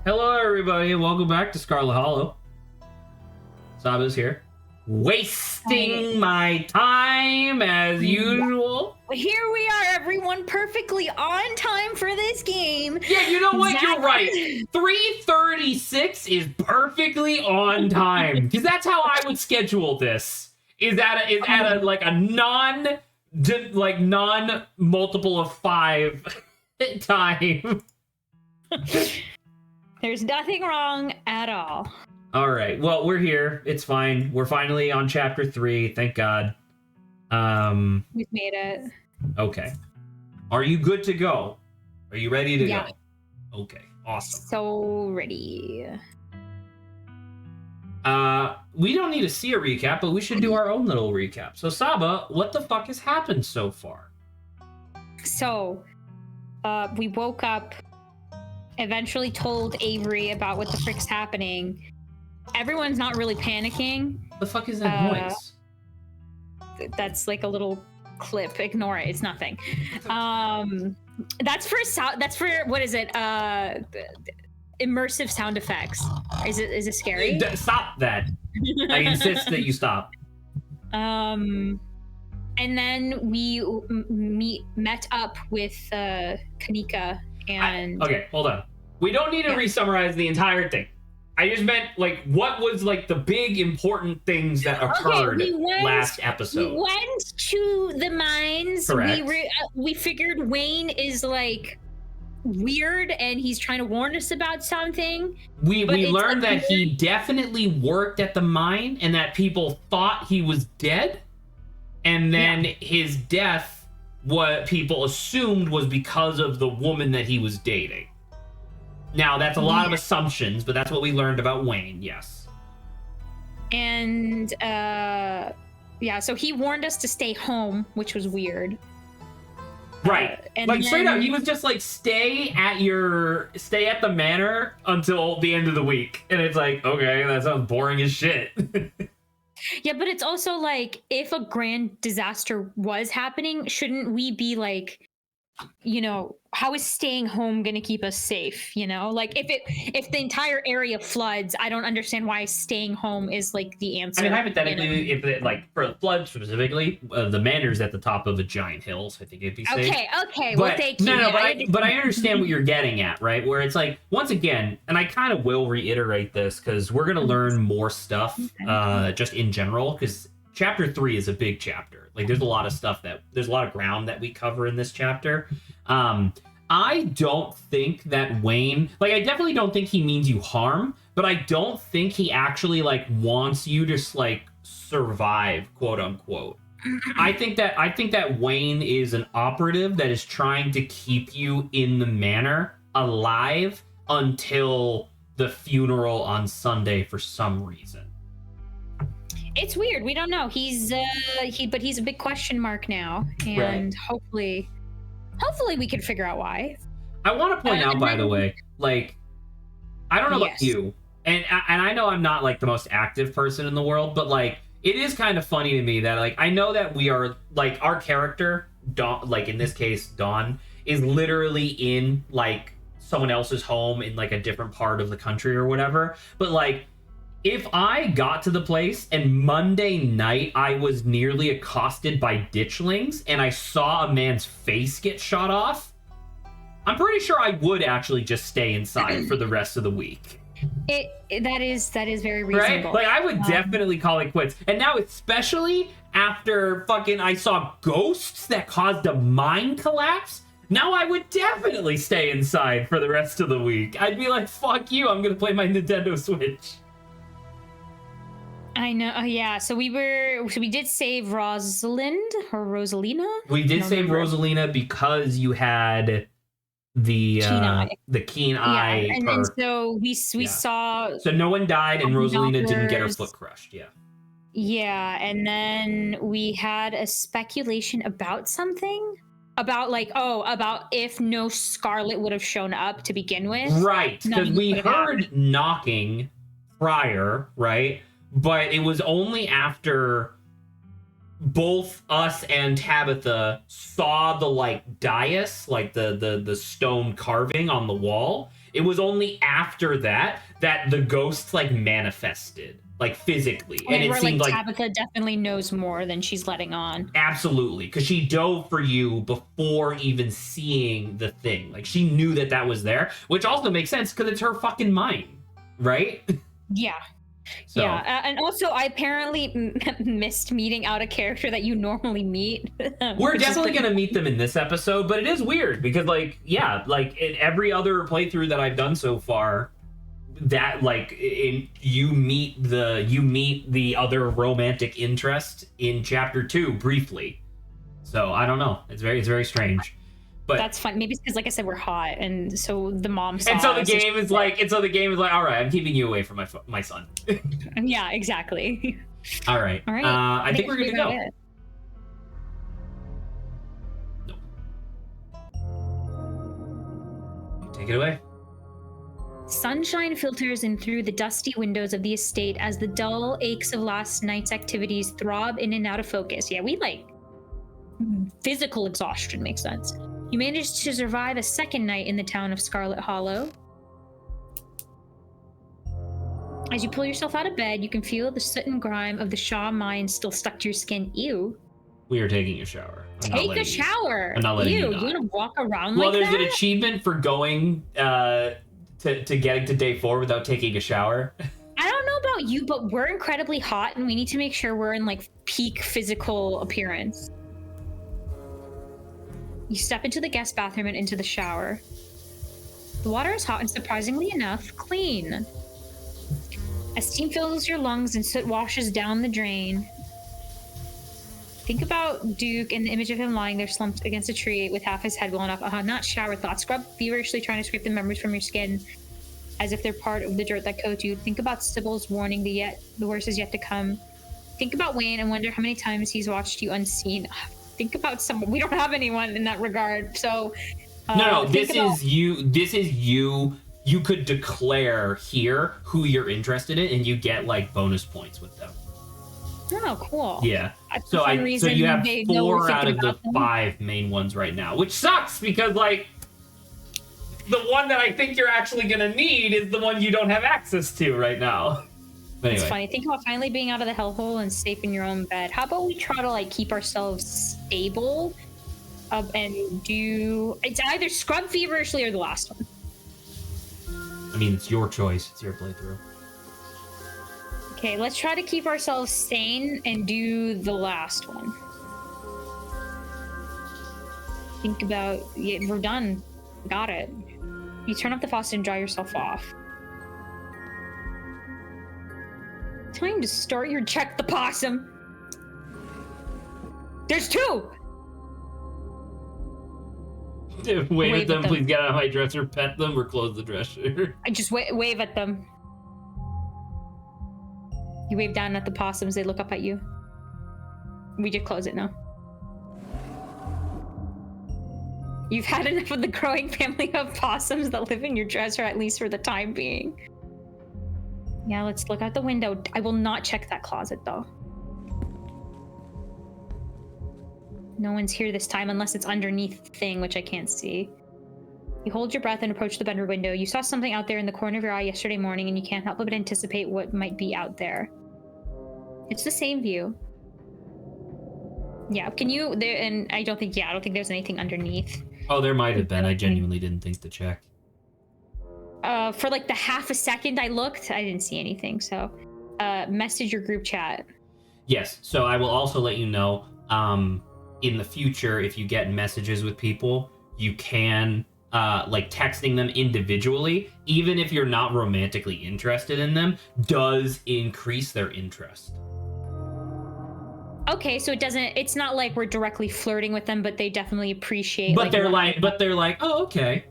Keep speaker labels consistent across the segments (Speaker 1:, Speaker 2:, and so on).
Speaker 1: Hello, everybody, and welcome back to Scarlet Hollow. Saba's here, wasting my time as usual.
Speaker 2: Here we are, everyone, perfectly on time for this game.
Speaker 1: Yeah, you know what? You're right. 3:36 is perfectly on time because that's how I would schedule this. Is at a non multiple of 5 time.
Speaker 2: There's nothing wrong at all.
Speaker 1: All right. Well, we're here. It's fine. We're finally on chapter 3. Thank God.
Speaker 2: We've made it.
Speaker 1: Okay. Are you good to go? Are you ready to
Speaker 2: Yeah.
Speaker 1: go? Okay. Awesome.
Speaker 2: So ready.
Speaker 1: We don't need to see a recap, but we should do our own little recap. So, Saba, what the fuck has happened so far?
Speaker 2: So, we woke up, eventually told Avery about what the frick's happening. Everyone's not really panicking.
Speaker 1: The fuck is that noise?
Speaker 2: That's like a little clip. Ignore it. It's nothing. That's for what is it? Immersive sound effects. Is it scary?
Speaker 1: Stop that. I insist that you stop.
Speaker 2: And then we met up with Kanika and...
Speaker 1: Okay, hold on. We don't need to re-summarize the entire thing. I just meant, like, what was, like, the big important things that occurred last episode?
Speaker 2: We went to the mines.
Speaker 1: Correct.
Speaker 2: We figured Wayne is, like, weird and he's trying to warn us about something.
Speaker 1: We learned that he definitely worked at the mine and that people thought he was dead. And then his death, what people assumed was because of the woman that he was dating. Now, that's a lot of assumptions, but that's what we learned about Wayne, yes.
Speaker 2: And, so he warned us to stay home, which was weird.
Speaker 1: Right. Straight up, he was just like, stay at the manor until the end of the week. And it's like, okay, that sounds boring as shit.
Speaker 2: Yeah, but it's also like, if a grand disaster was happening, shouldn't we be like, you know, how is staying home going to keep us safe? You know, like if the entire area floods, I don't understand why staying home is like the answer.
Speaker 1: I mean, hypothetically, if it, like, for the flood specifically, the manor's at the top of a giant hill, so I think it'd be safe.
Speaker 2: Okay. Well, thank you.
Speaker 1: But I understand what you're getting at, right? Where it's like, once again, and I kind of will reiterate this because we're going to learn more stuff just in general, because chapter 3 is a big chapter. Like, there's a lot of ground that we cover in this chapter. I don't think that Wayne, like, I definitely don't think he means you harm, but I don't think he actually, like, wants you to, like, survive, quote unquote. I think that Wayne is an operative that is trying to keep you in the manor alive until the funeral on Sunday for some reason.
Speaker 2: It's weird. We don't know. He's a big question mark now, and hopefully we can figure out why.
Speaker 1: I want to point out, by the way, like, I don't know about you, and I know I'm not, like, the most active person in the world, but, like, it is kind of funny to me that, like, I know that we are, like, our character, Dawn, like, in this case, Dawn, is literally in, like, someone else's home in, like, a different part of the country or whatever, but, like, if I got to the place and Monday night I was nearly accosted by ditchlings and I saw a man's face get shot off, I'm pretty sure I would actually just stay inside for the rest of the week.
Speaker 2: That is very reasonable.
Speaker 1: Right? Like, I would definitely call it quits. And now, especially after fucking I saw ghosts that caused a mine collapse, now I would definitely stay inside for the rest of the week. I'd be like, fuck you, I'm gonna play my Nintendo Switch.
Speaker 2: I know. Yeah. So we did save Rosalind or Rosalina.
Speaker 1: We did save Rosalina because you had the keen eye.
Speaker 2: And then so we saw.
Speaker 1: So no one died, and Rosalina didn't get her foot crushed. Yeah.
Speaker 2: Yeah, and then we had a speculation about something. About if no Scarlet would have shown up to begin with.
Speaker 1: Right, because we heard knocking prior, right? But it was only after both us and Tabitha saw the, like, dais, like the stone carving on the wall. It was only after that the ghosts like manifested, like physically, and it
Speaker 2: where,
Speaker 1: seemed like
Speaker 2: Tabitha definitely knows more than she's letting on.
Speaker 1: Absolutely, because she dove for you before even seeing the thing. Like, she knew that was there, which also makes sense because it's her fucking mind, right?
Speaker 2: Yeah. So. Yeah, and also I apparently missed meeting out a character that you normally meet.
Speaker 1: We're definitely gonna meet them in this episode, but it is weird because, like, yeah, like in every other playthrough that I've done so far, that you meet the other romantic interest in chapter 2 briefly. So I don't know. It's very strange. But
Speaker 2: that's fun. Maybe it's because, like I said, we're hot, and so the mom saw
Speaker 1: and so the game is like, all right, I'm keeping you away from my son.
Speaker 2: Yeah, exactly.
Speaker 1: All right. I think we're good to go. No. Take it away.
Speaker 2: Sunshine filters in through the dusty windows of the estate as the dull aches of last night's activities throb in and out of focus. Yeah, we like physical exhaustion makes sense. You managed to survive a second night in the town of Scarlet Hollow. As you pull yourself out of bed, you can feel the soot and grime of the Shaw mine still stuck to your skin. Ew.
Speaker 1: We are taking a shower.
Speaker 2: Take a shower.
Speaker 1: I'm not letting you.
Speaker 2: You want to walk around
Speaker 1: like that? Well, there's an achievement for going to getting to day 4 without taking a shower.
Speaker 2: I don't know about you, but we're incredibly hot, and we need to make sure we're in like peak physical appearance. You step into the guest bathroom and into the shower. The water is hot and, surprisingly enough, clean. As steam fills your lungs and soot washes down the drain, think about Duke and the image of him lying there slumped against a tree with half his head blown up. Not shower thoughts. Scrub feverishly trying to scrape the memories from your skin as if they're part of the dirt that coats you. Think about Sybil's warning, the worst is yet to come. Think about Wayne and wonder how many times he's watched you unseen. Think about someone. We don't have anyone in that regard. So
Speaker 1: no, this is you. You could declare here who you're interested in, and you get like bonus points with them.
Speaker 2: Oh, cool.
Speaker 1: Yeah. So you have 4 out of the 5 main ones right now, which sucks because like the one that I think you're actually gonna need is the one you don't have access to right now. But anyway.
Speaker 2: It's funny. Think about finally being out of the hellhole and safe in your own bed. How about we try to like keep ourselves stable, and do it's either scrub feverishly or the last one.
Speaker 1: I mean, it's your choice. It's your playthrough.
Speaker 2: Okay, let's try to keep ourselves sane and do the last one. Think about we're done. Got it. You turn up the faucet and dry yourself off. Time to start your check the possum. There's 2.
Speaker 1: Wave at them, please get out of my dresser, pet them, or close the dresser.
Speaker 2: I just wave at them. You wave down at the possums, they look up at you. We just close it now. You've had enough of the growing family of possums that live in your dresser, at least for the time being. Yeah, let's look out the window. I will not check that closet, though. No one's here this time unless it's underneath the thing, which I can't see. You hold your breath and approach the bedroom window. You saw something out there in the corner of your eye yesterday morning, and you can't help but anticipate what might be out there. It's the same view. Yeah, can you... There, and I don't think there's anything underneath.
Speaker 1: Oh, there might have been. I genuinely didn't think to check.
Speaker 2: For like the half a second I looked, I didn't see anything. So, message your group chat.
Speaker 1: Yes. So I will also let you know, in the future, if you get messages with people, you can, like texting them individually, even if you're not romantically interested in them, does increase their interest.
Speaker 2: Okay, so it's not like we're directly flirting with them, but they definitely appreciate.
Speaker 1: But they're like, oh, okay,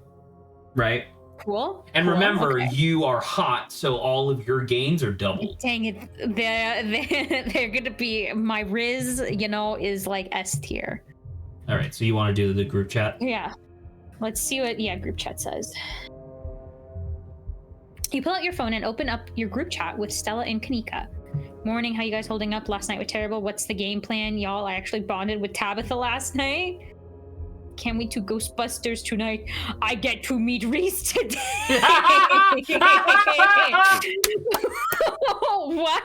Speaker 1: right.
Speaker 2: Cool.
Speaker 1: And remember, you are hot, so all of your gains are doubled.
Speaker 2: Dang it, they're gonna be, my Riz, is like S tier.
Speaker 1: All right, so you want to do the group chat?
Speaker 2: Yeah. Let's see what group chat says. You pull out your phone and open up your group chat with Stella and Kanika. Morning, how you guys holding up? Last night was terrible. What's the game plan, y'all? I actually bonded with Tabitha last night. can't wait to Ghostbusters tonight. I get to meet Reese today. Why?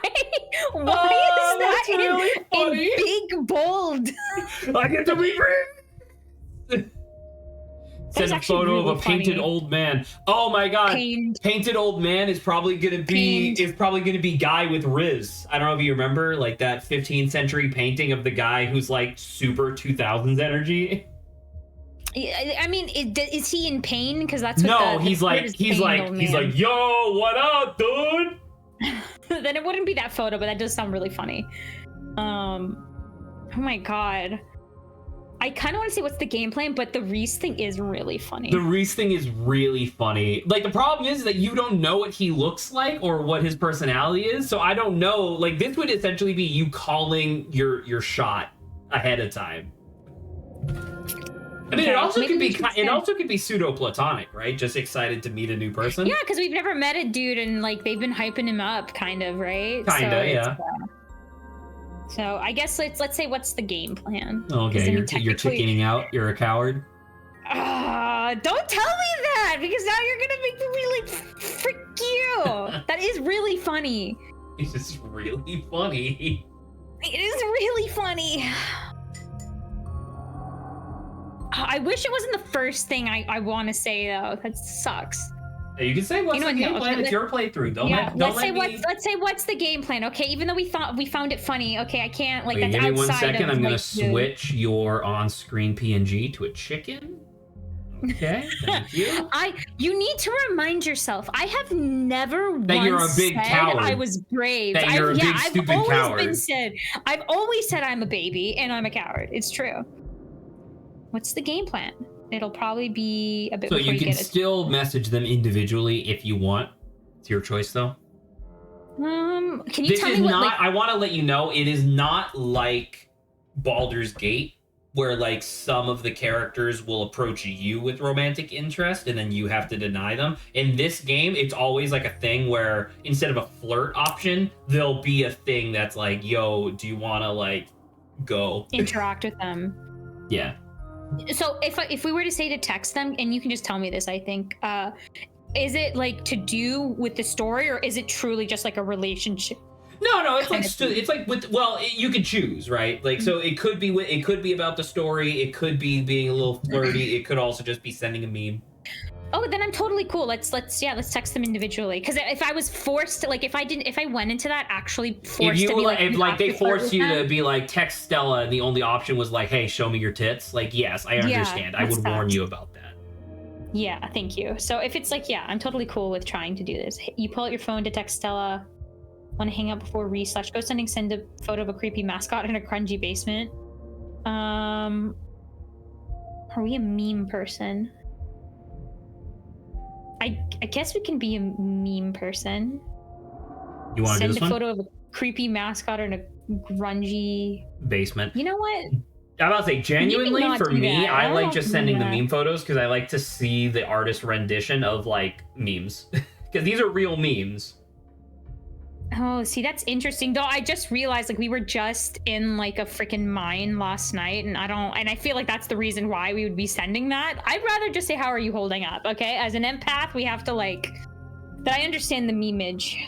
Speaker 2: Why is that
Speaker 1: really
Speaker 2: in big bold?
Speaker 1: I get to meet Reese. Send a photo
Speaker 2: really
Speaker 1: of a painted
Speaker 2: funny.
Speaker 1: old man. Oh my god.
Speaker 2: Pained.
Speaker 1: Painted old man is probably gonna be guy with Riz. I don't know if you remember like that 15th century painting of the guy who's like super 2000s energy.
Speaker 2: I mean, is he in pain? Because that's what
Speaker 1: No,
Speaker 2: the
Speaker 1: he's like, yo, what up, dude?
Speaker 2: Then it wouldn't be that photo, but that does sound really funny. Oh my god. I kind of want to say what's the game plan, but the Reese thing is really funny.
Speaker 1: The Reese thing is really funny. Like, the problem is that you don't know what he looks like or what his personality is, so I don't know. Like, this would essentially be you calling your shot ahead of time. I mean, it also could be pseudo platonic, right? Just excited to meet a new person.
Speaker 2: Yeah, because we've never met a dude, and like they've been hyping him up, kind of, right?
Speaker 1: Kinda, yeah.
Speaker 2: So I guess let's say what's the game plan?
Speaker 1: Okay, you're chickening out. You're a coward.
Speaker 2: Don't tell me that, because now you're gonna make me like frick you. That is really funny.
Speaker 1: It's just really funny.
Speaker 2: It is really funny. I wish it wasn't the first thing I want to say though. That sucks.
Speaker 1: You can say what's the game plan. It's your playthrough. Let's
Speaker 2: say what's the game plan. Okay, even though we found it funny. Okay, I can't like that's
Speaker 1: give me
Speaker 2: outside
Speaker 1: 1 second.
Speaker 2: of,
Speaker 1: I'm gonna
Speaker 2: like,
Speaker 1: switch your on-screen PNG to a chicken. Okay, thank you.
Speaker 2: You need to remind yourself. I have never
Speaker 1: that you're a big
Speaker 2: said
Speaker 1: coward.
Speaker 2: I was brave.
Speaker 1: That you're a big stupid coward.
Speaker 2: I've always said I'm a baby and I'm a coward. It's true. What's the game plan? It'll probably be a bit.
Speaker 1: So you can still message them individually if you want. It's your choice, though.
Speaker 2: Can you tell me what?
Speaker 1: I want to let you know it is not like Baldur's Gate, where like some of the characters will approach you with romantic interest and then you have to deny them. In this game, it's always like a thing where instead of a flirt option, there'll be a thing that's like, "Yo, do you want to like go
Speaker 2: interact with them?"
Speaker 1: Yeah.
Speaker 2: So if we were to say to text them, and you can just tell me this, I think, is it like to do with the story, or is it truly just like a relationship?
Speaker 1: No, it's like you could choose, right? Like, so it could be about the story, it could be being a little flirty, it could also just be sending a meme.
Speaker 2: Oh, then I'm totally cool. Let's text them individually. Because if I was forced to, like, if I went into that actually forced to be like,
Speaker 1: if they forced you to be like text Stella and the only option was like, hey, show me your tits. Like, yes, I understand. I would warn you about that.
Speaker 2: Yeah, thank you. So if it's like, yeah, I'm totally cool with trying to do this. You pull out your phone to text Stella. Want to hang out before /go send a photo of a creepy mascot in a grungy basement. Are we a meme person? I guess we can be a meme person.
Speaker 1: You want to do this one?
Speaker 2: Send a photo of a creepy mascot in a grungy
Speaker 1: basement.
Speaker 2: You know what?
Speaker 1: I'm about to say, genuinely, for me, I like just sending the meme photos because I like to see the artist rendition of like memes. Because these are real memes.
Speaker 2: Oh, see, that's interesting. Though I just realized like we were just in like a freaking mine last night, and I feel like that's the reason why we would be sending that. I'd rather just say, how are you holding up? Okay, as an empath, we have to like that. I understand the meme-age.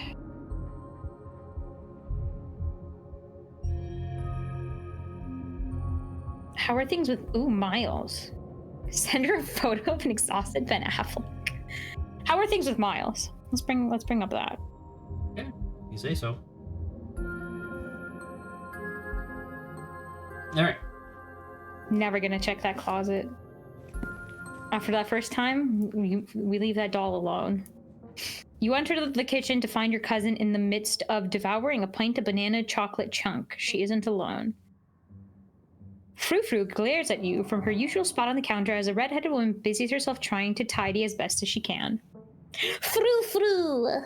Speaker 2: How are things with Miles? Send her a photo of an exhausted Ben Affleck. How are things with Miles? Let's bring up that.
Speaker 1: Yeah. You say so. All right.
Speaker 2: Never gonna check that closet. After that first time, we leave that doll alone. You enter the kitchen to find your cousin in the midst of devouring a pint of banana chocolate chunk. She isn't alone. Frou-Frou glares at you from her usual spot on the counter as a red-headed woman busies herself trying to tidy as best as she can. Frou-Frou!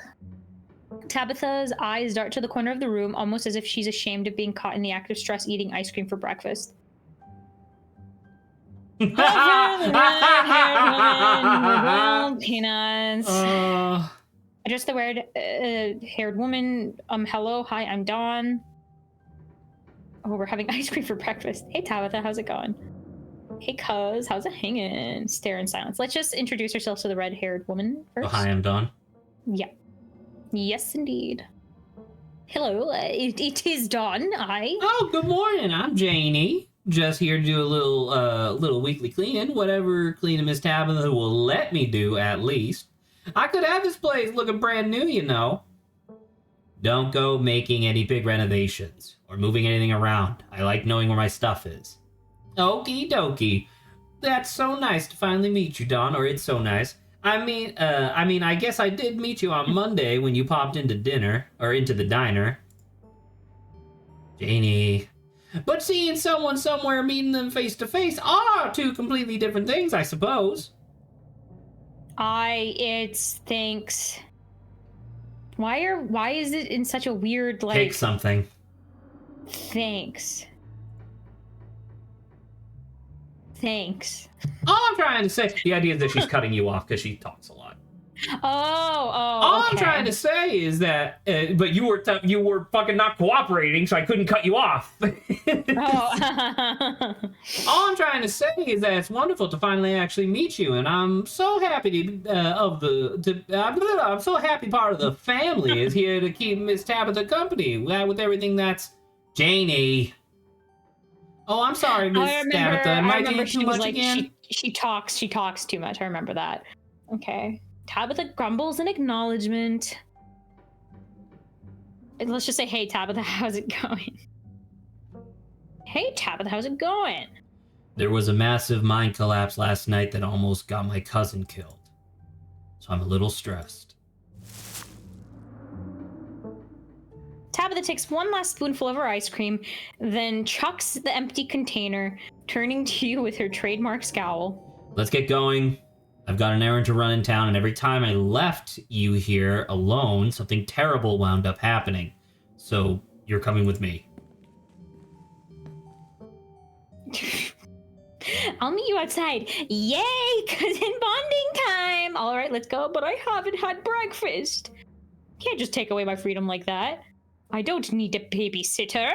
Speaker 2: Tabitha's eyes dart to the corner of the room, almost as if she's ashamed of being caught in the act of stress eating ice cream for breakfast. Peanuts. Address the red-haired woman. Hello, hi, I'm Dawn. Oh, we're having ice cream for breakfast. Hey, Tabitha, how's it going? Hey, cuz, how's it hanging? Stare in silence. Let's just introduce ourselves to the red-haired woman first.
Speaker 1: Oh, hi, I'm Don.
Speaker 2: Yeah. Yes, indeed. Hello, it is Dawn. Hi.
Speaker 1: Oh, good morning. I'm Janie. Just here to do a little weekly cleaning, whatever cleaning Miss Tabitha will let me do, at least. I could have this place looking brand new, you know. Don't go making any big renovations or moving anything around. I like knowing where my stuff is. Okie dokie. That's so nice to finally meet you, Don, or it's so nice. I guess I did meet you on Monday when you popped into dinner, or into the diner. Janie. But seeing someone somewhere, meeting them face to face are two completely different things, I suppose.
Speaker 2: It's thanks. Why is it in such a weird, like...
Speaker 1: Take something.
Speaker 2: Thanks.
Speaker 1: All I'm trying to say, the idea is that she's cutting you off because she talks a lot. All
Speaker 2: okay.
Speaker 1: I'm trying to say is that, but you were fucking not cooperating, so I couldn't cut you off.
Speaker 2: Oh.
Speaker 1: All I'm trying to say is that it's wonderful to finally actually meet you, and I'm so happy I'm so happy part of the family is here to keep Miss Tabitha company with everything that's Janie. Oh, I'm sorry, Miss Tabitha. Am I doing too much again?
Speaker 2: She talks too much. I remember that. Okay. Tabitha grumbles in acknowledgement. And let's just say, hey, Tabitha, how's it going? Hey, Tabitha, how's it going?
Speaker 1: There was a massive mine collapse last night that almost got my cousin killed. So I'm a little stressed.
Speaker 2: Tabitha takes one last spoonful of her ice cream, then chucks the empty container, turning to you with her trademark scowl.
Speaker 1: Let's get going. I've got an errand to run in town, and every time I left you here alone, something terrible wound up happening. So you're coming with me.
Speaker 2: I'll meet you outside. Yay, cousin bonding time. All right, let's go, but I haven't had breakfast. Can't just take away my freedom like that. I don't need a babysitter.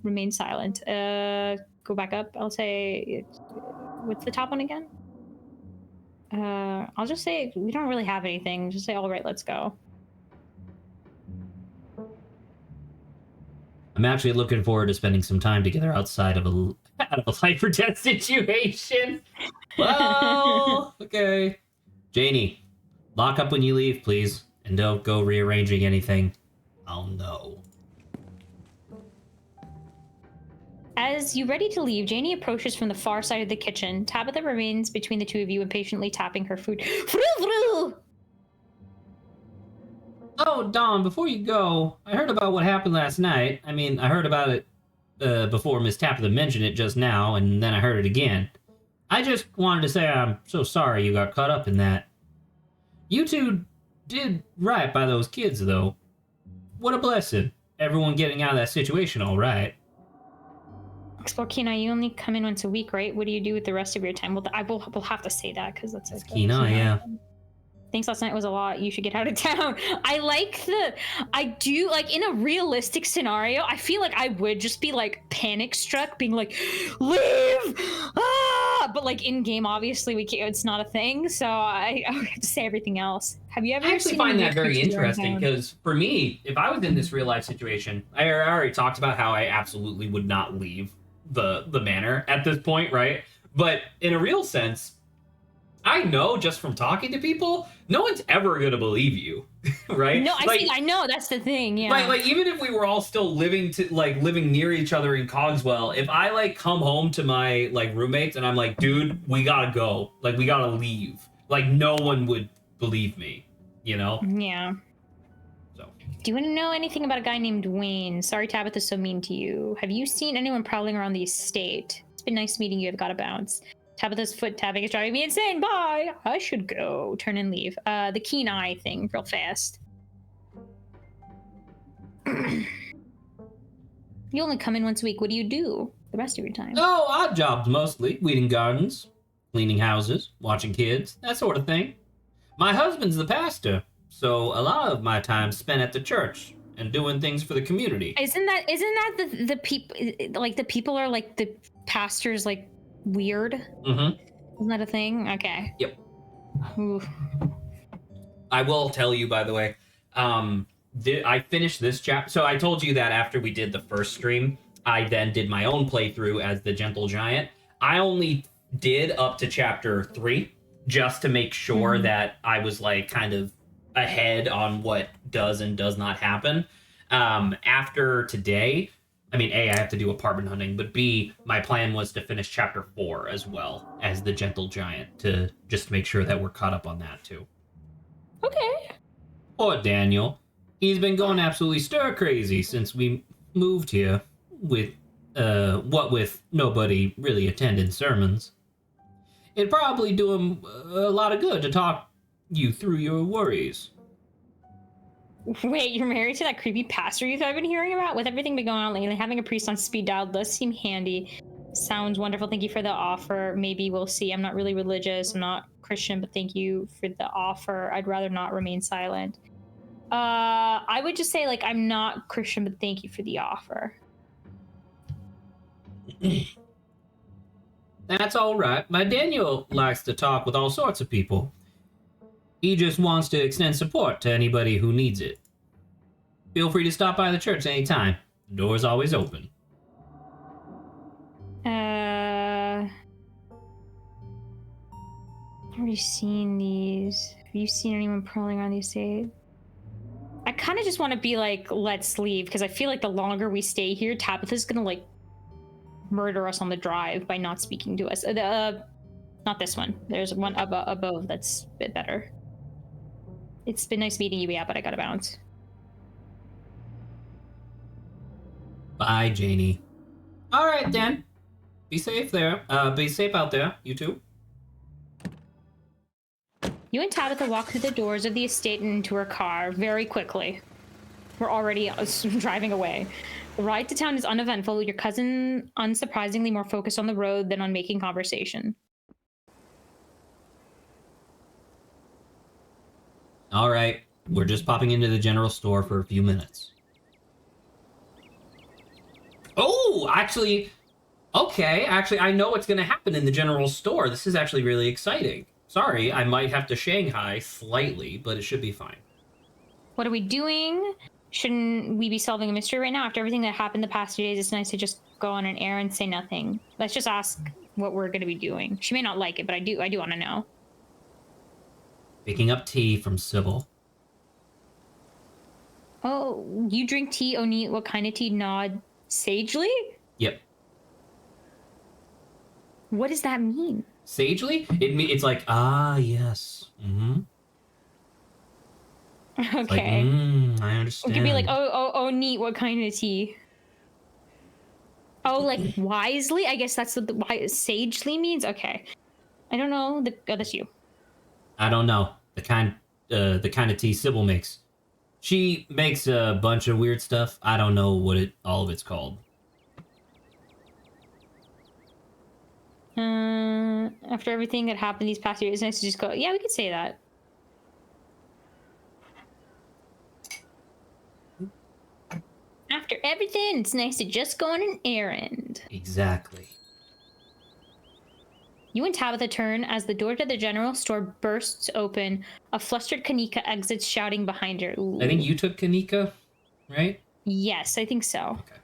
Speaker 2: Remain silent. Go back up. I'll say, what's the top one again? I'll just say we don't really have anything. Just say, all right, let's go.
Speaker 1: I'm actually looking forward to spending some time together outside of a life or death situation. Well, okay. Janie, lock up when you leave, please, and don't go rearranging anything. I'll know.
Speaker 2: As you ready to leave, Janie approaches from the far side of the kitchen. Tabitha remains between the two of you, impatiently tapping her food.
Speaker 1: Oh, Dom, before you go, I heard about what happened last night. I mean, I heard about it before Miss Tabitha mentioned it just now, and then I heard it again. I just wanted to say I'm so sorry you got caught up in that. You two did right by those kids, though. What a blessing. Everyone getting out of that situation all right.
Speaker 2: Well, Kenai, you only come in once a week, right? What do you do with the rest of your time? Well, we'll have to say that because that's
Speaker 1: Kenai, yeah.
Speaker 2: Thanks last night was a lot. You should get out of town. I do like in a realistic scenario, I feel like I would just be like panic struck, being like, leave! Ah! But like in game, obviously we can't, it's not a thing. So I have to say everything else. Have you ever?
Speaker 1: I actually find that very interesting because for me, if I was in this real life situation, I already talked about how I absolutely would not leave the manor at this point, right? But in a real sense, I know just from talking to people, no one's ever gonna believe you, right?
Speaker 2: No, I know that's the thing. Yeah.
Speaker 1: Like even if we were all still living near each other in Cogswell, if I like come home to my like roommates and I'm like, dude, we gotta go, like we gotta leave, like no one would believe me, you know?
Speaker 2: Yeah.
Speaker 1: So.
Speaker 2: Do you want to know anything about a guy named Wayne? Sorry, Tabitha's so mean to you. Have you seen anyone prowling around the estate? It's been nice meeting you. I've got to bounce. Tabitha's foot tapping is driving me insane. Bye. I should go. Turn and leave. The keen eye thing, real fast. You only come in once a week. What do you do the rest of your time?
Speaker 1: Oh, odd jobs mostly. Weeding gardens, cleaning houses, watching kids, that sort of thing. My husband's the pastor, so a lot of my time's spent at the church and doing things for the community.
Speaker 2: Isn't that the people, like the people are like the pastors, like weird.
Speaker 1: Mm-hmm.
Speaker 2: Isn't that a thing? Okay.
Speaker 1: Yep.
Speaker 2: Ooh.
Speaker 1: I will tell you, by the way, I finished this chapter. So I told you that after we did the first stream, I then did my own playthrough as the Gentle Giant. I only did up to chapter 3 just to make sure that I was like kind of ahead on what does and does not happen. After today, I mean, A, I have to do apartment hunting, but B, my plan was to finish chapter 4 as well as the Gentle Giant to just make sure that we're caught up on that too.
Speaker 2: Okay.
Speaker 1: Poor Daniel. He's been going absolutely stir crazy since we moved here with what with nobody really attending sermons. It'd probably do him a lot of good to talk you through your worries.
Speaker 2: Wait, you're married to that creepy pastor you've been hearing about? With everything been going on lately, having a priest on speed dial does seem handy. Sounds wonderful. Thank you for the offer. Maybe we'll see. I'm not really religious. I'm not Christian, but thank you for the offer. I'd rather not remain silent. I would just say, like, I'm not Christian, but thank you for the offer.
Speaker 1: That's all right. My Daniel likes to talk with all sorts of people. He just wants to extend support to anybody who needs it. Feel free to stop by the church anytime. The door's always open.
Speaker 2: I've already seen these. Have you seen anyone prowling around the estate? I kind of just want to be like, let's leave, because I feel like the longer we stay here, Tabitha's gonna like murder us on the drive by not speaking to us. Not this one. There's one above that's a bit better. It's been nice meeting you, yeah, but I gotta bounce.
Speaker 1: Bye, Janie. All right, then. Be safe there. Be safe out there, you two.
Speaker 2: You and Tabitha walk through the doors of the estate and into her car very quickly. We're already driving away. The ride to town is uneventful, your cousin unsurprisingly more focused on the road than on making conversation.
Speaker 1: All right, we're just popping into the general store for a few minutes. Oh, actually, okay. Actually, I know what's going to happen in the general store. This is actually really exciting. Sorry, I might have to Shanghai slightly, but it should be fine.
Speaker 2: What are we doing? Shouldn't we be solving a mystery right now? After everything that happened the past 2 days, it's nice to just go on an errand and say nothing. Let's just ask what we're going to be doing. She may not like it, but I do want to know.
Speaker 1: Picking up tea from Sybil.
Speaker 2: Oh, you drink tea, Oni? What kind of tea? Nod sagely?
Speaker 1: Yep.
Speaker 2: What does that mean?
Speaker 1: Sagely? It's like, ah, yes. Mm-hmm.
Speaker 2: Okay.
Speaker 1: Like, I understand.
Speaker 2: It could be like, oh, neat. What kind of tea? Oh, like wisely? I guess that's what the sagely means. Okay. I don't know. That's you.
Speaker 1: I don't know. The kind of tea Sybil makes. She makes a bunch of weird stuff. I don't know what all of it's called.
Speaker 2: After everything that happened these past years, it's nice to just go, yeah, we could say that. After everything, it's nice to just go on an errand.
Speaker 1: Exactly.
Speaker 2: You and Tabitha turn as the door to the general store bursts open. A flustered Kanika exits, shouting behind her. Ooh.
Speaker 1: I think you took Kanika, right?
Speaker 2: Yes, I think so.
Speaker 1: Okay.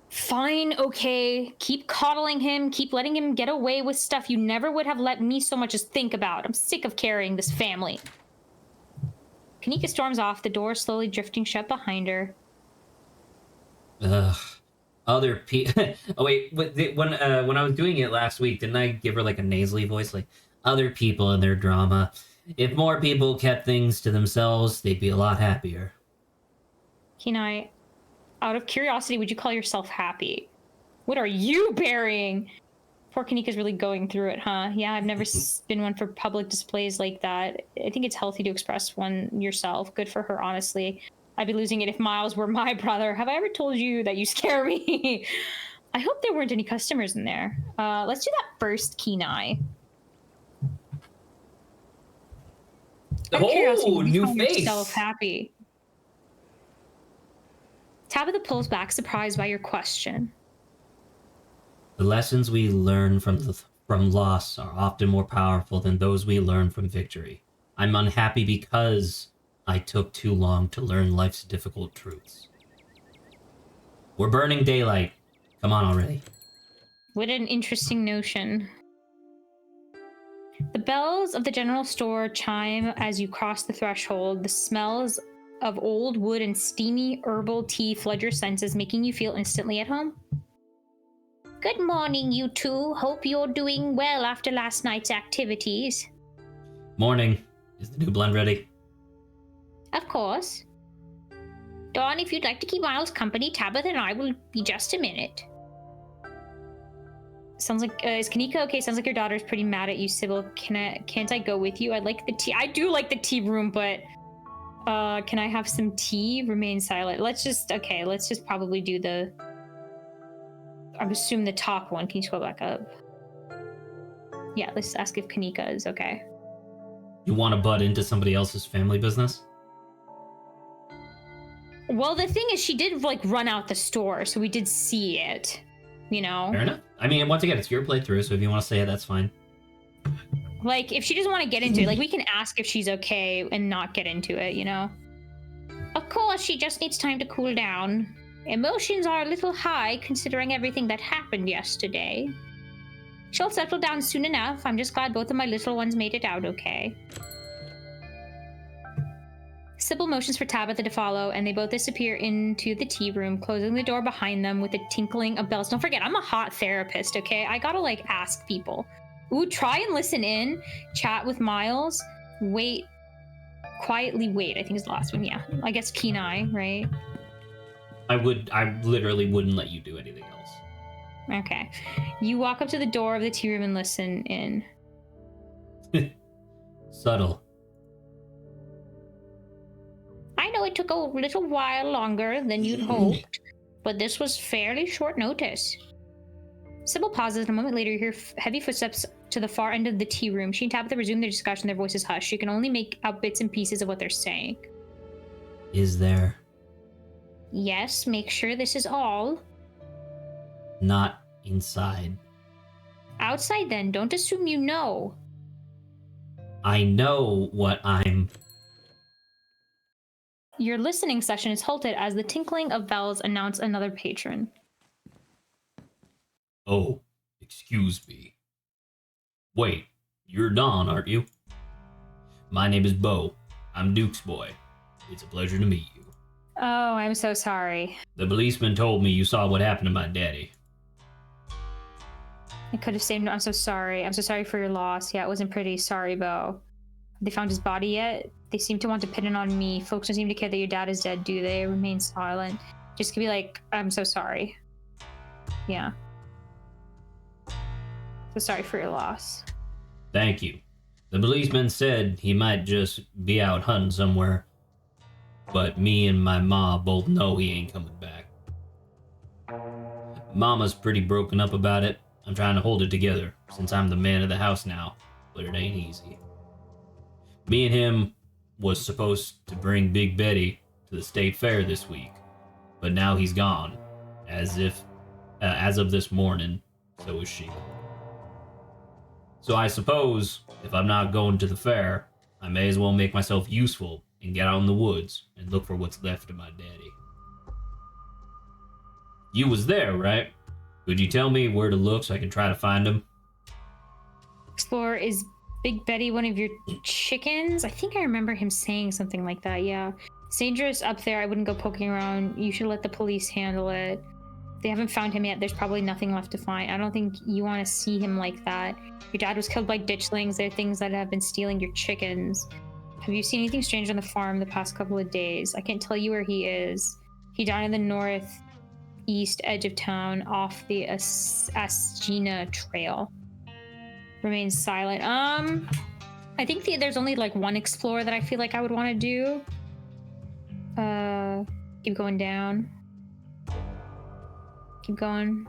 Speaker 2: Fine, okay. Keep coddling him. Keep letting him get away with stuff you never would have let me so much as think about. I'm sick of carrying this family. Kanika storms off, the door slowly drifting shut behind her.
Speaker 1: Ugh. Other people. Oh wait, when I was doing it last week, didn't I give her like a nasally voice, like other people and their drama? If more people kept things to themselves, they'd be a lot happier.
Speaker 2: Kenai, out of curiosity, would you call yourself happy? What are you burying? Poor Kanika's really going through it, huh? Yeah, I've never been one for public displays like that. I think it's healthy to express one yourself. Good for her, honestly. I'd be losing it if Miles were my brother. Have I ever told you that you scare me? I hope there weren't any customers in there. Let's do that first, Kenai.
Speaker 1: Oh, new face.
Speaker 2: Yourself happy. Tabitha pulls back, surprised by your question.
Speaker 1: The lessons we learn from loss are often more powerful than those we learn from victory. I'm unhappy because I took too long to learn life's difficult truths. We're burning daylight. Come on already.
Speaker 2: What an interesting notion. The bells of the general store chime as you cross the threshold. The smells of old wood and steamy herbal tea flood your senses, making you feel instantly at home. Good morning, you two. Hope you're doing well after last night's activities.
Speaker 1: Morning. Is the new blend ready?
Speaker 2: Of course. Dawn, if you'd like to keep Miles company, Tabitha and I will be just a minute. Sounds like, is Kanika okay? Sounds like your daughter's pretty mad at you, Sybil. Can't I go with you? I like the tea. I do like the tea room, but can I have some tea? Remain silent. Let's just probably do the, I assume the top one. Can you scroll back up? Yeah, let's ask if Kanika is okay.
Speaker 1: You want to butt into somebody else's family business?
Speaker 2: Well, the thing is, she did, like, run out the store, so we did see it. You know?
Speaker 1: Fair enough. I mean, once again, it's your playthrough, so if you want to say it, that's fine.
Speaker 2: Like, if she doesn't want to get into it, like, we can ask if she's okay and not get into it, you know? Of course, she just needs time to cool down. Emotions are a little high, considering everything that happened yesterday. She'll settle down soon enough. I'm just glad both of my little ones made it out okay. Sybil motions for Tabitha to follow, and they both disappear into the tea room, closing the door behind them with a tinkling of bells. Don't forget, I'm a hot therapist, okay? I gotta, like, ask people. Ooh, try and listen in, chat with Miles, wait, quietly wait, I think is the last one, yeah. I guess Kenai, right?
Speaker 1: I literally wouldn't let you do anything else.
Speaker 2: Okay. You walk up to the door of the tea room and listen in.
Speaker 1: Subtle.
Speaker 2: I know it took a little while longer than you'd hoped, but this was fairly short notice. Sybil pauses, and a moment later you hear heavy footsteps to the far end of the tea room. She and Tabitha resume their discussion, their voices hushed. You can only make out bits and pieces of what they're saying.
Speaker 1: Is there?
Speaker 2: Yes, make sure this is all.
Speaker 1: Not inside.
Speaker 2: Outside then, don't assume you know.
Speaker 1: I know what I'm...
Speaker 2: Your listening session is halted as the tinkling of bells announce another patron.
Speaker 1: Oh, excuse me. Wait, you're Don, aren't you? My name is Bo. I'm Duke's boy. It's a pleasure to meet you.
Speaker 2: Oh, I'm so sorry.
Speaker 1: The policeman told me you saw what happened to my daddy.
Speaker 2: I could have saved him. I'm so sorry. I'm so sorry for your loss. Yeah, it wasn't pretty. Sorry, Bo. They found his body yet? They seem to want to pin it on me. Folks don't seem to care that your dad is dead, do they? Remain silent. Just could be like, I'm so sorry. Yeah. So sorry for your loss.
Speaker 1: Thank you. The policeman said he might just be out hunting somewhere. But me and my ma both know he ain't coming back. Mama's pretty broken up about it. I'm trying to hold it together, since I'm the man of the house now. But it ain't easy. Me and him was supposed to bring Big Betty to the state fair this week, but now he's gone, as of this morning, so is she. So I suppose, if I'm not going to the fair, I may as well make myself useful and get out in the woods and look for what's left of my daddy. You was there, right? Could you tell me where to look so I can try to find him?
Speaker 2: Explorer, is Big Betty one of your chickens? I think I remember him saying something like that, yeah. It's dangerous up there. I wouldn't go poking around. You should let the police handle it. They haven't found him yet. There's probably nothing left to find. I don't think you want to see him like that. Your dad was killed by ditchlings. There are things that have been stealing your chickens. Have you seen anything strange on the farm the past couple of days? I can't tell you where he is. He died on the northeast edge of town off the Asgina Trail. Remains silent. I think there's only like one explorer that I feel like I would want to do. Keep going down. Keep going.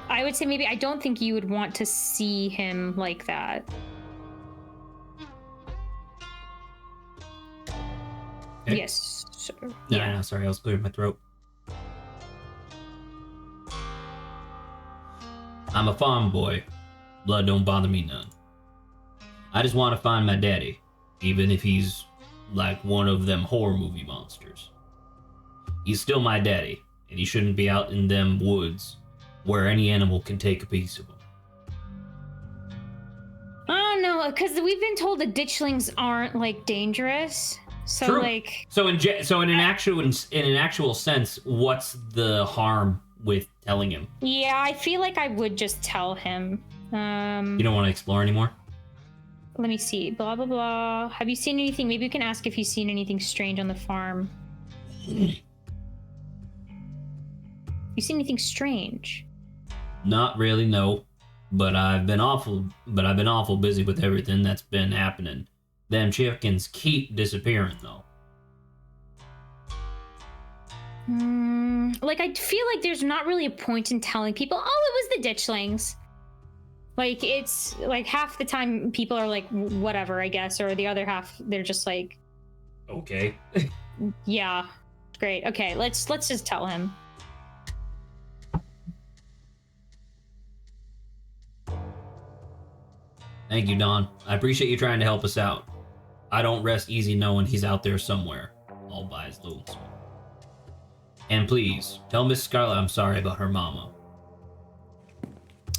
Speaker 2: I would say maybe I don't think you would want to see him like that. Okay. Yes, sir.
Speaker 1: Yeah, no, sorry, I was clearing my throat. I'm a farm boy. Blood don't bother me none. I just want to find my daddy, even if he's like one of them horror movie monsters. He's still my daddy, and he shouldn't be out in them woods where any animal can take a piece of him.
Speaker 2: I don't know, because we've been told the ditchlings aren't like dangerous. So
Speaker 1: True.
Speaker 2: like,
Speaker 1: so in an actual sense, what's the harm with telling him?
Speaker 2: yeah, I feel like I would just tell him.
Speaker 1: You don't want to explore anymore?
Speaker 2: Let me see. Blah blah blah. Have you seen anything? Maybe you can ask if he's seen anything strange on the farm. You seen anything strange?
Speaker 1: Not really, no. But I've been awful busy with everything that's been happening. Them chickens keep disappearing, though.
Speaker 2: Like, I feel like there's not really a point in telling people, oh, it was the ditchlings. Like, it's like half the time people are like, whatever, I guess, or the other half, they're just like,
Speaker 1: okay.
Speaker 2: yeah, great. Okay, let's just tell him.
Speaker 1: Thank you, Don. I appreciate you trying to help us out. I don't rest easy knowing he's out there somewhere, all by his lonesome. And please, tell Miss Scarlet I'm sorry about her mama.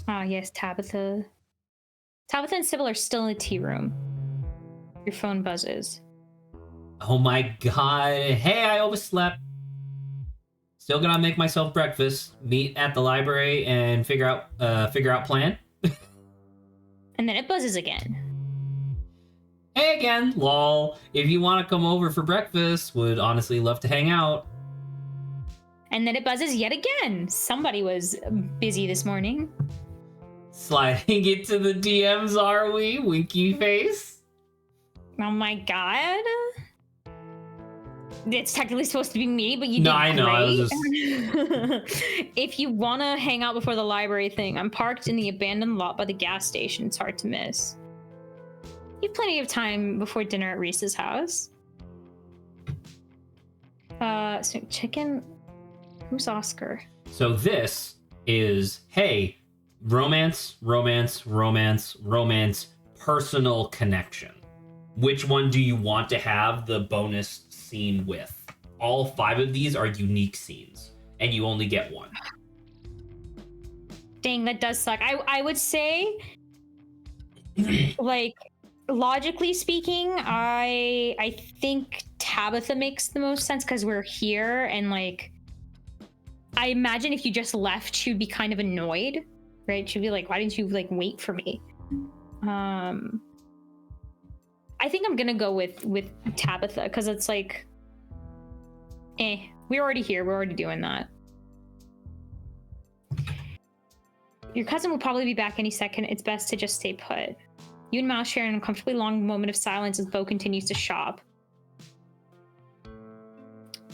Speaker 2: Ah, yes, Tabitha. Tabitha and Sybil are still in the tea room. Your phone buzzes.
Speaker 1: Oh my god. Hey, I overslept. Still gonna make myself breakfast, meet at the library, and figure out plan.
Speaker 2: And then it buzzes again.
Speaker 1: Hey again, lol. If you want to come over for breakfast, would honestly love to hang out.
Speaker 2: And then it buzzes yet again. Somebody was busy this morning.
Speaker 1: Sliding into the DMs, are we? Winky face.
Speaker 2: Oh my god. It's technically supposed to be me, but you did
Speaker 1: No, I know.
Speaker 2: great.
Speaker 1: I was just...
Speaker 2: If you want to hang out before the library thing, I'm parked in the abandoned lot by the gas station. It's hard to miss. You have plenty of time before dinner at Reese's house. So chicken... Who's Oscar?
Speaker 1: So this is, hey, romance, personal connection. Which one do you want to have the bonus scene with? All 5 of these are unique scenes, and you only get one.
Speaker 2: Dang, that does suck. I would say, like, logically speaking, I think Tabitha makes the most sense because we're here, and like, I imagine if you just left, she'd be kind of annoyed, right? She'd be like, why didn't you like wait for me? I think I'm gonna go with Tabitha because it's like, we're already here. We're already doing that. Your cousin will probably be back any second. It's best to just stay put. You and Mal share an uncomfortably long moment of silence as Bo continues to shop.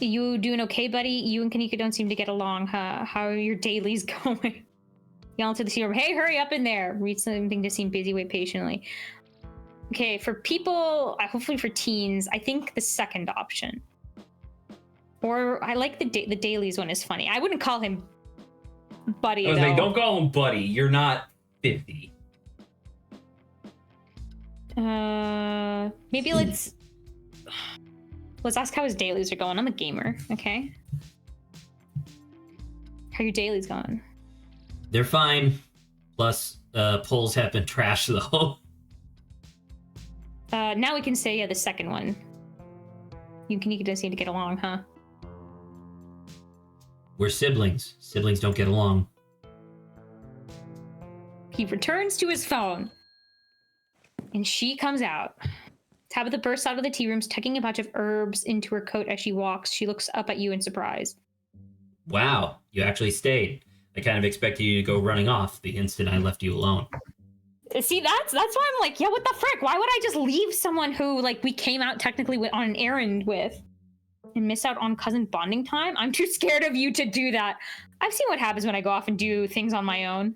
Speaker 2: You doing okay, buddy? You and Kanika don't seem to get along, huh? How are your dailies going? Yell into the tea room. Hey, hurry up in there. Read something to seem busy. Wait patiently. Okay, for people, hopefully for teens, I think the second option. Or I like the dailies one is funny. I wouldn't call him buddy.
Speaker 1: I was like, don't call him buddy. You're not 50.
Speaker 2: Maybe let's ask how his dailies are going. I'm a gamer, okay? How your dailies going?
Speaker 1: They're fine. Plus, polls have been trashed though.
Speaker 2: Now we can say, yeah, the second one. You and Kanika don't seem to get along, huh?
Speaker 1: We're siblings. Siblings don't get along.
Speaker 2: He returns to his phone. And she comes out. Tabitha bursts out of the tea rooms, tucking a bunch of herbs into her coat as she walks. She looks up at you in surprise.
Speaker 1: Wow, you actually stayed. I kind of expected you to go running off the instant I left you alone.
Speaker 2: See, that's why I'm like, yeah, what the frick? Why would I just leave someone who, like, we came out technically on an errand with and miss out on cousin bonding time? I'm too scared of you to do that. I've seen what happens when I go off and do things on my own.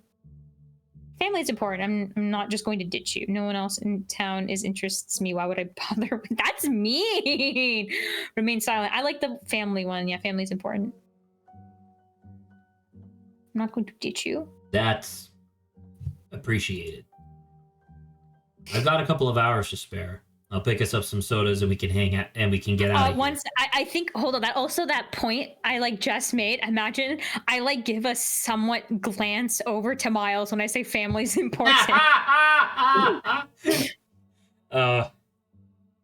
Speaker 2: Family's important. I'm not just going to ditch you. No one else in town interests me. Why would I bother? That's mean. Remain silent. I like the family one. Yeah, family's important. I'm not going to ditch you.
Speaker 1: That's Appreciated. I've got a couple of hours to spare. I'll pick us up some sodas and we can hang out and we can get out.
Speaker 2: Once I think, hold on, that point I like just made. Imagine I like give a somewhat glance over to Miles when I say family's important.
Speaker 1: I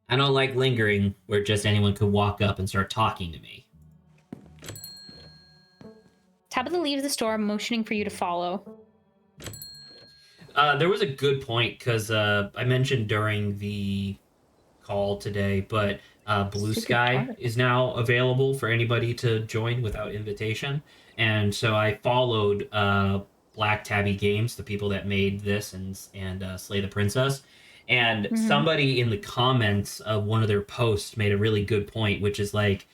Speaker 1: don't like lingering where just anyone could walk up and start talking to me.
Speaker 2: Tabitha leaves the store, motioning for you to follow.
Speaker 1: There was a good point because I mentioned during the call today, but Blue Sky is now available for anybody to join without invitation. And so I followed Black Tabby Games, the people that made this and Slay the Princess. And somebody in the comments of one of their posts made a really good point, which is like,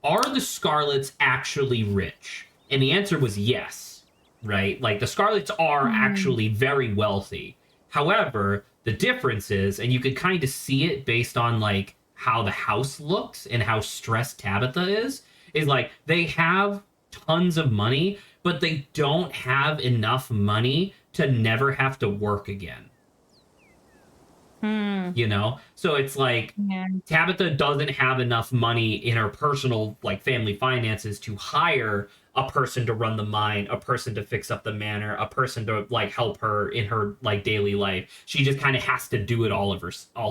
Speaker 1: are the Scarlets actually rich? And the answer was yes, right? Like the Scarlets are actually very wealthy. However, the difference is, and you could kind of see it based on like how the house looks and how stressed Tabitha is like they have tons of money, but they don't have enough money to never have to work again. You know? So it's like Tabitha doesn't have enough money in her personal like family finances to hire a person to run the mine, a person to fix up the manor, a person to like help her in her like daily life. She just kind of has to do it all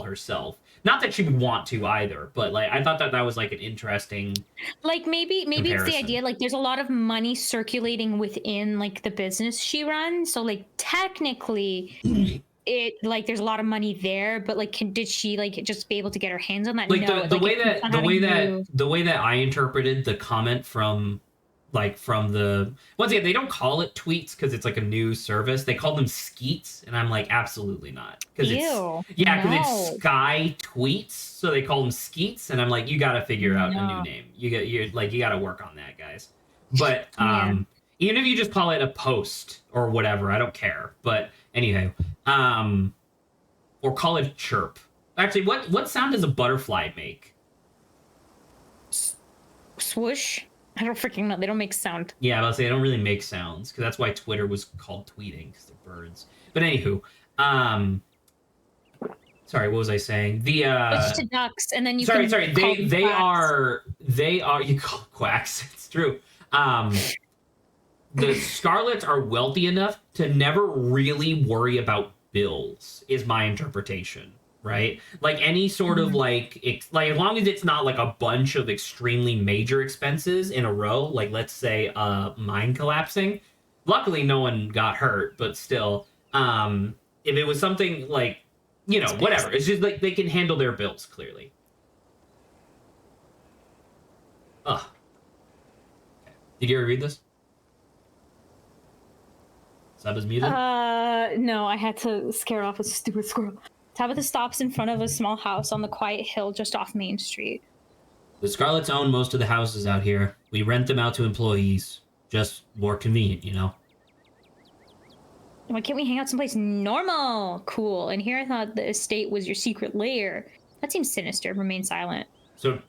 Speaker 1: herself. Not that she would want to either, but like I thought that was like an interesting
Speaker 2: like maybe
Speaker 1: comparison.
Speaker 2: It's the idea like there's a lot of money circulating within like the business she runs. So like technically it like there's a lot of money there, but like did she like just be able to get her hands on that?
Speaker 1: Like
Speaker 2: no,
Speaker 1: the way that I interpreted the comment from the once again, they don't call it tweets because it's like a news service. They call them skeets, and I'm like, absolutely not. Because it's Sky Tweets, so they call them skeets, and I'm like, you got to figure out a new name. You got to work on that, guys. But even if you just call it a post or whatever, I don't care. But anyhow, or call it a chirp. Actually, what sound does a butterfly make?
Speaker 2: Swoosh. I don't freaking know. They don't make sound.
Speaker 1: Yeah, I was say they don't really make sounds because that's why Twitter was called tweeting because they're birds. But anywho, sorry, what was I saying? The
Speaker 2: it's to ducks, and then you.
Speaker 1: Sorry. They are you call quacks. It's true. The Scarlets are wealthy enough to never really worry about bills. Is my interpretation. Right? Like any sort of like as long as it's not like a bunch of extremely major expenses in a row, like let's say mine collapsing. Luckily no one got hurt, but still, if it was something like, you know, whatever, it's just like they can handle their bills clearly. Ugh. Did you ever read this? Sub is muted?
Speaker 2: No, I had to scare off a stupid squirrel. Tabitha stops in front of a small house on the quiet hill just off Main Street.
Speaker 1: The Scarlets own most of the houses out here. We rent them out to employees. Just more convenient, you know?
Speaker 2: Why can't we hang out someplace normal? Cool. And here I thought the estate was your secret lair. That seems sinister. Remain silent.
Speaker 1: So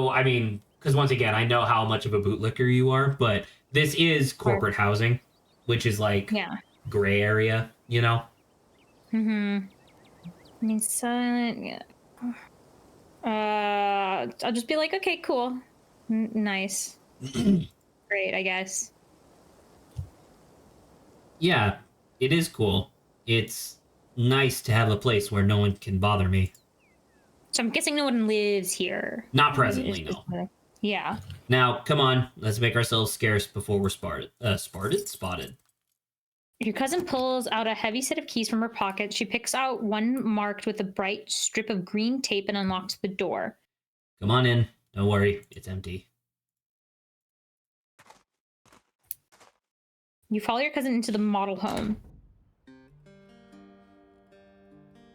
Speaker 1: I mean, because once again, I know how much of a bootlicker you are, but this is corporate housing, which is like gray area, you know?
Speaker 2: I mean, silent. Yeah. I'll just be like, okay, cool, nice, great, I guess.
Speaker 1: Yeah, it is cool. It's nice to have a place where no one can bother me.
Speaker 2: So I'm guessing no one lives here.
Speaker 1: Not presently, no.
Speaker 2: Yeah.
Speaker 1: Now, come on, let's make ourselves scarce before we're spotted.
Speaker 2: Your cousin pulls out a heavy set of keys from her pocket. She picks out one marked with a bright strip of green tape and unlocks the door.
Speaker 1: Come on in. Don't worry, it's empty.
Speaker 2: You follow your cousin into the model home.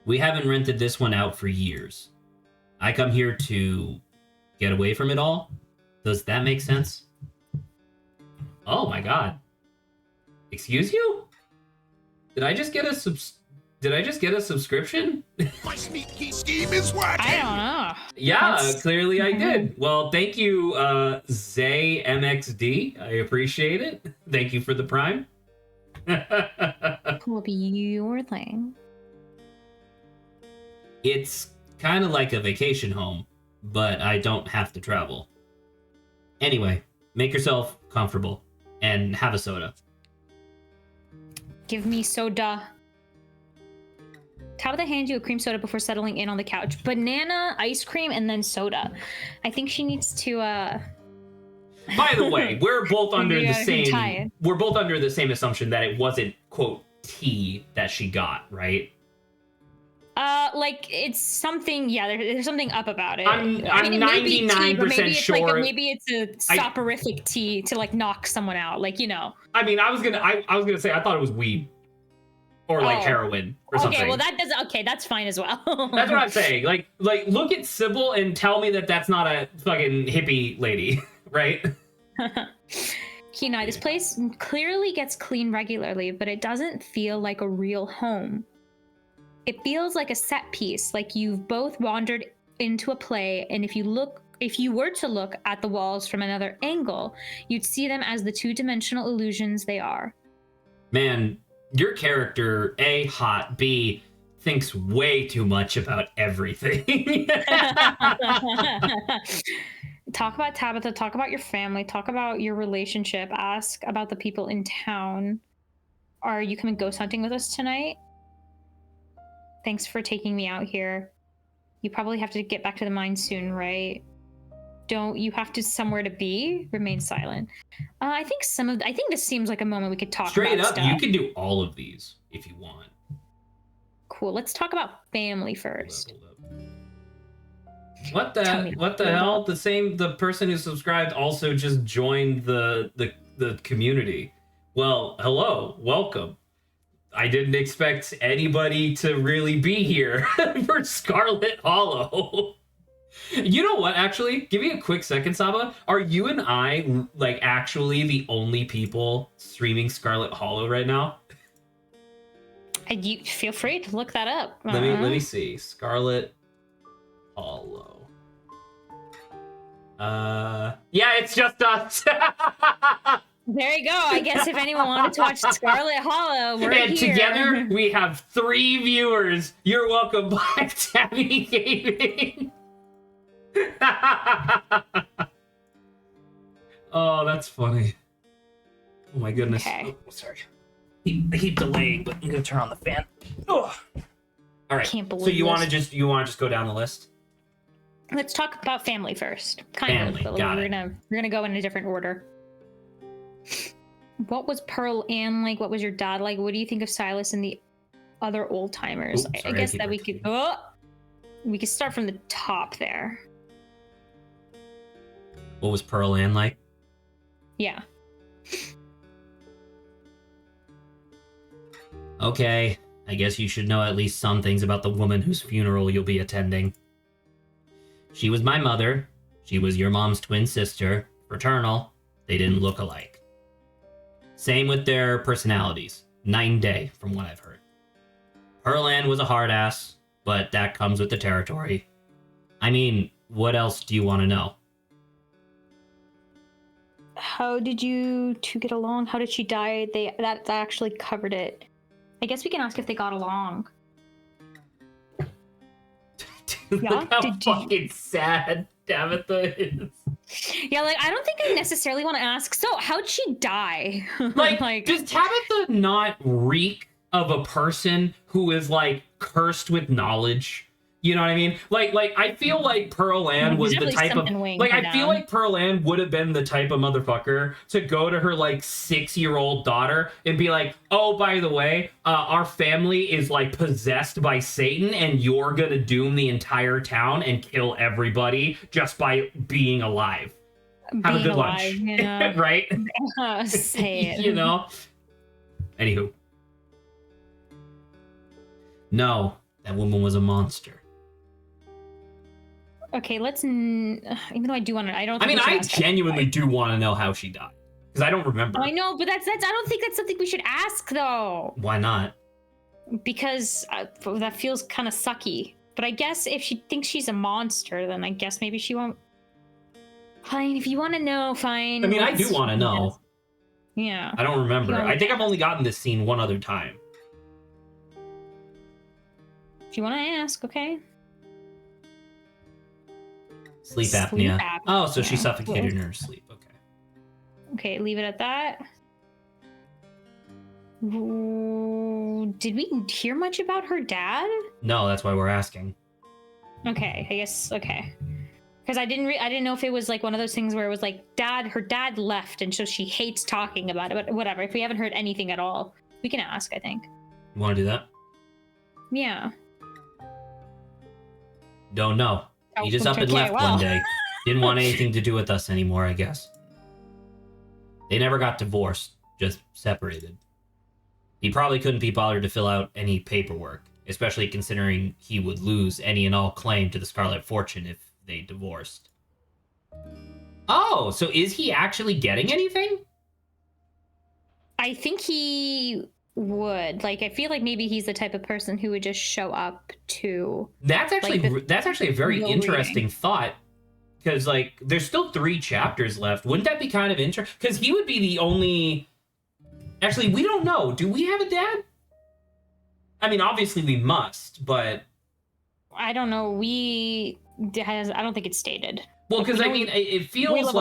Speaker 1: We haven't rented this one out for years. I come here to get away from it all. Does that make sense? Oh my god. Excuse you? Did I just get a subscription?
Speaker 3: My sneaky scheme is working.
Speaker 2: I don't know.
Speaker 1: Yeah, clearly I did. Well, thank you, Zay MXD. I appreciate it. Thank you for the Prime.
Speaker 2: Pull up your thing.
Speaker 1: It's kind of like a vacation home, but I don't have to travel. Anyway, make yourself comfortable and have a soda.
Speaker 2: Give me soda. Tabitha hands you a cream soda before settling in on the couch. Banana, ice cream, and then soda. I think she needs to
Speaker 1: By the way, we're both under the same
Speaker 2: tired.
Speaker 1: we're both under the same assumption that it wasn't quote tea that she got, right?
Speaker 2: Like it's something. Yeah, there's something up about it.
Speaker 1: I'm
Speaker 2: it may be tea, but
Speaker 1: 99% sure.
Speaker 2: Maybe it's a soporific tea to like knock someone out. Like, you know.
Speaker 1: I mean, I was gonna say I thought it was weed or like heroin or something.
Speaker 2: Okay, well that does. Okay, that's fine as well.
Speaker 1: That's what I'm saying. Like look at Sybil and tell me that that's not a fucking hippie lady, right?
Speaker 2: Kenai, this place clearly gets clean regularly, but it doesn't feel like a real home. It feels like a set piece, like you've both wandered into a play, and if you were to look at the walls from another angle, you'd see them as the two-dimensional illusions they are.
Speaker 1: Man, your character, A, hot, B, thinks way too much about everything.
Speaker 2: Talk about Tabitha, talk about your family, talk about your relationship, ask about the people in town. Are you coming ghost hunting with us tonight? Thanks for taking me out here. You probably have to get back to the mine soon, right? Don't you have to somewhere to be? Remain silent. I think this seems like a moment we could talk
Speaker 1: Straight
Speaker 2: about
Speaker 1: up,
Speaker 2: stuff.
Speaker 1: you can do all of these if you want.
Speaker 2: Cool. Let's talk about family first.
Speaker 1: Hold up. What the hell? The person who subscribed also just joined the community. Well, hello, welcome. I didn't expect anybody to really be here for Scarlet Hollow. You know what, actually? Give me a quick second, Saba. Are you and I, like, actually the only people streaming Scarlet Hollow right now?
Speaker 2: You feel free to look that up.
Speaker 1: Let me see. Scarlet Hollow. Yeah, it's just us.
Speaker 2: There you go. I guess if anyone wanted to watch Scarlet Hollow, we're
Speaker 1: and
Speaker 2: here.
Speaker 1: Together we have 3 viewers. You're welcome back, Tabby Gaming. Oh, that's funny. Oh my goodness.
Speaker 2: Okay.
Speaker 1: Oh, sorry. I keep delaying, but I'm gonna turn on the fan. Oh. All right.
Speaker 2: Can't believe
Speaker 1: so you want to
Speaker 2: this.
Speaker 1: just go down the list?
Speaker 2: Let's talk about family first.
Speaker 1: Family,
Speaker 2: But
Speaker 1: got
Speaker 2: we're
Speaker 1: it.
Speaker 2: gonna go in a different order. What was Pearl Ann like? What was your dad like? What do you think of Silas and the other old timers?
Speaker 1: Oops,
Speaker 2: I
Speaker 1: sorry,
Speaker 2: guess
Speaker 1: I keep
Speaker 2: that we could start from the top there.
Speaker 1: What was Pearl Ann like?
Speaker 2: Yeah.
Speaker 1: Okay, I guess you should know at least some things about the woman whose funeral you'll be attending. She was my mother. She was your mom's twin sister. Fraternal. They didn't look alike. Same with their personalities. Night and day, from what I've heard. Pearl Ann was a hard ass, but that comes with the territory. I mean, what else do you want to know?
Speaker 2: How did you two get along? How did she die? That actually covered it. I guess we can ask if they got along.
Speaker 1: Dude,
Speaker 2: Yeah?
Speaker 1: look how
Speaker 2: Did you-
Speaker 1: fucking sad Tabitha is.
Speaker 2: Yeah, like I don't think I necessarily want to ask. So, how'd she die?
Speaker 1: Like, does Tabitha not reek of a person who is like cursed with knowledge? You know what I mean? Like I feel like Pearl Ann was the
Speaker 2: Definitely
Speaker 1: type of
Speaker 2: something weighing
Speaker 1: like
Speaker 2: her
Speaker 1: I feel
Speaker 2: down.
Speaker 1: like Pearl Ann would have been the type of motherfucker to go to her like 6-year-old daughter and be like, "Oh, by the way, our family is like possessed by Satan, and you're gonna doom the entire town and kill everybody just by being alive. Have a good lunch,
Speaker 2: yeah.
Speaker 1: right?"
Speaker 2: Say it.
Speaker 1: You know. Anywho, no, that woman was a monster.
Speaker 2: Okay, let's. Even though I do want to, I don't.
Speaker 1: I
Speaker 2: Think
Speaker 1: mean,
Speaker 2: we should
Speaker 1: I
Speaker 2: ask
Speaker 1: genuinely do want to know how she died because I don't remember.
Speaker 2: I know, but that's. I don't think that's something we should ask though,
Speaker 1: Why not?
Speaker 2: because that feels kind of sucky. But I guess if she thinks she's a monster, then I guess maybe she won't. Fine, if you want to know, fine.
Speaker 1: I mean, I do want to know.
Speaker 2: Yeah.
Speaker 1: I don't remember.
Speaker 2: You
Speaker 1: I think I've only gotten this scene one other time.
Speaker 2: If you want to ask, okay.
Speaker 1: Sleep apnea. Oh, so she
Speaker 2: Yeah.
Speaker 1: suffocated in her sleep. Okay.
Speaker 2: Okay, leave it at that. Ooh, did we hear much about her dad?
Speaker 1: No, that's why we're asking.
Speaker 2: Okay, I guess okay. Because I didn't know if it was like one of those things where it was like her dad left, and so she hates talking about it. But whatever. If we haven't heard anything at all, we can ask. I think.
Speaker 1: You want to do that?
Speaker 2: Yeah.
Speaker 1: Don't know. He just up and left one day. Didn't want anything to do with us anymore, I guess. They never got divorced, just separated. He probably couldn't be bothered to fill out any paperwork, especially considering he would lose any and all claim to the Scarlet Fortune if they divorced. Oh, so is he actually getting anything?
Speaker 2: I think he would. Like, I feel like maybe he's the type of person who would just show up to.
Speaker 1: That's actually a very interesting
Speaker 2: reading.
Speaker 1: thought. Because, like, there's still 3 chapters left. Wouldn't that be kind of interesting? Because he would be the only... Actually, we don't know. Do we have a dad? I mean, obviously we must, but...
Speaker 2: I don't know. I don't think it's stated.
Speaker 1: Well, because, I mean, it feels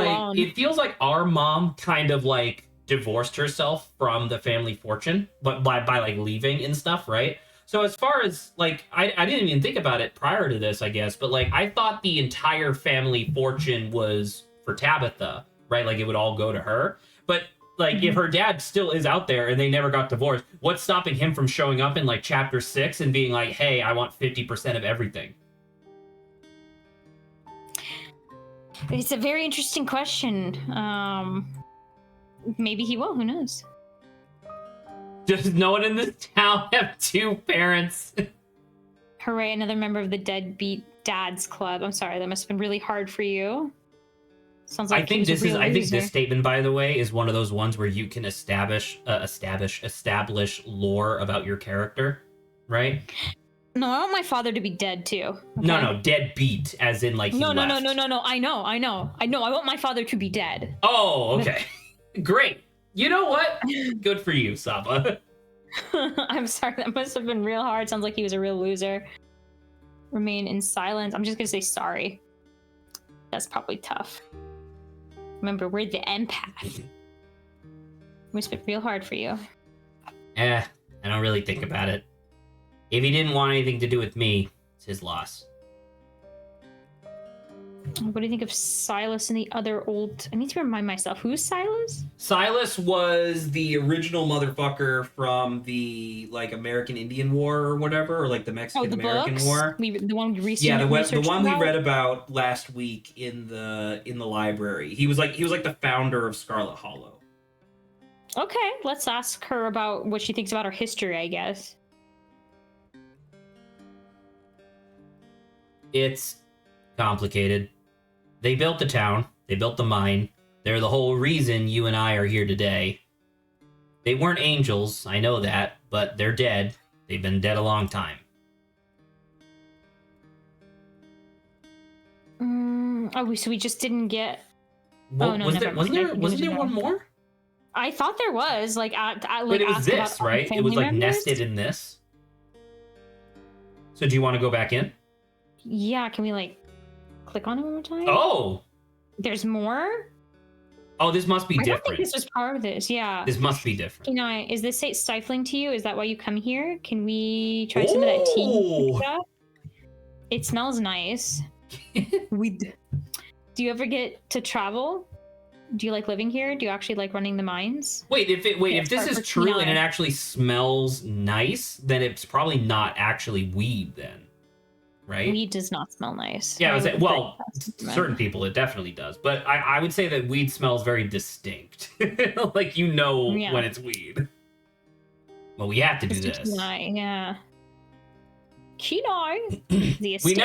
Speaker 1: like our mom kind of, like, divorced herself from the family fortune, but by like, leaving and stuff, right? So as far as, like, I didn't even think about it prior to this, I guess, but, like, I thought the entire family fortune was for Tabitha, right? Like, it would all go to her. But, like, if her dad still is out there and they never got divorced, what's stopping him from showing up in, like, chapter 6 and being like, hey, I want 50% of everything?
Speaker 2: It's a very interesting question. Maybe he will. Who knows?
Speaker 1: Does no one in this town have 2 parents?
Speaker 2: Hooray, another member of the Deadbeat Dads Club. I'm sorry, that must have been really hard for you. Sounds like
Speaker 1: I think this statement, by the way, is one of those ones where you can establish lore about your character, right?
Speaker 2: No, I want my father to be dead too. Okay?
Speaker 1: No, deadbeat, as in like he left.
Speaker 2: No. I know. I want my father to be dead.
Speaker 1: Oh, okay. Great. You know what? Good for you, Saba.
Speaker 2: I'm sorry, that must have been real hard. Sounds like he was a real loser. Remain in silence. I'm just gonna say sorry. That's probably tough. Remember, we're the empath. Must have been real hard for you.
Speaker 1: I don't really think about it. If he didn't want anything to do with me, it's his loss.
Speaker 2: What do you think of Silas and the other old... I need to remind myself, who's Silas?
Speaker 1: Silas was the original motherfucker from the, like, American Indian War or whatever, or, like, the Mexican-American War.
Speaker 2: The one we recently
Speaker 1: the one we read about last week in the library. He was like the founder of Scarlet Hollow.
Speaker 2: Okay, let's ask her about what she thinks about her history, I guess.
Speaker 1: It's complicated. They built the town. They built the mine. They're the whole reason you and I are here today. They weren't angels, I know that, but they're dead. They've been dead a long time.
Speaker 2: So we just didn't get...
Speaker 1: Well, wasn't there one more?
Speaker 2: I thought there was, but
Speaker 1: it was this, right? It was, like, nested in this. So do you want to go back in?
Speaker 2: Yeah, can we, like, click on it one more time?
Speaker 1: Oh!
Speaker 2: There's more?
Speaker 1: Oh, this must be different.
Speaker 2: I don't think this was part of this, yeah.
Speaker 1: This must be different.
Speaker 2: Is this stifling to you? Is that why you come here? Can we try some of that tea? It smells nice. Do you ever get to travel? Do you like living here? Do you actually like running the mines?
Speaker 1: If this is true and it actually smells nice, then it's probably not actually weed then. Right?
Speaker 2: Weed does not smell nice.
Speaker 1: Yeah, certain people it definitely does. But I would say that weed smells very distinct. Like, when it's weed. Well, we have to do this.
Speaker 2: Yeah. Kenai.
Speaker 1: we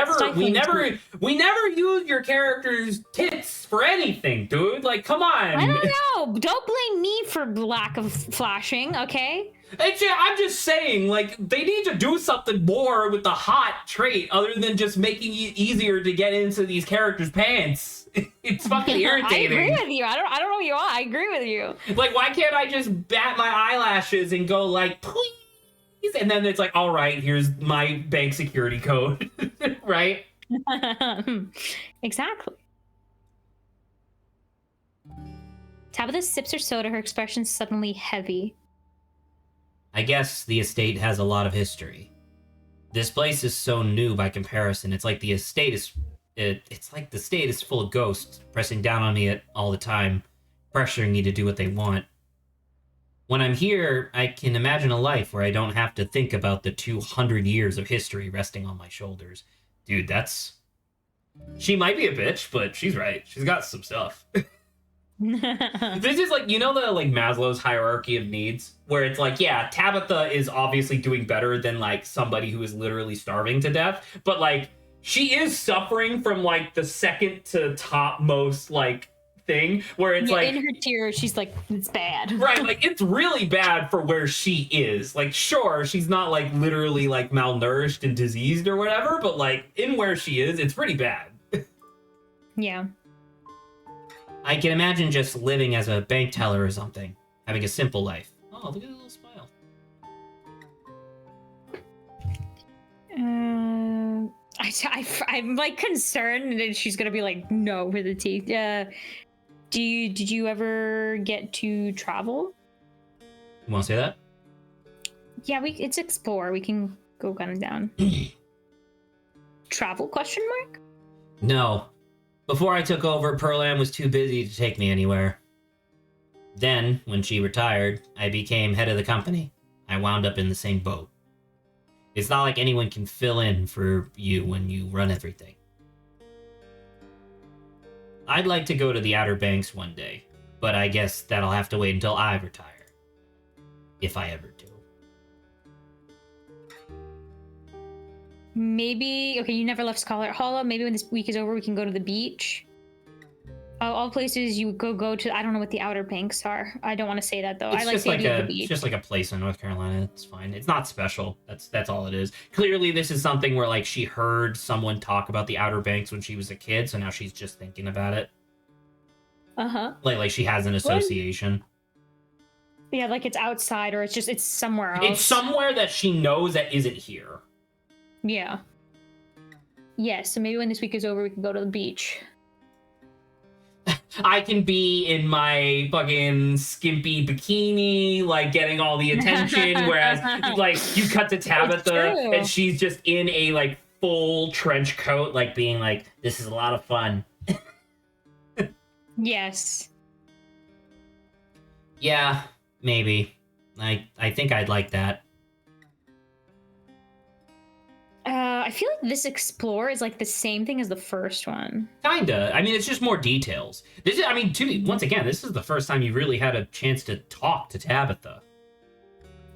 Speaker 1: never use your character's tits for anything, dude. Like, come on.
Speaker 2: I don't know. Don't blame me for lack of flashing, okay?
Speaker 1: I'm just saying, like, they need to do something more with the hot trait other than just making it easier to get into these characters' pants. It's fucking irritating.
Speaker 2: I agree with you. I don't know who you are. I agree with you.
Speaker 1: Like, why can't I just bat my eyelashes and go like, please? And then it's like, all right, here's my bank security code, right?
Speaker 2: Exactly. Tabitha sips her soda, her expression suddenly heavy.
Speaker 1: I guess the estate has a lot of history. This place is so new by comparison. It's like the estate is... It's like the state is full of ghosts, pressing down on me all the time, pressuring me to do what they want. When I'm here, I can imagine a life where I don't have to think about the 200 years of history resting on my shoulders. Dude, that's... She might be a bitch, but she's right. She's got some stuff. This is like, you know, the like Maslow's hierarchy of needs, where it's like, yeah, Tabitha is obviously doing better than like somebody who is literally starving to death, but like she is suffering from like the second to topmost like thing where it's like
Speaker 2: in her tears she's like, it's bad.
Speaker 1: Right, like it's really bad for where she is. Like, sure, she's not like literally like malnourished and diseased or whatever, but like in where she is, it's pretty bad.
Speaker 2: Yeah.
Speaker 1: I can imagine just living as a bank teller or something, having a simple life. Oh, look at the little smile.
Speaker 2: I'm like concerned that she's gonna be like, no, with the teeth. Did you ever get to travel?
Speaker 1: You want to say that?
Speaker 2: Yeah, it's explore. We can go gun down. Travel? Question mark?
Speaker 1: No. Before I took over, Pearl was too busy to take me anywhere. Then, when she retired, I became head of the company. I wound up in the same boat. It's not like anyone can fill in for you when you run everything. I'd like to go to the Outer Banks one day, but I guess that'll have to wait until I retire. If I ever do.
Speaker 2: Maybe, okay, you never left Scarlet Hollow. Maybe when this week is over, we can go to the beach. All places you go to, I don't know what the Outer Banks are. I don't want to say that, though. I like the idea of the beach.
Speaker 1: It's just like a place in North Carolina. It's fine. It's not special. That's all it is. Clearly, this is something where, like, she heard someone talk about the Outer Banks when she was a kid, so now she's just thinking about it.
Speaker 2: Uh-huh.
Speaker 1: Like she has an association.
Speaker 2: Yeah, like it's outside, or it's somewhere else.
Speaker 1: It's somewhere that she knows that isn't here.
Speaker 2: Yeah. Yeah, so maybe when this week is over, we can go to the beach.
Speaker 1: I can be in my fucking skimpy bikini, like getting all the attention, whereas like you cut to Tabitha and she's just in a like full trench coat, like being like, this is a lot of fun.
Speaker 2: Yes.
Speaker 1: Yeah, maybe. I think I'd like that.
Speaker 2: I feel like this explore is like the same thing as the first one.
Speaker 1: Kinda. I mean, it's just more details. This is, I mean, once again, this is the first time you really had a chance to talk to Tabitha.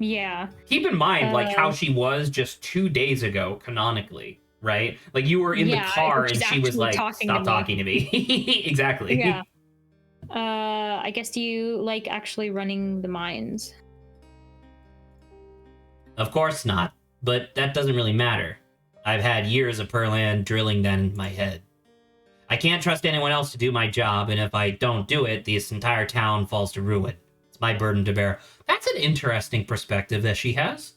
Speaker 2: Yeah.
Speaker 1: Keep in mind, like, how she was just 2 days ago, canonically, right? Like, you were in the car and she was like, stop talking to me. Exactly.
Speaker 2: Yeah. I guess, do you like actually running the mines?
Speaker 1: Of course not. But that doesn't really matter. I've had years of Pearland drilling that in my head. I can't trust anyone else to do my job, and if I don't do it, this entire town falls to ruin. It's my burden to bear. That's an interesting perspective that she has.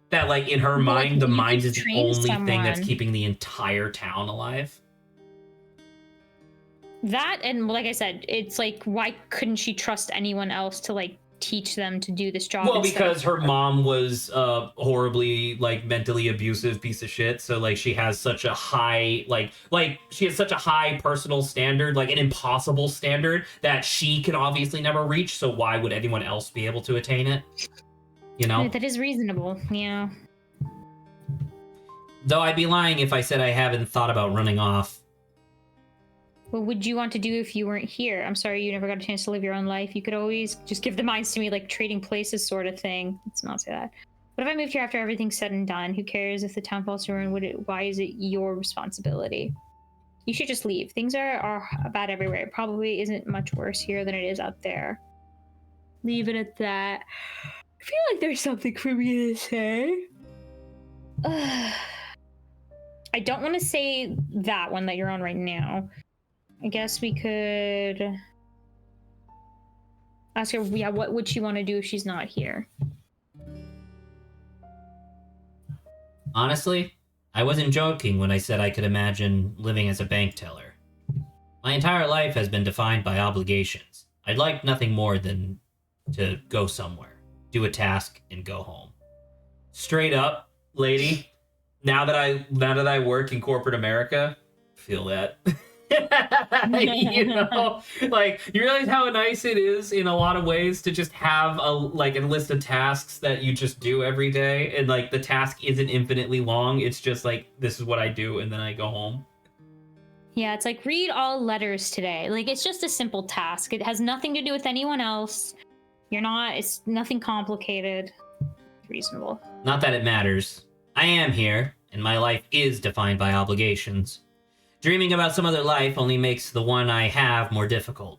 Speaker 1: That, like, in her mind, the mines is the only thing that's keeping the entire town alive.
Speaker 2: That, and like I said, it's like, why couldn't she trust anyone else to, like, teach them to do this job?
Speaker 1: Well, because her mom was horribly like mentally abusive piece of shit, so like she has such a high like she has such a high personal standard, like an impossible standard that she can obviously never reach, so why would anyone else be able to attain it? You know?
Speaker 2: That is reasonable. Yeah.
Speaker 1: Though I'd be lying if I said I haven't thought about running off.
Speaker 2: What would you want to do if you weren't here? I'm sorry you never got a chance to live your own life. You could always just give the mines to me, like trading places sort of thing. Let's not say that. What if I moved here after everything's said and done? Who cares if the town falls to ruin? Why is it your responsibility? You should just leave. Things are bad everywhere. It probably isn't much worse here than it is out there. Leave it at that. feel like there's something for me to say. I don't want to say that one that you're on right now. I guess we could ask her, yeah, what would she want to do if she's not here?
Speaker 1: Honestly, I wasn't joking when I said I could imagine living as a bank teller. My entire life has been defined by obligations. I'd like nothing more than to go somewhere, do a task, and go home. Straight up, lady, now that I work in corporate America, feel that. You know, like, you realize how nice it is in a lot of ways to just have a list of tasks that you just do every day, and like the task isn't infinitely long. It's just like, this is what I do, and then I go home.
Speaker 2: Yeah, it's like, read all letters today. Like, it's just a simple task. It has nothing to do with anyone else. It's nothing complicated. Reasonable.
Speaker 1: Not that it matters. I am here, and my life is defined by obligations. Dreaming about some other life only makes the one I have more difficult.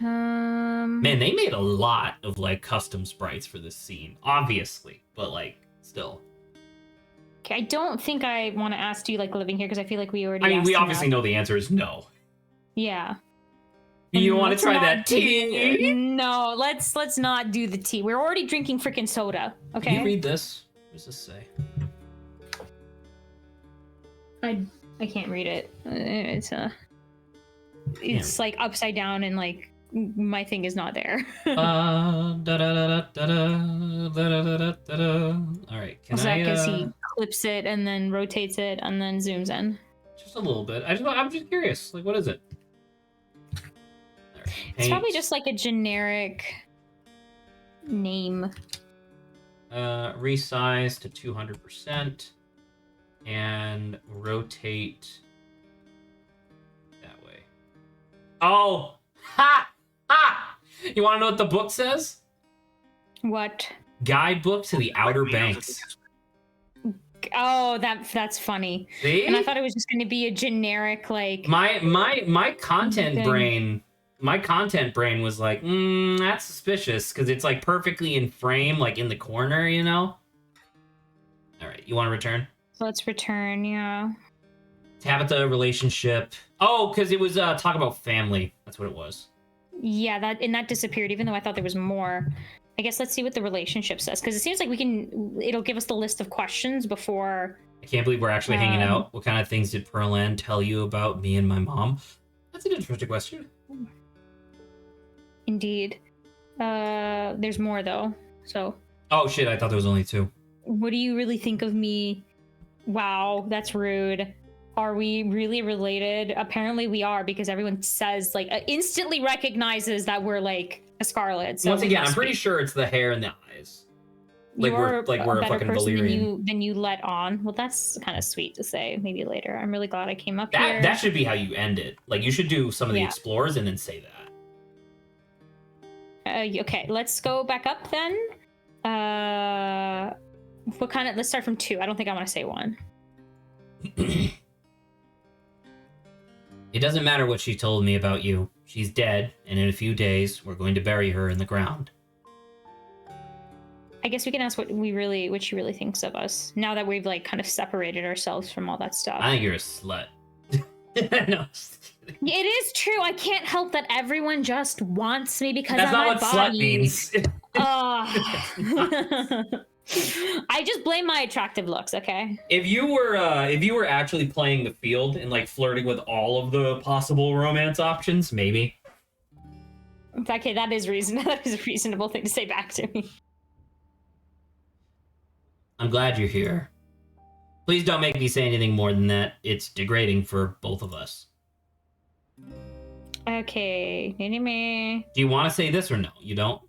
Speaker 1: Man, they made a lot of like custom sprites for this scene, obviously, but like still.
Speaker 2: Okay, I don't think I want to ask, do you like living here? Because I feel like we already.
Speaker 1: I mean, we
Speaker 2: asked
Speaker 1: obviously know the answer is no.
Speaker 2: Yeah.
Speaker 1: You want to try that tea?
Speaker 2: No, let's not do the tea. We're already drinking freaking soda. Okay.
Speaker 1: Can you read this? What does this say?
Speaker 2: I can't read it. It's like upside down and like my thing is not there.
Speaker 1: All right, can I?
Speaker 2: Because he clips it and then rotates it and then zooms in.
Speaker 1: Just a little bit. I'm just curious. Like, what is it? Right,
Speaker 2: it's probably just like a generic name.
Speaker 1: Resize to 200%. And rotate that way. Oh! Ha! Ha! You want to know what the book says?
Speaker 2: What?
Speaker 1: Guidebook to the Outer Banks.
Speaker 2: Oh, that's funny.
Speaker 1: See?
Speaker 2: And I thought it was just going to be a generic, like...
Speaker 1: My content brain... My content brain was like, that's suspicious, because it's like perfectly in frame, like in the corner, you know? Alright, you want to return?
Speaker 2: Let's return, yeah.
Speaker 1: Tabitha relationship. Oh, because it was talk about family. That's what it was.
Speaker 2: Yeah, that disappeared, even though I thought there was more. I guess let's see what the relationship says, because it seems like it'll give us the list of questions before.
Speaker 1: I can't believe we're actually hanging out. What kind of things did Pearl tell you about me and my mom? That's an interesting question.
Speaker 2: Indeed. There's more, though, so.
Speaker 1: Oh, shit, I thought there was only 2.
Speaker 2: What do you really think of me? Wow, that's rude. Are we really related? Apparently we are, because everyone says, like, instantly recognizes that we're, like, a Scarlet. So
Speaker 1: once again, I'm pretty sure it's the hair and the eyes. Like we're a fucking Valyrian.
Speaker 2: Than you let on. Well, that's kind of sweet to say. Maybe later. I'm really glad I came up here.
Speaker 1: That should be how you end it. Like, you should do some of the explorers and then say that.
Speaker 2: Okay, let's go back up then. What kind of? Let's start from 2. I don't think I want to say 1.
Speaker 1: It doesn't matter what she told me about you. She's dead, and in a few days, we're going to bury her in the ground.
Speaker 2: I guess we can ask what she really thinks of us now that we've like kind of separated ourselves from all that stuff.
Speaker 1: I think you're a slut. No.
Speaker 2: It is true. I can't help that everyone just wants me because
Speaker 1: that's
Speaker 2: of
Speaker 1: not
Speaker 2: my
Speaker 1: what
Speaker 2: body.
Speaker 1: Slut means.
Speaker 2: I just blame my attractive looks, okay?
Speaker 1: If you were actually playing the field and like flirting with all of the possible romance options, maybe.
Speaker 2: Okay, that is that is a reasonable thing to say back to me.
Speaker 1: I'm glad you're here. Please don't make me say anything more than that. It's degrading for both of us.
Speaker 2: Okay.
Speaker 1: Do you want to say this or no? You don't?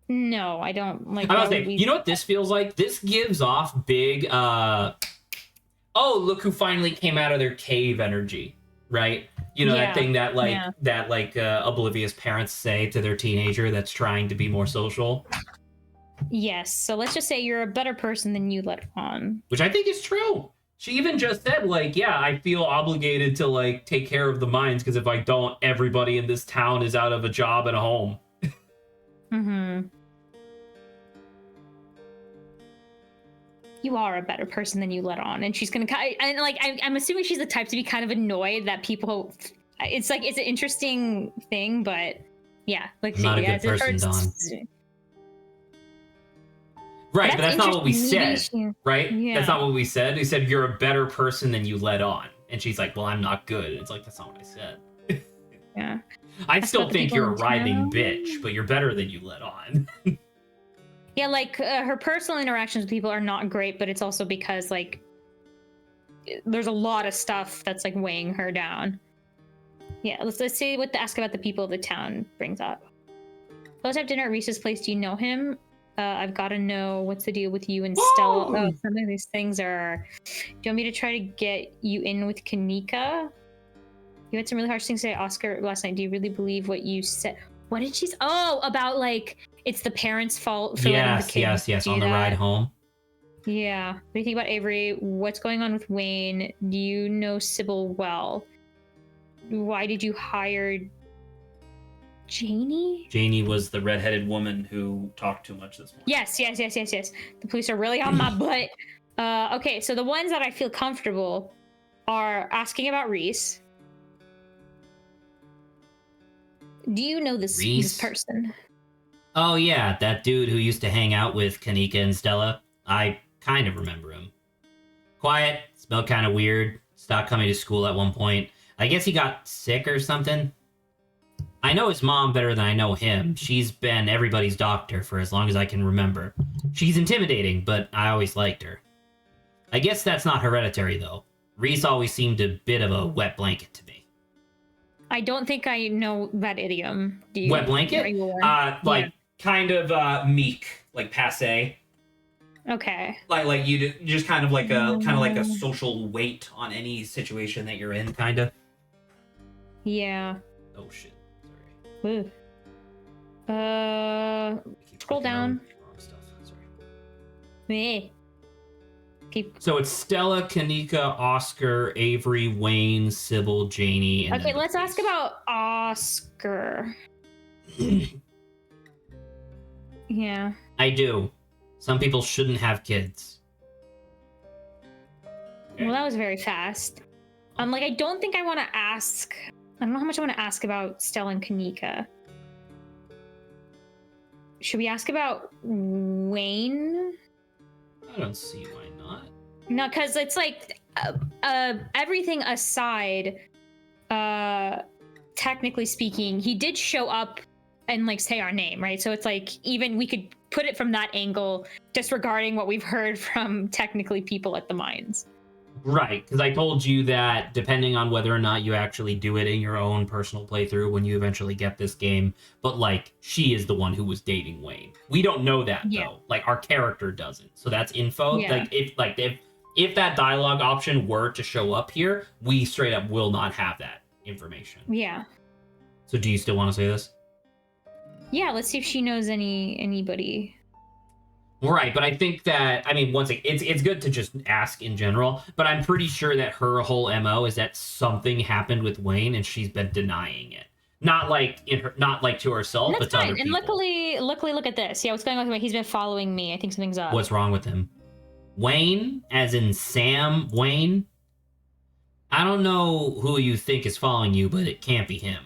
Speaker 2: No, I don't. Like,
Speaker 1: you know what this feels like? This gives off big, oh, look who finally came out of their cave energy, right? You know, that thing that oblivious parents say to their teenager that's trying to be more social.
Speaker 2: Yes, so let's just say you're a better person than you let on.
Speaker 1: Which I think is true. She even just said, like, yeah, I feel obligated to, like, take care of the mines, because if I don't, everybody in this town is out of a job and a home.
Speaker 2: Mm-hmm. You are a better person than you let on, and she's gonna and like I'm assuming she's the type to be kind of annoyed that people. It's like it's an interesting thing, but yeah, like
Speaker 1: I'm not a good person, Dawn. Right, but that's not what we said, right?
Speaker 2: Yeah.
Speaker 1: That's not what we said. We said you're a better person than you let on, and she's like, "Well, I'm not good." It's like that's not what I said.
Speaker 2: Yeah.
Speaker 1: I still think you're a writhing
Speaker 2: town.
Speaker 1: bitch, but you're better than you let on.
Speaker 2: Yeah, like her personal interactions with people are not great, but it's also because like there's a lot of stuff that's like weighing her down. Yeah, let's see what the ask about the people of the town brings up. Let's have dinner at Reese's place. Do you know him? I've got to know what's the deal with you and Stella. Oh, some of these things are. Do you want me to try to get you in with Kanika? You had some really harsh things to say, Oscar, last night. Do you really believe what you said? What did she say? Oh, about like it's the parents' fault for letting the kids
Speaker 1: yes.
Speaker 2: do
Speaker 1: On the
Speaker 2: that.
Speaker 1: ride home.
Speaker 2: Yeah. What do you think about Avery? What's going on with Wayne? Do you know Sybil well? Why did you hire Janie?
Speaker 1: Janie was the redheaded woman who talked too much this morning.
Speaker 2: Yes. The police are really on my butt. Okay, so the ones that I feel comfortable are asking about Reese. Do you know this person?
Speaker 1: Oh yeah, that dude who used to hang out with Kanika and Stella. I kind of remember him. Quiet, smelled kind of weird, stopped coming to school at one point. I guess he got sick or something. I know his mom better than I know him. She's been everybody's doctor for as long as I can remember. She's intimidating, but I always liked her. I guess that's not hereditary, though. Reese always seemed a bit of a wet blanket to me.
Speaker 2: I don't think I know that idiom. Do you?
Speaker 1: Wet blanket? Kind of meek, like passe.
Speaker 2: Okay.
Speaker 1: Like you just kind of like a social weight on any situation that you're in, kind of.
Speaker 2: Yeah.
Speaker 1: Oh shit. Sorry.
Speaker 2: Scroll down.
Speaker 1: Wrong stuff. Sorry.
Speaker 2: Me.
Speaker 1: So it's Stella, Kanika, Oscar, Avery, Wayne, Sybil, Janie, and
Speaker 2: okay, let's ask about Oscar. Yeah.
Speaker 1: I do. Some people shouldn't have kids.
Speaker 2: Okay. Well, that was very fast. Like I don't think I want to ask. I don't know how much I want to ask about Stella and Kanika. Should we ask about Wayne?
Speaker 1: I don't see why not.
Speaker 2: No, because it's like everything aside, technically speaking, he did show up and like say our name, right? So it's like even we could put it from that angle, disregarding what we've heard from technically people at the mines.
Speaker 1: Right, because I told you that depending on whether or not you actually do it in your own personal playthrough when you eventually get this game, but like she is the one who was dating Wayne. We don't know that though. Like our character doesn't. So that's info. Yeah. If that dialogue option were to show up here, we straight up will not have that information.
Speaker 2: Yeah.
Speaker 1: So do you still want to say this?
Speaker 2: Yeah, let's see if she knows anybody.
Speaker 1: Right, but I think that, I mean, once again, it's good to just ask in general, but I'm pretty sure that her whole MO is that something happened with Wayne and she's been denying it. Not like to herself, but to other people.
Speaker 2: And luckily, look at this. Yeah, what's going on with Wayne? He's been following me. I think something's up.
Speaker 1: What's wrong with him? Wayne, as in Sam Wayne? I don't know who you think is following you, but it can't be him.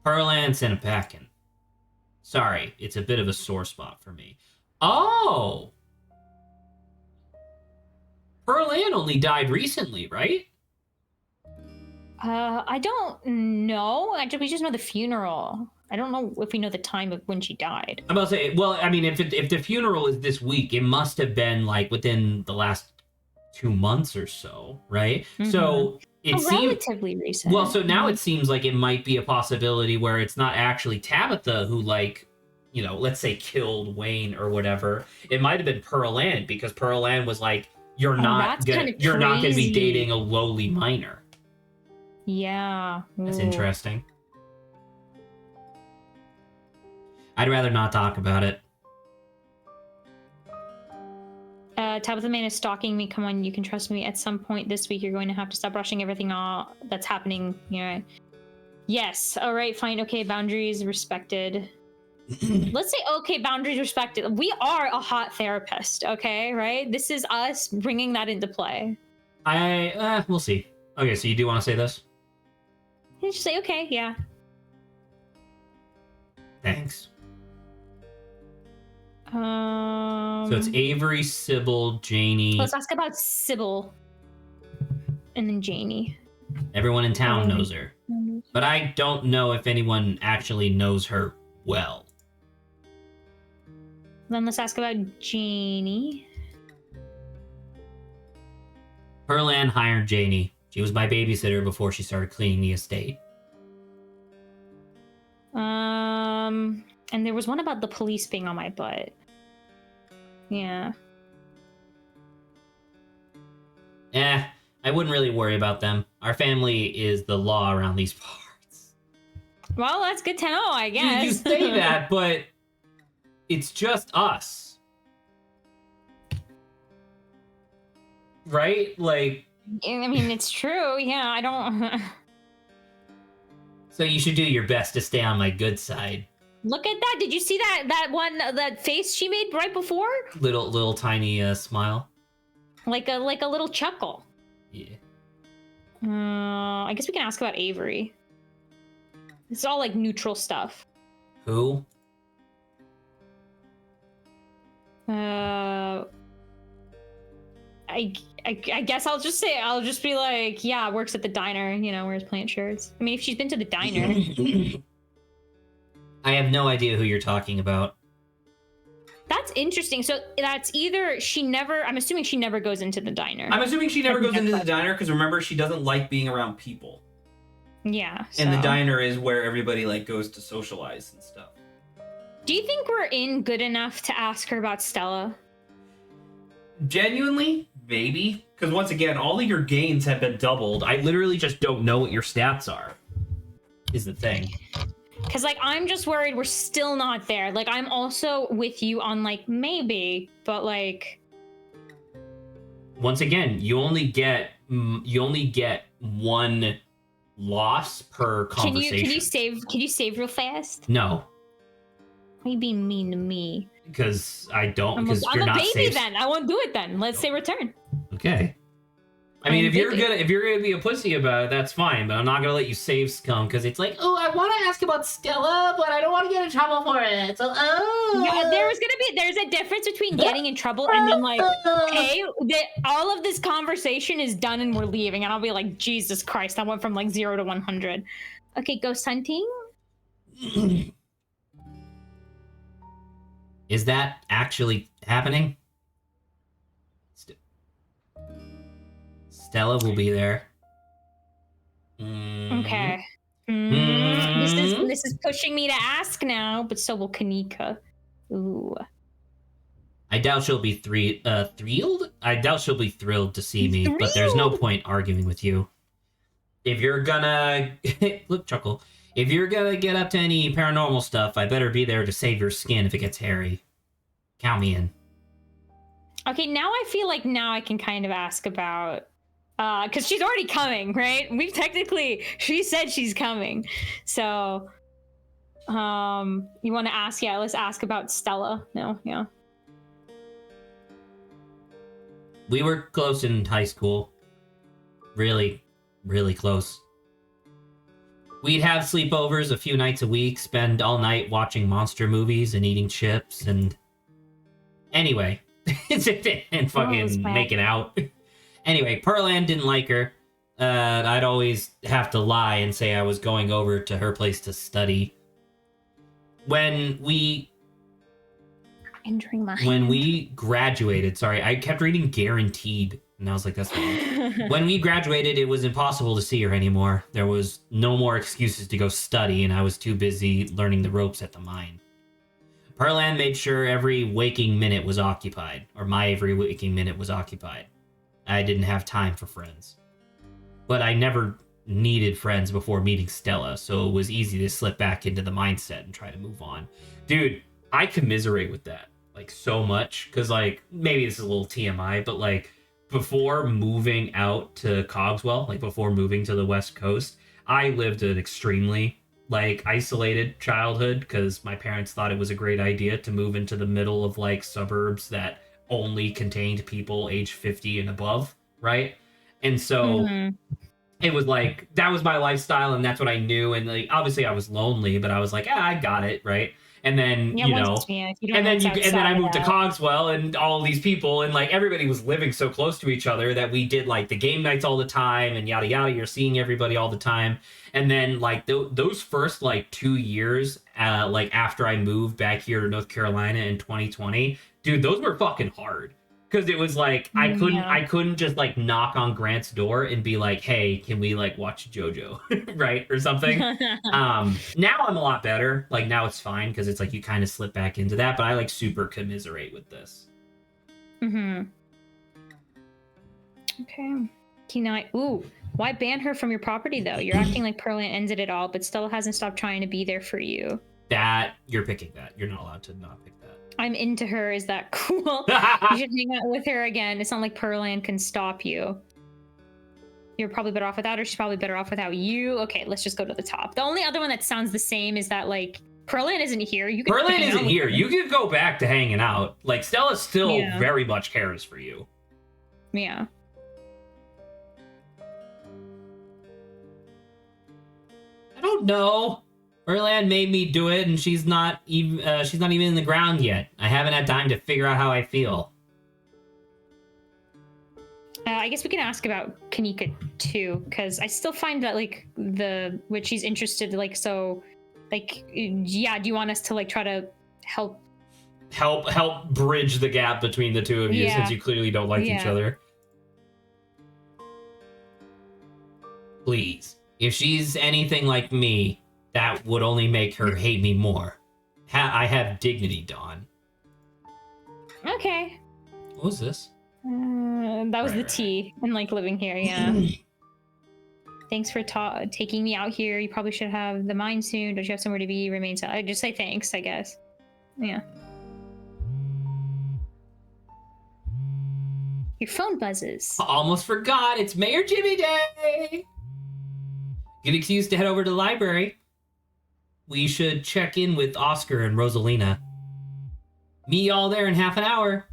Speaker 1: Perlan Senapakin. Sorry, it's a bit of a sore spot for me. Oh! Perlan only died recently, right?
Speaker 2: I don't know. We just know the funeral. I don't know if we know the time of when she died.
Speaker 1: I'm about to say, well, I mean, if the funeral is this week, it must have been like within the last 2 months or so, right? Mm-hmm. So it seems
Speaker 2: relatively recent.
Speaker 1: Well, so now it seems like it might be a possibility where it's not actually Tabitha who, like, you know, let's say killed Wayne or whatever. It might have been Perlan because Perlan was like, you're not gonna be dating a lowly minor.
Speaker 2: Yeah.
Speaker 1: That's interesting. I'd rather not talk about it.
Speaker 2: Tabitha Man is stalking me. Come on, you can trust me. At some point this week, you're going to have to stop rushing everything off that's happening. You know. Yes. All right. Fine. Okay. Boundaries respected. Let's say, okay, boundaries respected. We are a hot therapist, okay, right? This is us bringing that into play.
Speaker 1: We'll see. Okay, so you do want to say this?
Speaker 2: You just say, okay, yeah.
Speaker 1: Thanks.
Speaker 2: So
Speaker 1: it's Avery, Sybil, Janie.
Speaker 2: Let's ask about Sybil. And then Janie.
Speaker 1: Everyone in town knows her. But I don't know if anyone actually knows her well.
Speaker 2: Then let's ask about Janie.
Speaker 1: Perlan hired Janie. She was my babysitter before she started cleaning the estate.
Speaker 2: And there was one about the police being on my butt. Yeah.
Speaker 1: I wouldn't really worry about them. Our family is the law around these parts.
Speaker 2: Well, that's good to know, I guess.
Speaker 1: You say that, but it's just us. Right? Like...
Speaker 2: I mean, it's true. Yeah, I don't...
Speaker 1: So you should do your best to stay on my good side.
Speaker 2: Look at that. Did you see that face she made right before?
Speaker 1: Little tiny smile.
Speaker 2: Like a little chuckle.
Speaker 1: Yeah.
Speaker 2: I guess we can ask about Avery. It's all like neutral stuff.
Speaker 1: Who?
Speaker 2: I guess I'll just be like, yeah, works at the diner, you know, wears plant shirts. I mean, if she's been to the diner.
Speaker 1: I have no idea who you're talking about.
Speaker 2: That's interesting. So that's either I'm assuming she never goes into the diner.
Speaker 4: I'm assuming she never goes into the diner because remember, she doesn't like being around people.
Speaker 2: Yeah.
Speaker 4: And the diner is where everybody like goes to socialize and stuff.
Speaker 2: Do you think we're in good enough to ask her about Stella?
Speaker 4: Genuinely, maybe. Because once again, all of your gains have been doubled.
Speaker 1: I literally just don't know what your stats are, is the thing.
Speaker 2: Because, like, I'm just worried we're still not there. Like, I'm also with you on, like, maybe, but, like...
Speaker 1: Once again, you only get one loss per conversation.
Speaker 2: Can you save real fast?
Speaker 1: No.
Speaker 2: Why are you being mean to me?
Speaker 1: Because I don't,
Speaker 2: I'm
Speaker 1: because you're
Speaker 2: a
Speaker 1: not
Speaker 2: baby
Speaker 1: safe.
Speaker 2: then. I won't do it then. Let's say return.
Speaker 1: Okay. I mean, if you're gonna be a pussy about it, that's fine. But I'm not gonna let you save scum because it's like, oh, I want to ask about Stella, but I don't want to get in trouble for it. So,
Speaker 2: yeah, there's a difference between getting in trouble and then like, hey, all of this conversation is done and we're leaving, and I'll be like, Jesus Christ, I went from like 0 to 100. Okay, ghost hunting.
Speaker 1: Is that actually happening? Stella will be there.
Speaker 2: Okay. This is pushing me to ask now, but so will Kanika. Ooh.
Speaker 1: I doubt she'll be thrilled. I doubt she'll be thrilled to see me, but there's no point arguing with you. If you're gonna look, chuckle. If you're gonna get up to any paranormal stuff, I better be there to save your skin if it gets hairy. Count me in.
Speaker 2: Okay, now I feel like now I can kind of ask about because she's already coming, right? She said she's coming. So you want to ask? Yeah, let's ask about Stella. No, yeah.
Speaker 1: We were close in high school. Really, really close. We'd have sleepovers a few nights a week, spend all night watching monster movies and eating chips and... Anyway. and fucking making out. Anyway, Perlan didn't like her. I'd always have to lie and say I was going over to her place to study. When we graduated, sorry, I kept reading guaranteed, and I was like, that's wrong. When we graduated, it was impossible to see her anymore. There was no more excuses to go study, and I was too busy learning the ropes at the mine. Perlan made sure every waking minute was occupied, or my every waking minute was occupied. I didn't have time for friends. But I never needed friends before meeting Stella, so it was easy to slip back into the mindset and try to move on. Dude, I commiserate with that, like, so much, because, like, maybe this is a little TMI, but, like, before moving out to Cogswell, like, before moving to the West Coast, I lived an extremely like isolated childhood because my parents thought it was a great idea to move into the middle of like suburbs that only contained people age 50 and above, right? And so it was like that was my lifestyle and that's what I knew. And like obviously I was lonely, but I was like, I got it, right? And then
Speaker 2: Yeah,
Speaker 1: and then I moved to Cogswell and all these people and like everybody was living so close to each other that we did like the game nights all the time and yada yada. You're seeing everybody all the time. And then like those first like 2 years, like after I moved back here to North Carolina in 2020, dude, those were fucking hard. Because it was like I couldn't just like knock on Grant's door and be like, hey, can we like watch JoJo, right, or something. Now I'm a lot better. Like now it's fine because it's like you kind of slip back into that. But I like super commiserate with this.
Speaker 2: Okay. Ooh, why ban her from your property though? You're acting like Pearland ended it all, but still hasn't stopped trying to be there for you.
Speaker 1: That you're picking that. You're not allowed to not pick that.
Speaker 2: I'm into her. Is that cool? You should hang out with her again. It's not like Pearland can stop you. You're probably better off without her. She's probably better off without you. Okay, let's just go to the top. The only other one that sounds the same is that like Pearland isn't here.
Speaker 1: Pearland isn't here. You can go back to hanging out. Like Stella still very much cares for you.
Speaker 2: Yeah.
Speaker 1: I don't know. Pearland made me do it, and she's not even in the ground yet. I haven't had time to figure out how I feel.
Speaker 2: I guess we can ask about Kanika too, because I still find that like what she's interested like so, like yeah. Do you want us to like try to help
Speaker 1: bridge the gap between the two of you since you clearly don't like each other? Please, if she's anything like me, that would only make her hate me more. I have dignity, Dawn.
Speaker 2: Okay.
Speaker 1: What was this?
Speaker 2: That was the tea and like living here, yeah. Thanks for taking me out here. You probably should have the mine soon. Don't you have somewhere to be? Remain silent. I just say thanks, I guess. Yeah. Your phone buzzes.
Speaker 1: Almost forgot. It's Mayor Jimmy Day. Good excuse to head over to the library. We should check in with Oscar and Rosalina. Meet y'all there in half an hour.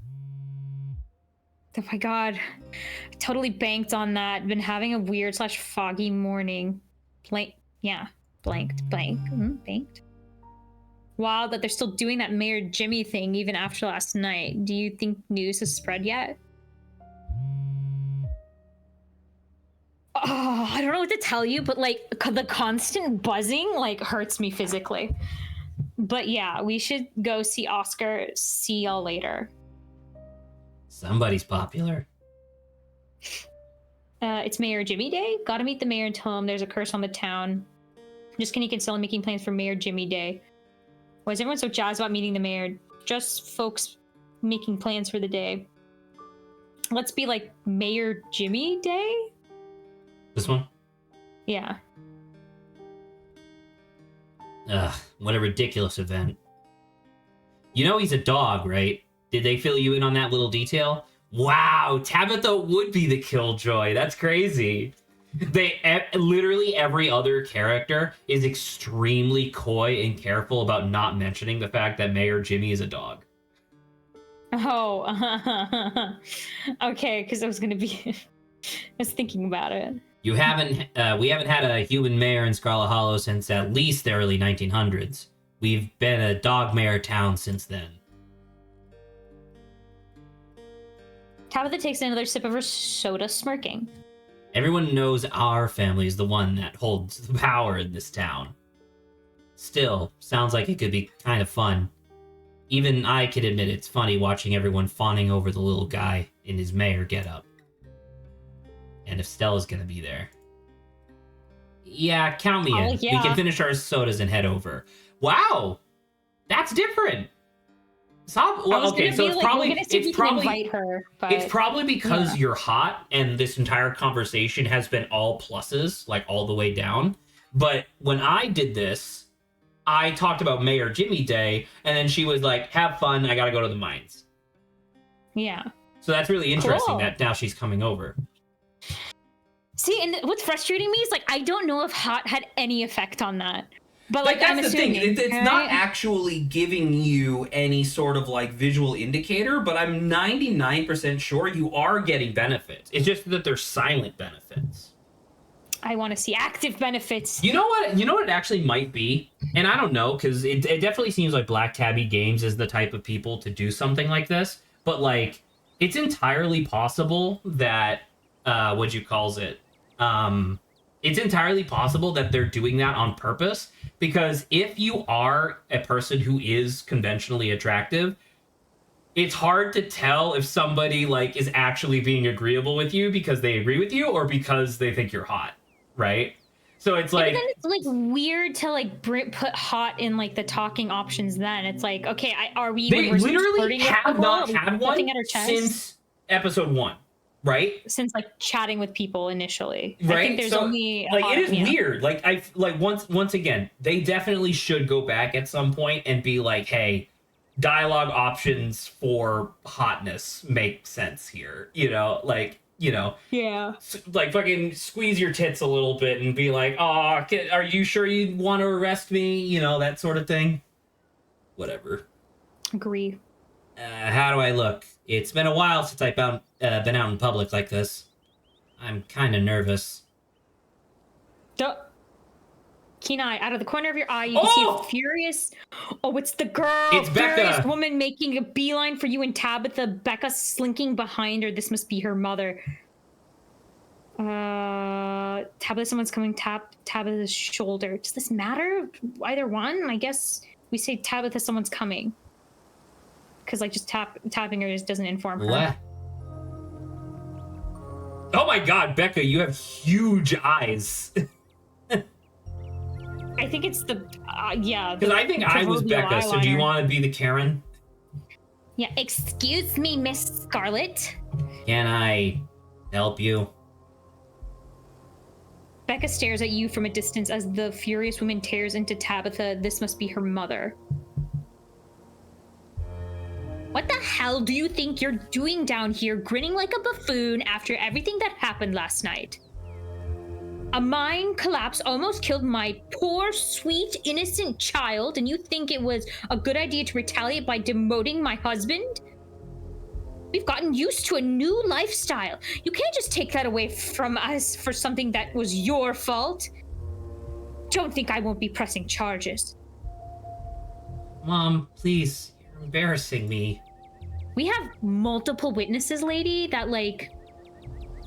Speaker 2: Oh my god. I totally banked on that. Been having a weird / foggy morning. Blanked. Wow, that they're still doing that Mayor Jimmy thing even after last night. Do you think news has spread yet? Oh, I don't know what to tell you, but like the constant buzzing like hurts me physically. But yeah, we should go see Oscar. See y'all later.
Speaker 1: Somebody's popular.
Speaker 2: It's Mayor Jimmy Day. Gotta meet the mayor and tell him there's a curse on the town. Just Kanika and Stella making plans for Mayor Jimmy Day. Why is everyone so jazzed about meeting the mayor? Just folks making plans for the day. Let's be like Mayor Jimmy Day?
Speaker 1: This one?
Speaker 2: Yeah.
Speaker 1: Ugh, what a ridiculous event. You know he's a dog, right? Did they fill you in on that little detail? Wow, Tabitha would be the killjoy. That's crazy. Literally every other character is extremely coy and careful about not mentioning the fact that Mayor Jimmy is a dog.
Speaker 2: Oh, okay, because I was gonna be... I was thinking about it.
Speaker 1: We haven't had a human mayor in Scarlet Hollow since at least the early 1900s. We've been a dog mayor town since then.
Speaker 2: Tabitha takes another sip of her soda, smirking.
Speaker 1: Everyone knows our family is the one that holds the power in this town. Still, sounds like it could be kind of fun. Even I could admit it's funny watching everyone fawning over the little guy in his mayor getup. And if Stella's gonna be there. Yeah, count me in.
Speaker 2: Yeah.
Speaker 1: We can finish our sodas and head over. Wow! That's different! It's probably because you're hot and this entire conversation has been all pluses, like all the way down. But when I did this, I talked about Mayor Jimmy Day, and then she was like, have fun, I gotta go to the mines.
Speaker 2: Yeah.
Speaker 1: So that's really interesting
Speaker 2: Cool.
Speaker 1: that now she's coming over.
Speaker 2: See, and what's frustrating me is like I don't know if hot had any effect on that. But like, I'm
Speaker 4: that's the
Speaker 2: assuming,
Speaker 4: thing. It's
Speaker 2: right?
Speaker 4: not actually giving you any sort of like visual indicator, but I'm 99% sure you are getting benefits.
Speaker 1: It's just that they're silent benefits.
Speaker 2: I want to see active benefits.
Speaker 1: You know what? You know what it actually might be, and I don't know because it definitely seems like Black Tabby Games is the type of people to do something like this. But like, it's entirely possible that what you calls it. It's entirely possible that they're doing that on purpose because if you are a person who is conventionally attractive, it's hard to tell if somebody like is actually being agreeable with you because they agree with you or because they think you're hot, right? So it's like,
Speaker 2: but then it's like weird to like put hot in like the talking options. Then it's like, okay, are we?
Speaker 1: they literally have not
Speaker 2: people,
Speaker 1: had one
Speaker 2: at our chest?
Speaker 1: since episode 1, right?
Speaker 2: Since like chatting with people initially,
Speaker 1: Right.
Speaker 2: I think there's only
Speaker 1: like
Speaker 2: hot,
Speaker 1: it is weird. Like I like once again, they definitely should go back at some point and be like, hey, dialogue options for hotness make sense here. You know, like, you know,
Speaker 2: Yeah.
Speaker 1: like fucking squeeze your tits a little bit and be like, oh, are you sure you want to arrest me? You know, that sort of thing. Whatever.
Speaker 2: Agree.
Speaker 1: How do I look? It's been a while since I've been out in public like this. I'm kind of nervous.
Speaker 2: Keen eye, out of the corner of your eye, you can see a furious. Oh, it's the girl.
Speaker 1: It's Becca.
Speaker 2: Furious woman making a beeline for you and Tabitha. Becca slinking behind her. This must be her mother. Tabitha, someone's coming. Tap Tabitha's shoulder. Does this matter? Either one? I guess we say Tabitha, someone's coming. Because like just tapping her just doesn't inform her.
Speaker 1: What? Oh my God, Becca, you have huge eyes.
Speaker 2: I think it's the yeah.
Speaker 1: Because I think I was Becca.
Speaker 2: Eyeliner.
Speaker 1: So do you want to be the Karen?
Speaker 2: Yeah. Excuse me, Miss Scarlet.
Speaker 1: Can I help you?
Speaker 2: Becca stares at you from a distance as the furious woman tears into Tabitha. This must be her mother. What the hell do you think you're doing down here, grinning like a buffoon after everything that happened last night? A mine collapse almost killed my poor, sweet, innocent child, and you think it was a good idea to retaliate by demoting my husband? We've gotten used to a new lifestyle. You can't just take that away from us for something that was your fault. Don't think I won't be pressing charges.
Speaker 1: Mom, please. You're embarrassing me.
Speaker 2: We have multiple witnesses, lady, that like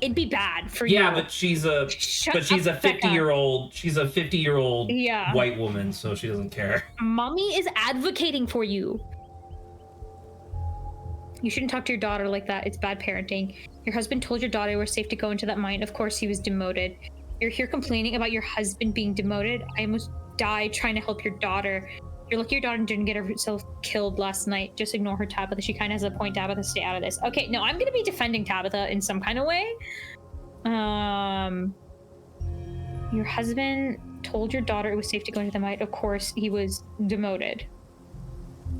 Speaker 2: it'd be bad for you.
Speaker 1: Yeah, but she's a
Speaker 2: Shut up,
Speaker 1: 50-year-old. She's a 50-year-old
Speaker 2: Yeah.
Speaker 1: white woman, so she doesn't care.
Speaker 2: Mommy is advocating for you. You shouldn't talk to your daughter like that. It's bad parenting. Your husband told your daughter you were safe to go into that mine. Of course, he was demoted. You're here complaining about your husband being demoted. I almost died trying to help your daughter. You're lucky your daughter didn't get herself killed last night. Just ignore her, Tabitha. She kind of has a point, Tabitha. Stay out of this. Okay, no, I'm going to be defending Tabitha in some kind of way. Your husband told your daughter it was safe to go into the mine. Of course, he was demoted.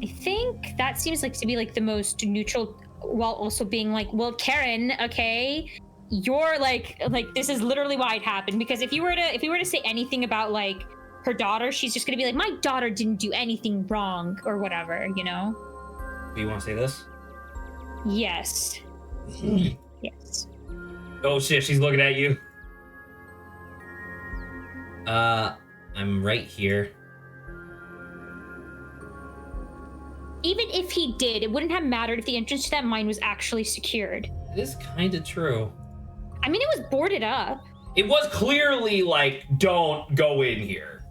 Speaker 2: I think that seems like to be like the most neutral, while also being like, well, Karen, okay, you're like this is literally why it happened. Because if we were to say anything about like her daughter, she's just gonna be like, my daughter didn't do anything wrong or whatever, you know?
Speaker 1: Do you want to say this?
Speaker 2: Yes. Yes.
Speaker 1: Oh shit, she's looking at you. I'm right here.
Speaker 2: Even if he did, it wouldn't have mattered if the entrance to that mine was actually secured.
Speaker 1: It is kind of true.
Speaker 2: I mean, it was boarded up.
Speaker 1: It was clearly like, don't go in here,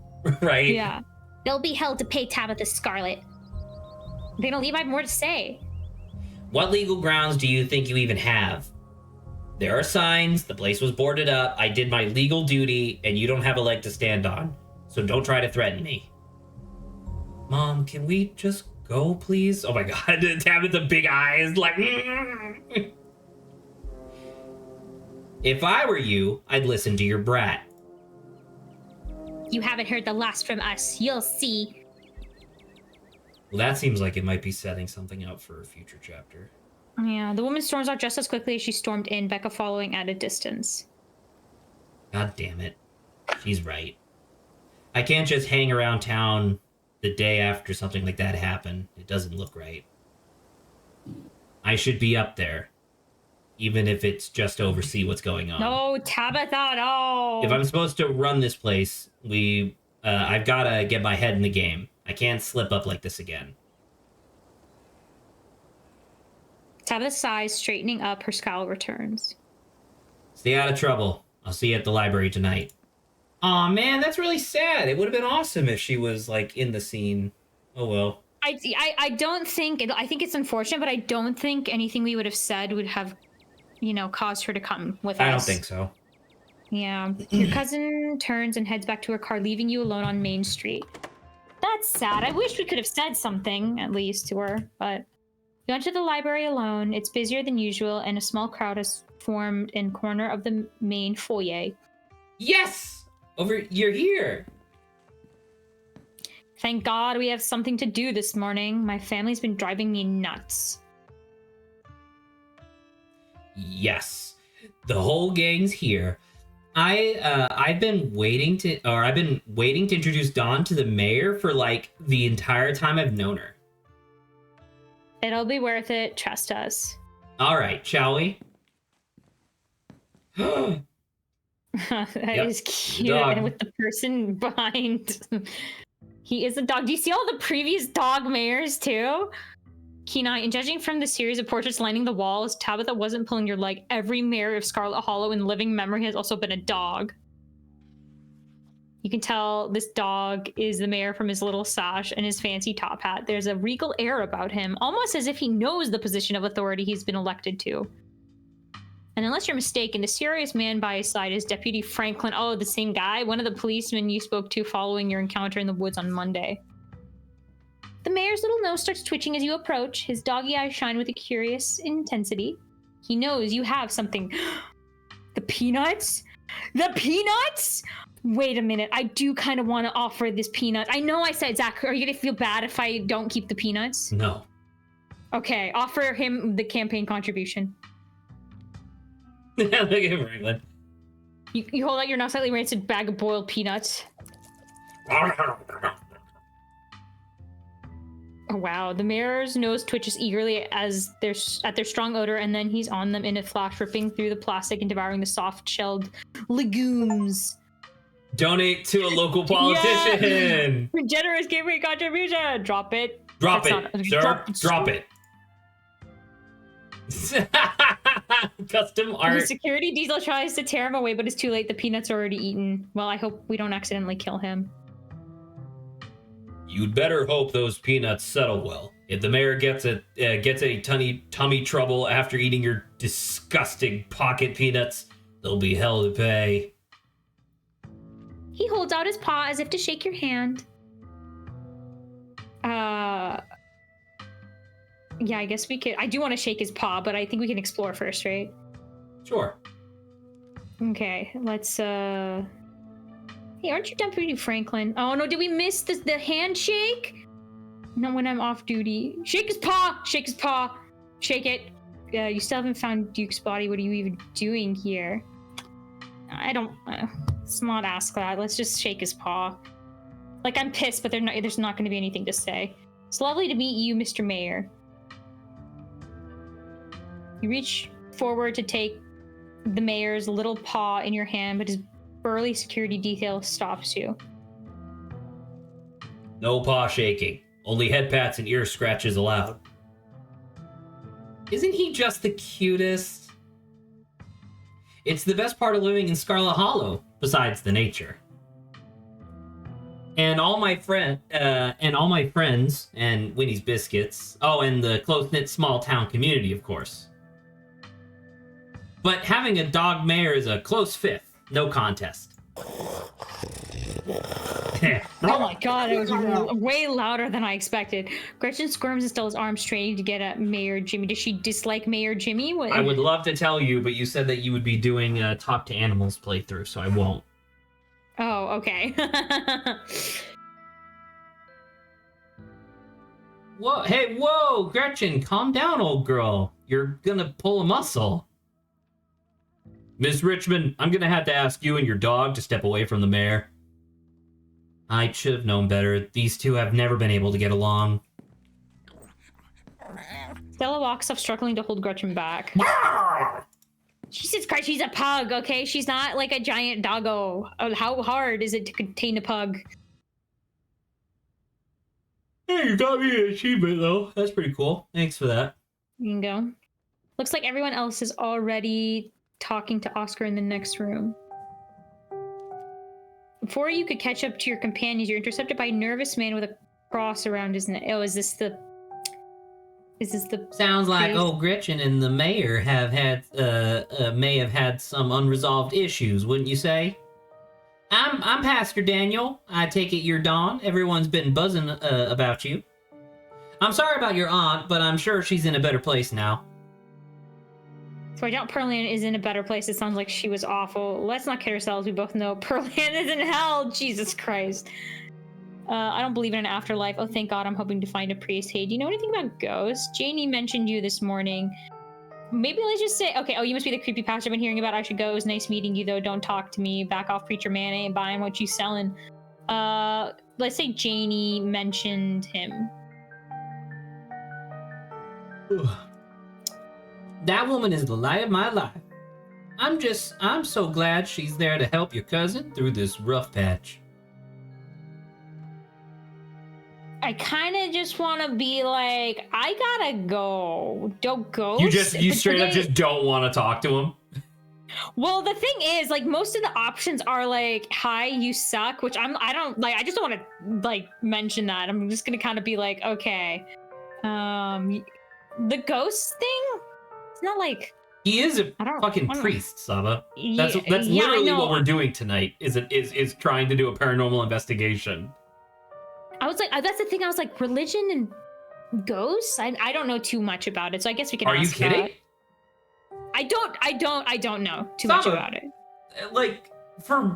Speaker 1: right?
Speaker 2: Yeah. They'll be held to pay Tabitha Scarlet. They don't leave. I have more to say.
Speaker 1: What legal grounds do you think you even have? There are signs, the place was boarded up, I did my legal duty, and you don't have a leg to stand on. So don't try to threaten me. Mom, can we just go, please? Oh my God, Tabitha big eyes, like... If I were you, I'd listen to your brat.
Speaker 2: You haven't heard the last from us. You'll see.
Speaker 1: Well, that seems like it might be setting something up for a future chapter.
Speaker 2: Yeah, the woman storms out just as quickly as she stormed in, Becca following at a distance.
Speaker 1: God damn it. She's right. I can't just hang around town the day after something like that happened. It doesn't look right. I should be up there, even if it's just to oversee what's going on.
Speaker 2: No, Tabitha, no.
Speaker 1: If I'm supposed to run this place, I've got to get my head in the game. I can't slip up like this again.
Speaker 2: Tabitha sighs, straightening up. Her scowl returns.
Speaker 1: Stay out of trouble. I'll see you at the library tonight. Aw, man, that's really sad. It would have been awesome if she was, like, in the scene. Oh, well.
Speaker 2: I don't think... I think it's unfortunate, but I don't think anything we would have said would have, caused her to come with us.
Speaker 1: I don't think so.
Speaker 2: Yeah. Your cousin turns and heads back to her car, leaving you alone on Main Street. That's sad. I wish we could have said something, at least, to her, but... You enter the library alone. It's busier than usual, and a small crowd has formed in corner of the main foyer.
Speaker 1: Yes! You're here!
Speaker 2: Thank God we have something to do this morning. My family's been driving me nuts.
Speaker 1: Yes. The whole gang's here. I've been waiting to introduce Dawn to the mayor for, like, the entire time I've known her.
Speaker 2: It'll be worth it. Trust us.
Speaker 1: All right, shall we?
Speaker 2: That is cute.
Speaker 1: Dog.
Speaker 2: And with the person behind. He is a dog. Do you see all the previous dog mayors too? Kenai, and judging from the series of portraits lining the walls, Tabitha wasn't pulling your leg. Every mayor of Scarlet Hollow in living memory has also been a dog. You can tell this dog is the mayor from his little sash and his fancy top hat. There's a regal air about him, almost as if he knows the position of authority he's been elected to. And unless you're mistaken, the serious man by his side is Deputy Franklin. Oh, the same guy? One of the policemen you spoke to following your encounter in the woods on Monday. The mayor's little nose starts twitching as you approach. His doggy eyes shine with a curious intensity. He knows you have something. The peanuts? The peanuts? Wait a minute. I do kind of want to offer this peanut. I know I said, Zach, are you going to feel bad if I don't keep the peanuts?
Speaker 1: No.
Speaker 2: Okay, offer him the campaign contribution.
Speaker 1: Look at Franklin.
Speaker 2: You hold out your now slightly rancid bag of boiled peanuts. Oh, wow. The mayor's nose twitches eagerly at their strong odor, and then he's on them in a flash, ripping through the plastic and devouring the soft-shelled legumes.
Speaker 1: Donate to a local politician.
Speaker 2: Yeah! Generous campaign contribution. Drop it.
Speaker 1: Drop it, sir. Drop it. Custom art.
Speaker 2: The security diesel tries to tear him away, but it's too late. The peanuts are already eaten. Well, I hope we don't accidentally kill him.
Speaker 1: You'd better hope those peanuts settle well. If the mayor gets a tummy trouble after eating your disgusting pocket peanuts, there'll be hell to pay.
Speaker 2: He holds out his paw as if to shake your hand. Yeah, I guess we could. I do want to shake his paw, but I think we can explore first, right?
Speaker 1: Sure.
Speaker 2: Okay, let's, Hey, aren't you Deputy Franklin? Oh, no, did we miss the handshake? No, when I'm off duty. Shake his paw! Shake his paw! Shake it. You still haven't found Duke's body. What are you even doing here? I don't... let's not ask that. Let's just shake his paw. Like, I'm pissed, but there's not going to be anything to say. It's lovely to meet you, Mr. Mayor. You reach forward to take the mayor's little paw in your hand, but his burly security detail stops you.
Speaker 1: No paw shaking. Only head pats and ear scratches allowed. Isn't he just the cutest? It's the best part of living in Scarlet Hollow, besides the nature. And all my friends and Winnie's Biscuits. Oh, and the close-knit small town community, of course. But having a dog mayor is a close fifth. No contest.
Speaker 2: Oh my god, it was way louder than I expected. Gretchen squirms and still his arms straining to get at Mayor Jimmy. Does she dislike Mayor Jimmy? What?
Speaker 1: I would love to tell you, but you said that you would be doing a Talk to Animals playthrough, so I won't.
Speaker 2: Oh, okay.
Speaker 1: Whoa, hey, whoa, Gretchen, calm down, old girl. You're gonna pull a muscle. Miss Richmond, I'm gonna have to ask you and your dog to step away from the mayor. I should have known better. These two have never been able to get along.
Speaker 2: Stella walks up, struggling to hold Gretchen back. Jesus Christ, she's a pug, okay? She's not like a giant doggo. How hard is it to contain a pug?
Speaker 1: Hey, you got me an achievement, though. That's pretty cool. Thanks for that.
Speaker 2: You can go. Looks like everyone else is already talking to Oscar in the next room. Before you could catch up to your companions, you're intercepted by a nervous man with a cross around his neck. Oh, is this the...
Speaker 1: Sounds like old Gretchen and the mayor have had, may have had some unresolved issues, wouldn't you say? I'm Pastor Daniel. I take it you're Dawn. Everyone's been buzzing, about you. I'm sorry about your aunt, but I'm sure she's in a better place now.
Speaker 2: So I doubt Pearl Ann is in a better place. It sounds like she was awful. Let's not kid ourselves. We both know Pearl Ann is in hell. Jesus Christ. I don't believe in an afterlife. Oh, thank God. I'm hoping to find a priest. Hey, do you know anything about ghosts? Janie mentioned you this morning. Maybe let's just say, okay, oh, you must be the creepy pastor I've been hearing about. I should go. It was nice meeting you, though. Don't talk to me. Back off, preacher man. I ain't buying what you selling. Let's say Janie mentioned him.
Speaker 1: That woman is the light of my life. I'm so glad she's there to help your cousin through this rough patch.
Speaker 2: I kind of just want to be like, I gotta go. Don't go.
Speaker 1: You straight up just don't want to talk to him?
Speaker 2: Well, the thing is, like, most of the options are like, hi, you suck, which I just don't want to, like, mention that. I'm just gonna kind of be like, okay. The ghost thing? It's not like...
Speaker 1: He is a fucking priest, Saba. That's literally what we're doing tonight, is trying to do a paranormal investigation. I
Speaker 2: was like, that's the thing. I was like, religion and ghosts? I don't know too much about it, so I guess we can
Speaker 1: Are
Speaker 2: ask
Speaker 1: you kidding?
Speaker 2: that. I don't know too much about it.
Speaker 1: Like, I'm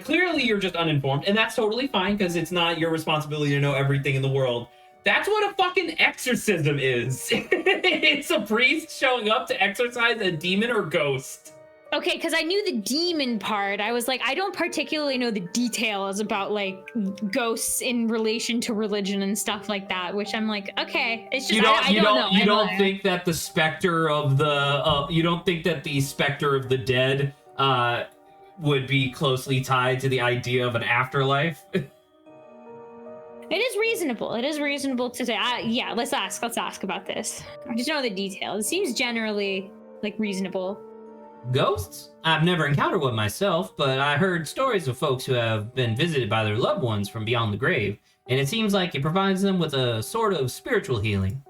Speaker 1: clearly you're just uninformed, and that's totally fine, because it's not your responsibility to know everything in the world. That's what a fucking exorcism is. It's a priest showing up to exorcise a demon or ghost.
Speaker 2: Okay, because I knew the demon part. I was like, I don't particularly know the details about, like, ghosts in relation to religion and stuff like that, which I'm like, okay. It's just, I don't know.
Speaker 1: You don't think that the specter of the, you don't think that the specter of the dead would be closely tied to the idea of an afterlife?
Speaker 2: It is reasonable. It is reasonable to say, yeah, let's ask about this. I just know the details. It seems generally, like, reasonable.
Speaker 1: Ghosts? I've never encountered one myself, but I heard stories of folks who have been visited by their loved ones from beyond the grave, and it seems like it provides them with a sort of spiritual healing.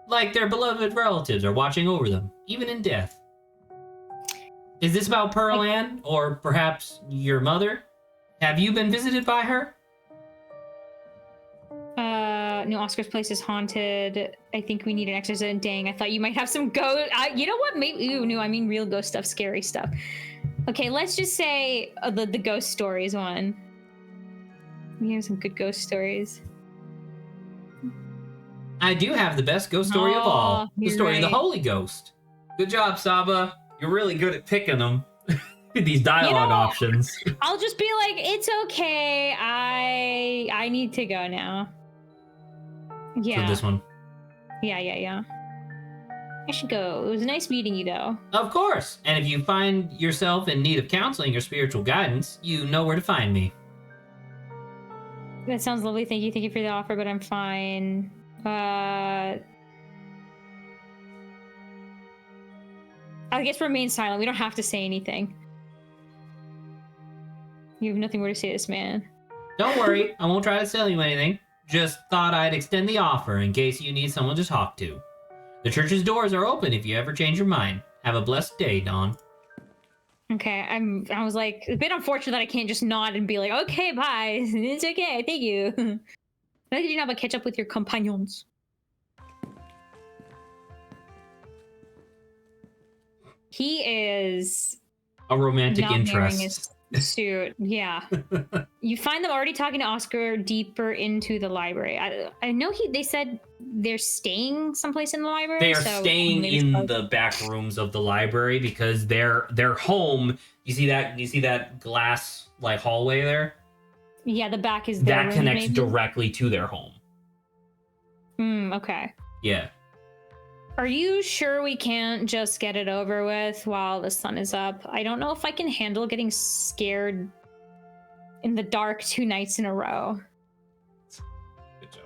Speaker 1: Like their beloved relatives are watching over them, even in death. Is this about Pearl Ann, or perhaps your mother? Have you been visited by her?
Speaker 2: New Oscar's place is haunted. I think we need an exorcism. Dang, I thought you might have some ghost. You know what? Maybe. Ew, no, I mean real ghost stuff, scary stuff. Okay, let's just say the ghost stories one. We have some good ghost stories.
Speaker 1: I do have the best ghost story of all. The story of the Holy Ghost. Good job, Saba. You're really good at picking them. These dialogue options.
Speaker 2: I'll just be like, it's okay. I need to go now. Yeah.
Speaker 1: So this one.
Speaker 2: Yeah. I should go. It was nice meeting you, though.
Speaker 1: Of course. And if you find yourself in need of counseling or spiritual guidance, you know where to find me.
Speaker 2: That sounds lovely. Thank you for the offer, but I'm fine. I guess remain silent. We don't have to say anything. You have nothing more to say to this man.
Speaker 1: Don't worry. I won't try to sell you anything. Just thought I'd extend the offer in case you need someone to talk to. The church's doors are open if you ever change your mind. Have a blessed day, Dawn.
Speaker 2: Okay, I was like, a bit unfortunate that I can't just nod and be like, okay, bye. It's okay, thank you. I think you have a catch up with your companions. He is
Speaker 1: a romantic interest.
Speaker 2: Suit, yeah. You find them already talking to Oscar deeper into the library. I know they said they're staying someplace in the library.
Speaker 1: They are
Speaker 2: so
Speaker 1: staying
Speaker 2: maybe
Speaker 1: in
Speaker 2: it's-
Speaker 1: the back rooms of the library because their home. You see that glass like hallway there?
Speaker 2: Yeah, the back is their
Speaker 1: That
Speaker 2: room,
Speaker 1: connects
Speaker 2: maybe?
Speaker 1: directly to their home.
Speaker 2: Okay.
Speaker 1: Yeah.
Speaker 2: Are you sure we can't just get it over with while the sun is up? I don't know if I can handle getting scared in the dark 2 nights in a row.
Speaker 1: Good job.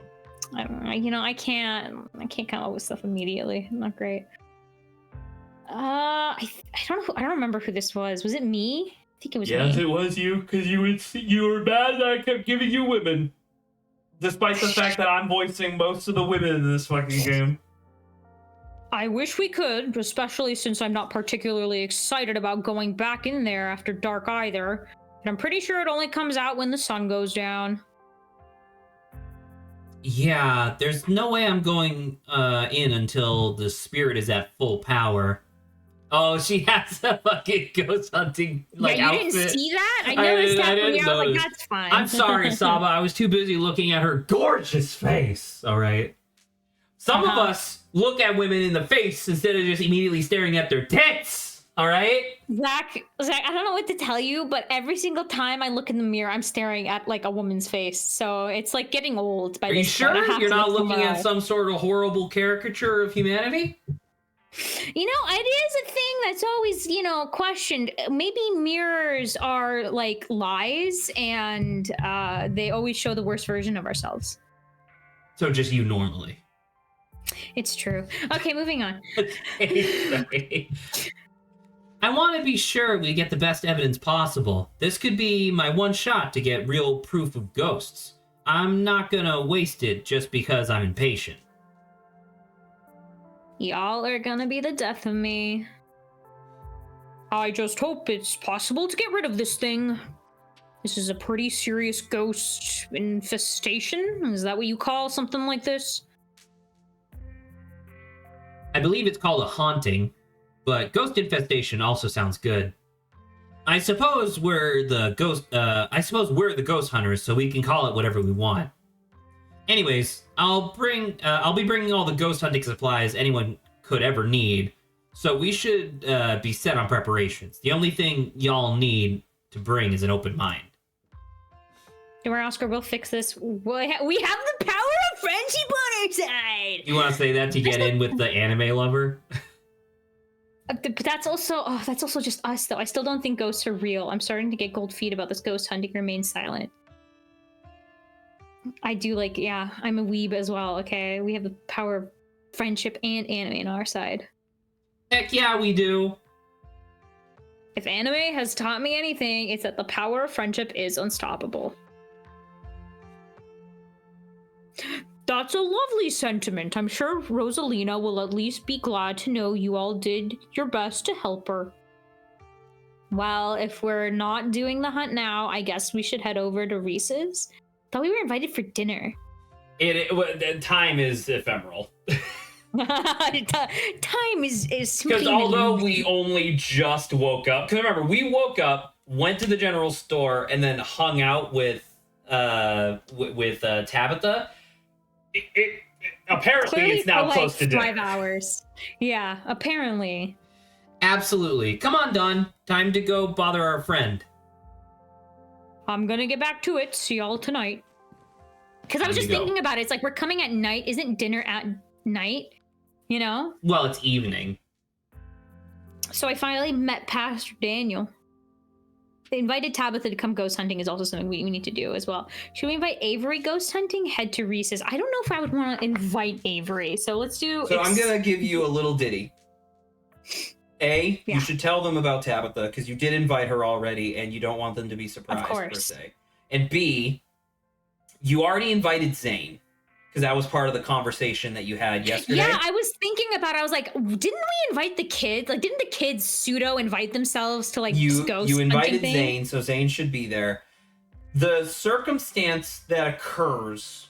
Speaker 2: I don't know. I can't come up with stuff immediately. Not great. I don't know. I don't remember who this was. Was it me? I think it was me.
Speaker 1: It was you, because you were mad that I kept giving you women. Despite the fact that I'm voicing most of the women in this fucking game.
Speaker 2: I wish we could, especially since I'm not particularly excited about going back in there after dark either. And I'm pretty sure it only comes out when the sun goes down.
Speaker 1: Yeah, there's no way I'm going in until the spirit is at full power. Oh, she has a fucking ghost hunting outfit.
Speaker 2: Didn't see that? I noticed that from here. I was like, that's fine.
Speaker 1: I'm sorry, Saba. I was too busy looking at her gorgeous face. All right. Some of us look at women in the face instead of just immediately staring at their tits. All right.
Speaker 2: Zach, I don't know what to tell you, but every single time I look in the mirror, I'm staring at like a woman's face. So it's like getting old. By
Speaker 1: Are you
Speaker 2: this point. I
Speaker 1: sure
Speaker 2: have
Speaker 1: you're
Speaker 2: to
Speaker 1: not
Speaker 2: look
Speaker 1: looking
Speaker 2: somewhere
Speaker 1: at
Speaker 2: else.
Speaker 1: some sort of horrible caricature of humanity?
Speaker 2: It is a thing that's always, questioned. Maybe mirrors are like lies and they always show the worst version of ourselves.
Speaker 1: So just you normally.
Speaker 2: It's true. Okay, moving on.
Speaker 1: Sorry. I want to be sure we get the best evidence possible. This could be my one shot to get real proof of ghosts. I'm not gonna waste it just because I'm impatient.
Speaker 2: Y'all are gonna be the death of me. I just hope it's possible to get rid of this thing. This is a pretty serious ghost infestation. Is that what you call something like this?
Speaker 1: I believe it's called a haunting, but ghost infestation also sounds good. I suppose we're the ghost hunters, so we can call it whatever we want. Anyways, I'll be bringing all the ghost hunting supplies anyone could ever need, so we should be set on preparations. The only thing y'all need to bring is an open mind.
Speaker 2: Don't worry, Oscar, we'll fix this. We have the power of friendship on our side!
Speaker 1: You want to say that to get in with the anime lover?
Speaker 2: But that's also just us, though. I still don't think ghosts are real. I'm starting to get cold feet about this ghost hunting. Remain silent. I do I'm a weeb as well, okay? We have the power of friendship and anime on our side.
Speaker 1: Heck yeah, we do.
Speaker 2: If anime has taught me anything, it's that the power of friendship is unstoppable. That's a lovely sentiment. I'm sure Rosalina will at least be glad to know you all did your best to help her. Well, if we're not doing the hunt now, I guess we should head over to Reese's. Thought we were invited for dinner.
Speaker 1: Time is ephemeral.
Speaker 2: Time is simply
Speaker 1: Because although we only just woke up, because remember, we woke up, went to the general store, and then hung out with Tabitha. Apparently
Speaker 2: clearly
Speaker 1: it's now
Speaker 2: for,
Speaker 1: close to dinner.
Speaker 2: 5 hours. Yeah, apparently.
Speaker 1: Absolutely. Come on, Don. Time to go bother our friend.
Speaker 2: I'm gonna get back to it. See y'all tonight. Because I was just thinking about it. It's like we're coming at night. Isn't dinner at night? You know?
Speaker 1: Well, it's evening.
Speaker 2: So I finally met Pastor Daniel. They invited Tabitha to come ghost hunting is also something we need to do as well. Should we invite Avery ghost hunting? Head to Reese's. I don't know if I would want to invite Avery. So let's do...
Speaker 4: So I'm going to give you a little ditty. You
Speaker 2: Yeah.
Speaker 4: should tell them about Tabitha because you did invite her already and you don't want them to be surprised per se. And B, you already invited Zane because that was part of the conversation that you had yesterday.
Speaker 2: Yeah, I was thinking about it. I was like, didn't we invite the kids? Like, didn't the kids pseudo invite themselves to
Speaker 4: you
Speaker 2: ghost
Speaker 4: you invited
Speaker 2: hunting thing?
Speaker 4: Zane, so Zane should be there. The circumstance that occurs...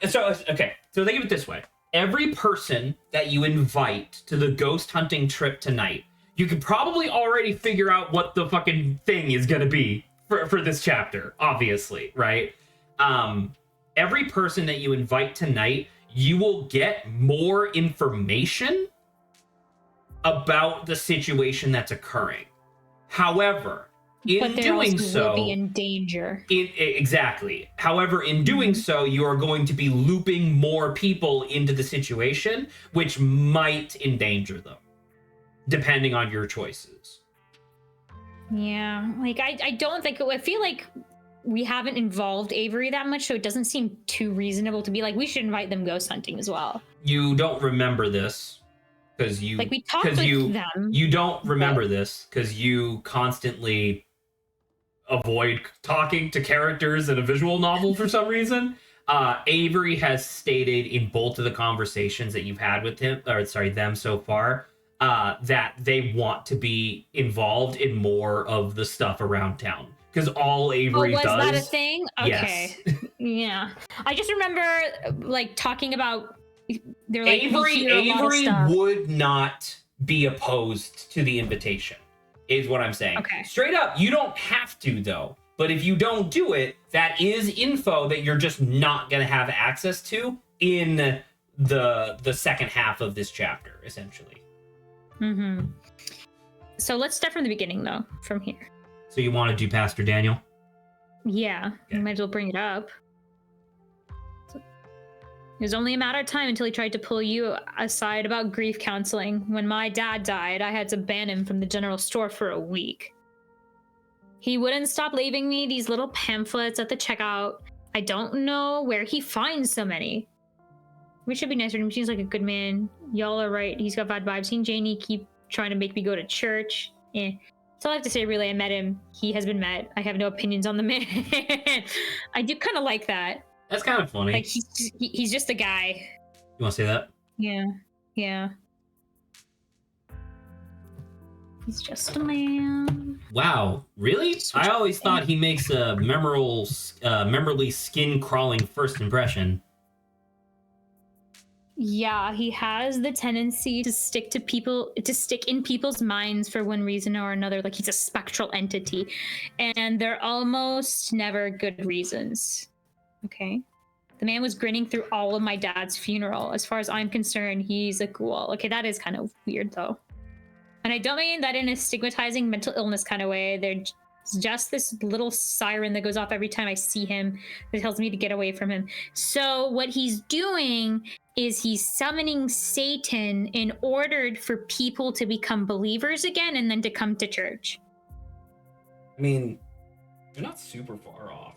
Speaker 1: So think of it this way. Every person that you invite to the ghost hunting trip tonight, you could probably already figure out what the fucking thing is going to be for this chapter, obviously, right? Every person that you invite tonight, you will get more information about the situation that's occurring. However, in doing so,
Speaker 2: will be in danger.
Speaker 1: Exactly. However, in doing so, you are going to be looping more people into the situation, which might endanger them, depending on your choices.
Speaker 2: Yeah, like I don't think I feel like we haven't involved Avery that much, so it doesn't seem too reasonable to be like we should invite them ghost hunting as well.
Speaker 1: You don't remember this because you
Speaker 2: like we talked with them.
Speaker 1: You don't remember this because you constantly avoid talking to characters in a visual novel for some reason. Avery has stated in both of the conversations that you've had with them so far, that they want to be involved in more of the stuff around town. Because all Avery does...
Speaker 2: was that a thing? Okay.
Speaker 1: Yes.
Speaker 2: Yeah. I just remember, like, talking about... They're like,
Speaker 1: Avery would not be opposed to the invitation, is what I'm saying.
Speaker 2: Okay.
Speaker 1: Straight up, you don't have to, though. But if you don't do it, that is info that you're just not going to have access to in the second half of this chapter, essentially.
Speaker 2: Mm-hmm. So let's start from the beginning, though, from here.
Speaker 1: So you want to do Pastor Daniel?
Speaker 2: Yeah,
Speaker 1: okay.
Speaker 2: Might as well bring it up. It was only a matter of time until he tried to pull you aside about grief counseling. When my dad died, I had to ban him from the general store for a week. He wouldn't stop leaving me these little pamphlets at the checkout. I don't know where he finds so many. We should be nicer to him. Seems like a good man. Y'all are right. He's got bad vibes. He and Janie keep trying to make me go to church. That's all I have to say, really. I met him. He has been met. I have no opinions on the man. I do kind of like that.
Speaker 1: That's kind of funny.
Speaker 2: Like, he's just a guy.
Speaker 1: You want to say that?
Speaker 2: Yeah. He's just a man.
Speaker 1: Wow, really? I always thought he makes a memorably skin-crawling first impression.
Speaker 2: Yeah, he has the tendency to stick in people's minds for one reason or another. Like, he's a spectral entity, and they're almost never good reasons. Okay? The man was grinning through all of my dad's funeral. As far as I'm concerned, he's a ghoul. Okay, that is kind of weird, though. And I don't mean that in a stigmatizing mental illness kind of way. There's just this little siren that goes off every time I see him that tells me to get away from him. So what he's doing is he's summoning Satan in order for people to become believers again and then to come to church.
Speaker 4: I mean, you're not super far off.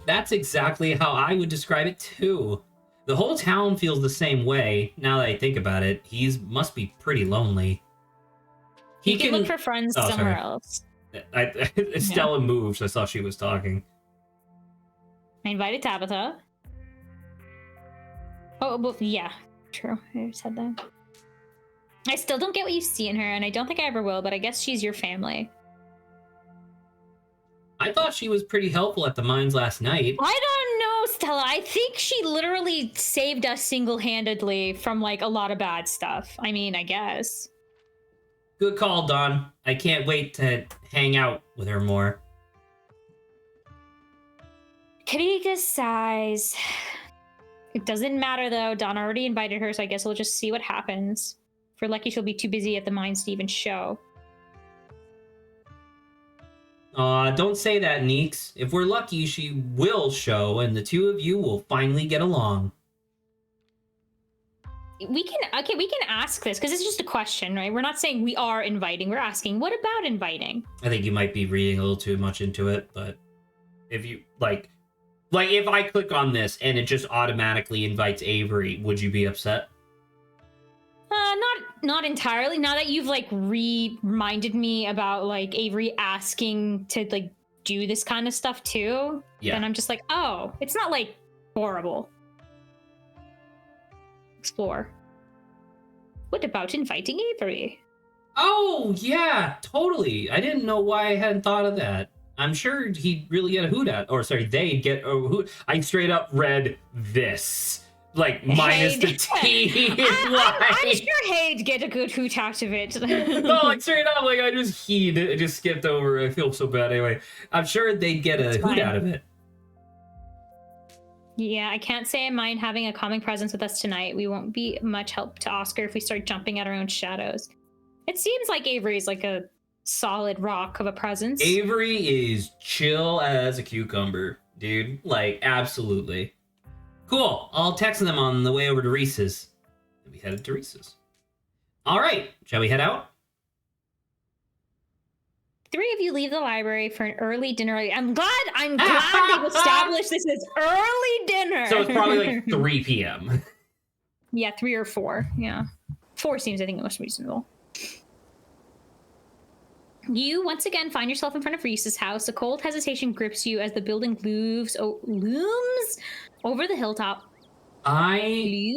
Speaker 1: That's exactly how I would describe it too. The whole town feels the same way. Now that I think about it, must be pretty lonely.
Speaker 2: He can look for friends somewhere else.
Speaker 1: Stella moved, so I saw she was talking.
Speaker 2: I invited Tabitha. Oh, well, yeah, true. I said that. I still don't get what you see in her, and I don't think I ever will, but I guess she's your family.
Speaker 1: I thought she was pretty helpful at the mines last night.
Speaker 2: I don't know, Stella. I think she literally saved us single-handedly from, like, a lot of bad stuff. I mean, I guess.
Speaker 1: Good call, Dawn. I can't wait to hang out with her more.
Speaker 2: Kadika sighs. It doesn't matter, though. Dawn already invited her, so I guess we'll just see what happens. If we're lucky, she'll be too busy at the mines to even show.
Speaker 1: Don't say that, Neeks. If we're lucky, she will show, and the two of you will finally get along.
Speaker 2: We can ask this, because it's just a question, right? We're not saying we are inviting. We're asking, what about inviting?
Speaker 1: I think you might be reading a little too much into it, but if you, like if I click on this and it just automatically invites Avery, would you be upset?
Speaker 2: Not entirely. Now that you've, like, reminded me about, like, Avery asking to, like, do this kind of stuff too, then I'm just like, oh, it's not, like, horrible. Explore. What about inviting Avery?
Speaker 1: Oh, yeah, totally. I didn't know why I hadn't thought of that. I'm sure he'd really get a hoot at, or sorry, they'd get a hoot. I straight up read this. Like, minus the T.
Speaker 2: I'm sure he'd get a good hoot out of it.
Speaker 1: No, like, straight up, like, I just skipped over. I feel so bad anyway. I'm sure they'd get a hoot out of it.
Speaker 2: Yeah, I can't say I mind having a calming presence with us tonight. We won't be much help to Oscar if we start jumping at our own shadows. It seems like Avery's like a solid rock of a presence.
Speaker 1: Avery is chill as a cucumber, dude. Like, absolutely. Cool. I'll text them on the way over to Reese's. And we headed to Reese's. All right. Shall we head out?
Speaker 2: 3 of you leave the library for an early dinner. I'm glad they've established this as early dinner.
Speaker 1: So it's probably like 3 p.m.
Speaker 2: Yeah, 3 or 4. Yeah. 4 seems, I think, most reasonable. You once again find yourself in front of Reese's house. A cold hesitation grips you as the building looms over the hilltop.
Speaker 1: I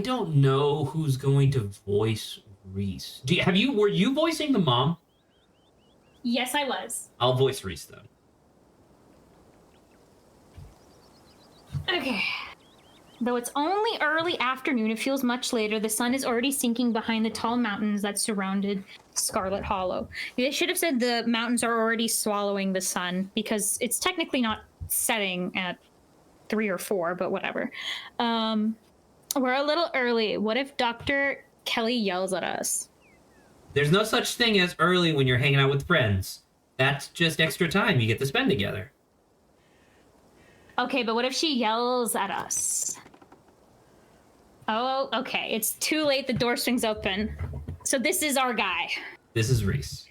Speaker 1: don't know who's going to voice Reese. Were you voicing the mom?
Speaker 2: Yes, I was.
Speaker 1: I'll voice Reese then.
Speaker 2: Okay. Though it's only early afternoon, it feels much later. The sun is already sinking behind the tall mountains that surrounded Scarlet Hollow. They should have said the mountains are already swallowing the sun, because it's technically not setting at 3 or 4, but whatever. We're a little early. What if Dr. Kelly yells at us?
Speaker 1: There's no such thing as early when you're hanging out with friends. That's just extra time you get to spend together.
Speaker 2: Okay, but what if she yells at us? Oh, okay. It's too late. The door swings open. So this is our guy.
Speaker 1: This is Reese.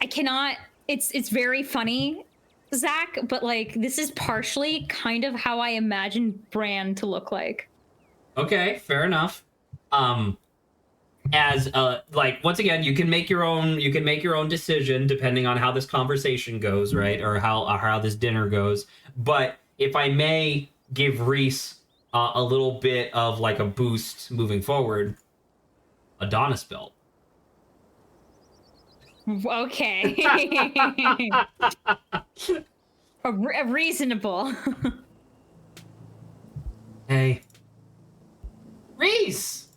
Speaker 2: I cannot... It's very funny, Zach, but like this is partially kind of how I imagine Bran to look like.
Speaker 1: Okay, fair enough. As like, once again, you can make your own decision depending on how this conversation goes, right? Or how this dinner goes. But if I may give Reese a little bit of like a boost moving forward, Adonis belt.
Speaker 2: Okay. a reasonable.
Speaker 1: Hey. Reese!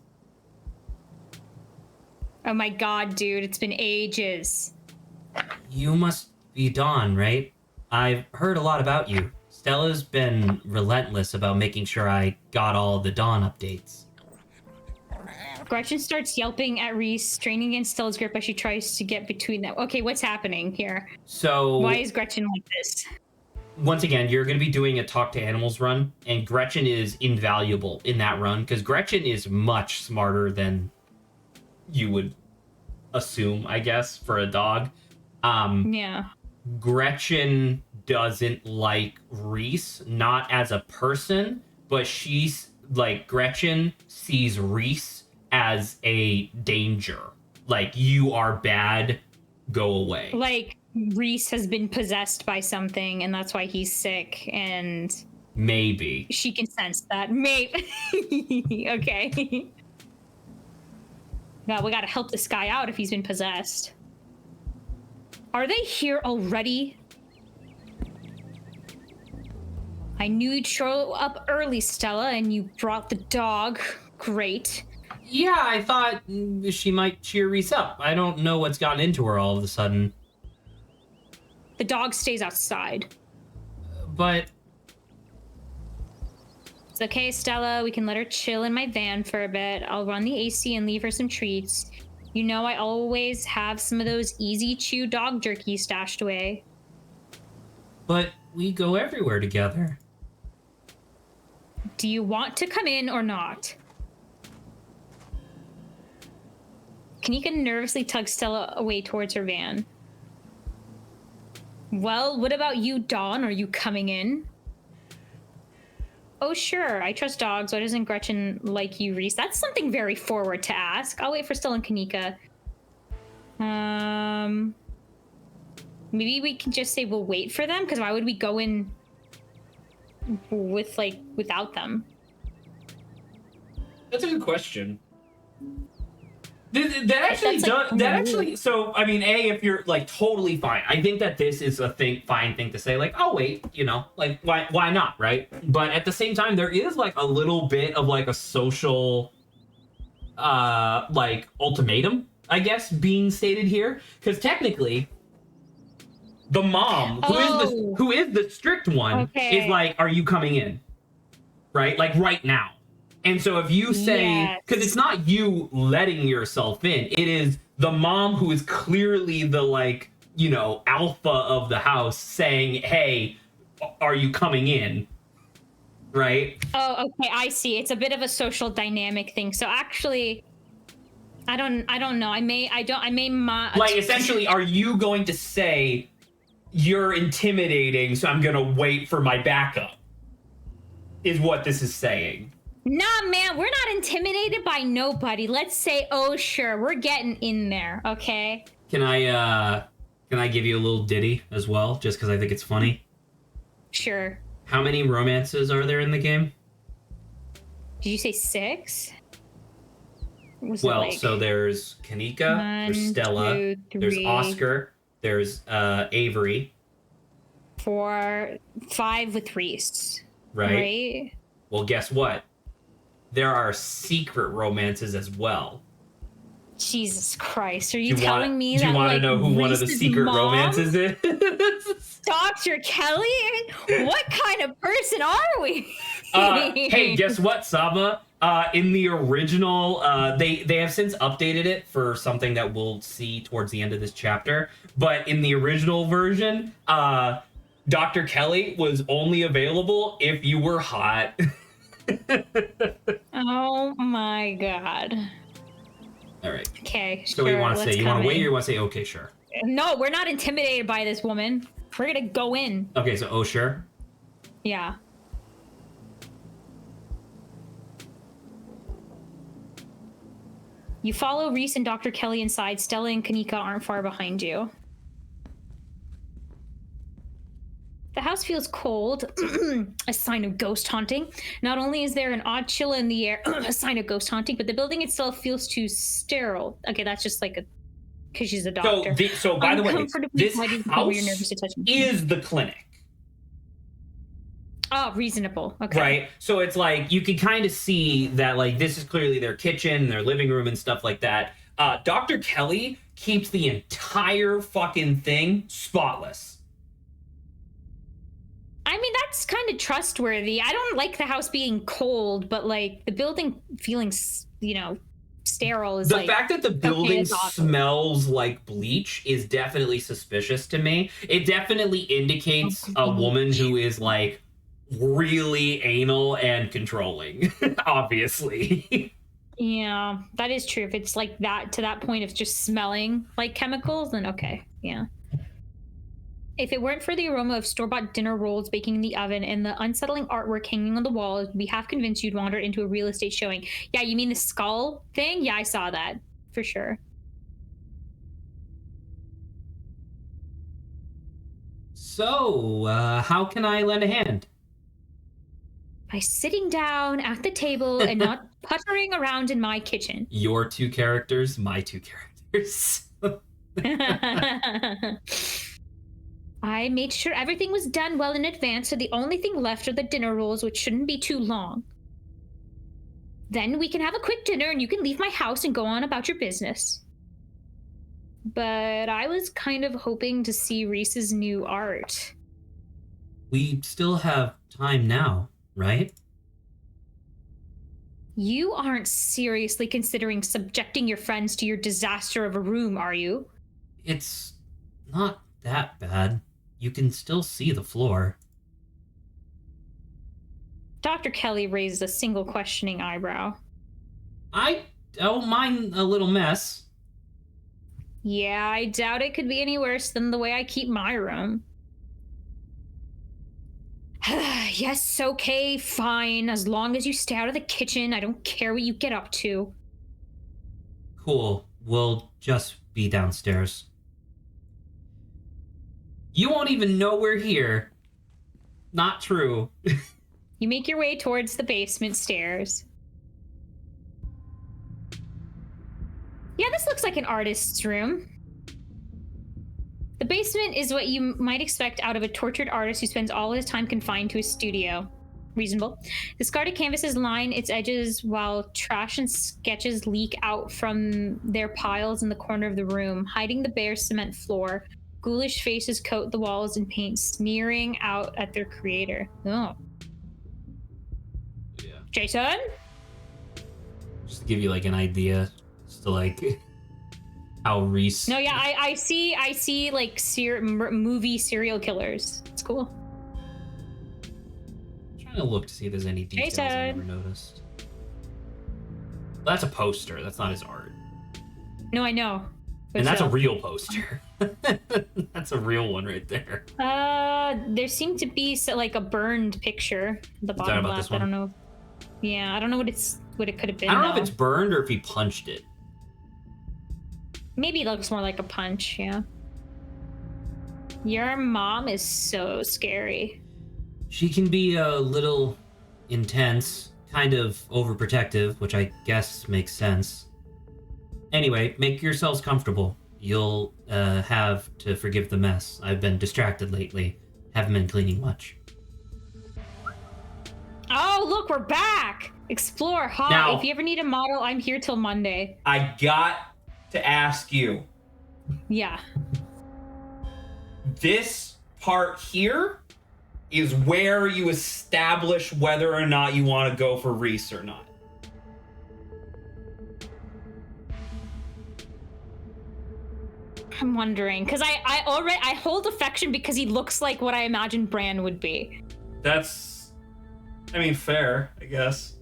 Speaker 2: Oh my god, dude, it's been ages.
Speaker 1: You must be Dawn, right? I've heard a lot about you. Stella's been relentless about making sure I got all the Dawn updates.
Speaker 2: Gretchen starts yelping at Reese, straining against Stella's grip as she tries to get between them. Okay, what's happening here?
Speaker 1: So...
Speaker 2: why is Gretchen like this?
Speaker 1: Once again, you're going to be doing a Talk to Animals run, and Gretchen is invaluable in that run, because Gretchen is much smarter than you would assume, I guess, for a dog.
Speaker 2: Yeah.
Speaker 1: Gretchen doesn't like Reese, not as a person, but she's like, Gretchen sees Reese as a danger. Like, you are bad, go away.
Speaker 2: Like, Reese has been possessed by something, and that's why he's sick, and...
Speaker 1: maybe.
Speaker 2: She can sense that. Maybe. Okay. No, we gotta help this guy out if he's been possessed. Are they here already? I knew you'd show up early, Stella, and you brought the dog. Great.
Speaker 1: Yeah, I thought she might cheer Reese up. I don't know what's gotten into her all of a sudden.
Speaker 2: The dog stays outside.
Speaker 1: But...
Speaker 2: it's okay, Stella. We can let her chill in my van for a bit. I'll run the AC and leave her some treats. You know I always have some of those easy chew dog jerky stashed away.
Speaker 1: But we go everywhere together.
Speaker 2: Do you want to come in or not? Kanika nervously tugs Stella away towards her van. Well, what about you, Dawn? Are you coming in? Oh, sure. I trust dogs. Why doesn't Gretchen like you, Reese? That's something very forward to ask. I'll wait for Stella and Kanika. Maybe we can just say we'll wait for them, because why would we go in without them?
Speaker 4: That's a good question. So I mean, if you're like totally fine, I think that this is a fine thing to say, like, oh wait, you know, like why not, right? But at the same time, there is like a little bit of like a social like ultimatum, I guess, being stated here, because technically
Speaker 1: The mom, who is the strict one, is like, "Are you coming in?" Right, like right now. And so if you say, because it's not you letting yourself in, it is the mom who is clearly the like, you know, alpha of the house saying, "Hey, are you coming in?" Right?
Speaker 2: Oh, okay, I see. It's a bit of a social dynamic thing. So actually, I don't know. I may
Speaker 1: like essentially, are you going to say you're intimidating, so I'm gonna wait for my backup? Is what this is saying.
Speaker 2: Nah, man, we're not intimidated by nobody. Let's say, oh sure, we're getting in there, okay?
Speaker 1: Can I give you a little ditty as well, just because I think it's funny?
Speaker 2: Sure.
Speaker 1: How many romances are there in the game?
Speaker 2: Did you say 6?
Speaker 1: Well, so there's Kanika, there's Stella,
Speaker 2: 2, 3,
Speaker 1: there's Oscar, there's Avery.
Speaker 2: 4, 5 with Reese. Right?
Speaker 1: Well, guess what? There are secret romances as well.
Speaker 2: Jesus Christ. Are you telling me that,
Speaker 1: do you want to know who one of the secret romances is?
Speaker 2: Dr. Kelly? What kind of person are we?
Speaker 1: Hey, guess what, Saba? In the original, they have since updated it for something that we'll see towards the end of this chapter. But in the original version, Dr. Kelly was only available if you were hot.
Speaker 2: Oh my god.
Speaker 1: All right.
Speaker 2: Okay.
Speaker 1: So what do you want to say? You want to wait or you want to say, okay, sure?
Speaker 2: No, we're not intimidated by this woman. We're going to go in.
Speaker 1: Okay, so, oh, sure?
Speaker 2: Yeah. You follow Reese and Dr. Kelly inside. Stella and Kanika aren't far behind you. The house feels cold, a sign of ghost haunting. Not only is there an odd chill in the air, a sign of ghost haunting, but the building itself feels too sterile. Okay, that's just like because she's a doctor.
Speaker 1: So by the way, this house is the clinic.
Speaker 2: Oh, reasonable. Okay.
Speaker 1: Right? So it's like, you can kind of see that, like, this is clearly their kitchen, their living room and stuff like that. Dr. Kelly keeps the entire fucking thing spotless.
Speaker 2: I mean, that's kind of trustworthy. I don't like the house being cold, but like the building feeling, you know, sterile is
Speaker 1: the fact that the building smells like bleach is definitely suspicious to me. It definitely indicates a woman who is like really anal and controlling, obviously.
Speaker 2: Yeah, that is true. If it's like that to that point of just smelling like chemicals, then okay, yeah. If it weren't for the aroma of store-bought dinner rolls baking in the oven and the unsettling artwork hanging on the wall, I'd be half convinced you'd wander into a real estate showing. Yeah, you mean the skull thing? Yeah, I saw that. For sure.
Speaker 1: So, how can I lend a hand?
Speaker 2: By sitting down at the table and not puttering around in my kitchen.
Speaker 1: Your 2 characters, my 2 characters.
Speaker 2: I made sure everything was done well in advance, so the only thing left are the dinner rolls, which shouldn't be too long. Then we can have a quick dinner and you can leave my house and go on about your business. But I was kind of hoping to see Reese's new art.
Speaker 1: We still have time now, right?
Speaker 2: You aren't seriously considering subjecting your friends to your disaster of a room, are you?
Speaker 1: It's not that bad. You can still see the floor.
Speaker 2: Dr. Kelly raised a single questioning eyebrow.
Speaker 1: I don't mind a little mess.
Speaker 2: Yeah, I doubt it could be any worse than the way I keep my room. Yes, okay, fine. As long as you stay out of the kitchen, I don't care what you get up to.
Speaker 1: Cool. We'll just be downstairs. You won't even know we're here. Not true.
Speaker 2: You make your way towards the basement stairs. Yeah, this looks like an artist's room. The basement is what you might expect out of a tortured artist who spends all his time confined to his studio. Reasonable. Discarded canvases line its edges while trash and sketches leak out from their piles in the corner of the room, hiding the bare cement floor. ghoulish faces coat the walls in paint, smearing out at their creator. Oh.
Speaker 1: Yeah.
Speaker 2: Jason?
Speaker 1: Just to give you like an idea, just to like how Reese.
Speaker 2: No, yeah, I see like movie serial killers. It's cool.
Speaker 1: I'm trying to look to see if there's any details I never noticed. That's a poster. That's not his art.
Speaker 2: No, I know.
Speaker 1: And that's a real poster. That's a real one right there.
Speaker 2: There seemed to be like a burned picture at the bottom left. I don't know. Yeah, I don't know what it could have been.
Speaker 1: I don't know if it's burned or if he punched it.
Speaker 2: Maybe it looks more like a punch, yeah. Your mom is so scary.
Speaker 1: She can be a little intense, kind of overprotective, which I guess makes sense. Anyway, make yourselves comfortable. You'll have to forgive the mess. I've been distracted lately. Haven't been cleaning much.
Speaker 2: Oh, look, we're back! Explore, hot. Now, if you ever need a model, I'm here till Monday.
Speaker 4: I got to ask you.
Speaker 2: Yeah.
Speaker 4: This part here is where you establish whether or not you want to go for Reese or not.
Speaker 2: I'm wondering, because I hold affection because he looks like what I imagine Bran would be.
Speaker 4: That's, I mean, fair, I guess.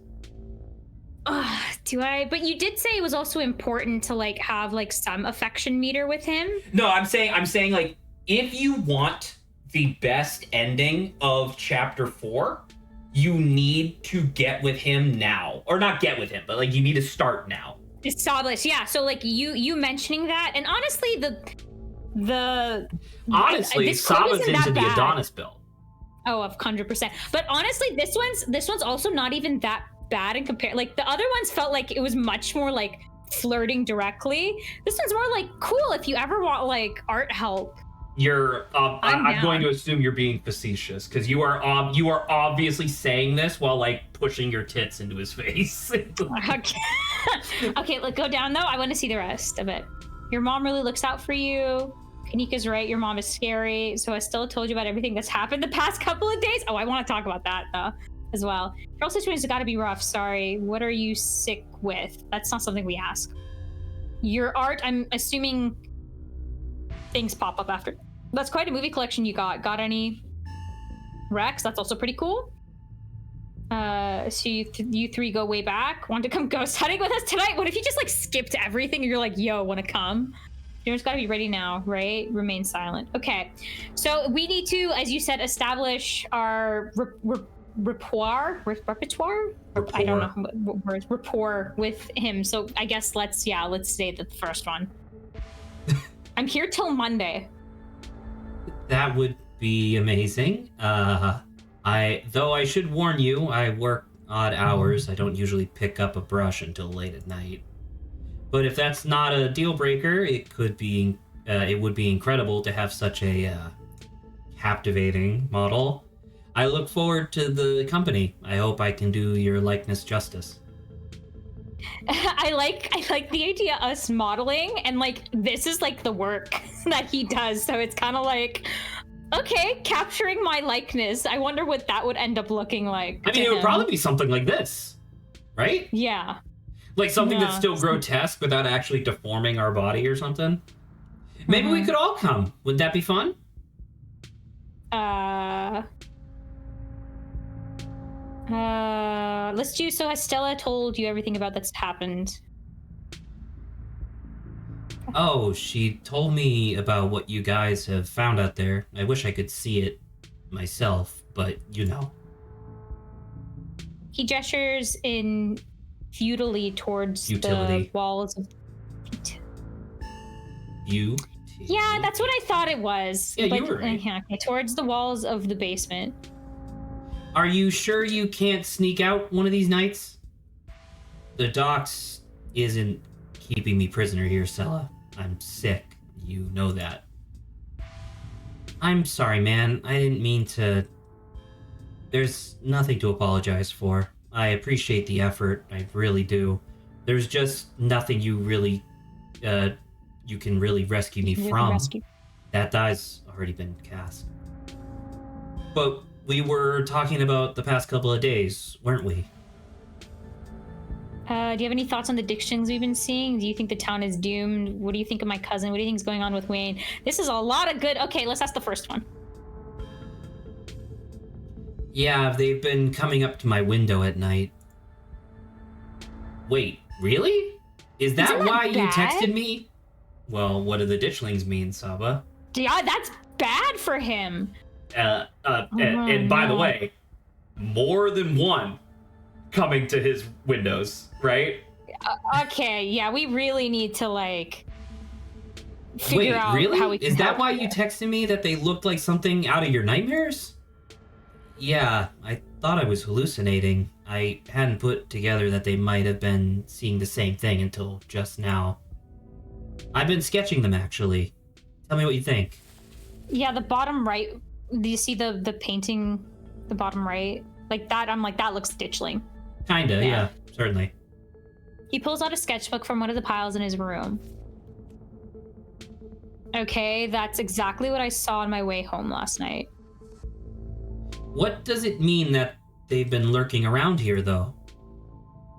Speaker 2: Do I? But you did say it was also important to like have like some affection meter with him.
Speaker 4: No, I'm saying like if you want the best ending of chapter 4, you need to get with him now, or not get with him, but like you need to start now.
Speaker 2: Establish, yeah. So like you mentioning that, and honestly,
Speaker 1: Sava's into the Adonis build.
Speaker 2: Oh, 100%. But honestly, this one's also not even that bad in compare. Like the other ones felt like it was much more like flirting directly. This one's more like cool if you ever want like art help.
Speaker 1: You're I'm going to assume you're being facetious because you are obviously saying this while like pushing your tits into his face.
Speaker 2: Okay, let's go down though. I want to see the rest of it. Your mom really looks out for you. Kanika's right. Your mom is scary. So I still told you about everything that's happened the past couple of days. Oh, I want to talk about that though as well. Girl situation's got to be rough. Sorry. What are you sick with? That's not something we ask. Your art, I'm assuming things pop up after. That's quite a movie collection you got. Got any Rex? That's also pretty cool. So you three go way back. Want to come ghost hunting with us tonight? What if you just like skipped everything and you're like, yo, want to come? You're just gotta be ready now, right? Remain silent. Okay. So we need to, as you said, establish our repertoire. I don't know what words. Rapport with him. So I guess let's say the first one. I'm here till Monday.
Speaker 1: That would be amazing. Though I should warn you, I work odd hours. I don't usually pick up a brush until late at night. But if that's not a deal breaker, it would be incredible to have such a captivating model. I look forward to the company. I hope I can do your likeness justice.
Speaker 2: I like the idea of us modeling, and like this is like the work that he does, so it's kind of like, okay, capturing my likeness. I wonder what that would end up looking like.
Speaker 1: I mean, it would probably be something like this, right?
Speaker 2: Yeah.
Speaker 1: Like something that's still grotesque without actually deforming our body or something. Maybe we could all come. Would that be fun?
Speaker 2: Let's do so. Has Stella told you everything about that's happened?
Speaker 1: Oh, she told me about what you guys have found out there. I wish I could see it myself, but you know.
Speaker 2: He gestures in futilely towards the walls of
Speaker 1: you.
Speaker 2: Yeah, that's what I thought it was.
Speaker 1: Yeah, you were right.
Speaker 2: Okay, towards the walls of the basement.
Speaker 1: Are you sure you can't sneak out one of these nights? The docks isn't keeping me prisoner here, Sella. I'm sick. You know that. I'm sorry, man. I didn't mean to. There's nothing to apologize for. I appreciate the effort. I really do. There's just nothing you really, you can really rescue me from. That die's already been cast. But we were talking about the past couple of days, weren't we?
Speaker 2: Do you have any thoughts on the dictions we've been seeing? Do you think the town is doomed? What do you think of my cousin? What do you think is going on with Wayne? This is a lot of good... Okay, let's ask the first one.
Speaker 1: Yeah, they've been coming up to my window at night. Wait, really? Is that why you texted me? Well, what do the ditchlings mean, Saba?
Speaker 2: Yeah, that's bad for him.
Speaker 1: And by the way, more than one coming to his windows, right?
Speaker 2: Okay, yeah, we really need to, like, figure out
Speaker 1: really?
Speaker 2: how we can
Speaker 1: Is that
Speaker 2: help
Speaker 1: why
Speaker 2: here.
Speaker 1: you texted me that they looked like something out of your nightmares? Yeah, I thought I was hallucinating. I hadn't put together that they might have been seeing the same thing until just now. I've been sketching them, actually. Tell me what you think.
Speaker 2: Yeah, the bottom right. Do you see the painting, the bottom right? Like that, I'm like, that looks ditchling.
Speaker 1: Kinda, yeah, certainly.
Speaker 2: He pulls out a sketchbook from one of the piles in his room. Okay, that's exactly what I saw on my way home last night.
Speaker 1: What does it mean that they've been lurking around here, though?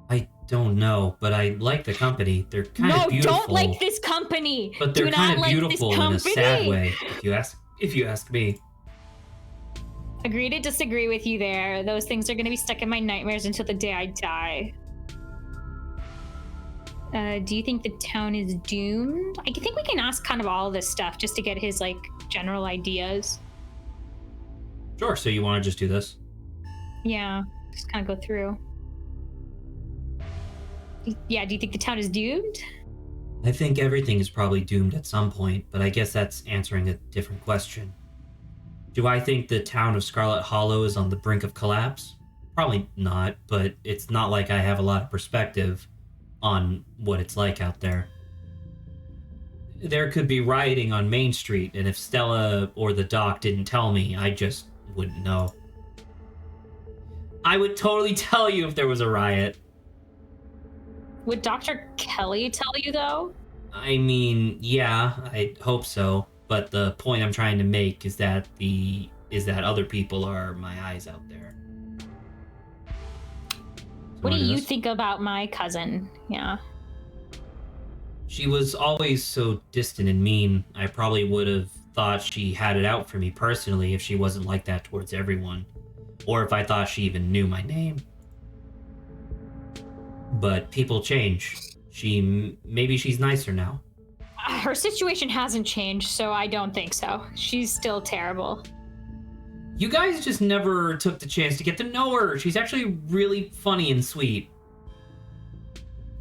Speaker 1: I don't know, but I like the company. They're kind of beautiful.
Speaker 2: No, don't like this company.
Speaker 1: But they're kind of beautiful in a sad way, if you ask me.
Speaker 2: Agree to disagree with you there. Those things are going to be stuck in my nightmares until the day I die. Do you think the town is doomed? I think we can ask kind of all this stuff just to get his, like, general ideas.
Speaker 1: Sure, so you want to just do this?
Speaker 2: Yeah, just kind of go through. Yeah, do you think the town is doomed?
Speaker 1: I think everything is probably doomed at some point, but I guess that's answering a different question. Do I think the town of Scarlet Hollow is on the brink of collapse? Probably not, but it's not like I have a lot of perspective on what it's like out there. There could be rioting on Main Street, and if Stella or the doc didn't tell me, I just wouldn't know. I would totally tell you if there was a riot.
Speaker 2: Would Dr. Kelly tell you, though?
Speaker 1: I mean, yeah, I hope so. But the point I'm trying to make is that other people are my eyes out there.
Speaker 2: What do you think about my cousin? Yeah.
Speaker 1: She was always so distant and mean. I probably would have thought she had it out for me personally if she wasn't like that towards everyone. Or if I thought she even knew my name. But people change. Maybe she's nicer now.
Speaker 2: Her situation hasn't changed, so I don't think so. She's still terrible.
Speaker 1: You guys just never took the chance to get to know her. She's actually really funny and sweet.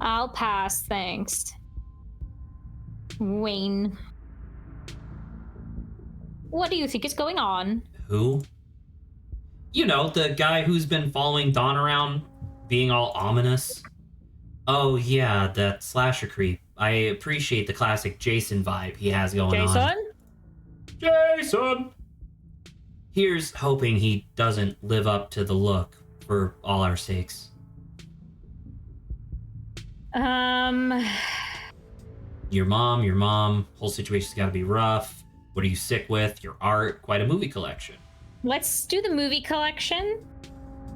Speaker 2: I'll pass, thanks. Wayne. What do you think is going on?
Speaker 1: Who? You know, the guy who's been following Dawn around, being all ominous. Oh yeah, that slasher creep. I appreciate the classic Jason vibe he has going on. Jason! Here's hoping he doesn't live up to the look, for all our sakes. Your mom, whole situation's gotta be rough. What are you sick with? Your art, quite a movie collection.
Speaker 2: Let's do the movie collection.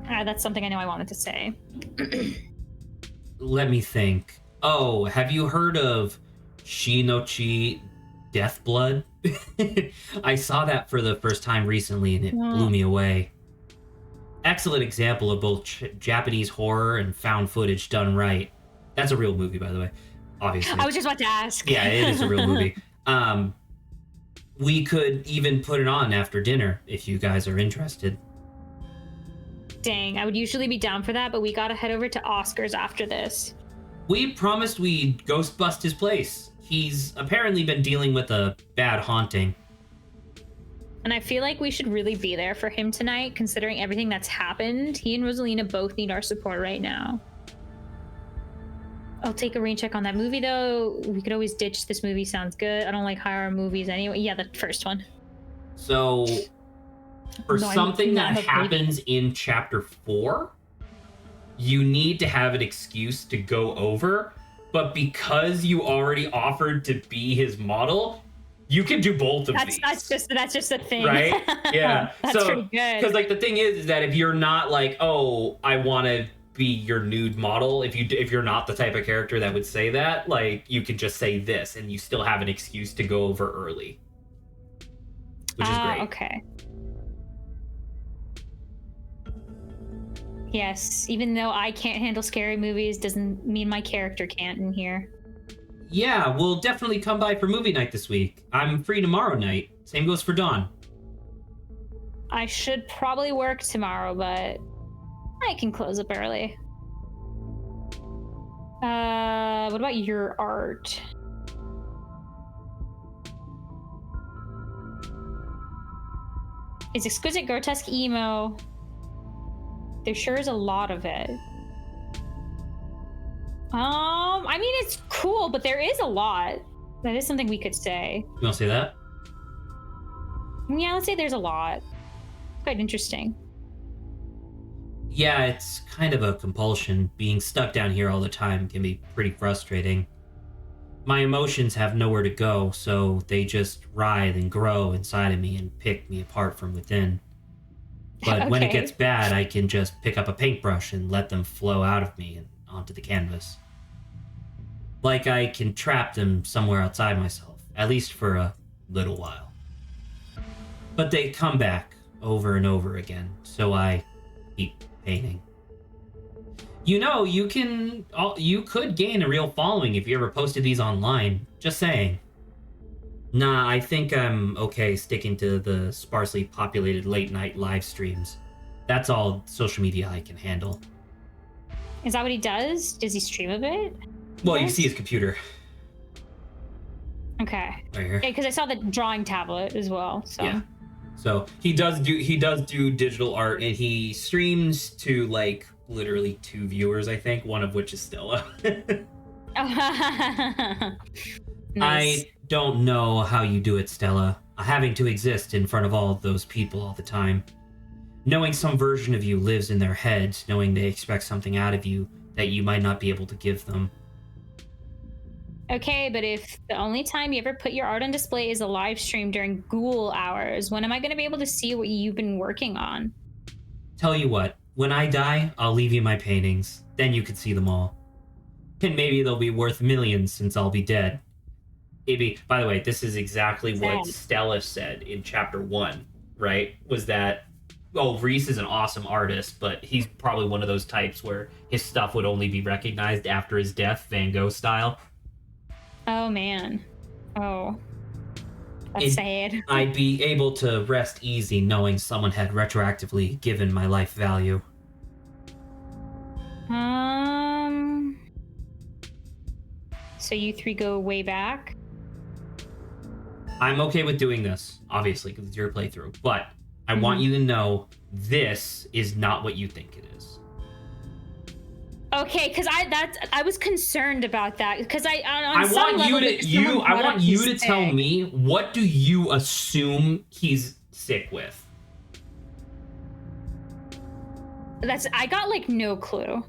Speaker 2: That's something I know I wanted to say.
Speaker 1: Let me think. Oh, have you heard of Shinochi Death Blood? I saw that for the first time recently and it blew me away. Excellent example of both Japanese horror and found footage done right. That's a real movie, by the way. Obviously.
Speaker 2: I was just about to ask.
Speaker 1: Yeah, it is a real movie. We could even put it on after dinner if you guys are interested.
Speaker 2: Dang, I would usually be down for that, but we gotta head over to Oscar's after this.
Speaker 1: We promised we'd ghost bust his place. He's apparently been dealing with a bad haunting.
Speaker 2: And I feel like we should really be there for him tonight, considering everything that's happened. He and Rosalina both need our support right now. I'll take a rain check on that movie, though. We could always ditch this movie. Sounds good. I don't like horror movies anyway. Yeah, the first one.
Speaker 1: So, for something that happens in Chapter 4, you need to have an excuse to go over. But because you already offered to be his model, You can do both of these.
Speaker 2: That's just a thing,
Speaker 1: right? Yeah.
Speaker 2: That's pretty good.
Speaker 1: Because like the thing is that if you're not like, oh, I want to be your nude model, if you're not the type of character that would say that, like you could just say this, and you still have an excuse to go over early, which is great.
Speaker 2: Okay. Yes, even though I can't handle scary movies, doesn't mean my character can't in here.
Speaker 1: Yeah, we'll definitely come by for movie night this week. I'm free tomorrow night. Same goes for Dawn.
Speaker 2: I should probably work tomorrow, but I can close up early. What about your art? It's exquisite, grotesque emo. There sure is a lot of it. I mean, it's cool, but there is a lot. That is something we could say.
Speaker 1: You want to say that?
Speaker 2: Yeah, let's say there's a lot. Quite interesting.
Speaker 1: Yeah, it's kind of a compulsion. Being stuck down here all the time can be pretty frustrating. My emotions have nowhere to go, so they just writhe and grow inside of me and pick me apart from within. But when it gets bad, I can just pick up a paintbrush and let them flow out of me and onto the canvas. Like I can trap them somewhere outside myself, at least for a little while. But they come back over and over again, so I keep painting. You know, you could gain a real following if you ever posted these online. Just saying. Nah, I think I'm okay sticking to the sparsely populated late-night live streams. That's all social media I can handle.
Speaker 2: Is that what he does? Does he stream a bit?
Speaker 1: Well, you see his computer.
Speaker 2: Okay.
Speaker 1: Right here.
Speaker 2: Because I saw the drawing tablet as well. So.
Speaker 1: Yeah. So he does do digital art, and he streams to like literally 2 viewers, I think, one of which is Stella.
Speaker 2: Nice.
Speaker 1: I don't know how you do it, Stella. Having to exist in front of all of those people all the time. Knowing some version of you lives in their heads, knowing they expect something out of you that you might not be able to give them.
Speaker 2: Okay, but if the only time you ever put your art on display is a live stream during ghoul hours, when am I going to be able to see what you've been working on?
Speaker 1: Tell you what, when I die, I'll leave you my paintings. Then you can see them all. And maybe they'll be worth millions since I'll be dead. Maybe, by the way, this is exactly what Stella said in chapter 1, right? Was that, oh, Reese is an awesome artist, but he's probably one of those types where his stuff would only be recognized after his death, Van Gogh style.
Speaker 2: Oh, man. Oh. That's sad.
Speaker 1: I'd be able to rest easy knowing someone had retroactively given my life value.
Speaker 2: So you 3 go way back?
Speaker 1: I'm okay with doing this, obviously, because it's your playthrough, but I want you to know this is not what you think it is.
Speaker 2: Okay, because I was concerned about that because
Speaker 1: I want you to tell me, what do you assume he's sick with?
Speaker 2: I got like no clue.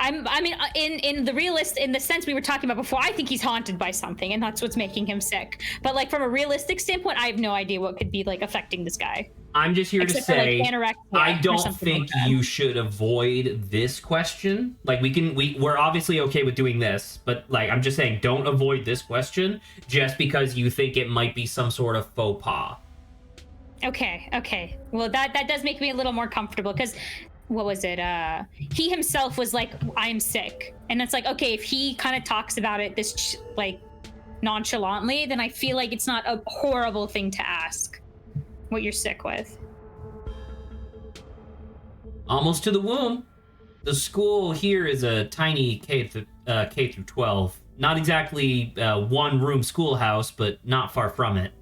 Speaker 2: I mean, in the sense we were talking about before, I think he's haunted by something, and that's what's making him sick. But like from a realistic standpoint, I have no idea what could be like affecting this guy.
Speaker 1: I'm just here to say, I don't think
Speaker 2: like
Speaker 1: you should avoid this question. Like we're obviously okay with doing this, but like I'm just saying, don't avoid this question just because you think it might be some sort of faux pas.
Speaker 2: Okay. Well, that does make me a little more comfortable because. What was it? He himself was like, I'm sick. And it's like, okay, if he kind of talks about it this like nonchalantly, then I feel like it's not a horrible thing to ask what you're sick with.
Speaker 1: Almost to the womb. The school here is a tiny K through 12. Not exactly one-room schoolhouse, but not far from it.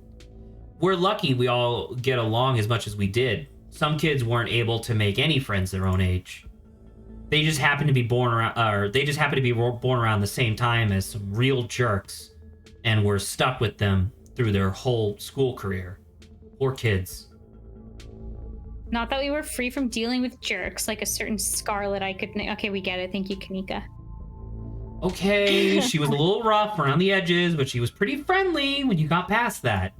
Speaker 1: We're lucky we all get along as much as we did. Some kids weren't able to make any friends their own age. They just happened to be born around the same time as some real jerks, and were stuck with them through their whole school career. Poor kids.
Speaker 2: Not that we were free from dealing with jerks, like a certain Scarlet I could... Okay, we get it. Thank you, Kanika.
Speaker 1: Okay, she was a little rough around the edges, but she was pretty friendly when you got past that.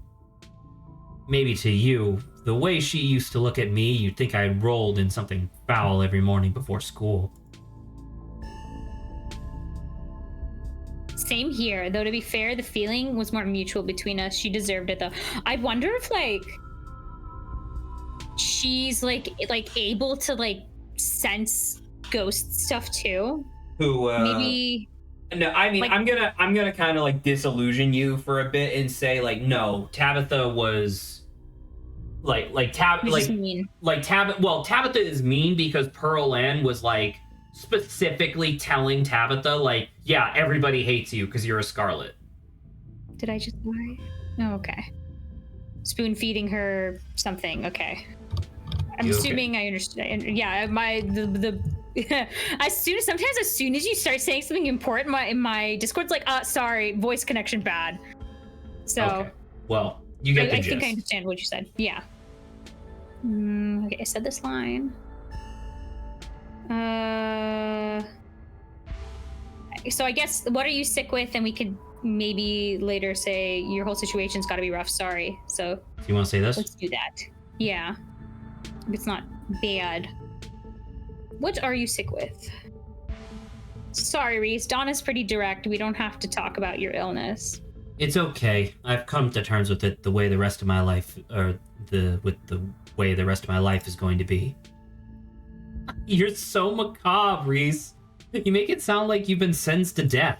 Speaker 1: Maybe to you, the way she used to look at me, you'd think I rolled in something foul every morning before school.
Speaker 2: Same here, though to be fair, the feeling was more mutual between us. She deserved it though. I wonder if like she's like able to like sense ghost stuff too.
Speaker 4: Who
Speaker 2: maybe
Speaker 4: no, I mean,
Speaker 2: like,
Speaker 4: I'm gonna kind of like disillusion you for a bit and say like, no, Tabitha was Tabitha is mean because Pearl Ann was like specifically telling Tabitha like, yeah, everybody hates you because you're a Scarlet.
Speaker 2: Did I just lie? Oh, okay. Spoon feeding her something. Okay. I'm assuming I understand. Yeah, as soon as you start saying something important, in my Discord's like, sorry, voice connection bad. So,
Speaker 1: okay. Well, you get the gist.
Speaker 2: I think I understand what you said. Yeah. Okay, I said this line. So I guess, what are you sick with? And we could maybe later say your whole situation's got to be rough. Sorry. So.
Speaker 1: You want to say this?
Speaker 2: Let's do that. Yeah. It's not bad. What are you sick with? Sorry, Reese. Donna's pretty direct. We don't have to talk about your illness.
Speaker 1: It's okay. I've come to terms with it the way the rest of my life, with the way the rest of my life is going to be. You're so macabre, Reese. You make it sound like you've been sentenced to death.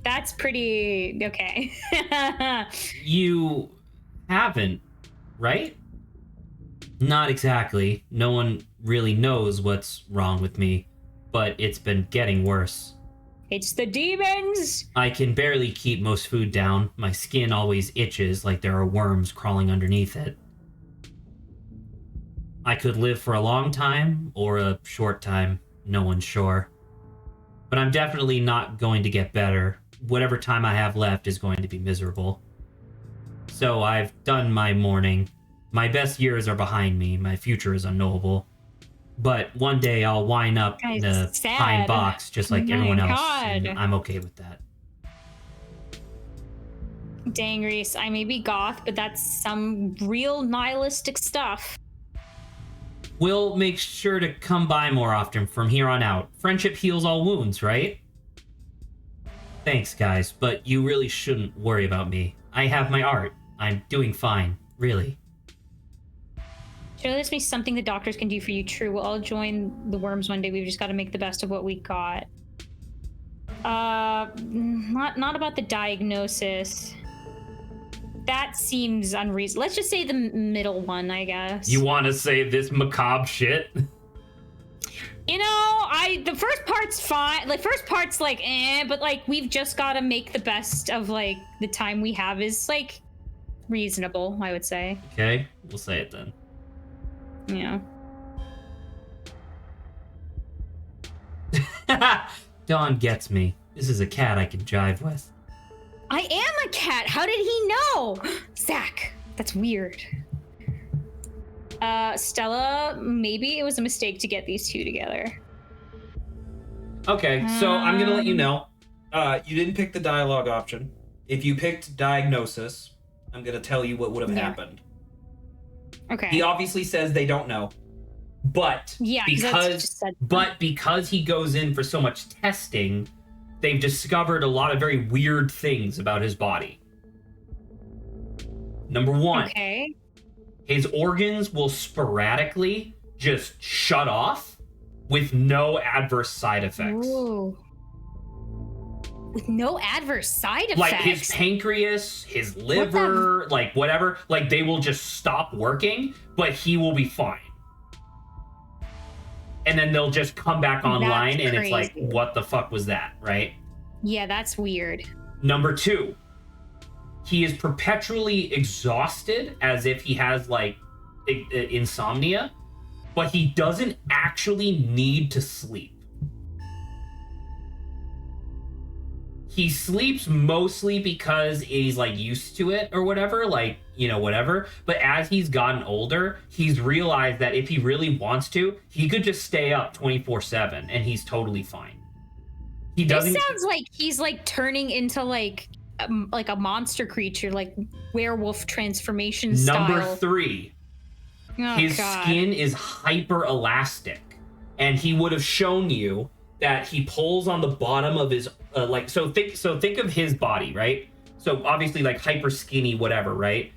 Speaker 2: That's pretty okay.
Speaker 1: You haven't, right? Not exactly. No one really knows what's wrong with me, but it's been getting worse.
Speaker 2: It's the demons!
Speaker 1: I can barely keep most food down. My skin always itches like there are worms crawling underneath it. I could live for a long time or a short time, no one's sure. But I'm definitely not going to get better. Whatever time I have left is going to be miserable. So I've done my mourning. My best years are behind me. My future is unknowable. But one day I'll wind up in a pine box just like everyone else. And I'm okay with that.
Speaker 2: Dang, Reese, I may be goth, but that's some real nihilistic stuff.
Speaker 1: We'll make sure to come by more often from here on out. Friendship heals all wounds, right? Thanks, guys, but you really shouldn't worry about me. I have my art. I'm doing fine, really.
Speaker 2: Surely this be something the doctors can do for you. True, we'll all join the worms one day. We've just got to make the best of what we got. Not about the diagnosis. That seems unreasonable. Let's just say the middle one, I guess.
Speaker 1: You want to say this macabre shit?
Speaker 2: You know, the first part's fine. Like, first part's like, but like, we've just got to make the best of like the time we have is like reasonable, I would say.
Speaker 1: Okay, we'll say it then.
Speaker 2: Yeah.
Speaker 1: Dawn gets me. This is a cat I can jive with.
Speaker 2: I am a cat. How did he know? Zach, that's weird. Stella, maybe it was a mistake to get these two together.
Speaker 4: Okay, so I'm gonna let you know. You didn't pick the dialogue option. If you picked diagnosis, I'm gonna tell you what would have happened.
Speaker 2: Okay.
Speaker 4: He obviously says they don't know, but because he goes in for so much testing, they've discovered a lot of very weird things about his body. Number one, his organs will sporadically just shut off with no adverse side effects.
Speaker 2: Ooh. With no adverse side effects?
Speaker 1: Like his pancreas, his liver, like whatever, like they will just stop working, but he will be fine. And then they'll just come back online and it's like, what the fuck was that, right?
Speaker 2: Yeah, that's weird.
Speaker 1: Number two, he is perpetually exhausted as if he has like insomnia, but he doesn't actually need to sleep. He sleeps mostly because he's like used to it or whatever, like, you know, whatever. But as he's gotten older, he's realized that if he really wants to, he could just stay up 24/7 and he's totally fine. He doesn't.
Speaker 2: This sounds like he's like turning into like a monster creature, like werewolf transformation style.
Speaker 1: Number 3.
Speaker 2: Oh,
Speaker 1: his
Speaker 2: God.
Speaker 1: skin is hyper elastic, and he would have shown you that he pulls on the bottom of his think of his body, right? So obviously like hyper skinny, whatever, right?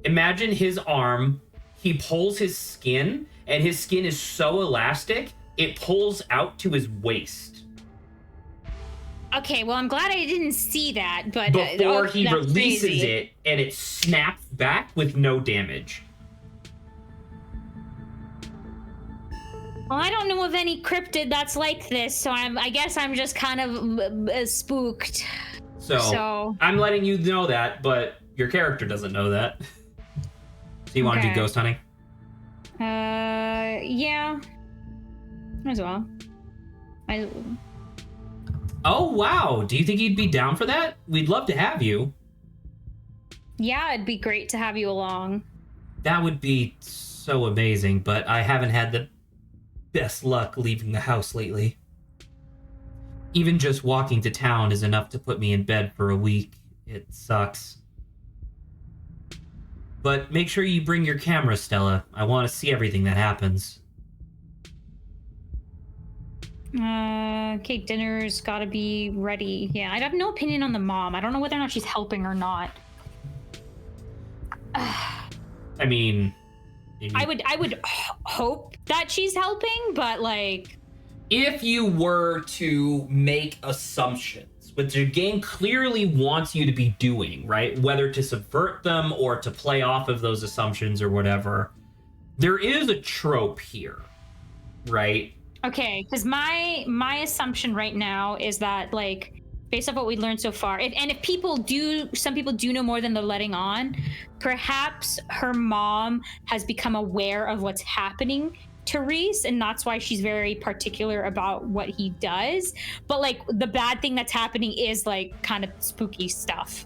Speaker 1: Imagine his arm, he pulls his skin, and his skin is so elastic it pulls out to his waist.
Speaker 2: Okay, well, I'm glad I didn't see that, but
Speaker 1: before he releases
Speaker 2: crazy.
Speaker 1: it, and it snaps back with no damage.
Speaker 2: Well, I don't know of any cryptid that's like this, so I guess I'm just kind of spooked.
Speaker 1: So I'm letting you know that, but your character doesn't know that. So you want to do ghost hunting?
Speaker 2: Yeah. As well.
Speaker 1: Oh, wow. Do you think you'd be down for that? We'd love to have you.
Speaker 2: Yeah, it'd be great to have you along.
Speaker 1: That would be so amazing, but I haven't had the best luck leaving the house lately. Even just walking to town is enough to put me in bed for a week. It sucks. But make sure you bring your camera, Stella. I want to see everything that happens.
Speaker 2: Okay, dinner's gotta be ready. Yeah, I have no opinion on the mom. I don't know whether or not she's helping or not.
Speaker 1: I mean...
Speaker 2: I would hope that she's helping, but like...
Speaker 1: If you were to make assumptions, which the game clearly wants you to be doing, right? Whether to subvert them or to play off of those assumptions or whatever, there is a trope here, right?
Speaker 2: Okay, because my assumption right now is that, like, based off what we learned so far, if some people do know more than they're letting on, perhaps her mom has become aware of what's happening to Reese, and that's why she's very particular about what he does. But, like, the bad thing that's happening is, like, kind of spooky stuff.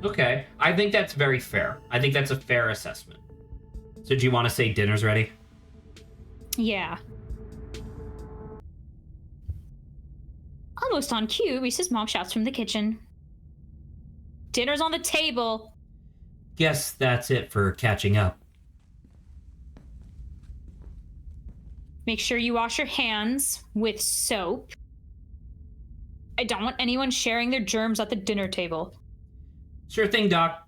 Speaker 1: Okay, I think that's very fair. I think that's a fair assessment. So do you want to say dinner's ready?
Speaker 2: Yeah. Almost on cue, Reese's mom shouts from the kitchen. Dinner's on the table.
Speaker 1: Guess that's it for catching up.
Speaker 2: Make sure you wash your hands with soap. I don't want anyone sharing their germs at the dinner table.
Speaker 1: Sure thing, Doc.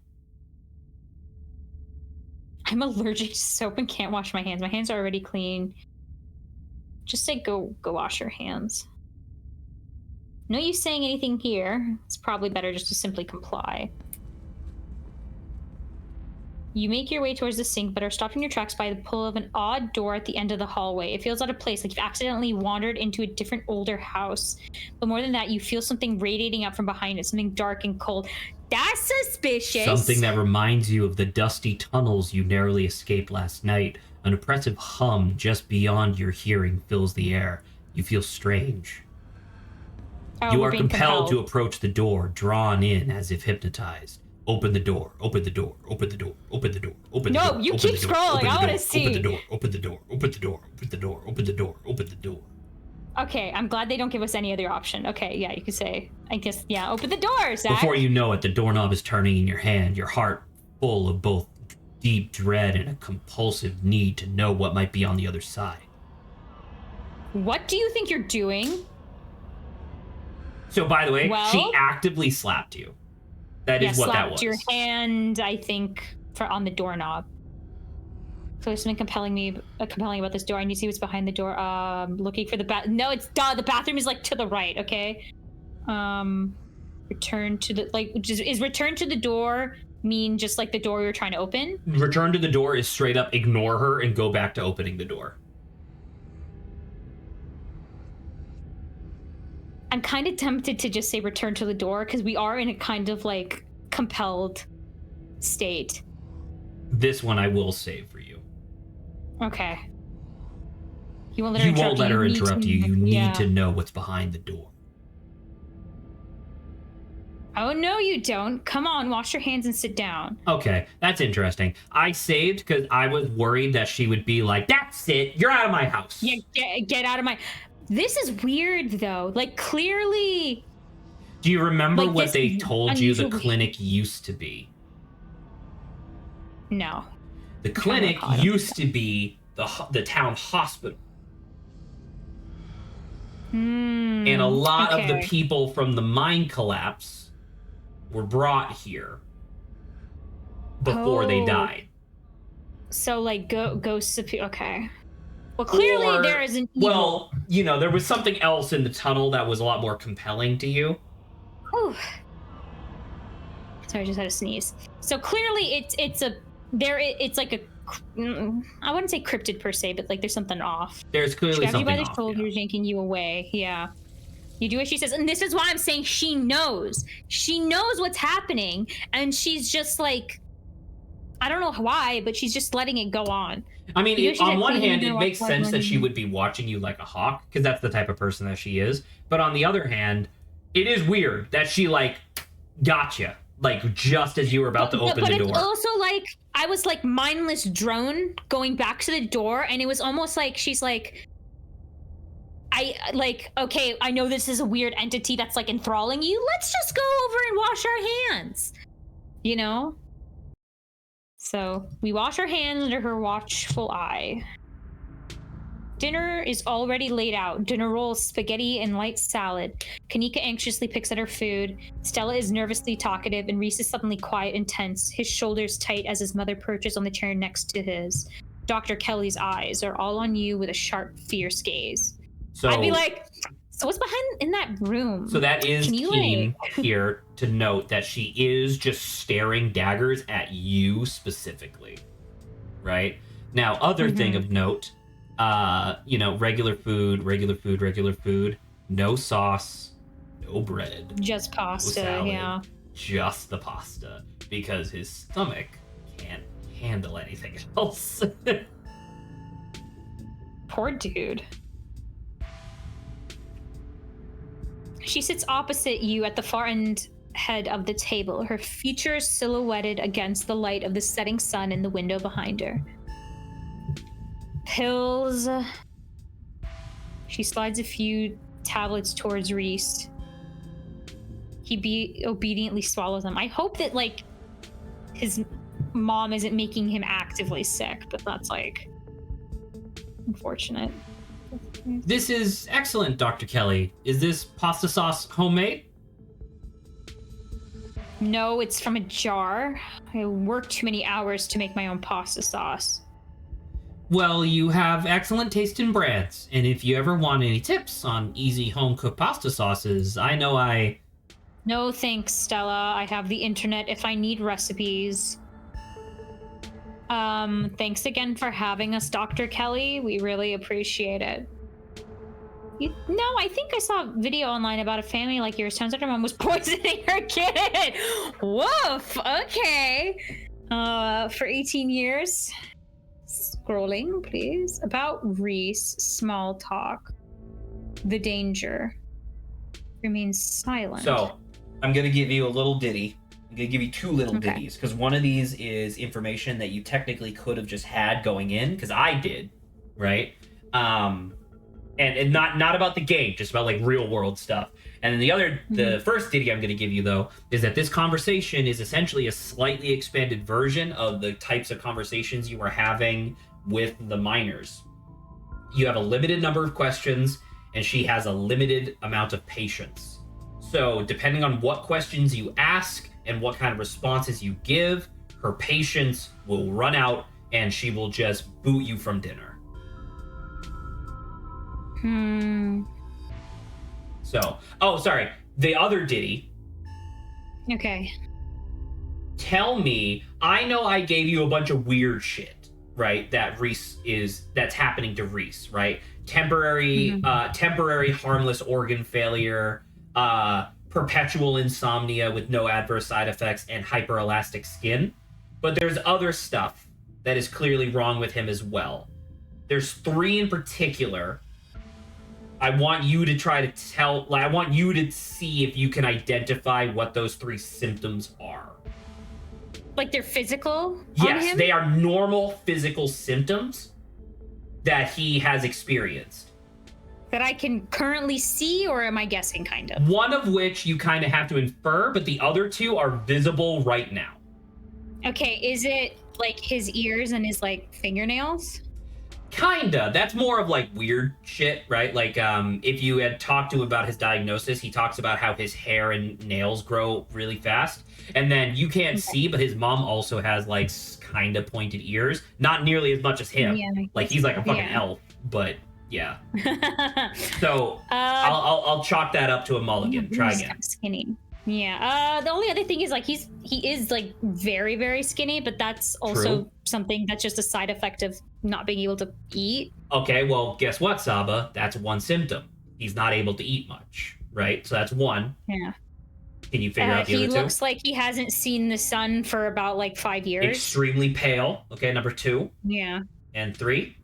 Speaker 2: I'm allergic to soap and can't wash my hands. My hands are already clean. Just say go wash your hands. No use saying anything here. It's probably better just to simply comply. You make your way towards the sink, but are stopped in your tracks by the pull of an odd door at the end of the hallway. It feels out of place, like you've accidentally wandered into a different, older house. But more than that, you feel something radiating out from behind it, something dark and cold. That's suspicious!
Speaker 1: Something that reminds you of the dusty tunnels you narrowly escaped last night. An oppressive hum just beyond your hearing fills the air. You feel strange.
Speaker 2: Oh,
Speaker 1: you are compelled to approach the door, drawn in as if hypnotized. Open the door, open the door, open the door, open the door, open the door.
Speaker 2: No, you keep scrolling. I want to see.
Speaker 1: Open the door, open the door, open the door, open the door, open the door, open the door.
Speaker 2: Okay, I'm glad they don't give us any other option. Okay, yeah, you could say, I guess, yeah, open the door, Zach.
Speaker 1: Before you know it, the doorknob is turning in your hand, your heart full of both deep dread and a compulsive need to know what might be on the other side.
Speaker 2: What do you think you're doing?
Speaker 1: So, by the way, she actively slapped you. That is what that was.
Speaker 2: Slapped your hand, I think, on the doorknob. So there's something compelling about this door. I need to see what's behind the door. Looking for the No, it's the bathroom is like to the right. Okay. Return to the is return to the door mean just like the door you're trying to open?
Speaker 1: Return to the door is straight up ignore her and go back to opening the door.
Speaker 2: I'm kind of tempted to just say return to the door because we are in a kind of like compelled state.
Speaker 1: This one I will save for you.
Speaker 2: Okay. You won't
Speaker 1: let her interrupt you. You need to know what's behind the door.
Speaker 2: Oh, no, you don't. Come on, wash your hands and sit down.
Speaker 1: Okay, that's interesting. I saved because I was worried that she would be like, that's it, you're out of my house.
Speaker 2: Yeah, get out of my... This is weird though. Like clearly.
Speaker 1: Do you remember
Speaker 2: like,
Speaker 1: what they told you the
Speaker 2: unusual-
Speaker 1: clinic used to be?
Speaker 2: No.
Speaker 1: The clinic used to be the town hospital. And a lot of the people from the mine collapse were brought here before they died.
Speaker 2: So like ghosts appear. Okay. Well, clearly there is an evil.
Speaker 1: Well, you know, there was something else in the tunnel that was a lot more compelling to you.
Speaker 2: Whew. Sorry, I just had a sneeze. So clearly it's like a, I wouldn't say cryptid per se, but like there's something off.
Speaker 1: There's clearly
Speaker 2: something off. She grabs you by the shoulders, yanking you away. Yeah. You do what she says. And this is why I'm saying she knows. She knows what's happening. And she's just like, I don't know why, but she's just letting it go on.
Speaker 1: I mean, on one hand, it makes sense that she would be watching you like a hawk, because that's the type of person that she is. But on the other hand, it is weird that she, like, gotcha. Like, just as you were about to open the door.
Speaker 2: But it's also like, I was like mindless drone going back to the door, and it was almost like she's like, okay, I know this is a weird entity that's like enthralling you. Let's just go over and wash our hands. You know? So we wash our hands under her watchful eye. Dinner is already laid out. Dinner rolls, spaghetti, and light salad. Kanika anxiously picks at her food. Stella is nervously talkative, and Reese is suddenly quiet and tense, his shoulders tight as his mother perches on the chair next to his. Dr. Kelly's eyes are all on you with a sharp, fierce gaze. So I'd be like, so what's behind in that room?
Speaker 1: So that is keen here to note that she is just staring daggers at you specifically, right? Now, other thing of note, you know, regular food, no sauce, no bread.
Speaker 2: Just pasta,
Speaker 1: no salad,
Speaker 2: yeah.
Speaker 1: Just the pasta, because his stomach can't handle anything else.
Speaker 2: Poor dude. She sits opposite you at the far end head of the table, her features silhouetted against the light of the setting sun in the window behind her. Pills. She slides a few tablets towards Reese. He obediently swallows them. I hope that, like, his mom isn't making him actively sick, but that's, like, unfortunate.
Speaker 1: This is excellent, Dr. Kelly. Is this pasta sauce homemade?
Speaker 2: No, it's from a jar. I worked too many hours to make my own pasta sauce.
Speaker 1: Well, you have excellent taste in breads, and if you ever want any tips on easy home-cooked pasta sauces, I know I...
Speaker 2: No thanks, Stella. I have the internet if I need recipes. Thanks again for having us, Dr. Kelly. We really appreciate it. No, I think I saw a video online about a family like yours. Turns out her mom was poisoning her kid. Woof. Okay. For 18 years. Scrolling, please. About Reese. Small talk. The danger. Remains silent.
Speaker 4: So, I'm going to give you a little ditty. I'm going to give you two little ditties, because one of these is information that you technically could have just had going in, because I did, right? And not about the game, just about, like, real world stuff. And then the first ditty I'm going to give you, though, is that this conversation is essentially a slightly expanded version of the types of conversations you were having with the miners. You have a limited number of questions, and she has a limited amount of patience. So, depending on what questions you ask and what kind of responses you give, her patience will run out, and she will just boot you from dinner. So, sorry. The other ditty.
Speaker 2: Okay.
Speaker 1: Tell me, I know I gave you a bunch of weird shit, right? That's happening to Reese, right? Temporary harmless organ failure, perpetual insomnia with no adverse side effects, and hyperelastic skin. But there's other stuff that is clearly wrong with him as well. There's 3 in particular. I want you to I want you to see if you can identify what those 3 symptoms are.
Speaker 2: Like they're physical?
Speaker 1: Yes, they are normal physical symptoms that he has experienced.
Speaker 2: that I can currently see, or am I guessing kind of?
Speaker 1: One of which you kind of have to infer, but the other two are visible right now.
Speaker 2: Okay, is it like his ears and his like fingernails?
Speaker 1: Kinda. That's more of like weird shit, right? Like if you had talked to him about his diagnosis, he talks about how his hair and nails grow really fast. And then you can't see, but his mom also has like kind of pointed ears. Not nearly as much as him. Yeah, like he's like a fucking elf, but yeah. So I'll chalk that up to a mulligan. Try again.
Speaker 2: Kind of skinny. Yeah. The only other thing is like he is like very, very skinny, but that's also something that's just a side effect of not being able to eat.
Speaker 1: Okay, well, guess what, Saba? That's one symptom. He's not able to eat much, right? So that's one.
Speaker 2: Yeah.
Speaker 1: Can you figure out the other two?
Speaker 2: He looks like he hasn't seen the sun for about like 5 years.
Speaker 1: Extremely pale. Okay, number 2.
Speaker 2: Yeah.
Speaker 1: And 3.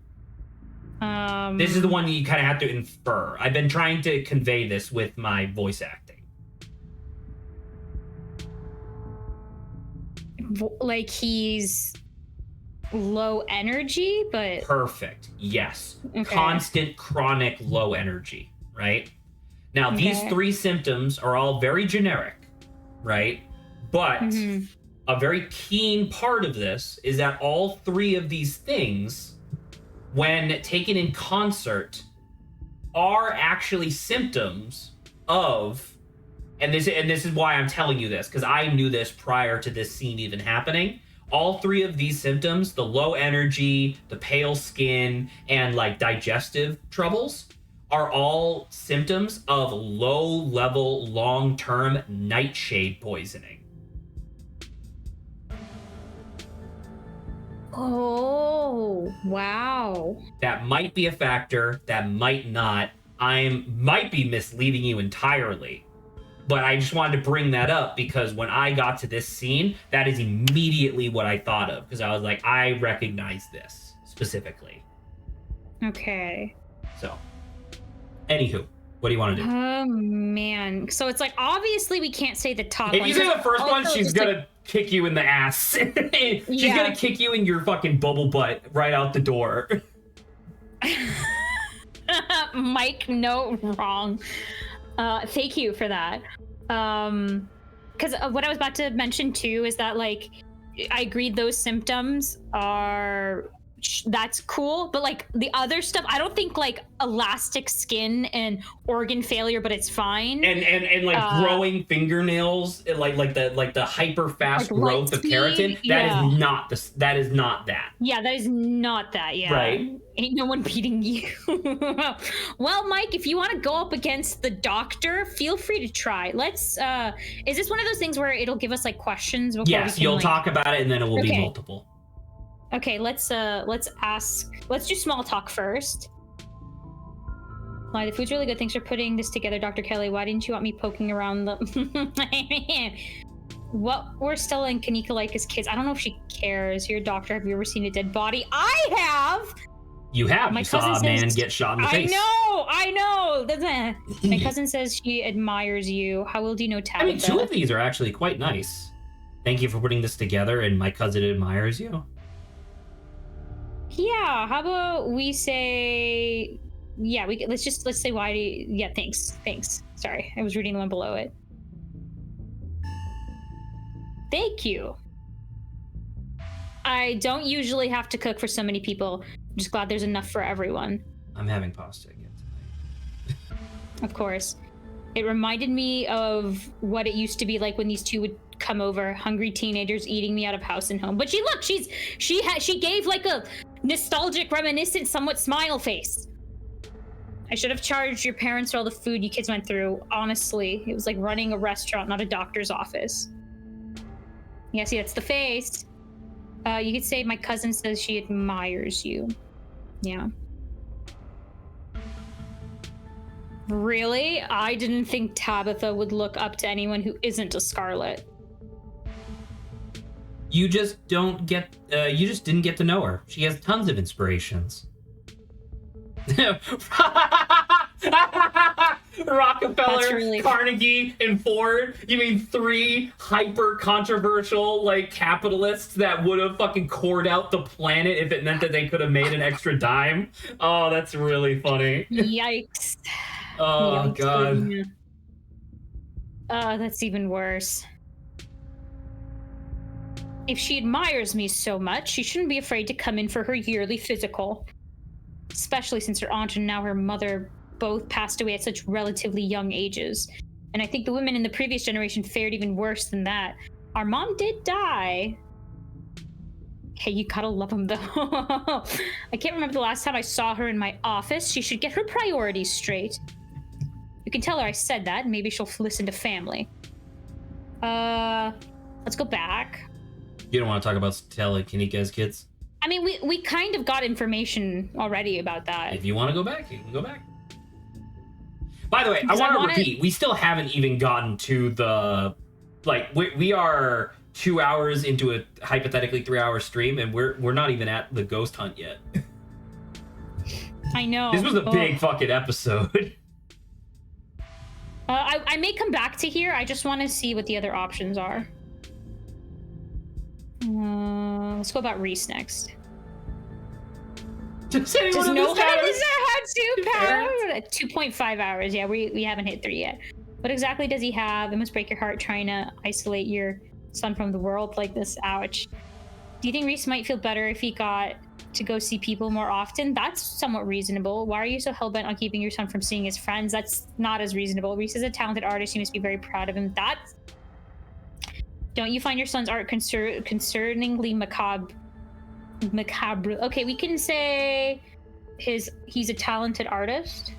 Speaker 1: This is the one you kind of have to infer. I've been trying to convey this with my voice acting.
Speaker 2: Like he's low energy, but
Speaker 1: perfect. Yes. Okay. Constant chronic low energy, right? Now these 3 symptoms are all very generic, right? But a very keen part of this is that all 3 of these things, when taken in concert, are actually symptoms of, and this is why I'm telling you this, because I knew this prior to this scene even happening. All 3 of these symptoms, the low energy, the pale skin, and like digestive troubles, are all symptoms of low-level, long-term nightshade poisoning.
Speaker 2: Oh, wow.
Speaker 1: That might be a factor, that might not. I might be misleading you entirely. But I just wanted to bring that up because when I got to this scene, that is immediately what I thought of. Because I was like, I recognize this specifically.
Speaker 2: Okay.
Speaker 1: So, anywho, what do you want to do?
Speaker 2: Oh, man. So it's like, obviously we can't say the top one.
Speaker 1: If you say the first one, she's going to kick you in the ass. She's going to kick you in your fucking bubble butt right out the door.
Speaker 2: Mike, no, wrong. Thank you for that. Because what I was about to mention too is that like I agree those symptoms are that's cool, but like the other stuff, I don't think like elastic skin and organ failure, but it's fine.
Speaker 1: And like growing fingernails, like the hyper fast like growth of keratin. That is not that.
Speaker 2: Yeah, that is not that. Yeah,
Speaker 1: right.
Speaker 2: Ain't no one beating you. Well, Mike, if you want to go up against the doctor, feel free to try. Let's. Is this one of those things where it'll give us like questions?
Speaker 1: Yes, you'll talk about it, and then it will be multiple.
Speaker 2: Okay, let's ask. Let's do small talk first. Why the food's really good. Thanks for putting this together, Dr. Kelly. Why didn't you want me poking around the? What were Stella and Kanika like as kids? I don't know if she cares. You're a doctor. Have you ever seen a dead body? I have.
Speaker 1: You have. You saw a man get shot in the face.
Speaker 2: I know. My cousin says she admires you. How well do you know Tabitha?
Speaker 1: I mean, 2 of these are actually quite nice. Thank you for putting this together, and my cousin admires you.
Speaker 2: Yeah, how about we say, yeah, let's say why do you, yeah, thanks. Sorry, I was reading the one below it. Thank you. I don't usually have to cook for so many people. I'm just glad there's enough for everyone.
Speaker 1: I'm having pasta again tonight.
Speaker 2: Of course. It reminded me of what it used to be like when these 2 would come over, hungry teenagers eating me out of house and home. But she gave like a nostalgic, reminiscent, somewhat smile face. I should have charged your parents for all the food you kids went through. Honestly, it was like running a restaurant, not a doctor's office. Yeah, see, that's the face. You could say my cousin says she admires you. Yeah. Really? I didn't think Tabitha would look up to anyone who isn't a Scarlet.
Speaker 1: You just didn't get to know her. She has tons of inspirations. Rockefeller,
Speaker 2: really
Speaker 1: Carnegie, and Ford. You mean 3 hyper controversial like capitalists that would have fucking cored out the planet if it meant that they could have made an extra dime? Oh, that's really funny.
Speaker 2: Yikes.
Speaker 1: Oh
Speaker 2: Yikes,
Speaker 1: god.
Speaker 2: yeah. That's even worse. If she admires me so much, she shouldn't be afraid to come in for her yearly physical. Especially since her aunt and now her mother both passed away at such relatively young ages. And I think the women in the previous generation fared even worse than that. Our mom did die. Hey, you gotta love them though. I can't remember the last time I saw her in my office. She should get her priorities straight. You can tell her I said that, and maybe she'll listen to family. Let's go back.
Speaker 1: You don't want to talk about Stella Kanika's kids?
Speaker 2: I mean, we kind of got information already about that.
Speaker 1: If you want to go back, you can go back. By the way, I
Speaker 2: Because
Speaker 1: want to repeat, we still haven't even gotten to the... Like, we are 2 hours into a hypothetically 3-hour stream, and we're not even at the ghost hunt yet.
Speaker 2: I know.
Speaker 1: This was a big fucking episode.
Speaker 2: I may come back to here. I just want to see what the other options are. Let's go about Reese next.
Speaker 1: Does anyone
Speaker 2: Does no one
Speaker 1: understand?
Speaker 2: have 2.5 hours. Yeah, we haven't hit 3 yet. What exactly does he have? It must break your heart trying to isolate your son from the world like this. Ouch. Do you think Reese might feel better if he got to go see people more often? That's somewhat reasonable. Why are you so hell-bent on keeping your son from seeing his friends? That's not as reasonable. Reese is a talented artist. You must be very proud of him. That's... Don't you find your son's art concerningly macabre? Okay, we can say he's a talented artist.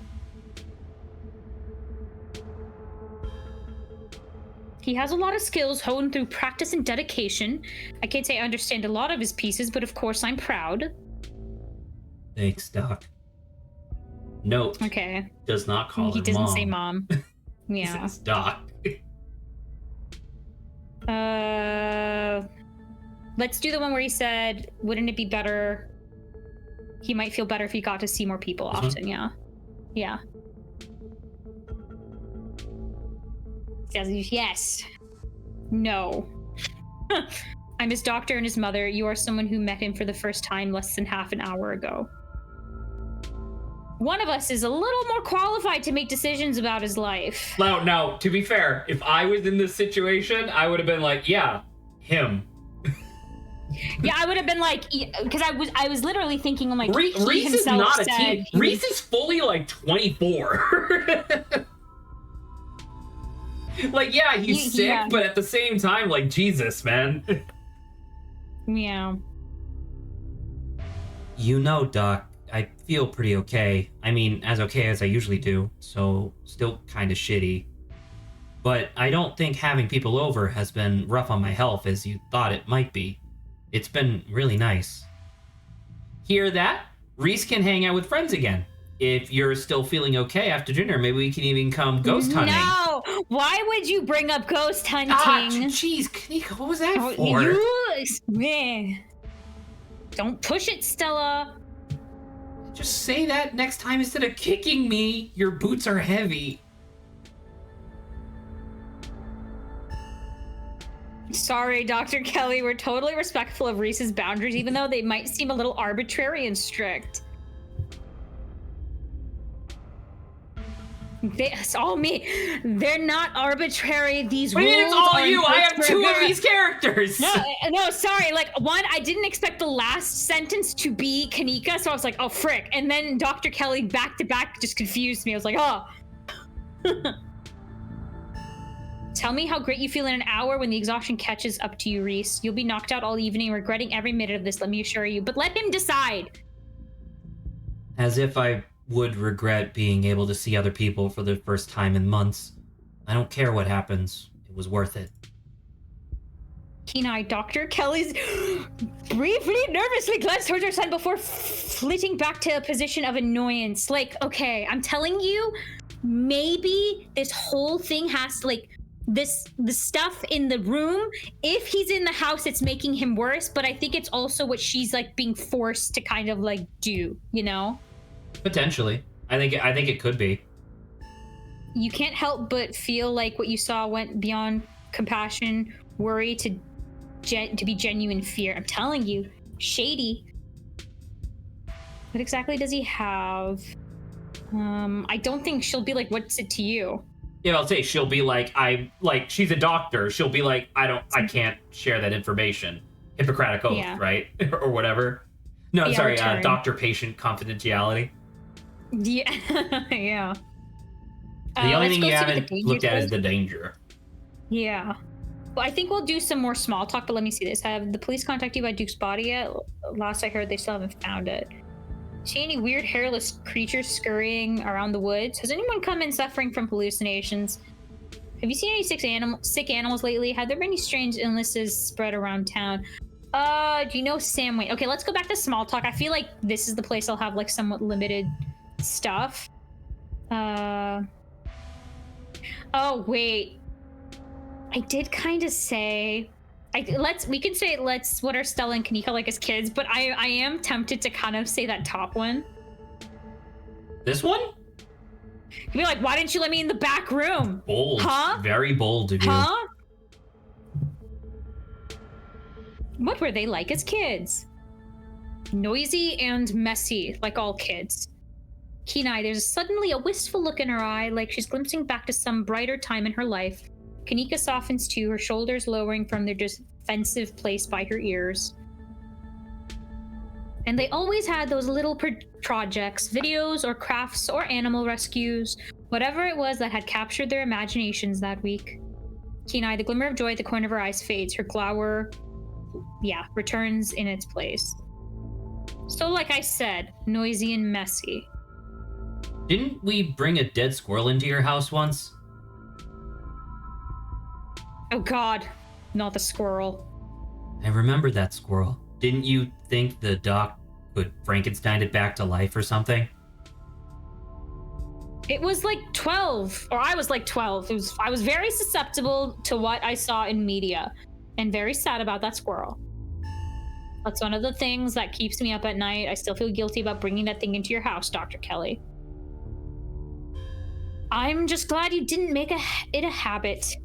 Speaker 2: He has a lot of skills honed through practice and dedication. I can't say I understand a lot of his pieces, but of course I'm proud.
Speaker 1: Thanks, Doc. Note.
Speaker 2: Okay.
Speaker 1: Does not call
Speaker 2: He
Speaker 1: her
Speaker 2: doesn't
Speaker 1: mom.
Speaker 2: say mom. Yeah.
Speaker 1: Says Doc.
Speaker 2: Let's do the one where he said, wouldn't it be better? He might feel better if he got to see more people often. Yeah. Yeah. Says yes. No. I'm his doctor and his mother. You are someone who met him for the first time less than half an hour ago. One of us is a little more qualified to make decisions about his life.
Speaker 1: Now, to be fair, if I was in this situation, I would have been like, yeah, him.
Speaker 2: Yeah, I would have been like, because I was literally thinking, I'm like,
Speaker 1: Reese is not a teen. Reese is fully like 24. Like, yeah, he's sick,
Speaker 2: yeah.
Speaker 1: but at the same time, like, Jesus, man.
Speaker 2: Yeah.
Speaker 1: You know, Doc, I feel pretty okay. I mean, as okay as I usually do, so still kind of shitty. But I don't think having people over has been rough on my health as you thought it might be. It's been really nice. Hear that? Reese can hang out with friends again. If you're still feeling okay after dinner, maybe we can even come ghost hunting.
Speaker 2: No! Why would you bring up ghost hunting?
Speaker 1: Jeez, Kanika, what was that for?
Speaker 2: Don't push it, Stella.
Speaker 1: Just say that next time instead of kicking me. Your boots are heavy.
Speaker 2: Sorry, Dr. Kelly. We're totally respectful of Reese's boundaries, even though they might seem a little arbitrary and strict. It's all me. They're not arbitrary. These rules
Speaker 1: it's all
Speaker 2: are
Speaker 1: you. I have 2 of these characters.
Speaker 2: No, sorry. Like, one, I didn't expect the last sentence to be Kanika, so I was like, oh, frick. And then Dr. Kelly back to back just confused me. I was like, oh. Tell me how great you feel in an hour when the exhaustion catches up to you, Reese. You'll be knocked out all evening, regretting every minute of this, let me assure you. But let him decide.
Speaker 1: As if I would regret being able to see other people for the first time in months. I don't care what happens. It was worth it.
Speaker 2: Keen-eyed Dr. Kelly's briefly, nervously glanced towards her son before flitting back to a position of annoyance. Like, okay, I'm telling you, maybe this whole thing has to, like, the stuff in the room, if he's in the house, it's making him worse, but I think it's also what she's, like, being forced to kind of, like, do, you know?
Speaker 1: Potentially. I think it could be.
Speaker 2: you can't help but feel like what you saw went beyond compassion, worry to be genuine fear. I'm telling you, shady. What exactly does he have? I don't think she'll be like, what's it to you?
Speaker 1: Yeah, I'll say she'll be like, she's a doctor. She'll be like, I can't share that information. Hippocratic oath, right? Or whatever. No,
Speaker 2: yeah,
Speaker 1: sorry, doctor-patient confidentiality.
Speaker 2: Yeah, yeah.
Speaker 1: The only thing you haven't looked at is the danger.
Speaker 2: Yeah. Well, I think we'll do some more small talk, but let me see this. Have the police contacted you by Duke's body yet? Last I heard, they still haven't found it. See any weird hairless creatures scurrying around the woods? Has anyone come in suffering from hallucinations? Have you seen any sick animals lately? Have there been any strange illnesses spread around town? Do you know Sam Wayne? Okay, let's go back to small talk. I feel like this is the place I'll have like somewhat limited stuff. Oh wait, I did kind of say. We can say what are Stella and Kanika like as kids, but I am tempted to kind of say that top one.
Speaker 1: This one?
Speaker 2: You'd be like, why didn't you let me in the back room?
Speaker 1: Bold.
Speaker 2: Huh?
Speaker 1: Very bold of you.
Speaker 2: Huh? What were they like as kids? Noisy and messy, like all kids. Kenai, there's suddenly a wistful look in her eye, like she's glimpsing back to some brighter time in her life. Kanika softens too, her shoulders lowering from their defensive place by her ears. And they always had those little projects, videos or crafts or animal rescues, whatever it was that had captured their imaginations that week. Kenai, the glimmer of joy at the corner of her eyes fades, her glower, returns in its place. So like I said, noisy and messy.
Speaker 1: Didn't we bring a dead squirrel into your house once?
Speaker 2: Oh god, not the squirrel.
Speaker 1: I remember that squirrel. Didn't you think the doc put Frankenstein it back to life or something?
Speaker 2: It was like 12, or I was like 12. I was very susceptible to what I saw in media, and very sad about that squirrel. That's one of the things that keeps me up at night. I still feel guilty about bringing that thing into your house, Dr. Kelly. I'm just glad you didn't make it a habit.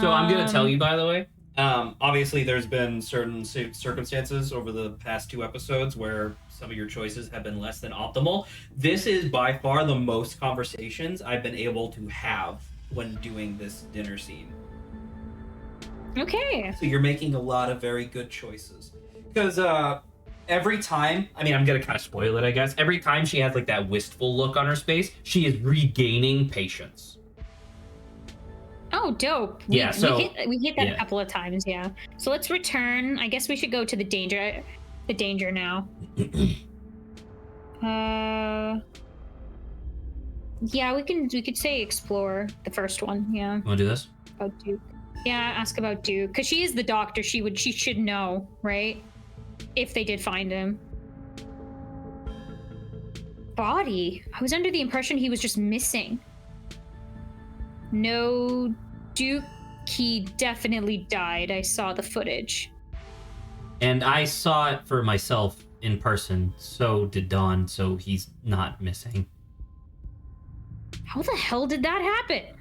Speaker 1: So I'm going to tell you, by the way.
Speaker 4: Obviously, there's been certain circumstances over the past 2 episodes where some of your choices have been less than optimal. This is by far the most conversations I've been able to have when doing this dinner scene.
Speaker 2: Okay.
Speaker 4: So you're making a lot of very good choices. Because every time, I mean, I'm going to kind of spoil it, I guess. Every time she has like that wistful look on her face, she is regaining patience.
Speaker 2: Oh, dope. We hit that a couple of times, yeah. So let's return. I guess we should go to the danger now. Yeah, we could say explore the first one, yeah.
Speaker 1: You want to do this?
Speaker 2: About Duke. Yeah, ask about Duke. Because she is the doctor, she should know, right? If they did find him. Body. I was under the impression he was just missing. No, Duke, he definitely died. I saw the footage.
Speaker 1: And I saw it for myself in person. So did Dawn, so he's not missing.
Speaker 2: How the hell did that happen?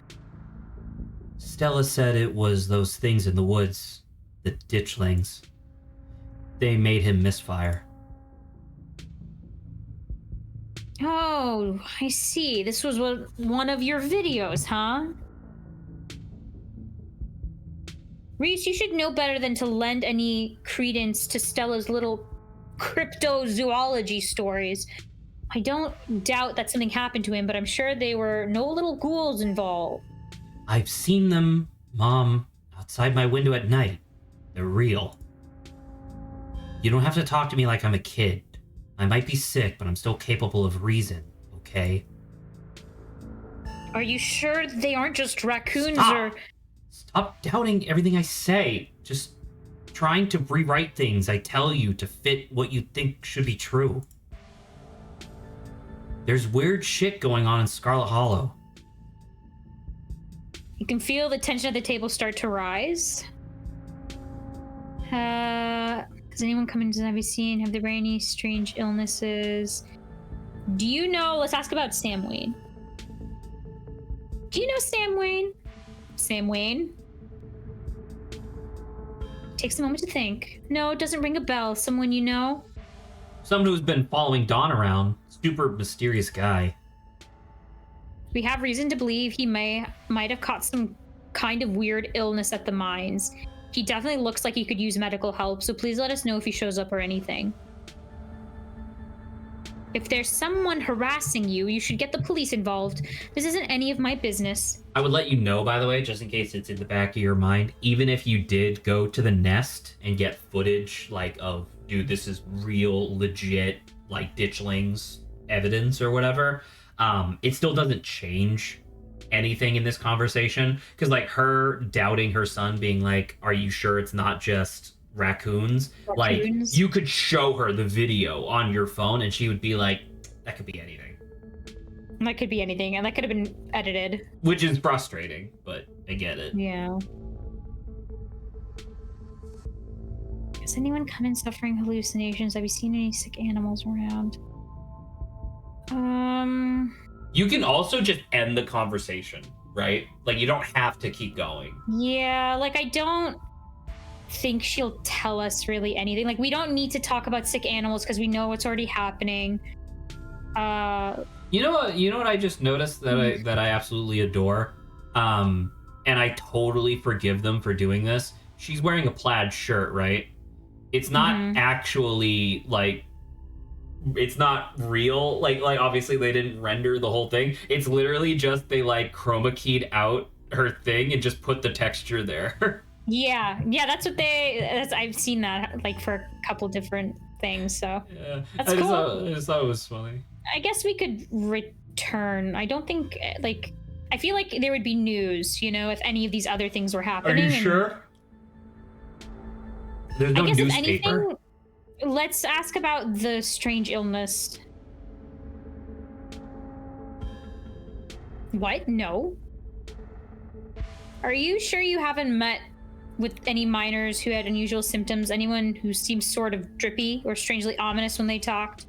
Speaker 1: Stella said it was those things in the woods, the ditchlings. They made him misfire.
Speaker 2: Oh, I see. This was one of your videos, huh? Reese, you should know better than to lend any credence to Stella's little cryptozoology stories. I don't doubt that something happened to him, but I'm sure there were no little ghouls involved.
Speaker 1: I've seen them, Mom, outside my window at night. They're real. You don't have to talk to me like I'm a kid. I might be sick, but I'm still capable of reason, okay?
Speaker 2: Are you sure they aren't just raccoons or...
Speaker 1: Stop doubting everything I say. Just trying to rewrite things I tell you to fit what you think should be true. There's weird shit going on in Scarlet Hollow.
Speaker 2: You can feel the tension at the table start to rise. Has anyone come into have you seen? Have there been any strange illnesses? Do you know? Let's ask about Sam Wayne. Do you know Sam Wayne? Sam Wayne? Takes a moment to think. No, it doesn't ring a bell. Someone you know?
Speaker 1: Someone who's been following Dawn around. Super mysterious guy.
Speaker 2: We have reason to believe he might have caught some kind of weird illness at the mines. He definitely looks like he could use medical help, so please let us know if he shows up or anything. If there's someone harassing you, you should get the police involved. This isn't any of my business.
Speaker 1: I would let you know, by the way, just in case it's in the back of your mind, even if you did go to the nest and get footage, like, of, dude, this is real, legit, like, ditchlings evidence or whatever, it still doesn't change anything in this conversation. Because, like, her doubting her son, being like, are you sure it's not just raccoons? Like, you could show her the video on your phone and she would be like, that could be anything.
Speaker 2: That could be anything, and that could have been edited.
Speaker 1: Which is frustrating, but I get it.
Speaker 2: Yeah. Has anyone come in suffering hallucinations? Have you seen any sick animals around?
Speaker 1: You can also just end the conversation, right? Like, you don't have to keep going.
Speaker 2: Yeah, like, I don't think she'll tell us really anything. Like, we don't need to talk about sick animals because we know what's already happening.
Speaker 1: You know what I just noticed that I absolutely adore? And I totally forgive them for doing this. She's wearing a plaid shirt, right? It's not actually, like, it's not real. Like obviously they didn't render the whole thing. It's literally just they, like, chroma keyed out her thing and just put the texture there.
Speaker 2: Yeah, that's what I've seen that, like, for a couple different things, so
Speaker 1: yeah.
Speaker 2: That's cool.
Speaker 1: I just thought it was funny.
Speaker 2: I guess we could return. I don't think, like, I feel like there would be news, you know, if any of these other things were happening.
Speaker 1: Are you sure? There's no
Speaker 2: I guess
Speaker 1: newspaper.
Speaker 2: if anything, let's ask about the strange illness. What? No. Are you sure you haven't met with any miners who had unusual symptoms? Anyone who seems sort of drippy or strangely ominous when they talked?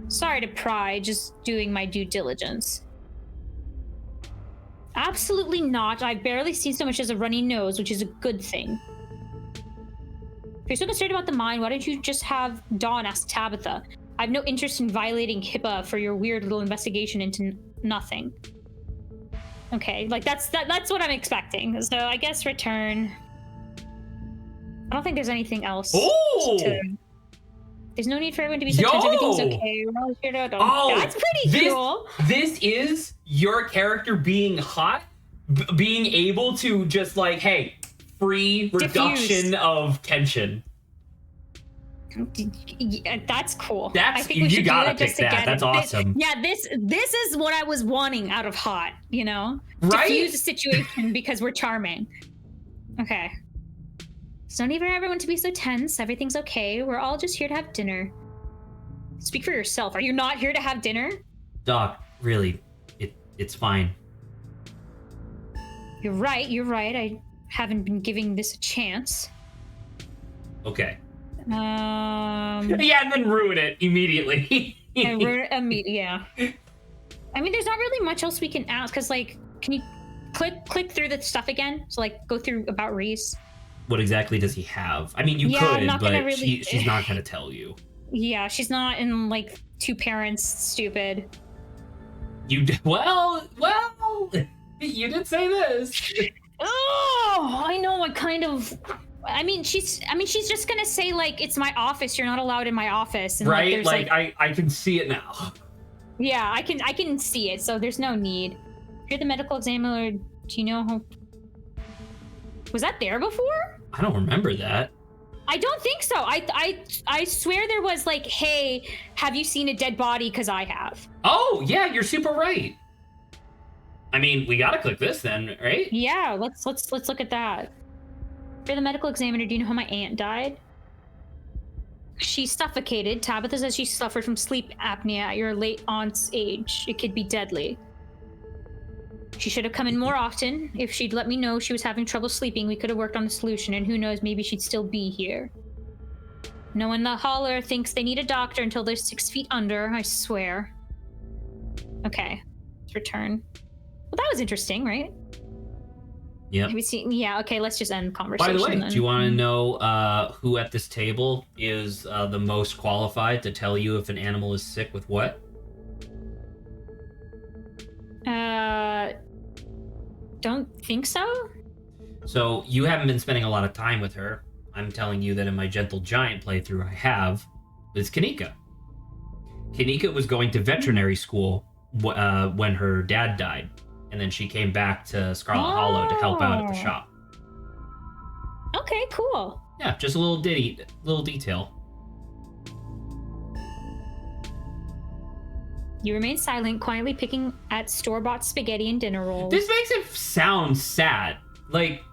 Speaker 2: Sorry to pry, just doing my due diligence. Absolutely not. I've barely seen so much as a runny nose, which is a good thing. If you're so concerned about the mine, why don't you just have Dawn ask Tabitha? I have no interest in violating HIPAA for your weird little investigation into nothing. Okay, like, that's what I'm expecting. So I guess return. I don't think there's anything else. There's no need for everyone to be so tense. Everything's okay. We're all here to that's pretty cool.
Speaker 1: This is your character being hot, being able to just, like, hey, free reduction of tension.
Speaker 2: Yeah, that's cool.
Speaker 1: I think we should gotta pick that. That's awesome.
Speaker 2: This is what I was wanting out of hot, you know?
Speaker 1: Right?
Speaker 2: Diffuse the situation because we're charming. Okay. So don't need for everyone to be so tense. Everything's okay. We're all just here to have dinner. Speak for yourself. Are you not here to have dinner?
Speaker 1: Doc, really, it's fine.
Speaker 2: You're right. I haven't been giving this a chance.
Speaker 1: Okay.
Speaker 2: Yeah,
Speaker 1: and then ruin it immediately.
Speaker 2: Yeah. I mean, there's not really much else we can ask, because, like, can you click through the stuff again? So, like, go through about Reese.
Speaker 1: What exactly does he have? I mean, you could, but she's not going to tell you.
Speaker 2: Yeah, she's not in, like, two parents stupid.
Speaker 1: Well, you did say this.
Speaker 2: Oh, I know. I mean, she's just gonna say, like, it's my office. You're not allowed in my office. And,
Speaker 1: right? Like I can see it now.
Speaker 2: Yeah, I can see it. So there's no need. If you're the medical examiner, do you know how? Was that there before?
Speaker 1: I don't remember that.
Speaker 2: I don't think so. I swear there was, like, hey, have you seen a dead body? Because I have.
Speaker 1: Oh yeah, you're super right. I mean, we gotta click this then, right?
Speaker 2: Yeah, let's look at that. If you're the medical examiner, do you know how my aunt died? She suffocated. Tabitha says she suffered from sleep apnea at your late aunt's age. It could be deadly. She should have come in more often. If she'd let me know she was having trouble sleeping, we could have worked on a solution, and who knows, maybe she'd still be here. No one in the holler thinks they need a doctor until they're 6 feet under, I swear. Okay, let's return. Well, that was interesting, right?
Speaker 1: Yeah.
Speaker 2: Have you seen? Yeah. Okay. Let's just end conversation.
Speaker 1: By the way,
Speaker 2: then.
Speaker 1: do you want to know who at this table is the most qualified to tell you if an animal is sick with what?
Speaker 2: Don't think so.
Speaker 1: So you haven't been spending a lot of time with her. I'm telling you that in my Gentle Giant playthrough I have. It's Kanika. Kanika was going to veterinary school when her dad died. And then she came back to Scarlet Hollow to help out at the shop.
Speaker 2: Okay, cool.
Speaker 1: Yeah, just a little detail.
Speaker 2: You remain silent, quietly picking at store-bought spaghetti and dinner rolls.
Speaker 1: This makes it sound sad. Like,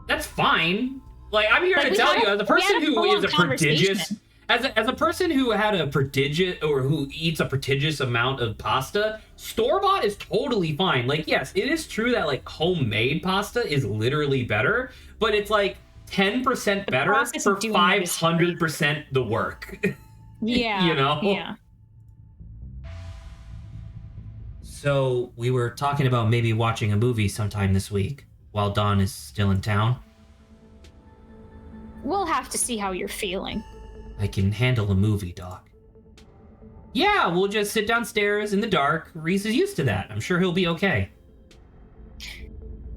Speaker 1: that's fine. Like, I'm here to tell you, as a person who is a prodigious... As a person who had a prodigious, or who eats a prodigious amount of pasta, store-bought is totally fine. Like, yes, it is true that, like, homemade pasta is literally better, but it's, like, 10% better for 500% the work.
Speaker 2: Yeah.
Speaker 1: You know?
Speaker 2: Yeah.
Speaker 1: So, we were talking about maybe watching a movie sometime this week, while Dawn is still in town.
Speaker 2: We'll have to see how you're feeling.
Speaker 1: I can handle a movie, Doc. Yeah, we'll just sit downstairs in the dark. Reese is used to that. I'm sure he'll be okay.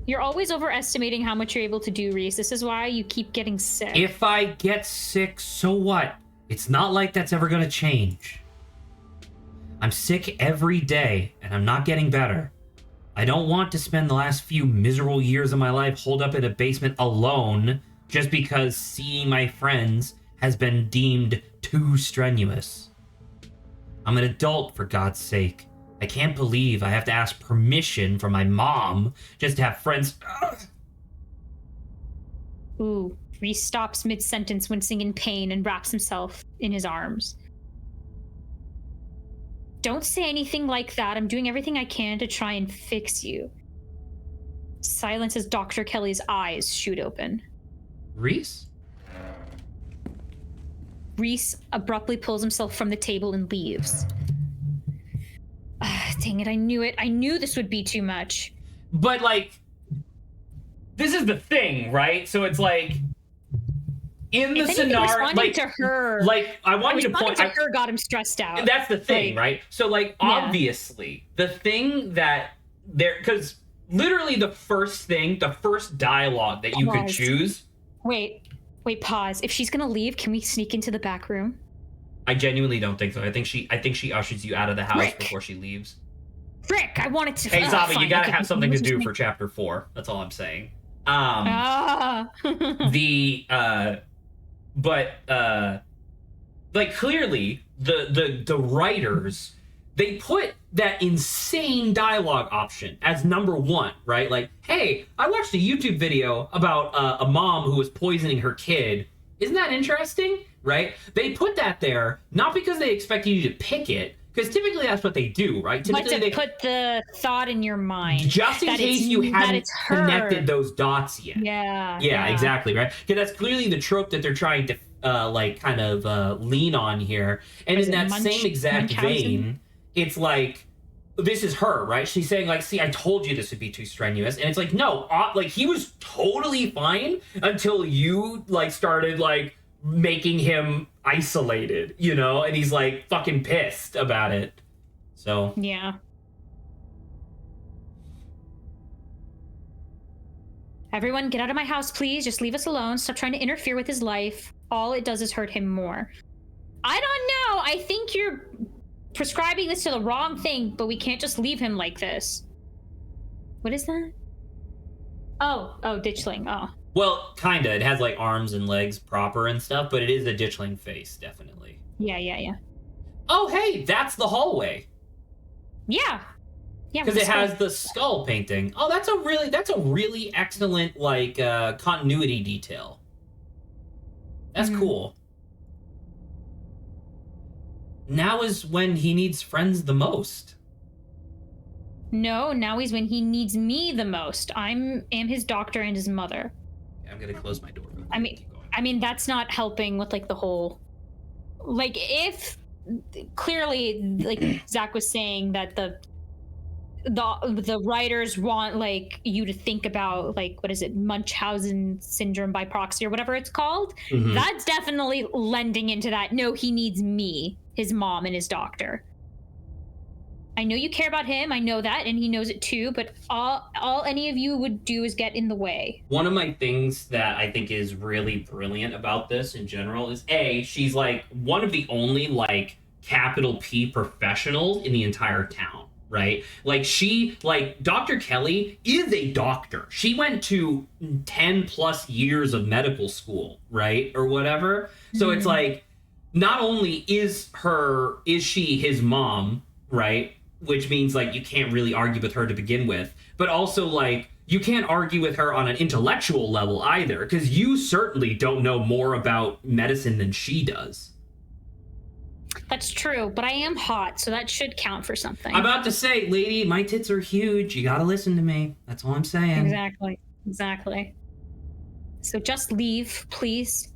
Speaker 2: You're always overestimating how much you're able to do, Reese. This is why you keep getting sick.
Speaker 1: If I get sick, so what? It's not like that's ever gonna change. I'm sick every day, and I'm not getting better. I don't want to spend the last few miserable years of my life holed up in a basement alone just because seeing my friends has been deemed too strenuous. I'm an adult, for God's sake. I can't believe I have to ask permission from my mom just to have friends.
Speaker 2: Ooh, Reese stops mid-sentence, wincing in pain, and wraps himself in his arms. Don't say anything like that. I'm doing everything I can to try and fix you. Silence as Dr. Kelly's eyes shoot open.
Speaker 1: Reese?
Speaker 2: Reese abruptly pulls himself from the table and leaves. Dang it, I knew it. I knew this would be too much.
Speaker 1: But, like, this is the thing, right? So it's like, in the scenario, like,
Speaker 2: to her,
Speaker 1: like, I want you to point
Speaker 2: to her got him stressed out.
Speaker 1: That's the thing,
Speaker 2: like,
Speaker 1: right? So, like, obviously, the thing that there, because literally the first dialogue that you could choose.
Speaker 2: Wait, pause. If she's gonna leave, can we sneak into the back room?
Speaker 1: I genuinely don't think so. I think she ushers you out of the house before she leaves.
Speaker 2: Frick, I wanted to.
Speaker 1: Hey, Zaba, you gotta have something to do for chapter 4. That's all I'm saying. Like, clearly the writers, they put that insane dialogue option as number 1, right? Like, hey, I watched a YouTube video about a mom who was poisoning her kid. Isn't that interesting? Right? They put that there not because they expect you to pick it, because typically that's what they do, right? Typically
Speaker 2: they put the thought in your mind,
Speaker 1: just in case you hadn't connected those dots yet. Yeah, exactly, right? Because that's clearly the trope that they're trying to lean on here. And in that same exact vein, it's like, this is her, right? She's saying, like, see, I told you this would be too strenuous. And it's like, no, like, he was totally fine until you, like, started, like, making him isolated, you know? And he's, like, fucking pissed about it. So.
Speaker 2: Yeah. Everyone, get out of my house, please. Just leave us alone. Stop trying to interfere with his life. All it does is hurt him more. I don't know. I think you're prescribing this to the wrong thing, but we can't just leave him like this. What is that? Oh, ditchling. Oh.
Speaker 1: Well, kinda. It has, like, arms and legs proper and stuff, but it is a ditchling face, definitely.
Speaker 2: Yeah.
Speaker 1: Oh, hey, that's the hallway.
Speaker 2: Yeah.
Speaker 1: Because it has the skull painting. Oh, that's a really excellent, like, continuity detail. That's cool. Now is when he needs friends the most.
Speaker 2: No, now is when he needs me the most. I am his doctor and his mother.
Speaker 1: I'm gonna close my door.
Speaker 2: I mean, that's not helping with, like, the whole, like, if clearly, like Zach was saying, that the writers want like you to think about like what is it, Munchausen syndrome by proxy or whatever it's called. That's definitely lending into that. No, he needs me, his mom, and his doctor. I know you care about him, I know that, and he knows it too, but all any of you would do is get in the way.
Speaker 1: One of my things that I think is really brilliant about this in general is she's like one of the only like capital P professionals in the entire town, right? Like Dr. Kelly is a doctor. She went to 10 plus years of medical school, right? Or whatever. So it's like, not only is she his mom, right? Which means like you can't really argue with her to begin with, but also like you can't argue with her on an intellectual level either, because you certainly don't know more about medicine than she does.
Speaker 2: That's true, but I am hot, so that should count for something.
Speaker 1: I'm about to say, lady, my tits are huge. You gotta listen to me. That's all I'm saying.
Speaker 2: Exactly. So just leave, please.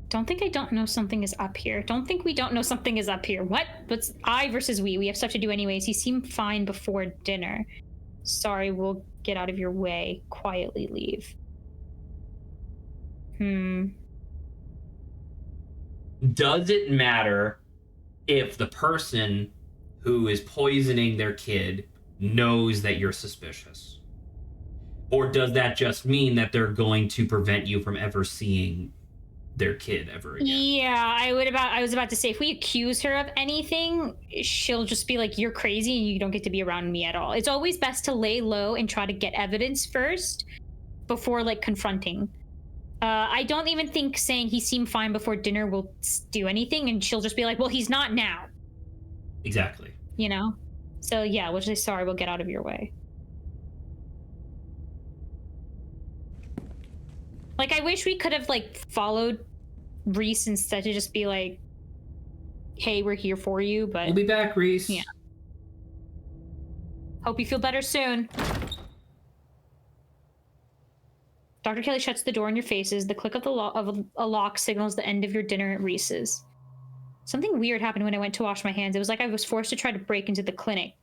Speaker 2: Don't think I don't know something is up here. Don't think we don't know something is up here. What? But I versus we. We have stuff to do anyways. He seemed fine before dinner. Sorry, we'll get out of your way. Quietly leave.
Speaker 1: Does it matter if the person who is poisoning their kid knows that you're suspicious? Or does that just mean that they're going to prevent you from ever seeing their kid ever again?
Speaker 2: Yeah, I was about to say, if we accuse her of anything, she'll just be like, you're crazy and you don't get to be around me at all. It's always best to lay low and try to get evidence first before like confronting. I don't even think saying he seemed fine before dinner will do anything, and she'll just be like, well, he's not now.
Speaker 1: Exactly.
Speaker 2: You know? So yeah, we'll just say, sorry, we'll get out of your way. Like, I wish we could have, like, followed Reese instead to just be like, hey, we're here for you, but...
Speaker 1: We'll be back, Reese.
Speaker 2: Yeah. Hope you feel better soon. Dr. Kelly shuts the door in your faces. The click of a lock signals the end of your dinner at Reese's. Something weird happened when I went to wash my hands. It was like I was forced to try to break into the clinic.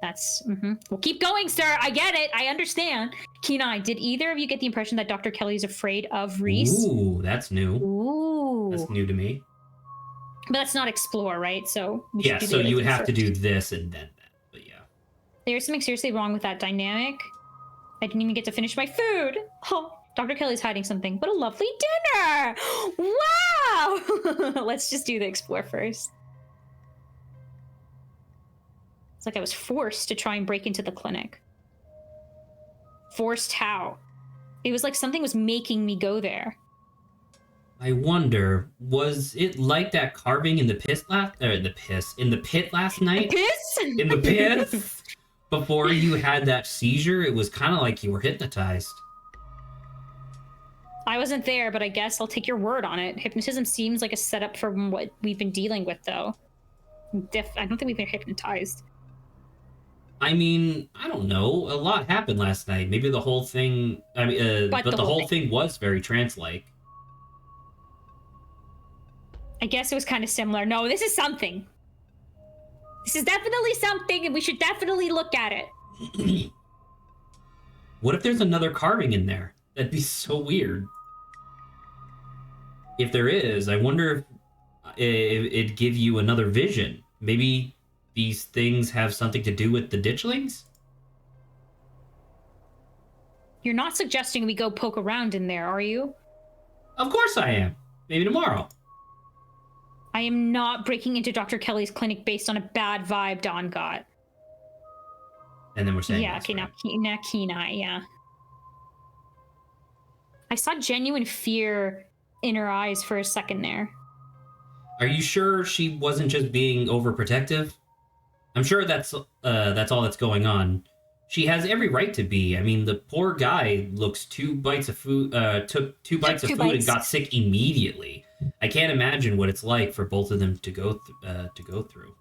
Speaker 2: That's, Well, keep going, sir. I get it. I understand. Kenai, did either of you get the impression that Dr. Kelly's afraid of Reese?
Speaker 1: Ooh, that's new.
Speaker 2: Ooh.
Speaker 1: That's new to me.
Speaker 2: But that's not explore, right? So
Speaker 1: yeah, so you would have to do this and then that. But yeah.
Speaker 2: There's something seriously wrong with that dynamic. I didn't even get to finish my food. Oh, Dr. Kelly's hiding something, but a lovely dinner. Wow. Let's just do the explore first. It's like I was forced to try and break into the clinic. Forced how? It was like something was making me go there.
Speaker 1: I wonder, was it like that carving in the pit last night?
Speaker 2: Piss?
Speaker 1: In the pit? Before you had that seizure, it was kind of like you were hypnotized.
Speaker 2: I wasn't there, but I guess I'll take your word on it. Hypnotism seems like a setup for what we've been dealing with, though. I don't think we've been hypnotized.
Speaker 1: I mean, I don't know. A lot happened last night. Maybe the whole thing... but the whole thing was very trance-like.
Speaker 2: I guess it was kind of similar. No, this is something. This is definitely something, and we should definitely look at it.
Speaker 1: What if there's another carving in there? That'd be so weird. If there is, I wonder if it'd give you another vision. Maybe these things have something to do with the ditchlings?
Speaker 2: You're not suggesting we go poke around in there, are you?
Speaker 1: Of course I am. Maybe tomorrow.
Speaker 2: I am not breaking into Dr. Kelly's clinic based on a bad vibe Dawn got.
Speaker 1: And then we're saying...
Speaker 2: Yeah, okay, right? Now Kenai, yeah. I saw genuine fear in her eyes for a second there.
Speaker 1: Are you sure she wasn't just being overprotective? I'm sure that's all that's going on. She has every right to be. I mean, the poor guy took 2 bites of food and got sick immediately. I can't imagine what it's like for both of them to go through.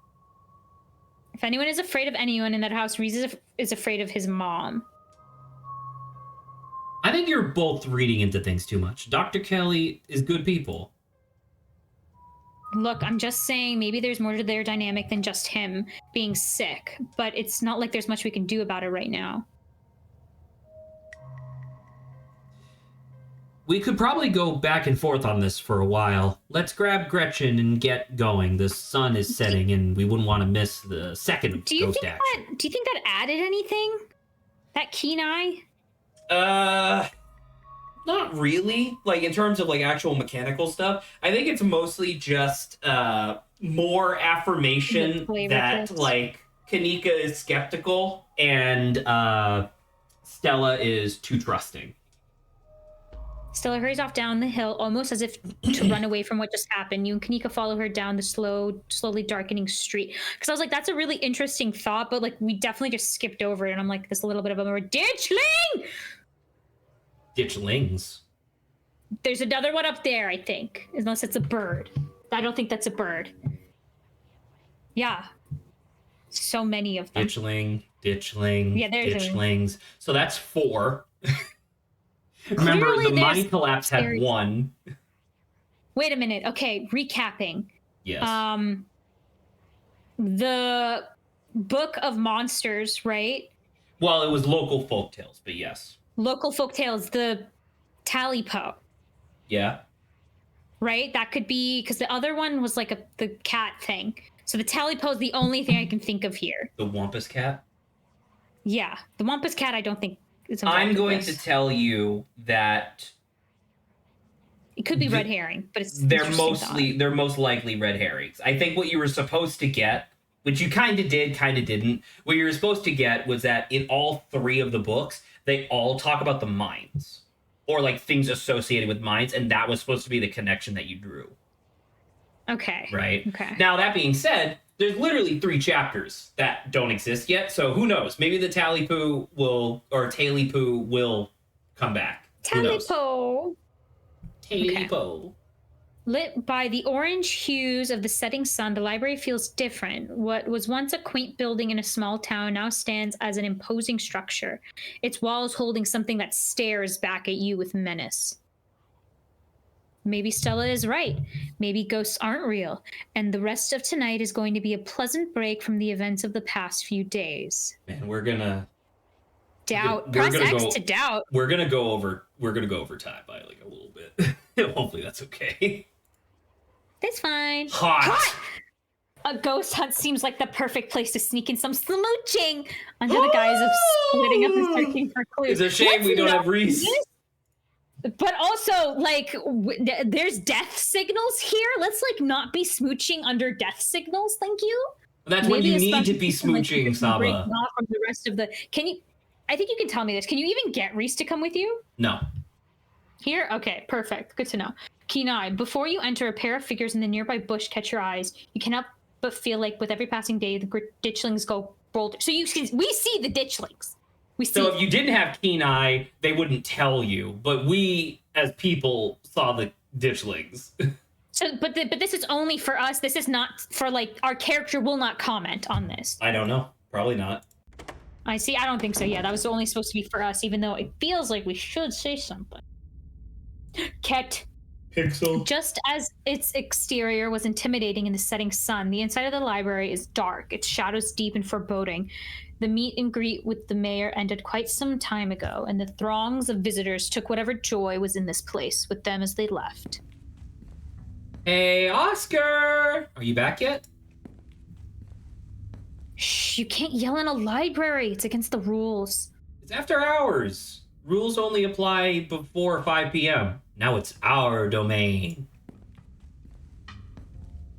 Speaker 2: If anyone is afraid of anyone in that house, Reese is afraid of his mom.
Speaker 1: I think you're both reading into things too much. Dr. Kelly is good people.
Speaker 2: Look, I'm just saying maybe there's more to their dynamic than just him. being sick, but it's not like there's much we can do about it right now.
Speaker 1: We could probably go back and forth on this for a while. Let's grab Gretchen and get going. The sun is setting, and we wouldn't want to miss the second ghost action.
Speaker 2: Do you think that added anything? That keen eye?
Speaker 4: Not really. Like, in terms of, like, actual mechanical stuff, I think it's mostly just, more affirmation that, like, Kanika is skeptical and, Stella is too trusting.
Speaker 2: Stella hurries off down the hill, almost as if to run away from what just happened. You and Kanika follow her down the slowly darkening street. Because I was like, that's a really interesting thought, but, like, we definitely just skipped over it. And I'm like, this a little bit of a more ditchling!
Speaker 1: Ditchlings.
Speaker 2: There's another one up there, I think. Unless it's a bird. I don't think that's a bird. Yeah. So many of them.
Speaker 1: Ditchling.
Speaker 2: Yeah, there's
Speaker 1: ditchlings. So that's 4. Remember,
Speaker 2: Clearly
Speaker 1: the mind collapse had 1.
Speaker 2: Wait a minute. Okay, recapping.
Speaker 1: Yes.
Speaker 2: The Book of Monsters, right?
Speaker 1: Well, it was local folktales, but yes.
Speaker 2: Local folktales, the Talipo.
Speaker 1: Yeah.
Speaker 2: Right? That could be, because the other one was like the cat thing. So the Talipo is the only thing I can think of here.
Speaker 1: The Wampus Cat?
Speaker 2: Yeah. The Wampus Cat, I don't think is involved.
Speaker 4: I'm going to tell you that
Speaker 2: it could be red herring, but
Speaker 4: they're most likely red herrings. I think what you were supposed to get, which you kind of did, kind of didn't, what you were supposed to get was that in all 3 of the books, they all talk about the mines or like things associated with mines, and that was supposed to be the connection that you drew.
Speaker 2: Okay.
Speaker 4: Right?
Speaker 2: Okay.
Speaker 4: Now, that being said, there's literally 3 chapters that don't exist yet, so who knows? Maybe the Talipo will come back.
Speaker 2: Talipo.
Speaker 1: Talipo.
Speaker 2: Okay. Lit by the orange hues of the setting sun, the library feels different. What was once a quaint building in a small town now stands as an imposing structure, its walls holding something that stares back at you with menace. Maybe Stella is right. Maybe ghosts aren't real, and the rest of tonight is going to be a pleasant break from the events of the past few days.
Speaker 4: Man, we're gonna
Speaker 2: doubt. Press X to doubt.
Speaker 4: We're gonna go over time by like a little bit. Hopefully that's okay.
Speaker 2: That's fine.
Speaker 4: Hot.
Speaker 2: A ghost hunt seems like the perfect place to sneak in some smooching under the guise of splitting up and searching for clues.
Speaker 4: It's a shame we don't have Reese.
Speaker 2: But also, like, there's death signals here. Let's, like, not be smooching under death signals, thank you.
Speaker 4: That's when you need to be smooching, Saba.
Speaker 2: Not from the rest of the... I think you can tell me this. Can you even get Reese to come with you?
Speaker 4: No.
Speaker 2: Here? Okay, perfect. Good to know. Kenai, before you enter, a pair of figures in the nearby bush catch your eyes. You cannot but feel like with every passing day, the ditchlings go bolder. So we see the ditchlings.
Speaker 4: So if you didn't have keen eye, they wouldn't tell you. But we, as people, saw the ditchlings.
Speaker 2: But this is only for us. This is not for, like, our character will not comment on this.
Speaker 4: I don't know. Probably not.
Speaker 2: I see. I don't think so. Yeah, that was only supposed to be for us, even though it feels like we should say something. Ket.
Speaker 4: Pixel.
Speaker 2: Just as its exterior was intimidating in the setting sun, the inside of the library is dark, its shadows deep and foreboding. The meet and greet with the mayor ended quite some time ago, and the throngs of visitors took whatever joy was in this place with them as they left.
Speaker 4: Hey, Oscar! Are you back yet?
Speaker 2: Shh, you can't yell in a library. It's against the rules.
Speaker 4: It's after hours. Rules only apply before 5 p.m. Now it's our domain.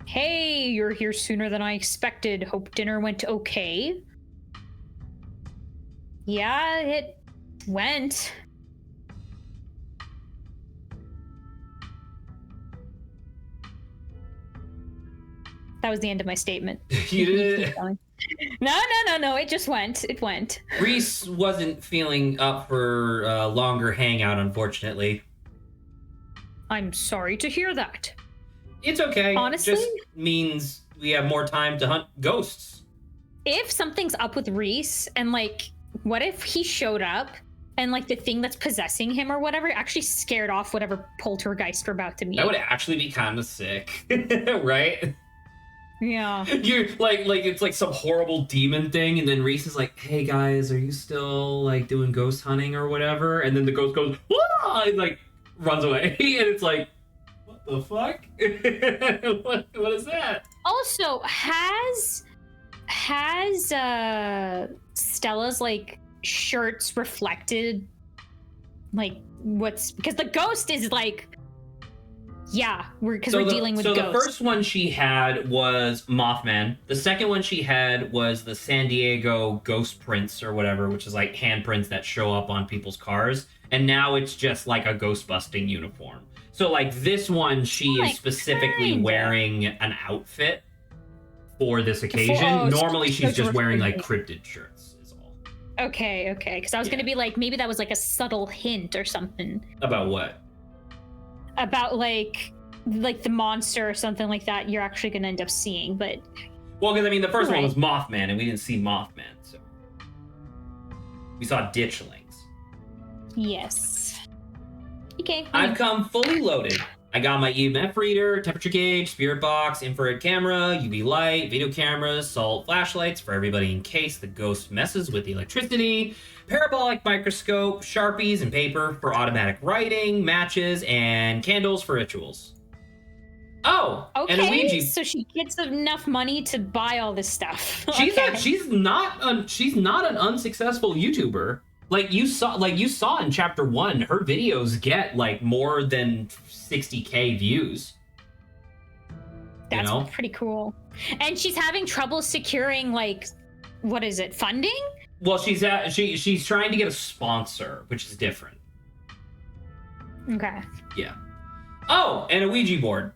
Speaker 2: Hey, you're here sooner than I expected. Hope dinner went okay. Yeah, it went. That was the end of my statement.
Speaker 4: You did?
Speaker 2: No. It just went. It went.
Speaker 4: Reese wasn't feeling up for a longer hangout, unfortunately.
Speaker 2: I'm sorry to hear that.
Speaker 4: It's okay.
Speaker 2: Honestly?
Speaker 4: Just means we have more time to hunt ghosts.
Speaker 2: If something's up with Reese, and, like, what if he showed up and, like, the thing that's possessing him or whatever actually scared off whatever poltergeist we're about to meet?
Speaker 4: That would actually be kind of sick, right?
Speaker 2: Yeah.
Speaker 1: You like it's like some horrible demon thing, and then Reese is like, "Hey guys, are you still like doing ghost hunting or whatever?" And then the ghost goes, "Wah!" and like runs away, and it's like, what the fuck? what is that?
Speaker 2: Also, has Stella's like shirts reflected like what's because the ghost is like. Yeah, we're dealing with ghosts.
Speaker 1: The first one she had was Mothman. The second one she had was the San Diego Ghost Prints or whatever, which is like handprints that show up on people's cars. And now it's just like a ghost busting uniform. So like this one, she is specifically wearing an outfit for this occasion. Normally she's just wearing like cryptid shirts is all.
Speaker 2: Okay. Because I was gonna be like, maybe that was like a subtle hint or something.
Speaker 1: About what?
Speaker 2: About like the monster or something like that you're actually going to end up seeing, but
Speaker 1: well, because I mean the first one was Mothman and we didn't see Mothman, so we saw ditchlings.
Speaker 2: Yes. Okay.
Speaker 1: I've come fully loaded. I got my EMF reader, temperature gauge, spirit box, infrared camera, UV light, video cameras, salt flashlights for everybody in case the ghost messes with the electricity, parabolic microscope, Sharpies and paper for automatic writing, matches, and candles for rituals. Oh,
Speaker 2: okay.
Speaker 1: And a Ouija.
Speaker 2: So she gets enough money to buy all this stuff.
Speaker 1: She's not an unsuccessful YouTuber. Like you saw in chapter 1, her videos get like more than 60K views.
Speaker 2: That's pretty cool. And she's having trouble securing like, what is it, funding?
Speaker 1: Well, she's trying to get a sponsor, which is different.
Speaker 2: Okay.
Speaker 1: Yeah. Oh, and a Ouija board.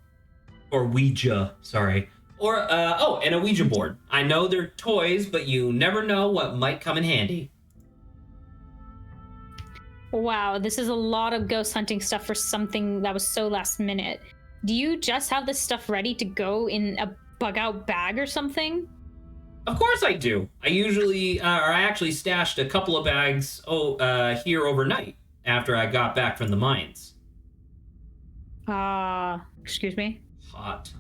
Speaker 1: Or Ouija, sorry. Or and a Ouija board. I know they're toys, but you never know what might come in handy.
Speaker 2: Wow, this is a lot of ghost hunting stuff for something that was so last minute. Do you just have this stuff ready to go in a bug out bag or something?
Speaker 1: Of course I do. I usually, I actually stashed a couple of bags here overnight after I got back from the mines.
Speaker 2: Excuse me?
Speaker 1: Hot.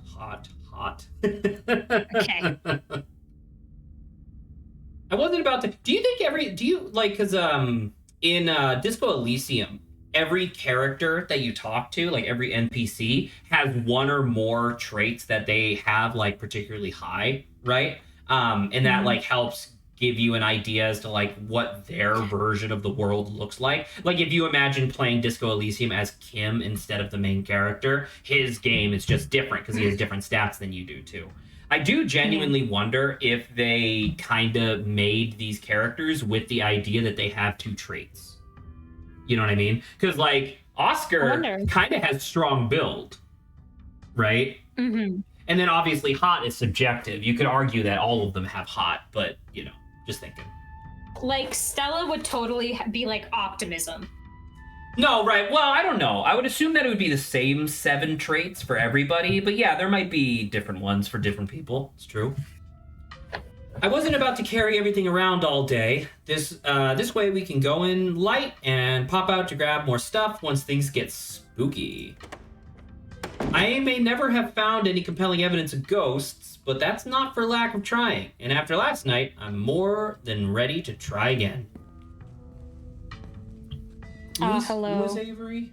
Speaker 2: Okay.
Speaker 1: I wasn't about to. Do you think because in Disco Elysium, every character that you talk to, like every NPC, has one or more traits that they have like particularly high, right? And that like helps give you an idea as to like what their version of the world looks like. Like if you imagine playing Disco Elysium as Kim instead of the main character, his game is just different because he has different stats than you do too. I do genuinely wonder if they kind of made these characters with the idea that they have two traits. You know what I mean? Because like Oscar kind of has strong build, right?
Speaker 2: Mm-hmm.
Speaker 1: And then obviously hot is subjective. You could argue that all of them have hot, but just thinking.
Speaker 2: Like Stella would totally be like optimism.
Speaker 1: No, right. Well, I don't know. I would assume that it would be the same 7 traits for everybody, but yeah, there might be different ones for different people. It's true. I wasn't about to carry everything around all day. This way we can go in light and pop out to grab more stuff once things get spooky. I may never have found any compelling evidence of ghosts, but that's not for lack of trying. And after last night, I'm more than ready to try again.
Speaker 2: Hello.
Speaker 1: Who is Avery?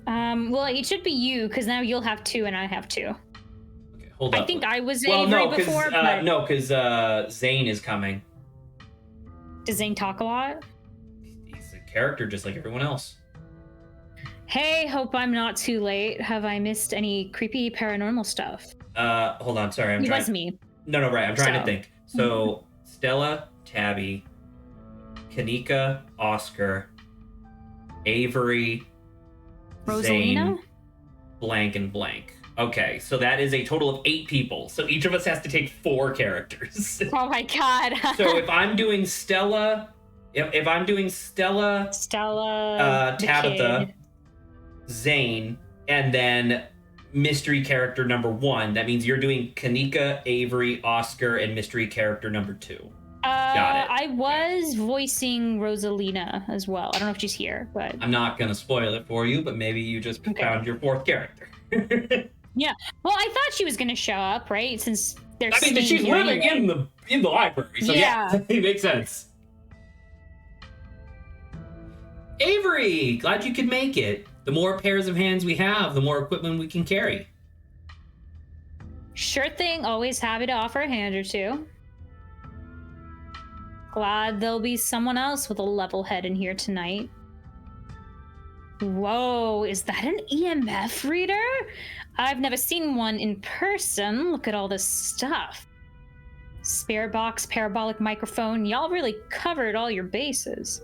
Speaker 2: Well, it should be you, because now you'll have 2 and I have 2.
Speaker 1: Okay, hold up.
Speaker 2: I think I was Avery before, but...
Speaker 1: No, because Zane is coming.
Speaker 2: Does Zane talk a lot?
Speaker 1: He's a character just like everyone else.
Speaker 2: Hey, hope I'm not too late. Have I missed any creepy paranormal stuff?
Speaker 1: Hold on, sorry.
Speaker 2: It was me.
Speaker 1: No, right. I'm trying to think. So, Stella, Tabby, Kanika, Oscar, Avery,
Speaker 2: Rosalina?
Speaker 1: Zane, blank and blank. Okay, so that is a total of 8 people. So each of us has to take 4 characters.
Speaker 2: Oh my god.
Speaker 1: So if I'm doing Stella, if I'm doing Stella, Tabitha, Zane, and then mystery character number 1, that means you're doing Kanika, Avery, Oscar, and mystery character number 2. Got it.
Speaker 2: I was voicing Rosalina as well. I don't know if she's here, but...
Speaker 1: I'm not going to spoil it for you, but maybe you just found your 4th character.
Speaker 2: Yeah. Well, I thought she was going to show up, right? Since they're
Speaker 1: she's living
Speaker 2: anyway.
Speaker 1: in the library, so yeah it makes sense. Avery, glad you could make it. The more pairs of hands we have, the more equipment we can carry.
Speaker 2: Sure thing. Always happy to offer a hand or two. Glad there'll be someone else with a level head in here tonight. Whoa, is that an EMF reader? I've never seen one in person. Look at all this stuff. Spirit box, parabolic microphone. Y'all really covered all your bases.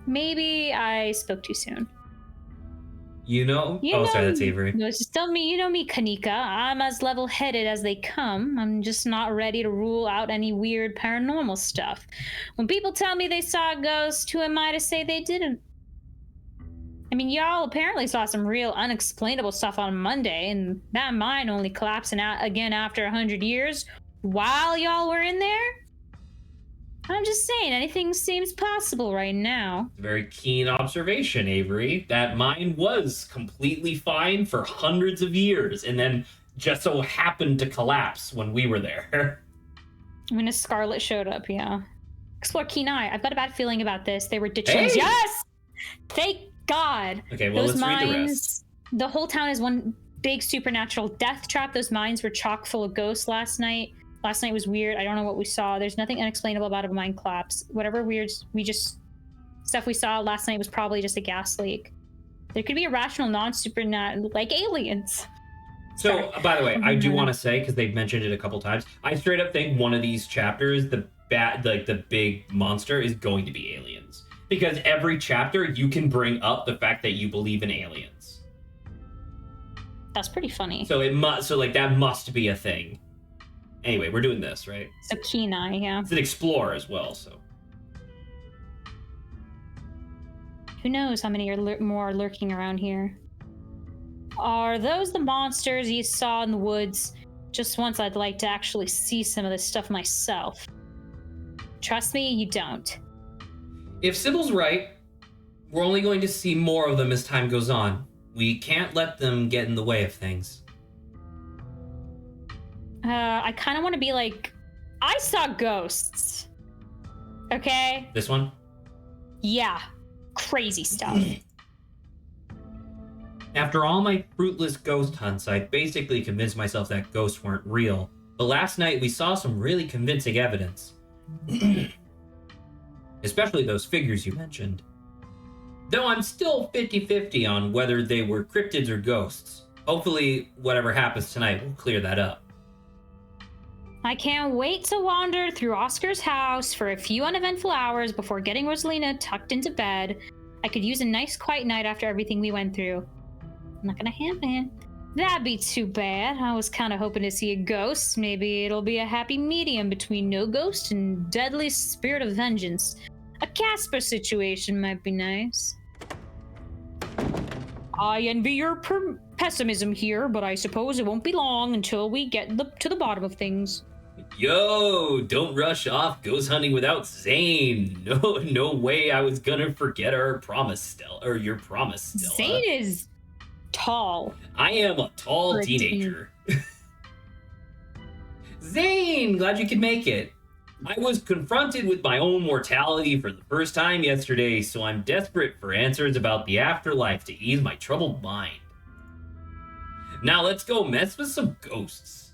Speaker 2: Maybe I spoke too soon.
Speaker 1: Sorry, that's Avery.
Speaker 2: No, just tell me, you know me, Kanika. I'm as level-headed as they come. I'm just not ready to rule out any weird paranormal stuff. When people tell me they saw a ghost, who am I to say they didn't? I mean, y'all apparently saw some real unexplainable stuff on Monday, and that mine only collapsing out again after 100 years while y'all were in there? I'm just saying, anything seems possible right now.
Speaker 1: Very keen observation, Avery. That mine was completely fine for hundreds of years, and then just so happened to collapse when we were there.
Speaker 2: When a Scarlet showed up, yeah. Explore keen eye. I've got a bad feeling about this. They were ditching.
Speaker 1: Hey!
Speaker 2: Yes! Thank God.
Speaker 1: Okay, well,
Speaker 2: Those
Speaker 1: let's read the
Speaker 2: mines,
Speaker 1: rest.
Speaker 2: The whole town is one big supernatural death trap. Those mines were chock full of ghosts last night. Last night was weird. I don't know what we saw. There's nothing unexplainable about a mine collapse. Whatever weird stuff we saw last night was probably just a gas leak. There could be a rational, non-supernatural, like aliens.
Speaker 1: So, by the way, I do want to say, because they've mentioned it a couple times, I straight up think one of these chapters, the big monster, is going to be aliens. Because every chapter, you can bring up the fact that you believe in aliens.
Speaker 2: That's pretty funny.
Speaker 1: So that must be a thing. Anyway, we're doing this, right?
Speaker 2: So keen eye, yeah.
Speaker 1: It's an explorer as well, so.
Speaker 2: Who knows how many more are lurking around here? Are those the monsters you saw in the woods? Just once I'd like to actually see some of this stuff myself. Trust me, you don't.
Speaker 1: If Sybil's right, we're only going to see more of them as time goes on. We can't let them get in the way of things.
Speaker 2: I kind of want to be like, I saw ghosts. Okay?
Speaker 1: This one?
Speaker 2: Yeah. Crazy stuff.
Speaker 1: After all my fruitless ghost hunts, I basically convinced myself that ghosts weren't real. But last night we saw some really convincing evidence. Especially those figures you mentioned. Though I'm still 50-50 on whether they were cryptids or ghosts. Hopefully, whatever happens tonight will clear that up.
Speaker 2: I can't wait to wander through Oscar's house for a few uneventful hours before getting Rosalina tucked into bed. I could use a nice quiet night after everything we went through. Not gonna happen. That'd be too bad. I was kind of hoping to see a ghost. Maybe it'll be a happy medium between no ghost and deadly spirit of vengeance. A Casper situation might be nice. I envy your pessimism here, but I suppose it won't be long until we get to the bottom of things.
Speaker 1: Yo, don't rush off ghost hunting without Zane. No way I was gonna forget our promise, Stella, or your promise, Stella.
Speaker 2: Zane is tall.
Speaker 1: I am a tall teenager. Zane, glad you could make it. I was confronted with my own mortality for the first time yesterday, so I'm desperate for answers about the afterlife to ease my troubled mind. Now let's go mess with some ghosts.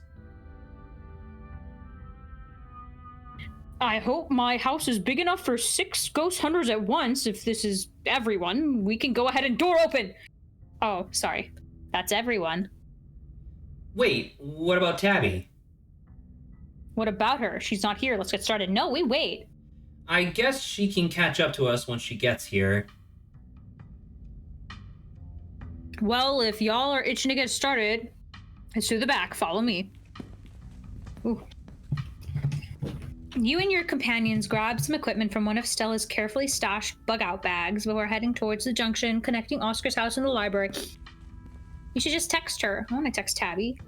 Speaker 2: I hope my house is big enough for 6 ghost hunters at once. If this is everyone, we can go ahead and door open. Oh, sorry. That's everyone.
Speaker 1: Wait, what about Tabby?
Speaker 2: What about her? She's not here. Let's get started. No, we wait.
Speaker 1: I guess she can catch up to us once she gets here.
Speaker 2: Well, if y'all are itching to get started, it's through the back. Follow me. Ooh. You and your companions grab some equipment from one of Stella's carefully stashed bug-out bags before heading towards the junction connecting Oscar's house and the library. You should just text her. I want to text Tabby.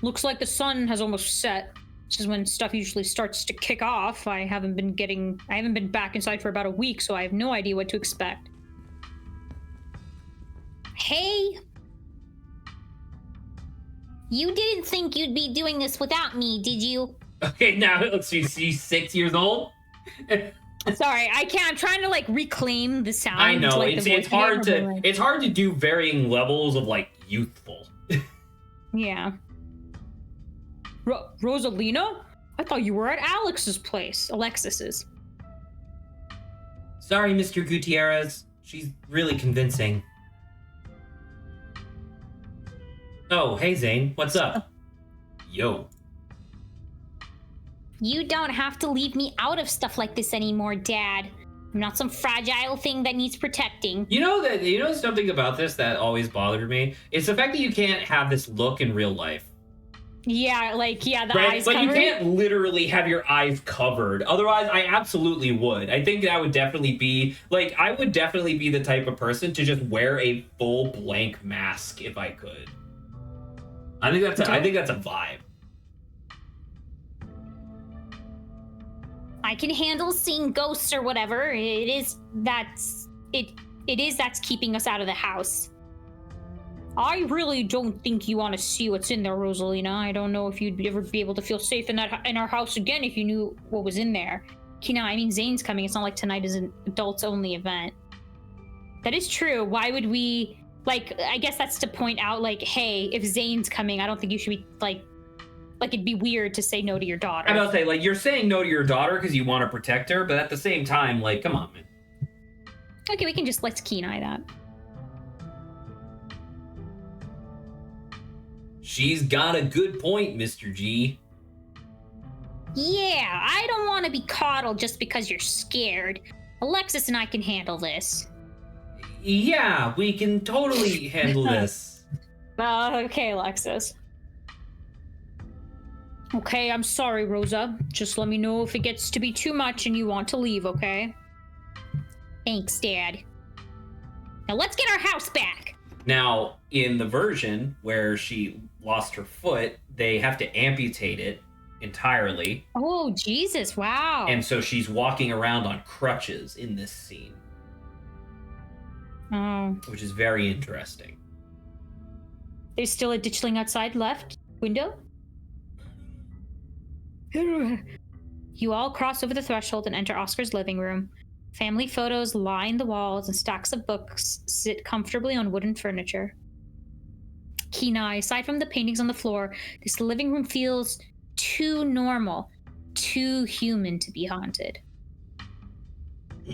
Speaker 2: Looks like the sun has almost set. This is when stuff usually starts to kick off. I haven't been back inside for about a week, so I have no idea what to expect. Hey, You didn't think you'd be doing this without me, did you?
Speaker 1: Okay, now she's 6 years old.
Speaker 2: Sorry, I can't. I'm trying to like reclaim the sound.
Speaker 1: I know
Speaker 2: like,
Speaker 1: it's hard to do varying levels of like youthful.
Speaker 2: Yeah. Rosalina? I thought you were at Alexis's.
Speaker 1: Sorry, Mr. Gutierrez. She's really convincing. Oh, hey Zane, what's up? Yo.
Speaker 2: You don't have to leave me out of stuff like this anymore, Dad. I'm not some fragile thing that needs protecting.
Speaker 1: You know something about this that always bothered me? It's the fact that you can't have this look in real life.
Speaker 2: Yeah, the
Speaker 1: right?
Speaker 2: eyes
Speaker 1: Like,
Speaker 2: covered.
Speaker 1: you can't literally have your eyes covered. Otherwise, I absolutely would. I think that would definitely be, like, I would definitely be the type of person to just wear a full blank mask if I could. I think that's a vibe.
Speaker 2: I can handle seeing ghosts or whatever. It is that's keeping us out of the house. I really don't think you want to see what's in there, Rosalina. I don't know if you'd ever be able to feel safe in our house again if you knew what was in there. Kina, I mean, Zane's coming. It's not like tonight is an adults-only event. That is true. Why would we... Like, I guess that's to point out, like, hey, if Zane's coming, I don't think you should be, like, it'd be weird to say no to your daughter.
Speaker 1: I'm about to say, like, you're saying no to your daughter because you want to protect her, but at the same time, like, come on, man.
Speaker 2: Okay, we can just let Kenai that.
Speaker 1: She's got a good point, Mr. G.
Speaker 2: Yeah, I don't want to be coddled just because you're scared. Alexis and I can handle this.
Speaker 1: Yeah, we can totally handle this.
Speaker 2: Okay, Alexis. Okay, I'm sorry, Rosa. Just let me know if it gets to be too much and you want to leave, okay? Thanks, Dad. Now let's get our house back.
Speaker 4: Now, in the version where she lost her foot, they have to amputate it entirely.
Speaker 2: Oh, Jesus, wow.
Speaker 4: And so she's walking around on crutches in this scene.
Speaker 2: Oh.
Speaker 4: Which is very interesting.
Speaker 2: There's still a ditchling outside left window? You all cross over the threshold and enter Oscar's living room. Family photos line the walls and stacks of books sit comfortably on wooden furniture. Kenai, aside from the paintings on the floor, this living room feels too normal, too human to be haunted.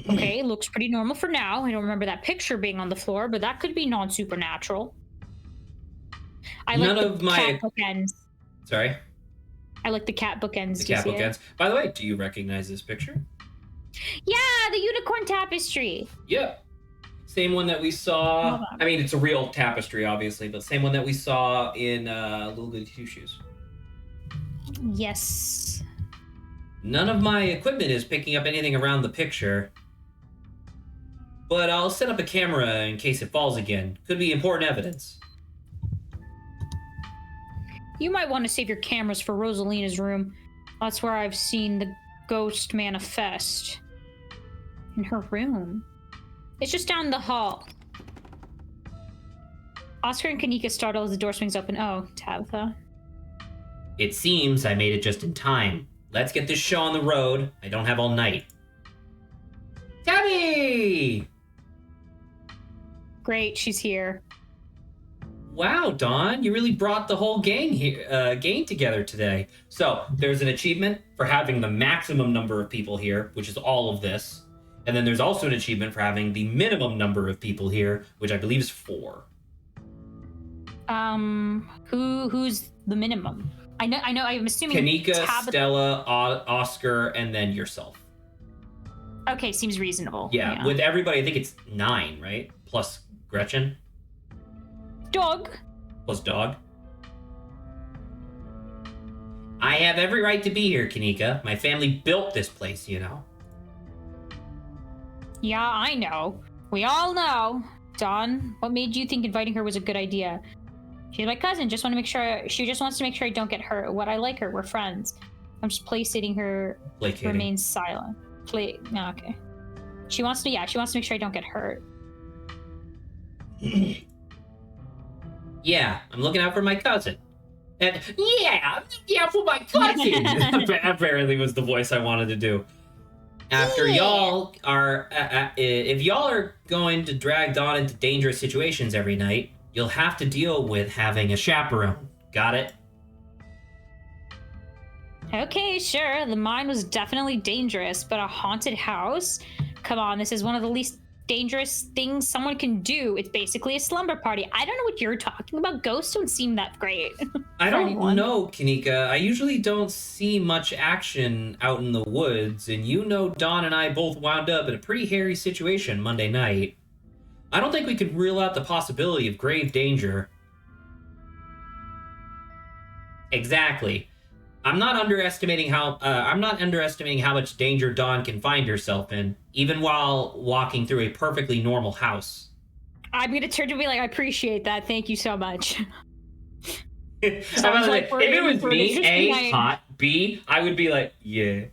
Speaker 2: Okay, looks pretty normal for now. I don't remember that picture being on the floor, but that could be non-supernatural. I like the cat bookends.
Speaker 4: Sorry?
Speaker 2: I like the cat bookends.
Speaker 4: The cat bookends. By the way, do you recognize this picture?
Speaker 2: Yeah, the unicorn tapestry.
Speaker 4: Yeah. Same one that we saw. I mean, it's a real tapestry, obviously, but same one that we saw in Little Goody Two Shoes.
Speaker 2: Yes.
Speaker 4: None of my equipment is picking up anything around the picture. But I'll set up a camera in case it falls again. Could be important evidence.
Speaker 2: You might want to save your cameras for Rosalina's room. That's where I've seen the ghost manifest. In her room. It's just down the hall. Oscar and Kanika startle as the door swings open. Oh, Tabitha.
Speaker 1: It seems I made it just in time. Let's get this show on the road. I don't have all night. Tabby!
Speaker 2: Great, she's here.
Speaker 1: Wow, Dawn, you really brought the whole gang together today. So, there's an achievement for having the maximum number of people here, which is all of this. And then there's also an achievement for having the minimum number of people here, which I believe is 4.
Speaker 2: Who's the minimum? I know, I'm assuming
Speaker 4: Kanika, Stella, Oscar, and then yourself.
Speaker 2: Okay, seems reasonable.
Speaker 1: Yeah, with everybody, I think it's 9, right? Plus Gretchen.
Speaker 2: Dog.
Speaker 1: Plus dog. I have every right to be here, Kanika. My family built this place, you know.
Speaker 2: Yeah, I know. We all know. Dawn, what made you think inviting her was a good idea? She's my cousin. She just wants to make sure I don't get hurt. What I like her. We're friends. I'm just placating her.
Speaker 1: Placating.
Speaker 2: Remain silent. No, okay. She wants to make sure I don't get hurt.
Speaker 1: Yeah, I'm looking out for my cousin. And yeah, for my cousin. Apparently was the voice I wanted to do. After y'all are, if y'all are going to drag Dawn into dangerous situations every night, you'll have to deal with having a chaperone. Got it?
Speaker 2: Okay, sure. The mine was definitely dangerous, but a haunted house? Come on, this is one of the least dangerous things someone can do. It's basically a slumber party. I don't know what you're talking about. Ghosts don't seem that great.
Speaker 1: I don't know, Kanika. I usually don't see much action out in the woods, and you know Dawn and I both wound up in a pretty hairy situation Monday night. I don't think we could rule out the possibility of grave danger. Exactly. I'm not underestimating how much danger Dawn can find herself in, even while walking through a perfectly normal house.
Speaker 2: I'm gonna turn to be like, I appreciate that. Thank you so much.
Speaker 1: If it was me, A, hot, B, I would be like, yeah.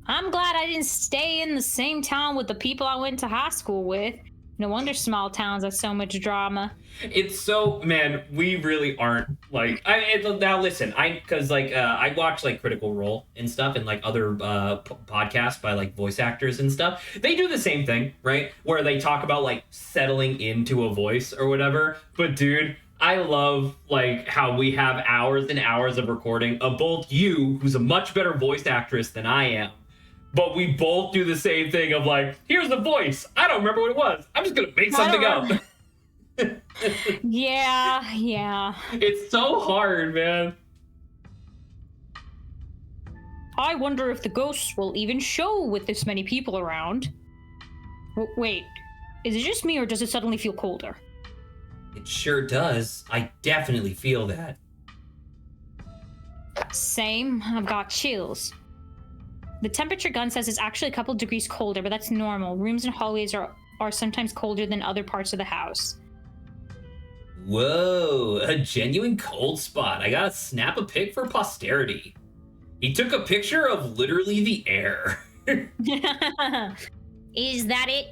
Speaker 2: I'm glad I didn't stay in the same town with the people I went to high school with. No wonder small towns have so much drama.
Speaker 1: It's so, man, we really aren't like, now listen, I watch like Critical Role and stuff and like other podcasts by like voice actors and stuff. They do the same thing, right? Where they talk about like settling into a voice or whatever. But dude, I love like how we have hours and hours of recording of both you, who's a much better voice actress than I am, but we both do the same thing of like, here's the voice. I don't remember what it was. I'm just gonna make something up.
Speaker 2: Yeah.
Speaker 1: It's so hard, man.
Speaker 2: I wonder if the ghosts will even show with this many people around. Wait, is it just me or does it suddenly feel colder?
Speaker 1: It sure does. I definitely feel that.
Speaker 2: Same. I've got chills. The temperature gun says it's actually a couple degrees colder, but that's normal. Rooms and hallways are sometimes colder than other parts of the house.
Speaker 1: Whoa, a genuine cold spot. I gotta snap a pic for posterity. He took a picture of literally the air.
Speaker 2: Is that it?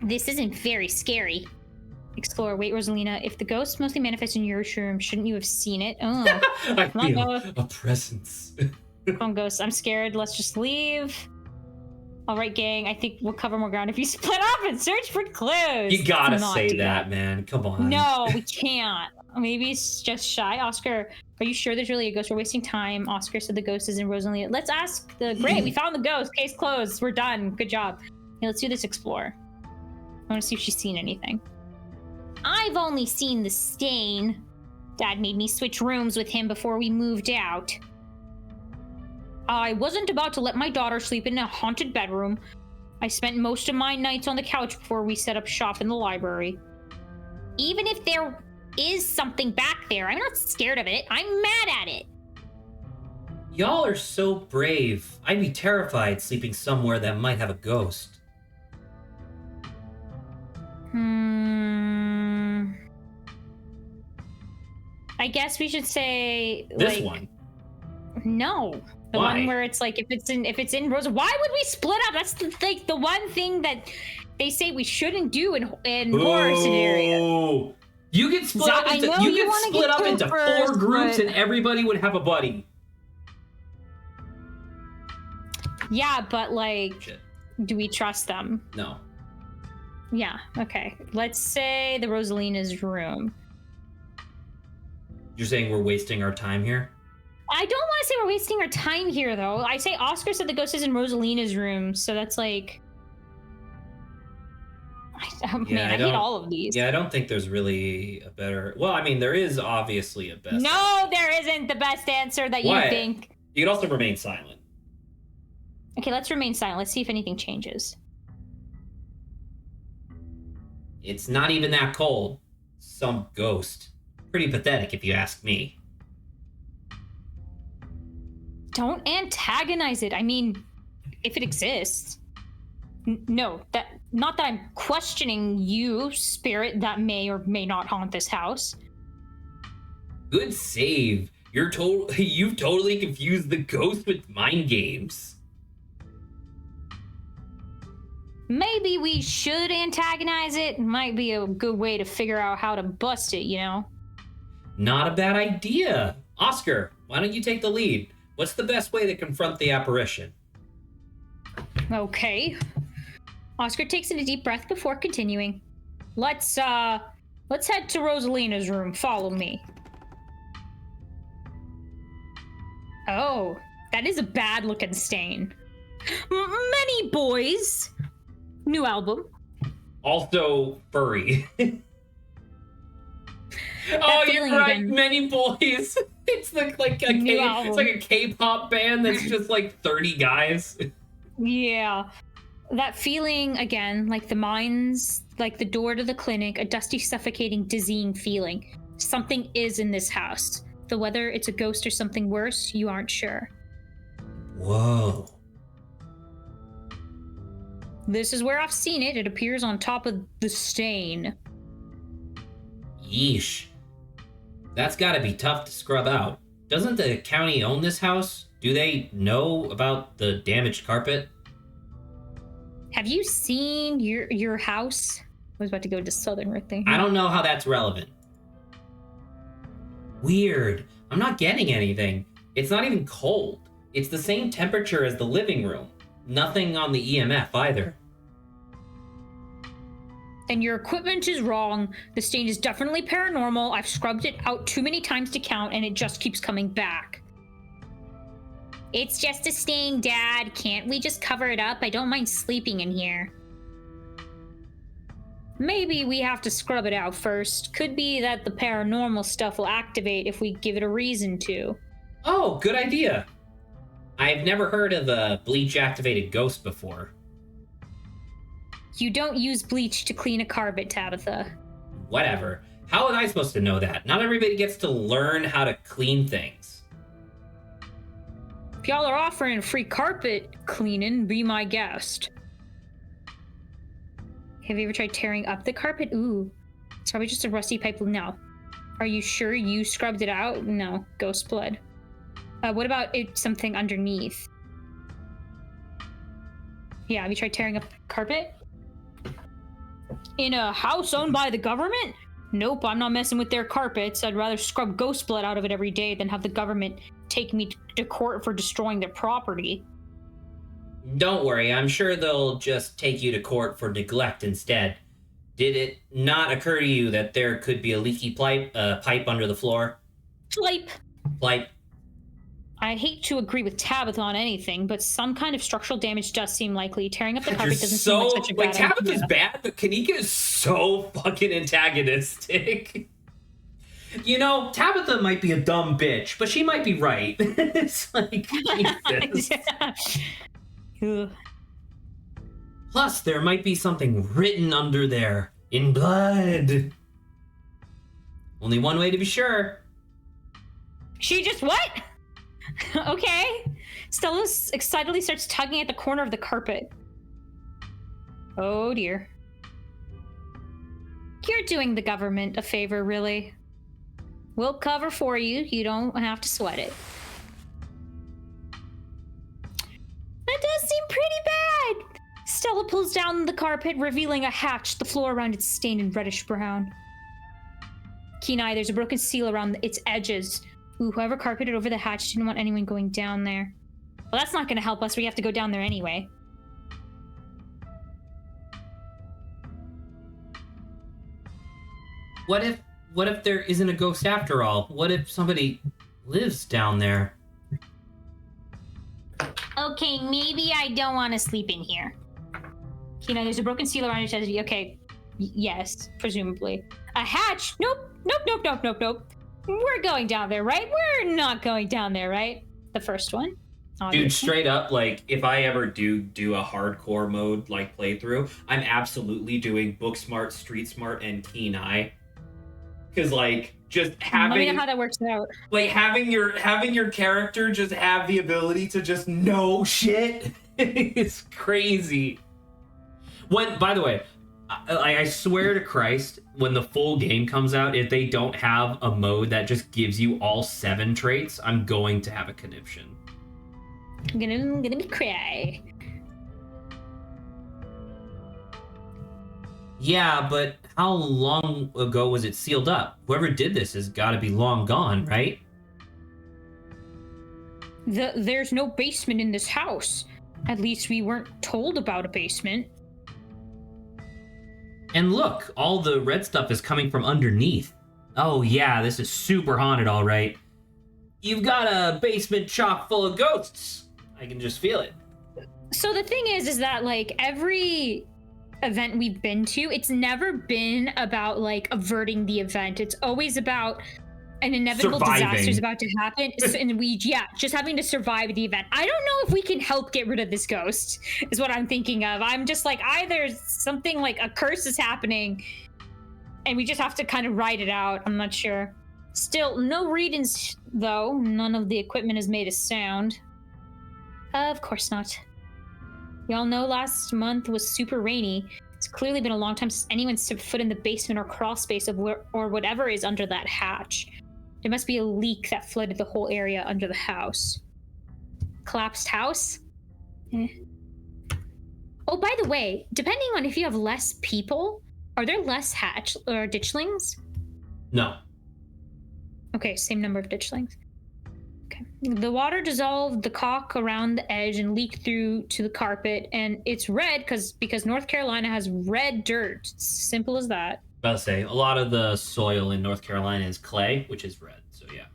Speaker 2: This isn't very scary. Explore. Wait, Rosalina, if the ghost mostly manifests in your room, shouldn't you have seen it? Oh.
Speaker 1: I feel a presence.
Speaker 2: Come on, ghosts. I'm scared. Let's just leave. All right, gang. I think we'll cover more ground if you split up and search for clues.
Speaker 1: You gotta say that, man. Come on.
Speaker 2: No, we can't. Maybe it's just shy. Oscar, are you sure there's really a ghost? We're wasting time. Oscar said the ghost is in Rosalie. Let's ask the... Great, we found the ghost. Case closed. We're done. Good job. Okay, let's do this explore. I want to see if she's seen anything. I've only seen the stain. Dad made me switch rooms with him before we moved out. I wasn't about to let my daughter sleep in a haunted bedroom. I spent most of my nights on the couch before we set up shop in the library. Even if there is something back there, I'm not scared of it. I'm mad at it.
Speaker 1: Y'all are so brave. I'd be terrified sleeping somewhere that might have a ghost.
Speaker 2: I guess we should say
Speaker 1: this one.
Speaker 2: No. The
Speaker 1: Why?
Speaker 2: One where it's like if it's in Rosa. Why would we split up? That's the one thing that they say we shouldn't do in horror scenarios.
Speaker 1: You get split up into 4 groups and everybody would have a buddy.
Speaker 2: Yeah, but like,
Speaker 1: Shit.
Speaker 2: Do we trust them?
Speaker 1: No.
Speaker 2: Yeah, okay. Let's say the Rosalina's room.
Speaker 1: You're saying we're wasting our time here?
Speaker 2: I don't want to say we're wasting our time here, though. I say Oscar said the ghost is in Rosalina's room, so that's like... I hate all of these.
Speaker 1: Yeah, I don't think there's really a better... Well, I mean, there is obviously a best.
Speaker 2: No, there isn't the best answer that you think.
Speaker 1: You can also remain silent.
Speaker 2: Okay, let's remain silent. Let's see if anything changes.
Speaker 1: It's not even that cold. Some ghost. Pretty pathetic, if you ask me.
Speaker 2: Don't antagonize it. I mean, if it exists. No, not that I'm questioning you, spirit that may or may not haunt this house.
Speaker 1: Good save. You've totally confused the ghost with mind games.
Speaker 2: maybe we should antagonize it. Might be a good way to figure out how to bust it, you know?
Speaker 4: Not a bad idea. Oscar, why don't you take the lead? What's the best way to confront the apparition?
Speaker 2: Okay. Oscar takes in a deep breath before continuing. Let's head to Rosalina's room. Follow me. Oh, that is a bad looking stain. Many boys. New album.
Speaker 4: Also furry. Oh, you're right. Again. Many boys. It's like a K-pop band that's just like 30 guys.
Speaker 2: Yeah. That feeling again, like the mines, like the door to the clinic, a dusty, suffocating, dizzying feeling. Something is in this house. Though whether it's a ghost or something worse, you aren't sure.
Speaker 4: Whoa.
Speaker 2: This is where I've seen it. It appears on top of the stain.
Speaker 4: Yeesh. That's gotta be tough to scrub out. Doesn't the county own this house? Do they know about the damaged carpet?
Speaker 2: Have you seen your house? I was about to go to Southern right there.
Speaker 4: I don't know how that's relevant. Weird. I'm not getting anything. It's not even cold. It's the same temperature as the living room. Nothing on the EMF either.
Speaker 2: And your equipment is wrong. The stain is definitely paranormal. I've scrubbed it out too many times to count, and it just keeps coming back. It's just a stain, Dad. Can't we just cover it up? I don't mind sleeping in here. Maybe we have to scrub it out first. Could be that the paranormal stuff will activate if we give it a reason to.
Speaker 4: Oh, good idea. I've never heard of a bleach-activated ghost before.
Speaker 2: You don't use bleach to clean a carpet, Tabitha.
Speaker 4: Whatever. How was I supposed to know that? Not everybody gets to learn how to clean things.
Speaker 2: If y'all are offering free carpet cleaning, be my guest. Have you ever tried tearing up the carpet? Ooh, it's probably just a rusty pipe. No. Are you sure you scrubbed it out? No, ghost blood. What about something underneath? Yeah, have you tried tearing up the carpet? In a house owned by the government? Nope, I'm not messing with their carpets. I'd rather scrub ghost blood out of it every day than have the government take me to court for destroying their property.
Speaker 4: Don't worry, I'm sure they'll just take you to court for neglect instead. Did it not occur to you that there could be a leaky pipe under the floor? Pipe.
Speaker 2: I hate to agree with Tabitha on anything, but some kind of structural damage does seem likely. Tearing up the carpet doesn't seem like such a bad idea.
Speaker 4: Tabitha's bad, but Kanika is so fucking antagonistic. You know, Tabitha might be a dumb bitch, but she might be right. It's like, Jesus.
Speaker 2: Yeah.
Speaker 4: Plus, there might be something written under there, in blood. Only one way to be sure.
Speaker 2: She just what? Okay. Stella excitedly starts tugging at the corner of the carpet. Oh dear. You're doing the government a favor, really. We'll cover for you. You don't have to sweat it. That does seem pretty bad. Stella pulls down the carpet, revealing a hatch, the floor around it stained in reddish brown. Keen eye, there's a broken seal around its edges. Ooh, whoever carpeted over the hatch didn't want anyone going down there. Well, that's not going to help us. We have to go down there anyway.
Speaker 4: What if there isn't a ghost after all? What if somebody lives down there?
Speaker 2: Okay, maybe I don't want to sleep in here. You know, there's a broken seal around your chest. Okay, yes, presumably. A hatch? Nope. We're going down there, right? We're not going down there, right? The first one. Obviously.
Speaker 4: Dude, straight up, like, if I ever do a hardcore mode, like, playthrough, I'm absolutely doing book smart, street smart, and keen eye. Because, like, just having...
Speaker 2: Let me know how that works out.
Speaker 4: Like, having your character just have the ability to just know shit is crazy. By the way, I swear to Christ, when the full game comes out, if they don't have a mode that just gives you all 7 traits, I'm going to have a conniption.
Speaker 2: I'm gonna be cry.
Speaker 1: Yeah, but how long ago was it sealed up? Whoever did this has got to be long gone, right?
Speaker 2: There's no basement in this house. At least we weren't told about a basement.
Speaker 1: And look, all the red stuff is coming from underneath. Oh yeah, this is super haunted, all right. You've got a basement chock full of ghosts. I can just feel it.
Speaker 2: So the thing is that like every event we've been to, it's never been about like averting the event. It's always about an inevitable disaster is about to happen, and we just having to survive the event. I don't know if we can help get rid of this ghost, is what I'm thinking of. I'm just like, either something like a curse is happening and we just have to kind of ride it out. I'm not sure. Still, no readings though. None of the equipment has made a sound. Of course not. We all know last month was super rainy. It's clearly been a long time since anyone stepped foot in the basement or crawl space of or whatever is under that hatch. There must be a leak that flooded the whole area under the house. Collapsed house? Oh, by the way, depending on if you have less people, are there less hatch or ditchlings?
Speaker 1: No.
Speaker 2: Okay, same number of ditchlings. Okay. The water dissolved the caulk around the edge and leaked through to the carpet, and it's red because North Carolina has red dirt. It's simple as that.
Speaker 1: I'll say a lot of the soil in North Carolina is clay, which is red. So yeah.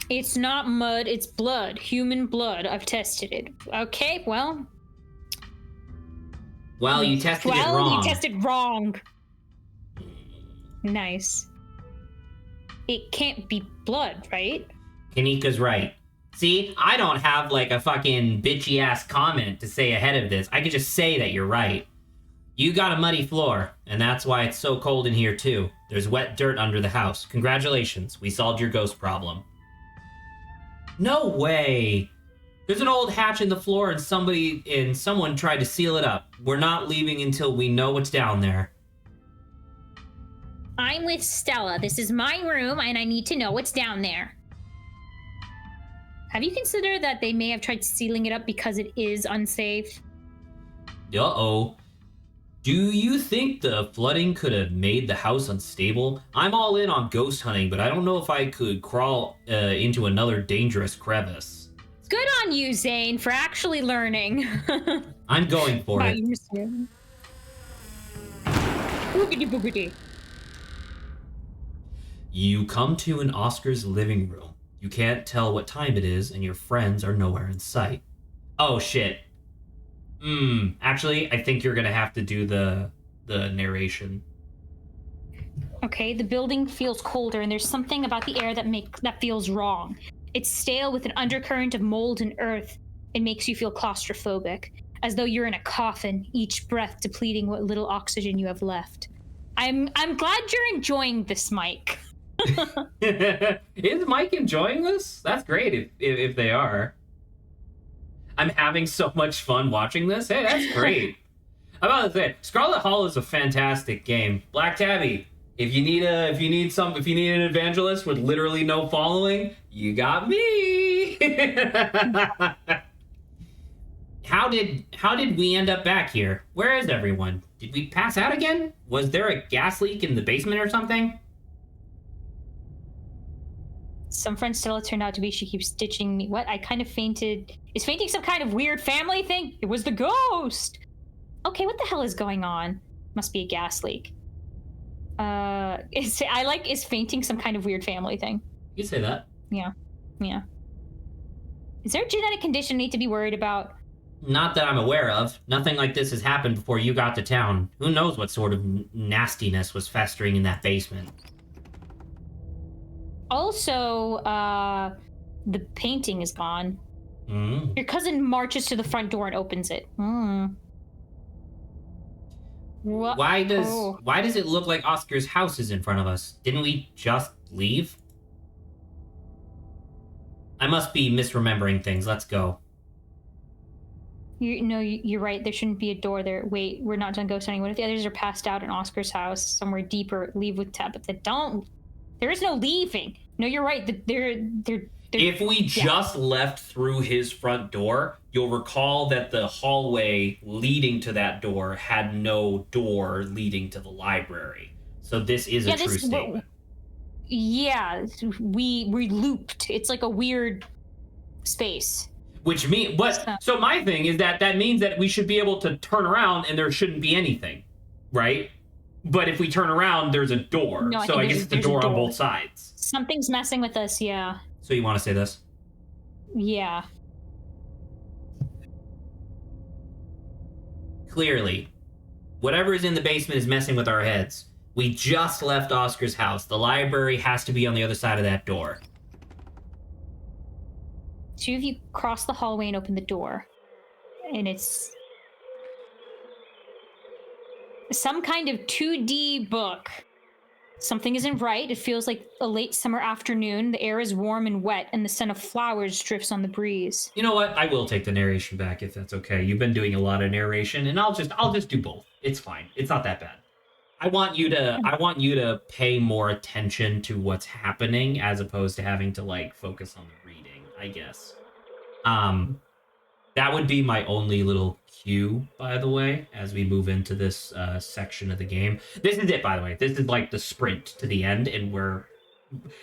Speaker 2: It's not mud, it's blood. Human blood. I've tested it. Okay, well.
Speaker 1: Well, you tested it wrong.
Speaker 2: Well, you tested wrong. Nice. It can't be blood, right?
Speaker 1: Kanika's right. See, I don't have like a fucking bitchy ass comment to say ahead of this. I could just say that you're right. You got a muddy floor, and that's why it's so cold in here too. There's wet dirt under the house. Congratulations, we solved your ghost problem. No way. There's an old hatch in the floor and someone tried to seal it up. We're not leaving until we know what's down there.
Speaker 2: I'm with Stella. This is my room, and I need to know what's down there. Have you considered that they may have tried sealing it up because it is unsafe?
Speaker 1: Uh-oh. Do you think the flooding could have made the house unstable? I'm all in on ghost hunting, but I don't know if I could crawl into another dangerous crevice.
Speaker 2: Good on you, Zane, for actually learning.
Speaker 1: I'm going for it.
Speaker 2: Boogity boogity.
Speaker 1: You come to an Oscar's living room. You can't tell what time it is, and your friends are nowhere in sight. Oh, shit. Actually, I think you're gonna have to do the narration.
Speaker 2: Okay, the building feels colder, and there's something about the air that feels wrong. It's stale with an undercurrent of mold and earth. It makes you feel claustrophobic, as though you're in a coffin, each breath depleting what little oxygen you have left. I'm glad you're enjoying this, Mike.
Speaker 1: Is Mike enjoying this? That's great if they are. I'm having so much fun watching this. Hey, that's great. I'm about to say, Scarlet Hall is a fantastic game. Black Tabby, if you need an evangelist with literally no following, you got me. How did we end up back here? Where is everyone? Did we pass out again? Was there a gas leak in the basement or something?
Speaker 2: Some friend Stella turned out to be. She keeps ditching me. What? I kind of fainted. Is fainting some kind of weird family thing? It was the ghost. Okay, what the hell is going on? Must be a gas leak. Is fainting some kind of weird family thing?
Speaker 1: You say that.
Speaker 2: Yeah. Is there a genetic condition I need to be worried about?
Speaker 1: Not that I'm aware of. Nothing like this has happened before you got to town. Who knows what sort of nastiness was festering in that basement.
Speaker 2: Also, the painting is gone. Your cousin marches to the front door and opens it.
Speaker 1: Why does it look like Oscar's house is in front of us? Didn't we just leave? I must be misremembering things. Let's go.
Speaker 2: You're right. There shouldn't be a door there. Wait, we're not done ghost hunting. What if the others are passed out in Oscar's house somewhere deeper? Leave with Tabitha. Don't. There is no leaving. No, you're right. They're
Speaker 1: If we just left through his front door, you'll recall that the hallway leading to that door had no door leading to the library. So this is a true statement.
Speaker 2: Yeah, we looped. It's like a weird space.
Speaker 1: Which means, so my thing is that means that we should be able to turn around and there shouldn't be anything, right? But if we turn around, there's a door.
Speaker 2: No,
Speaker 1: so I guess it's a door on both sides.
Speaker 2: Something's messing with us, yeah.
Speaker 1: So you want to say this?
Speaker 2: Yeah.
Speaker 1: Clearly, whatever is in the basement is messing with our heads. We just left Oscar's house. The library has to be on the other side of that door.
Speaker 2: Two of you cross the hallway and open the door. And it's some kind of 2D book. Something isn't right. It feels like a late summer afternoon. The air is warm and wet, and the scent of flowers drifts on the breeze.
Speaker 1: You know what? I will take the narration back if that's okay. You've been doing a lot of narration, and I'll just do both. It's fine. It's not that bad. I want you to pay more attention to what's happening as opposed to having to like focus on the reading, I guess. That would be my only little cue, by the way, as we move into this section of the game. This is it, by the way. This is like the sprint to the end, and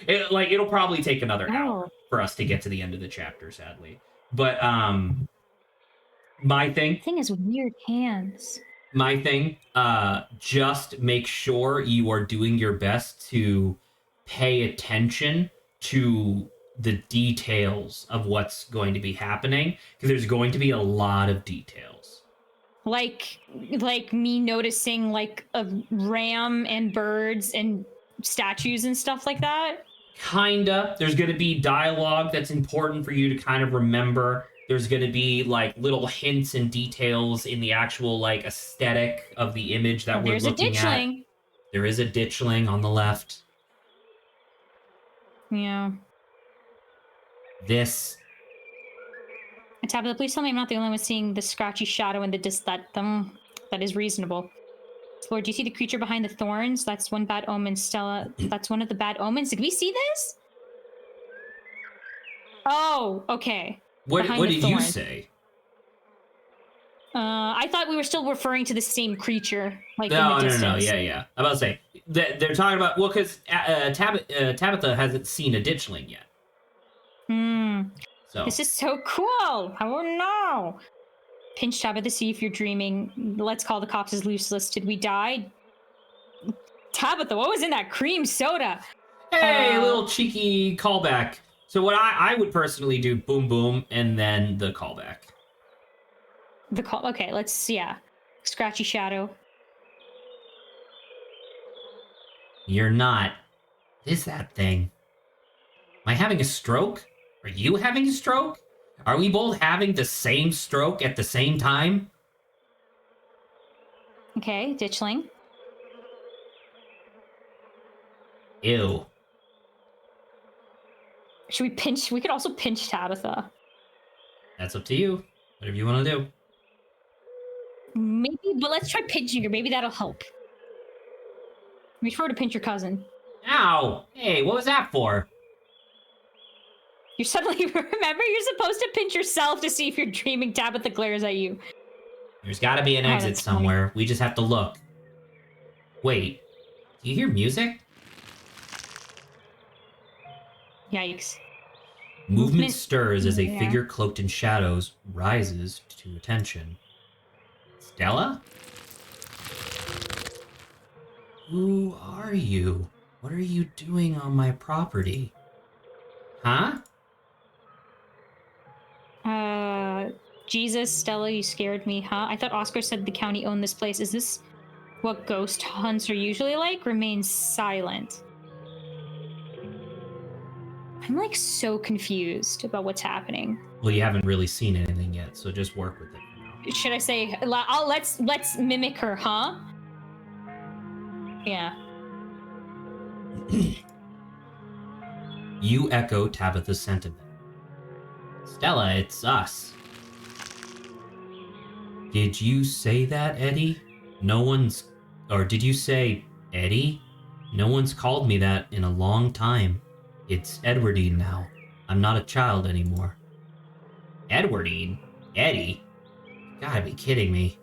Speaker 1: it'll probably take another hour for us to get to the end of the chapter, sadly. But my thing
Speaker 2: is weird hands.
Speaker 1: My thing, just make sure you are doing your best to pay attention to the details of what's going to be happening, because there's going to be a lot of details.
Speaker 2: Like me noticing like a ram and birds and statues and stuff like that?
Speaker 1: Kinda. There's going to be dialogue that's important for you to kind of remember. There's going to be like little hints and details in the actual like aesthetic of the image that we're looking at. There is a ditchling on the left.
Speaker 2: Yeah.
Speaker 1: This.
Speaker 2: Tabitha, please tell me I'm not the only one seeing the scratchy shadow and that is reasonable. Lord, do you see the creature behind the thorns? That's one bad omen, Stella. That's one of the bad omens. Did we see this? Oh, okay.
Speaker 1: What did you say?
Speaker 2: I thought we were still referring to the same creature. Like
Speaker 1: no. Yeah. I'm about to say they're talking about because Tabitha hasn't seen a ditchling yet. So
Speaker 2: this is so cool. Oh no! Pinch Tabitha, see if you're dreaming. Let's call the cops as useless. Did we die? Tabitha, what was in that cream soda?
Speaker 1: Hey, a little cheeky callback. So what I would personally do, boom, boom, and then the callback.
Speaker 2: Okay, Scratchy shadow.
Speaker 1: You're not. What is that thing? Am I having a stroke? Are you having a stroke? Are we both having the same stroke at the same time?
Speaker 2: Okay, ditchling.
Speaker 1: Ew.
Speaker 2: Should we pinch? We could also pinch Tabitha.
Speaker 1: That's up to you. Whatever you want to do.
Speaker 2: Maybe, but let's try pinching her. Maybe that'll help. Reach forward to pinch your cousin.
Speaker 1: Ow! Hey, what was that for?
Speaker 2: You suddenly remember you're supposed to pinch yourself to see if you're dreaming. Tabitha glares at you.
Speaker 1: There's gotta be an exit somewhere. Funny. We just have to look. Wait, do you hear music?
Speaker 2: Yikes.
Speaker 1: Movement stirs as a figure cloaked in shadows rises to attention. Stella? Who are you? What are you doing on my property? Huh?
Speaker 2: Jesus, Stella, you scared me, huh? I thought Oscar said the county owned this place. Is this what ghost hunts are usually like? Remain silent. I'm like so confused about what's happening.
Speaker 1: Well, you haven't really seen anything yet, so just work with it for now.
Speaker 2: Should I say, let's mimic her, huh? Yeah.
Speaker 1: You echo Tabitha's sentiment. Stella, it's us. Did you say that, Eddie? Or did you say Eddie? No one's called me that in a long time. It's Edwardine now. I'm not a child anymore. Edwardine? Eddie? Gotta be kidding me.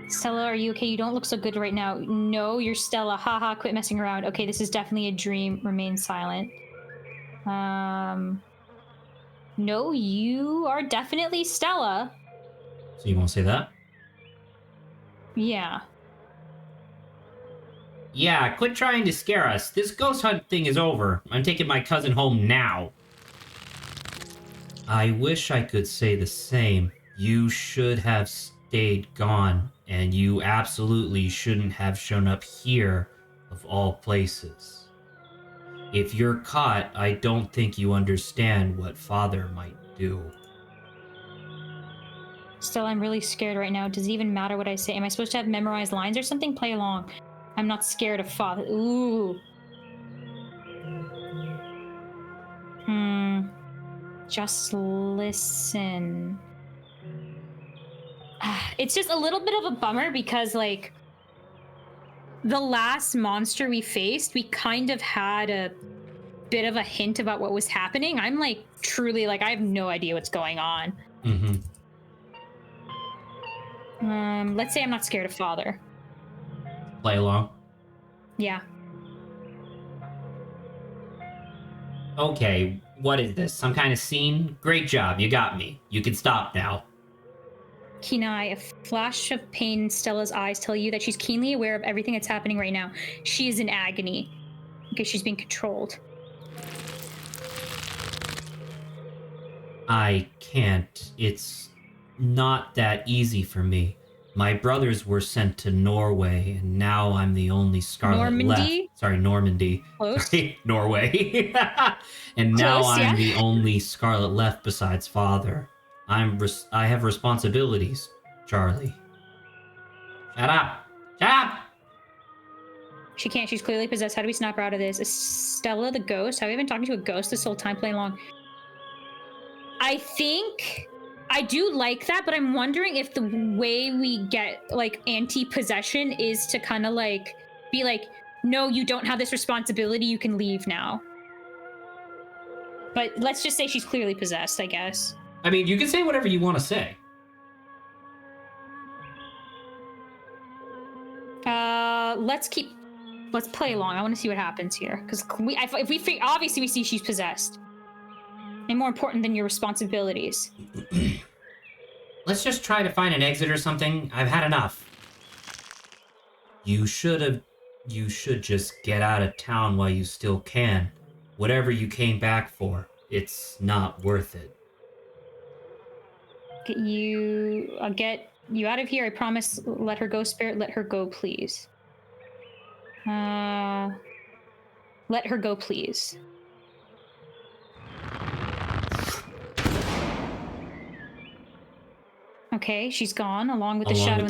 Speaker 2: Stella, are you okay? You don't look so good right now. No, you're Stella. Haha, quit messing around. Okay, this is definitely a dream. Remain silent. No, you are definitely Stella.
Speaker 1: So you won't say that?
Speaker 2: Yeah.
Speaker 1: Yeah, quit trying to scare us. This ghost hunt thing is over. I'm taking my cousin home now. I wish I could say the same. You should have stayed gone, and you absolutely shouldn't have shown up here, of all places. If you're caught, I don't think you understand what Father might do.
Speaker 2: Still, I'm really scared right now. Does it even matter what I say? Am I supposed to have memorized lines or something? Play along. I'm not scared of Father. Ooh. Just listen. It's just a little bit of a bummer because, like, the last monster we faced, we kind of had a bit of a hint about what was happening. I'm, like, truly, like, I have no idea what's going on. Let's say I'm not scared of Father.
Speaker 1: Play along.
Speaker 2: Yeah.
Speaker 1: Okay, what is this? Some kind of scene? Great job, you got me. You can stop now.
Speaker 2: Kenai, a flash of pain in Stella's eyes tell you that she's keenly aware of everything that's happening right now. She is in agony because she's being controlled.
Speaker 1: I can't. It's not that easy for me. My brothers were sent to Norway, and now I'm the only Scarlet left. Sorry, Normandy.
Speaker 2: Close.
Speaker 1: Sorry, Norway. And now I'm the only Scarlet left besides Father. I have responsibilities, Charlie. Shut up! Shut up!
Speaker 2: She can't. She's clearly possessed. How do we snap her out of this? Is Stella the ghost? Have we been talking to a ghost this whole time playing along? I think I do like that, but I'm wondering if the way we get, like, anti-possession is to kind of, like, be like, no, you don't have this responsibility. You can leave now. But let's just say she's clearly possessed, I guess.
Speaker 1: I mean, you can say whatever you want to say.
Speaker 2: Let's play along. I want to see what happens here. Because obviously we see she's possessed. And more important than your responsibilities.
Speaker 1: Let's just try to find an exit or something. I've had enough. You should just get out of town while you still can. Whatever you came back for, it's not worth it.
Speaker 2: I'll get you out of here. I promise. Let her go, spirit. Let her go, please. Let her go, please. Okay, she's gone, along with the shadow in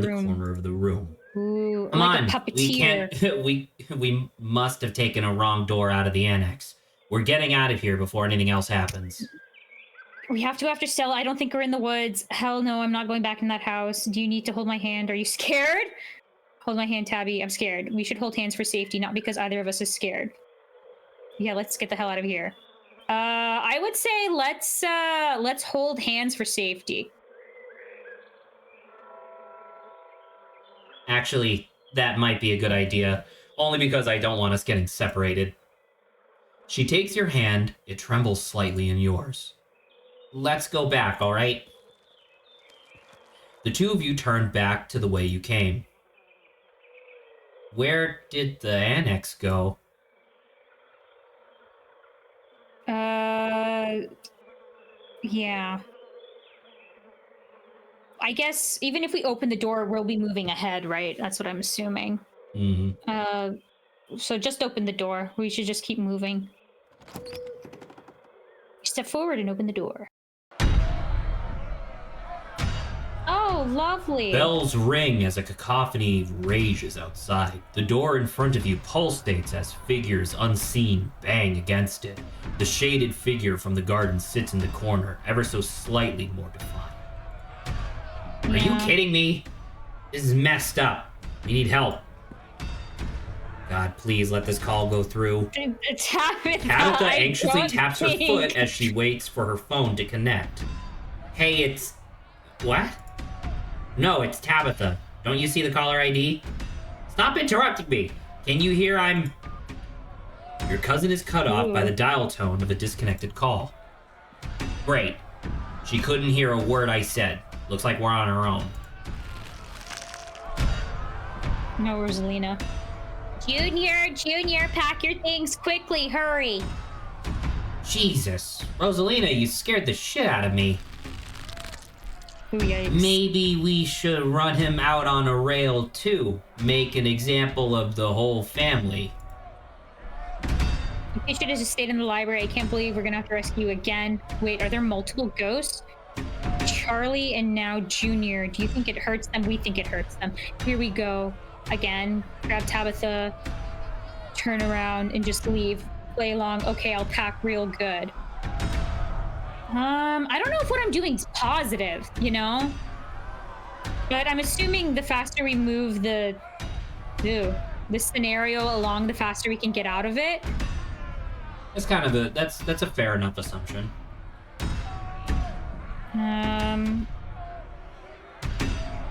Speaker 2: the corner of the room. Ooh,
Speaker 1: come
Speaker 2: like
Speaker 1: on,
Speaker 2: a puppeteer.
Speaker 1: we must have taken a wrong door out of the annex. We're getting out of here before anything else happens.
Speaker 2: We have to after Stella. I don't think we're in the woods. Hell no, I'm not going back in that house. Do you need to hold my hand? Are you scared? Hold my hand, Tabby. I'm scared. We should hold hands for safety, not because either of us is scared. Yeah, let's get the hell out of here. I would say let's hold hands for safety.
Speaker 1: Actually, that might be a good idea, only because I don't want us getting separated. She takes your hand, it trembles slightly in yours. Let's go back, all right? The two of you turn back to the way you came. Where did the annex go?
Speaker 2: Yeah. I guess even if we open the door, we'll be moving ahead, right? That's what I'm assuming.
Speaker 1: Mm-hmm.
Speaker 2: So just open the door. We should just keep moving. Step forward and open the door. Oh, lovely.
Speaker 1: Bells ring as a cacophony rages outside. The door in front of you pulsates as figures unseen bang against it. The shaded figure from the garden sits in the corner, ever so slightly more defined. Are you kidding me? This is messed up. We need help. God, please let this call go through.
Speaker 2: Tabitha
Speaker 1: anxiously taps her foot as she waits for her phone to connect. Hey, it's... What? No, it's Tabitha. Don't you see the caller ID? Stop interrupting me. Can you hear I'm... Your cousin is cut off by the dial tone of a disconnected call. Great. She couldn't hear a word I said. Looks like we're on our own.
Speaker 2: No, Rosalina. Junior, pack your things quickly, hurry.
Speaker 1: Jesus. Rosalina, you scared the shit out of me.
Speaker 2: Ooh, yikes.
Speaker 1: Maybe we should run him out on a rail, too. Make an example of the whole family.
Speaker 2: You should have just stayed in the library. I can't believe we're gonna have to rescue you again. Wait, are there multiple ghosts? Charlie and now Junior. Do you think it hurts them? We think it hurts them. Here we go. Again, grab Tabitha, turn around, and just leave. Play along. Okay, I'll pack real good. I don't know if what I'm doing is positive, you know? But I'm assuming the faster we move the scenario along, the faster we can get out of it.
Speaker 1: That's kind of that's a fair enough assumption.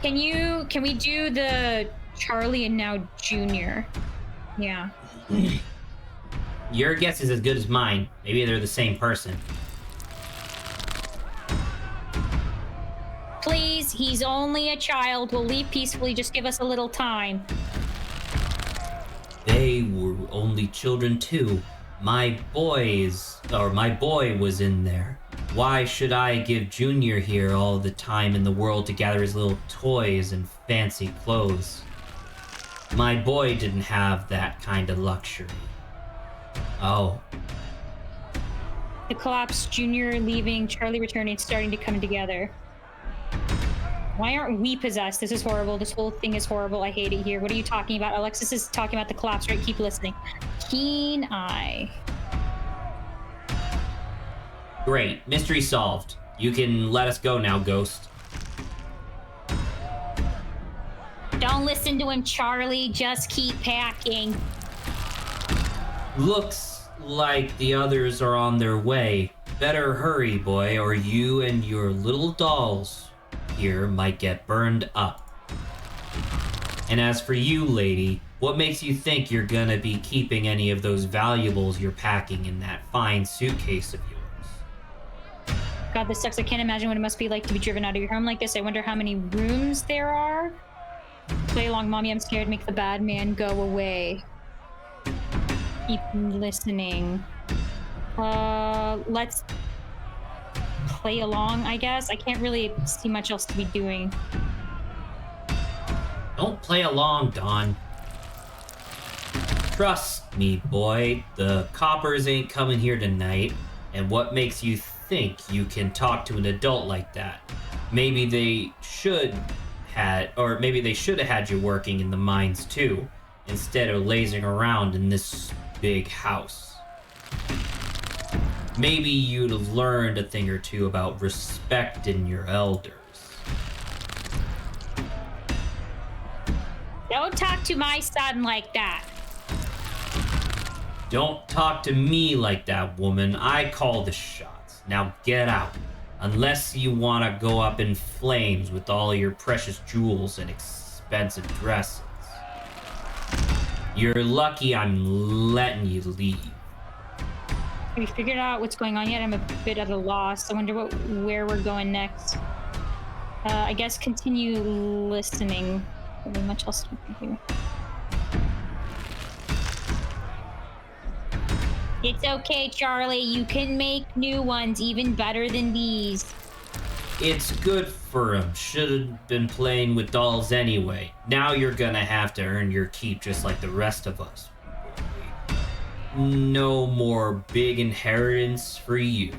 Speaker 2: Can we do the Charlie and now Junior? Yeah.
Speaker 1: Your guess is as good as mine. Maybe they're the same person.
Speaker 2: Please, he's only a child. We'll leave peacefully. Just give us a little time.
Speaker 1: They were only children too. My boy was in there. Why should I give Junior here all the time in the world to gather his little toys and fancy clothes? My boy didn't have that kind of luxury. Oh.
Speaker 2: The collapse, Junior leaving, Charlie returning, starting to come together. Why aren't we possessed? This is horrible. This whole thing is horrible. I hate it here. What are you talking about? Alexis is talking about the collapse, right? Keep listening. Keen eye.
Speaker 1: Great. Mystery solved. You can let us go now, Ghost.
Speaker 2: Don't listen to him, Charlie. Just keep packing.
Speaker 1: Looks like the others are on their way. Better hurry, boy, or you and your little dolls here might get burned up. And as for you, lady, what makes you think you're gonna be keeping any of those valuables you're packing in that fine suitcase of yours?
Speaker 2: God, this sucks. I can't imagine what it must be like to be driven out of your home like this. I wonder how many rooms there are. Play along, Mommy. I'm scared. Make the bad man go away. Keep listening. Let's play along, I guess. I can't really see much else to be doing.
Speaker 1: Don't play along, Dawn. Trust me, boy. The coppers ain't coming here tonight. And what makes you think you can talk to an adult like that? Maybe they should have had you working in the mines too, instead of lazing around in this big house. Maybe you'd have learned a thing or two about respecting your elders.
Speaker 2: Don't talk to my son like that.
Speaker 1: Don't talk to me like that, woman. I call the shots. Now get out. Unless you want to go up in flames with all your precious jewels and expensive dresses. You're lucky I'm letting you leave.
Speaker 2: Have you figured out what's going on yet? I'm a bit at a loss. I wonder where we're going next. I guess continue listening. Not much else to do here. It's okay, Charlie. You can make new ones even better than these.
Speaker 1: It's good for him. Should have been playing with dolls anyway. Now you're gonna have to earn your keep just like the rest of us. No more big inheritance for you.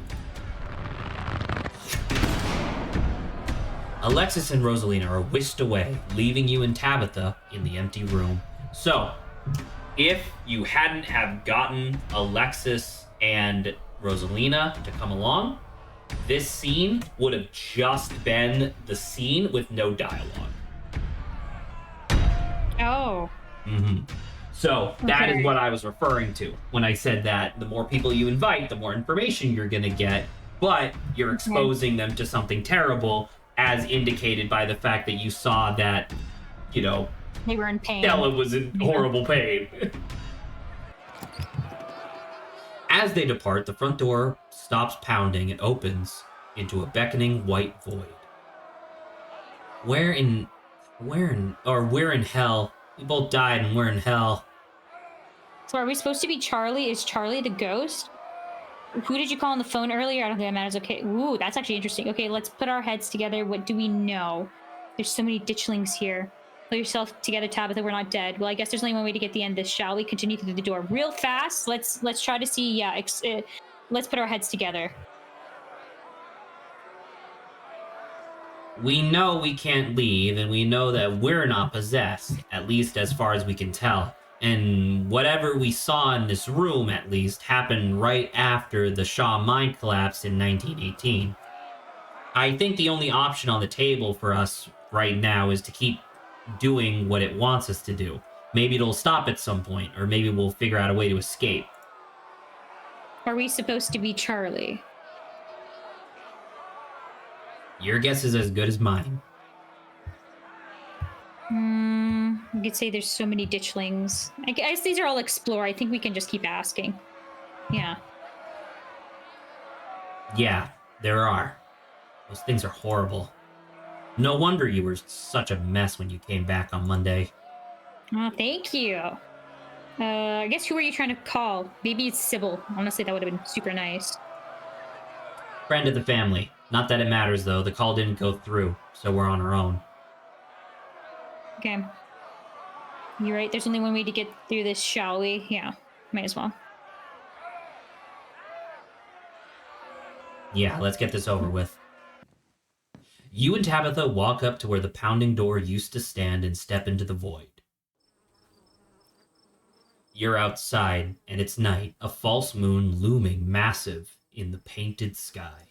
Speaker 1: Alexis and Rosalina are whisked away, leaving you and Tabitha in the empty room. So, if you hadn't have gotten Alexis and Rosalina to come along, this scene would have just been the scene with no dialogue.
Speaker 2: Oh.
Speaker 1: So that is what I was referring to when I said that the more people you invite, the more information you're going to get, but you're exposing them to something terrible, as indicated by the fact that you saw that, you know,
Speaker 2: they were in pain.
Speaker 1: Stella was in horrible pain. As they depart, the front door stops pounding and opens into a beckoning white void. We're in hell. We both died and we're in hell.
Speaker 2: So are we supposed to be Charlie? Is Charlie the ghost? Who did you call on the phone earlier? I don't think that matters. Okay. Ooh, that's actually interesting. Okay, let's put our heads together. What do we know? There's so many ditchlings here. Pull yourself together, Tabitha. We're not dead. Well, I guess there's only one way to get the end of this. Shall we continue through the door real fast? Let's try to see. Yeah, let's put our heads together.
Speaker 1: We know we can't leave, and we know that we're not possessed, at least as far as we can tell. And whatever we saw in this room, at least, happened right after the Shaw mine collapse in 1918. I think the only option on the table for us right now is to keep doing what it wants us to do. Maybe it'll stop at some point, or maybe we'll figure out a way to escape.
Speaker 2: Are we supposed to be Charlie?
Speaker 1: Your guess is as good as mine.
Speaker 2: You could say there's so many ditchlings. I guess these are all explore. I think we can just keep asking. Yeah.
Speaker 1: Yeah, there are. Those things are horrible. No wonder you were such a mess when you came back on Monday.
Speaker 2: Oh, thank you. I guess who are you trying to call? Maybe it's Sybil. Honestly, that would have been super nice.
Speaker 1: Friend of the family. Not that it matters, though. The call didn't go through, so we're on our own.
Speaker 2: Okay. You're right. There's only one way to get through this, shall we? Yeah, might as well.
Speaker 1: Yeah, let's get this over with. You and Tabitha walk up to where the pounding door used to stand and step into the void. You're outside, and it's night, a false moon looming massive in the painted sky.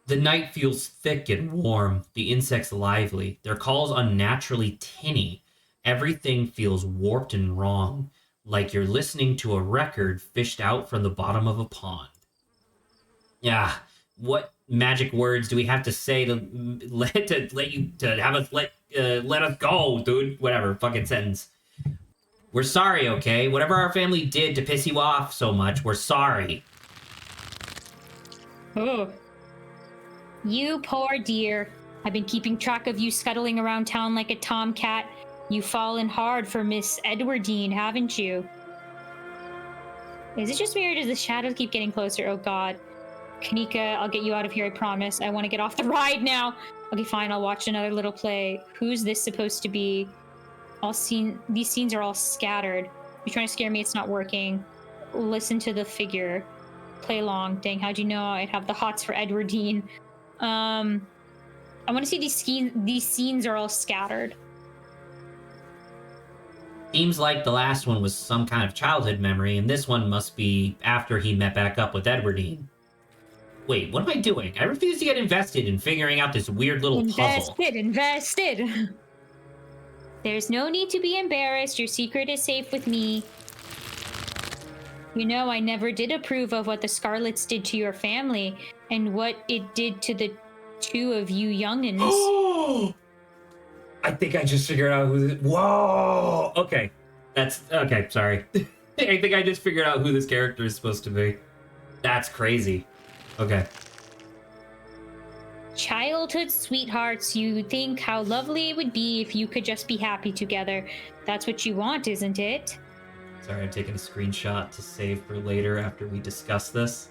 Speaker 1: The night feels thick and warm, the insects lively, their calls unnaturally tinny. Everything feels warped and wrong, like you're listening to a record fished out from the bottom of a pond. Yeah, what magic words do we have to say to let us go, dude? Whatever, fucking sentence. We're sorry, okay? Whatever our family did to piss you off so much, we're sorry.
Speaker 2: Oh. You poor dear. I've been keeping track of you scuttling around town like a tomcat. You've fallen hard for Miss Edwardine, haven't you? Is it just me or does the shadows keep getting closer? Oh god. Kanika, I'll get you out of here, I promise. I want to get off the ride now. Okay, fine, I'll watch another little play. Who's this supposed to be? These scenes are all scattered. You're trying to scare me, it's not working. Listen to the figure. Play along. Dang, how'd you know I'd have the hots for Edwardine? I want to see these scenes are all scattered.
Speaker 1: Seems like the last one was some kind of childhood memory, and this one must be after he met back up with Edwardine. Wait, what am I doing? I refuse to get invested in figuring out this weird little puzzle.
Speaker 2: Invested! There's no need to be embarrassed. Your secret is safe with me. You know, I never did approve of what the Scarlets did to your family and what it did to the two of you youngins.
Speaker 1: Oh! I think I just figured out who this... Whoa! Okay. Okay, sorry. I think I just figured out who this character is supposed to be. That's crazy. Okay.
Speaker 2: Childhood sweethearts, you think how lovely it would be if you could just be happy together. That's what you want, isn't it?
Speaker 1: Sorry, I'm taking a screenshot to save for later after we discuss this.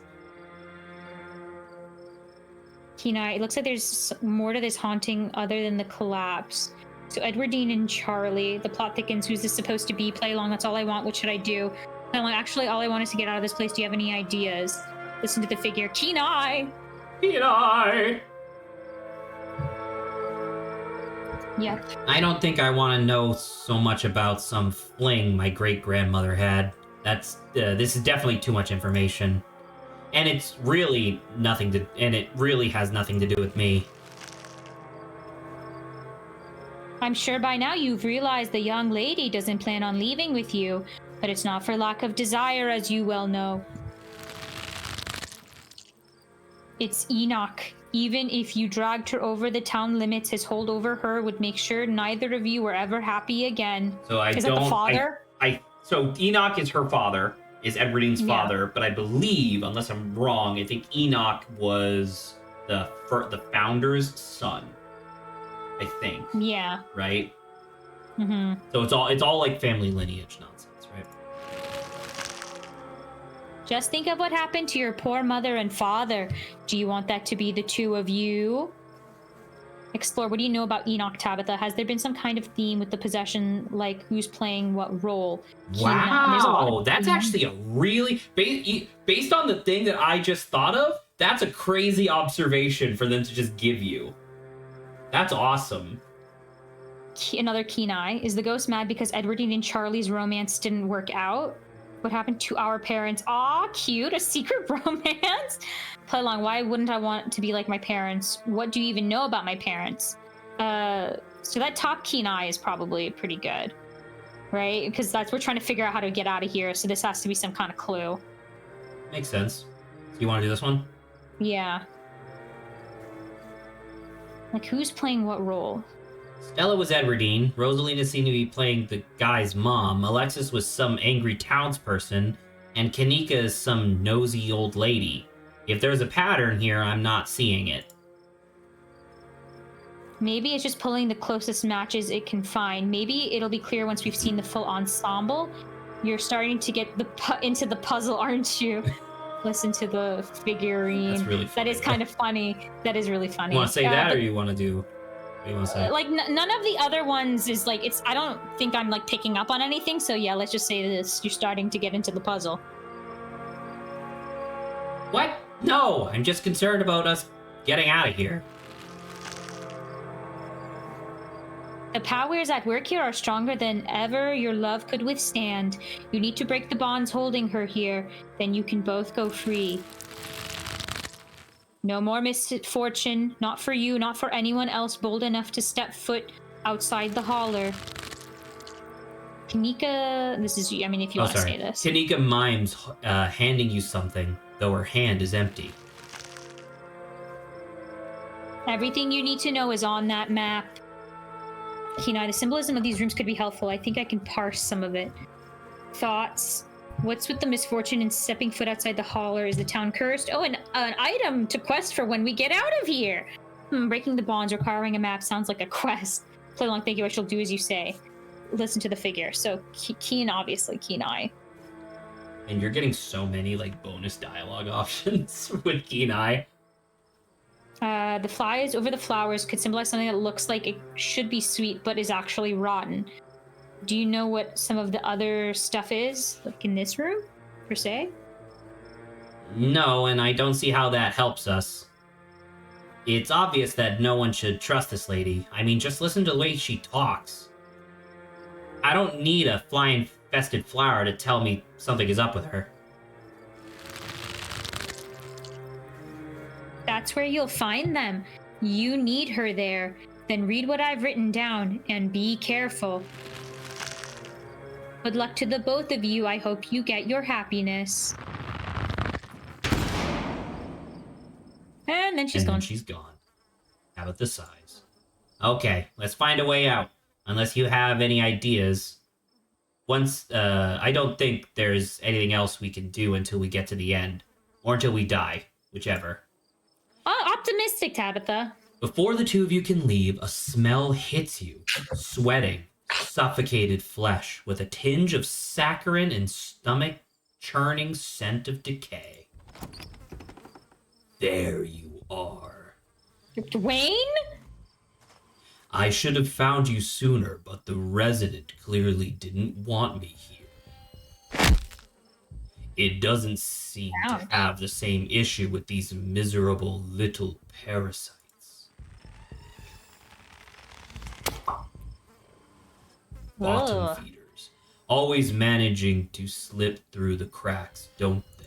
Speaker 2: Kina, it looks like there's more to this haunting other than the collapse. So Edwardine and Charlie, the plot thickens. Who's this supposed to be? Play along, that's all I want. What should I do? Actually, all I want is to get out of this place. Do you have any ideas? Listen to the figure. Kenai!
Speaker 1: Kenai!
Speaker 2: Yeah.
Speaker 1: I don't think I want to know so much about some fling my great-grandmother had. This is definitely too much information. And it really has nothing to do with me.
Speaker 2: I'm sure by now you've realized the young lady doesn't plan on leaving with you, but it's not for lack of desire, as you well know. It's Enoch. Even if you dragged her over the town limits, his hold over her would make sure neither of you were ever happy again.
Speaker 1: So
Speaker 2: Is that the father?
Speaker 1: So Enoch is her father, is Edwardine's father, but I believe, unless I'm wrong, I think Enoch was the founder's son. I think.
Speaker 2: Yeah.
Speaker 1: Right?
Speaker 2: Mm-hmm.
Speaker 1: So it's all like family lineage nonsense, right?
Speaker 2: Just think of what happened to your poor mother and father. Do you want that to be the two of you? Explore. What do you know about Enoch, Tabitha? Has there been some kind of theme with the possession, like who's playing what role?
Speaker 1: Wow, that's actually a really based on the thing that I just thought of. That's a crazy observation for them to just give you. That's awesome.
Speaker 2: Another keen eye. Is the ghost mad because Edwardine and Charlie's romance didn't work out? What happened to our parents? Aw, cute. A secret romance? Play along. Why wouldn't I want to be like my parents? What do you even know about my parents? So that top keen eye is probably pretty good, right? Because we're trying to figure out how to get out of here. So this has to be some kind of clue.
Speaker 1: Makes sense. So you want to do this one?
Speaker 2: Yeah. Like, who's playing what role?
Speaker 1: Stella was Edwardine. Rosalina seemed to be playing the guy's mom. Alexis was some angry townsperson. And Kanika is some nosy old lady. If there's a pattern here, I'm not seeing it.
Speaker 2: Maybe it's just pulling the closest matches it can find. Maybe it'll be clear once we've seen the full ensemble. You're starting to get into the puzzle, aren't you? Listen to the figurine.
Speaker 1: That's really funny.
Speaker 2: That is kind of funny. That is really funny.
Speaker 1: You want to say that, or you want to do? What do you want to say?
Speaker 2: Like none of the other ones is like it's. I don't think I'm like picking up on anything. So yeah, let's just say this. You're starting to get into the puzzle.
Speaker 1: What? No, I'm just concerned about us getting out of here.
Speaker 2: The powers at work here are stronger than ever your love could withstand. You need to break the bonds holding her here, then you can both go free. No more misfortune, not for you, not for anyone else bold enough to step foot outside the holler. Kanika, this is you. I mean, if you want to say this.
Speaker 1: Kanika mimes handing you something, though her hand is empty.
Speaker 2: Everything you need to know is on that map. Kenai, the symbolism of these rooms could be helpful. I think I can parse some of it. Thoughts? What's with the misfortune and stepping foot outside the holler? Is the town cursed? Oh, an item to quest for when we get out of here. Breaking the bonds, requiring a map sounds like a quest. Play along, thank you, I shall do as you say. Listen to the figure. So, keen, obviously, keen eye.
Speaker 1: And you're getting so many, like, bonus dialogue options with keen eye.
Speaker 2: The flies over the flowers could symbolize something that looks like it should be sweet, but is actually rotten. Do you know what some of the other stuff is, like in this room, per se?
Speaker 1: No, and I don't see how that helps us. It's obvious that no one should trust this lady. I mean, just listen to the way she talks. I don't need a fly-infested flower to tell me something is up with her.
Speaker 2: That's where you'll find them. You need her there. Then read what I've written down and be careful. Good luck to the both of you. I hope you get your happiness. And then she's gone.
Speaker 1: She's gone. How about the size? Okay, let's find a way out. Unless you have any ideas. I don't think there's anything else we can do until we get to the end. Or until we die. Whichever.
Speaker 2: Optimistic, Tabitha.
Speaker 1: Before the two of you can leave, a smell hits you. Sweating, suffocated flesh with a tinge of saccharine and stomach-churning scent of decay. There you are.
Speaker 2: Dwayne?
Speaker 1: I should have found you sooner, but the resident clearly didn't want me here. It doesn't seem to have the same issue with these miserable little parasites. Bottom feeders. Always managing to slip through the cracks, don't they?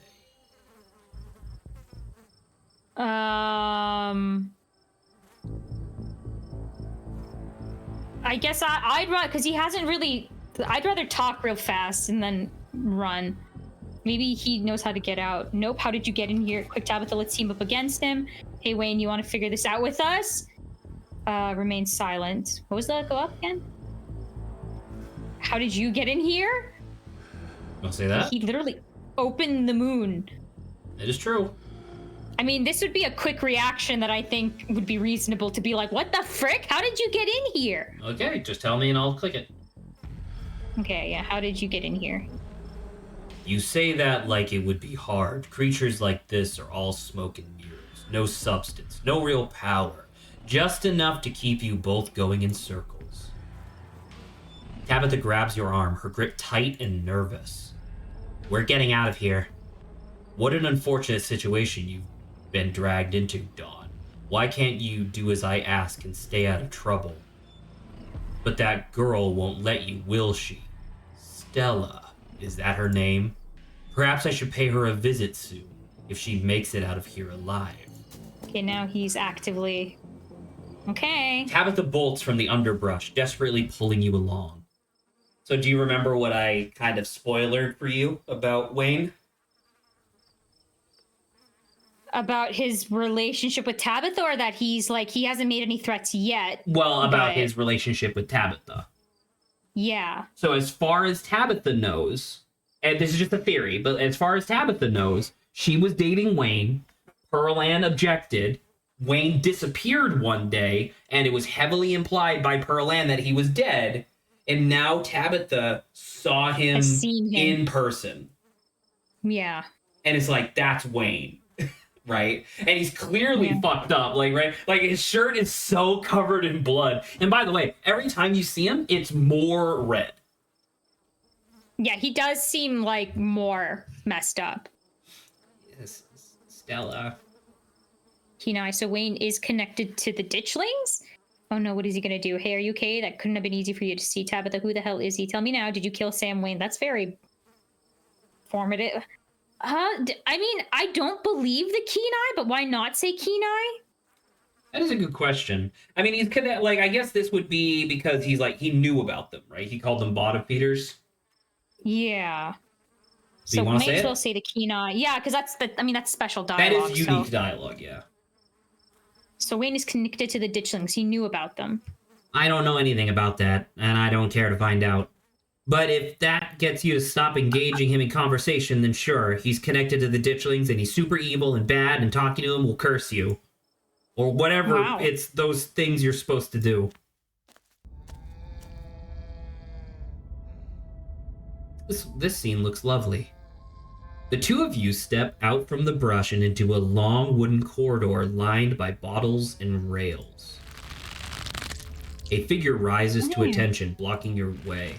Speaker 2: I guess I'd rather, because he hasn't really. I'd rather talk real fast and then run. Maybe he knows how to get out. Nope. How did you get in here? Quick, Tabitha, let's team up against him. Hey, Wayne, you want to figure this out with us? Remain silent. What was that? Go up again? How did you get in here?
Speaker 1: I'll say that.
Speaker 2: He literally opened the moon.
Speaker 1: It is true.
Speaker 2: I mean, this would be a quick reaction that I think would be reasonable to be like, what the frick? How did you get in here?
Speaker 1: Okay, just tell me and I'll click it.
Speaker 2: Okay, yeah, how did you get in here?
Speaker 1: You say that like it would be hard. Creatures like this are all smoke and mirrors. No substance, no real power. Just enough to keep you both going in circles. Tabitha grabs your arm, her grip tight and nervous. We're getting out of here. What an unfortunate situation you've been dragged into, Dawn. Why can't you do as I ask and stay out of trouble? But that girl won't let you, will she? Stella, is that her name? Perhaps I should pay her a visit soon, if she makes it out of here alive.
Speaker 2: Okay, now he's actively... Okay.
Speaker 1: Tabitha bolts from the underbrush, desperately pulling you along. So do you remember what I kind of spoilered for you about Wayne?
Speaker 2: About his relationship with Tabitha, or that he's like, he hasn't made any threats yet?
Speaker 1: Well, about his relationship with Tabitha.
Speaker 2: Yeah.
Speaker 1: So as far as Tabitha knows, and this is just a theory, but as far as Tabitha knows, she was dating Wayne. Pearl Ann objected. Wayne disappeared one day, and it was heavily implied by Pearl Ann that he was dead. And now Tabitha saw him in person.
Speaker 2: Yeah.
Speaker 1: And it's like, that's Wayne. Right? And he's clearly fucked up, like, right? Like, his shirt is so covered in blood. And by the way, every time you see him, it's more red.
Speaker 2: Yeah, he does seem, like, more messed up.
Speaker 1: Yes, Stella.
Speaker 2: So Wayne is connected to the ditchlings? Oh no, what is he gonna do? Hey, are you okay? That couldn't have been easy for you to see. Tabitha, who the hell is he? Tell me now, did you kill Sam Wayne? That's very formative. I mean, I don't believe the Kenai, but why not say Kenai?
Speaker 1: That is a good question. I mean, he's like, I guess this would be because he's like, he knew about them, right? He called them bottom feeders.
Speaker 2: Yeah.
Speaker 1: So you
Speaker 2: may as well say the Kenai. Yeah, because that's special dialogue.
Speaker 1: That is unique dialogue, yeah.
Speaker 2: So Wayne is connected to the ditchlings. He knew about them.
Speaker 1: I don't know anything about that, and I don't care to find out. But if that gets you to stop engaging him in conversation, then sure, he's connected to the ditchlings and he's super evil and bad, and talking to him will curse you. Or whatever, It's those things you're supposed to do. This scene looks lovely. The two of you step out from the brush and into a long wooden corridor lined by bottles and rails. A figure rises to attention, blocking your way.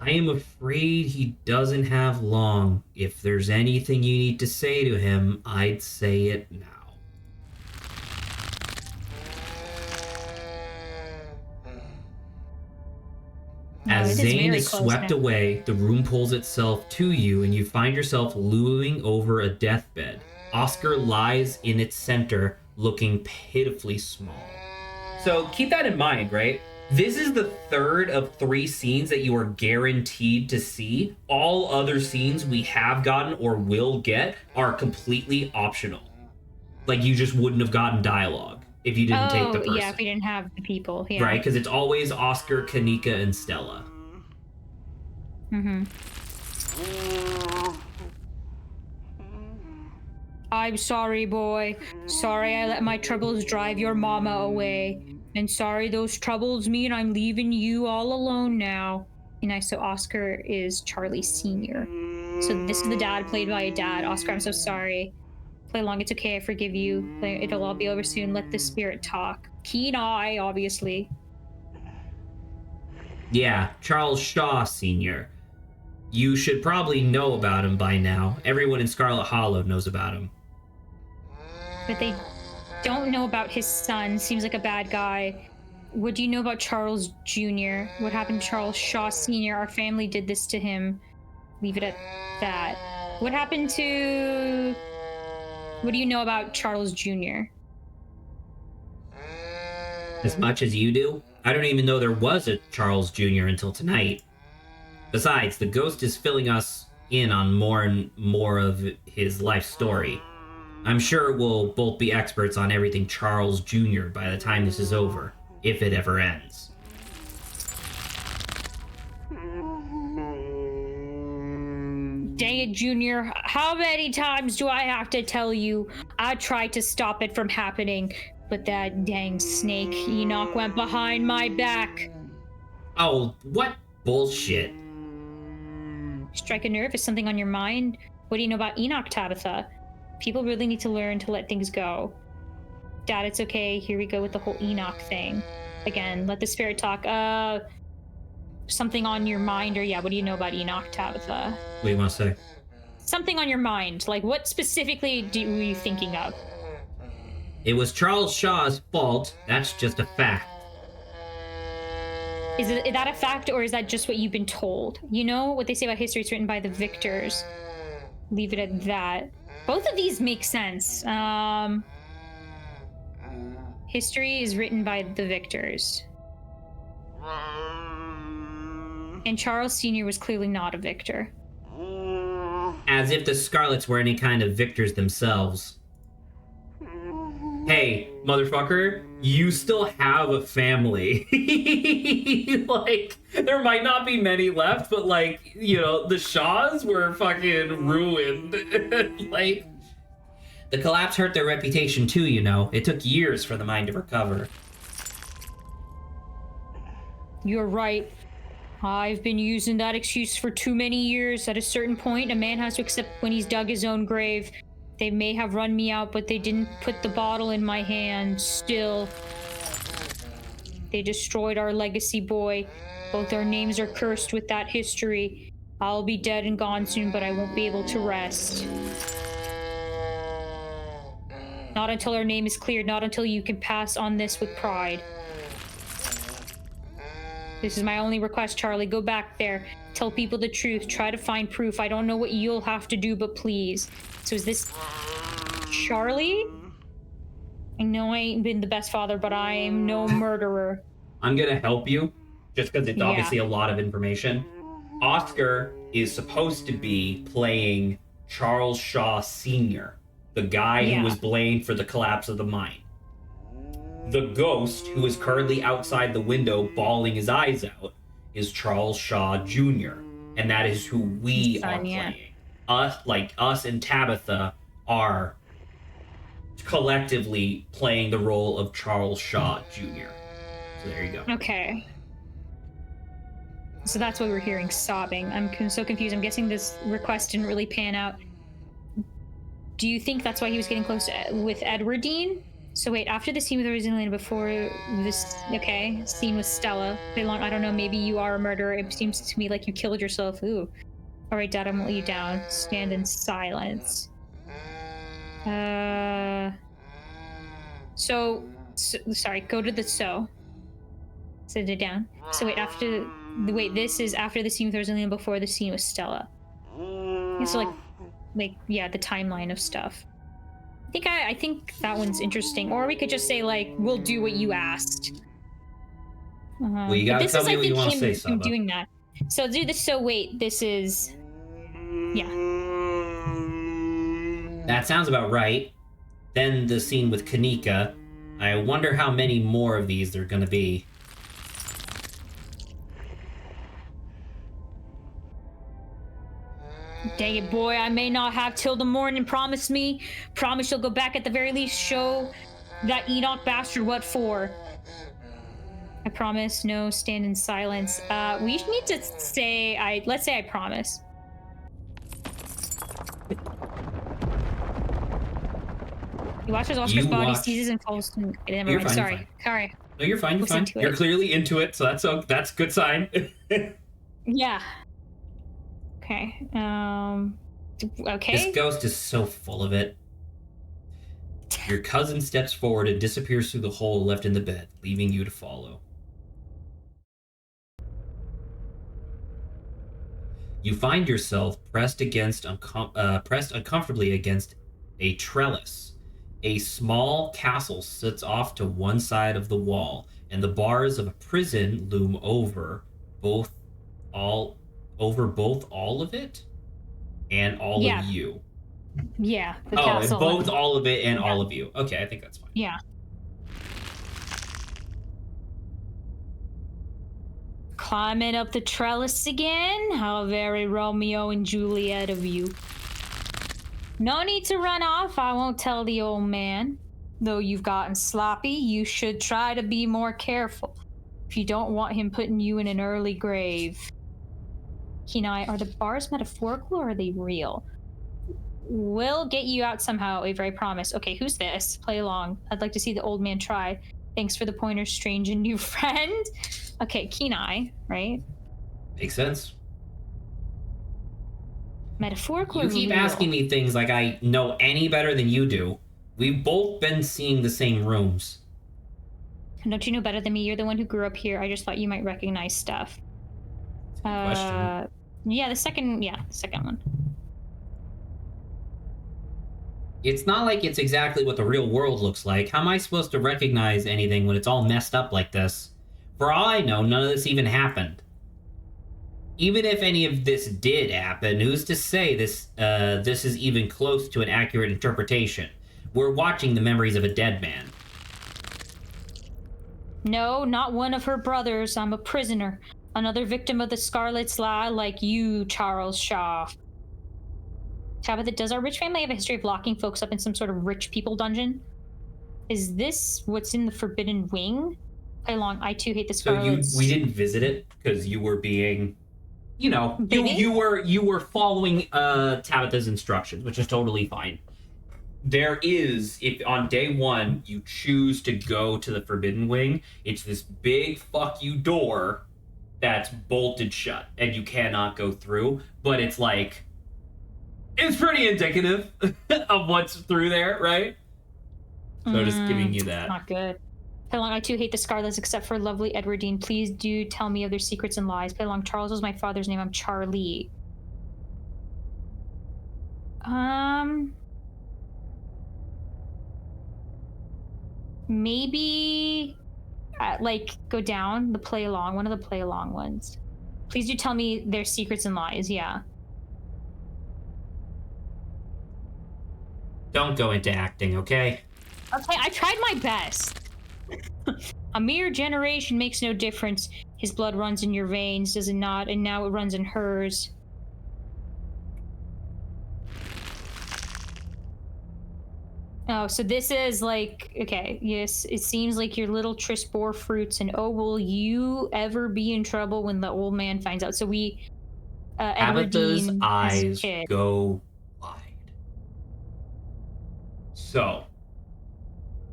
Speaker 1: I am afraid he doesn't have long. If there's anything you need to say to him, I'd say it now. As Zane is swept away, the room pulls itself to you and you find yourself looming over a deathbed. Oscar lies in its center, looking pitifully small. So keep that in mind, right? This is the third of 3 scenes that you are guaranteed to see. All other scenes we have gotten or will get are completely optional. Like, you just wouldn't have gotten dialogue if you didn't take the person.
Speaker 2: Yeah, if we didn't have the people. Yeah.
Speaker 1: Right, because it's always Oscar, Kanika, and Stella.
Speaker 2: Mm-hmm. I'm sorry, boy. Sorry I let my troubles drive your mama away. And sorry those troubles mean I'm leaving you all alone now. So Oscar is Charlie Sr. So this is the dad played by a dad. Oscar, I'm so sorry. Play along, it's okay, I forgive you. It'll all be over soon. Let the spirit talk. Keen eye, obviously.
Speaker 1: Yeah, Charles Shaw Sr. You should probably know about him by now. Everyone in Scarlet Hollow knows about him.
Speaker 2: But they don't know about his son. Seems like a bad guy. What do you know about Charles Jr.? What happened to Charles Shaw Sr.? Our family did this to him. Leave it at that. What happened to... What do you know about Charles Jr.?
Speaker 1: As much as you do? I don't even know there was a Charles Jr. until tonight. Besides, the ghost is filling us in on more and more of his life story. I'm sure we'll both be experts on everything Charles Jr. by the time this is over, if it ever ends.
Speaker 2: Dang it, Junior. How many times do I have to tell you I tried to stop it from happening, but that dang snake Enoch went behind my back?
Speaker 1: Oh, what bullshit.
Speaker 2: Strike a nerve? Is something on your mind? What do you know about Enoch, Tabitha? People really need to learn to let things go. Dad, it's okay. Here we go with the whole Enoch thing. Again, let the spirit talk. Something on your mind, or yeah, what do you know about Enoch, Tabitha?
Speaker 1: What do you want to say?
Speaker 2: Something on your mind. Like, what specifically were you thinking of?
Speaker 1: It was Charles Shaw's fault. That's just a fact.
Speaker 2: Is that a fact, or is that just what you've been told? You know what they say about history is written by the victors. Leave it at that. Both of these make sense. History is written by the victors. And Charles Sr. was clearly not a victor.
Speaker 1: As if the Scarlets were any kind of victors themselves. Hey, motherfucker, you still have a family. Like, there might not be many left, but like, you know, the Shaws were fucking ruined. Like, the collapse hurt their reputation too, you know. It took years for the mine to recover.
Speaker 2: You're right. I've been using that excuse for too many years. At a certain point, a man has to accept when he's dug his own grave. They may have run me out, but they didn't put the bottle in my hand. Still, they destroyed our legacy, boy. Both our names are cursed with that history. I'll be dead and gone soon, but I won't be able to rest. Not until our name is cleared, not until you can pass on this with pride. This is my only request, Charlie. Go back there. Tell people the truth. Try to find proof. I don't know what you'll have to do, but please. So is this Charlie? I know I ain't been the best father, but I am no murderer.
Speaker 1: I'm gonna help you, just because it's obviously a lot of information. Oscar is supposed to be playing Charles Shaw Sr., the guy who was blamed for the collapse of the mine. The ghost, who is currently outside the window bawling his eyes out, is Charles Shaw Jr., and that is who we are playing. Us and Tabitha are collectively playing the role of Charles Shaw Jr. So there you go.
Speaker 2: Okay. So that's why we're hearing sobbing. I'm so confused. I'm guessing this request didn't really pan out. Do you think that's why he was getting close with Edwardine? So wait, after the scene with Rosalina, before this, scene with Stella, I don't know, maybe you are a murderer. It seems to me like you killed yourself. Ooh. All right, Dad, I won't let you down. Stand in silence. Sorry, go to the Sit it down. So wait, this is after the scene with Rosalina, before the scene with Stella. So the timeline of stuff. I think that one's interesting. Or we could just say, we'll do what you asked.
Speaker 1: Well, you gotta tell me what you want to say, Saba.
Speaker 2: Doing that. So do this. So wait, this is... Yeah.
Speaker 1: That sounds about right. Then the scene with Kanika. I wonder how many more of these there are gonna be.
Speaker 2: Dang it, boy, I may not have till the morning. Promise me. Promise you'll go back at the very least. Show that Enoch bastard what for. I promise. No, stand in silence. We need to say, let's say I promise. He watches Oscar's body, seizes and falls to... Never mind, sorry. Sorry.
Speaker 1: No, you're fine, you're fine. You're clearly into it, so that's a good sign.
Speaker 2: Yeah. Okay. Okay.
Speaker 1: This ghost is so full of it. Your cousin steps forward and disappears through the hole left in the bed, leaving you to follow. You find yourself pressed uncomfortably against a trellis. A small castle sits off to one side of the wall, and the bars of a prison loom over all of it and all of you.
Speaker 2: Yeah. The
Speaker 1: and
Speaker 2: castle.
Speaker 1: both all of it and all of you. Okay, I think that's fine.
Speaker 2: Yeah. Climbing up the trellis again. How very Romeo and Juliet of you. No need to run off. I won't tell the old man. Though you've gotten sloppy, you should try to be more careful. If you don't want him putting you in an early grave. Kenai, are the bars metaphorical or are they real? We'll get you out somehow, Avery, I promise. Okay, who's this? Play along. I'd like to see the old man try. Thanks for the pointer, strange and new friend. Okay, Kenai, right?
Speaker 1: Makes sense.
Speaker 2: Metaphorical.
Speaker 1: You keep asking me things like I know any better than you do. We've both been seeing the same rooms.
Speaker 2: Don't you know better than me? You're the one who grew up here. I just thought you might recognize stuff.
Speaker 1: Question.
Speaker 2: Yeah, the second one.
Speaker 1: It's not like it's exactly what the real world looks like. How am I supposed to recognize anything when it's all messed up like this? For all I know, none of this even happened. Even if any of this did happen, who's to say this is even close to an accurate interpretation? We're watching the memories of a dead man.
Speaker 2: No, not one of her brothers. I'm a prisoner. Another victim of the Scarlet's lie like you, Charles Shaw. Tabitha, does our rich family have a history of locking folks up in some sort of rich people dungeon? Is this what's in the Forbidden Wing? Play along. I too hate the Scarlets.
Speaker 1: So we didn't visit it because you were being, you were following Tabitha's instructions, which is totally fine. There is, if on day one you choose to go to the Forbidden Wing, it's this big fuck you door that's bolted shut and you cannot go through, but it's like, it's pretty indicative of what's through there, right? So just giving you that.
Speaker 2: Not good. Play along. I too hate the Scarlets except for lovely Edwardine. Please do tell me of their secrets and lies. Play along. Charles was my father's name. I'm Charlie. Maybe go down the play along, one of the play along ones. Please do tell me their secrets and lies. Yeah.
Speaker 1: Don't go into acting, okay?
Speaker 2: Okay, I tried my best. A mere generation makes no difference. His blood runs in your veins, does it not? And now it runs in hers. Oh, so this is okay, yes, it seems like your little tris bore fruits, and oh, will you ever be in trouble when the old man finds out? So
Speaker 1: Tabitha's eyes go wide. So,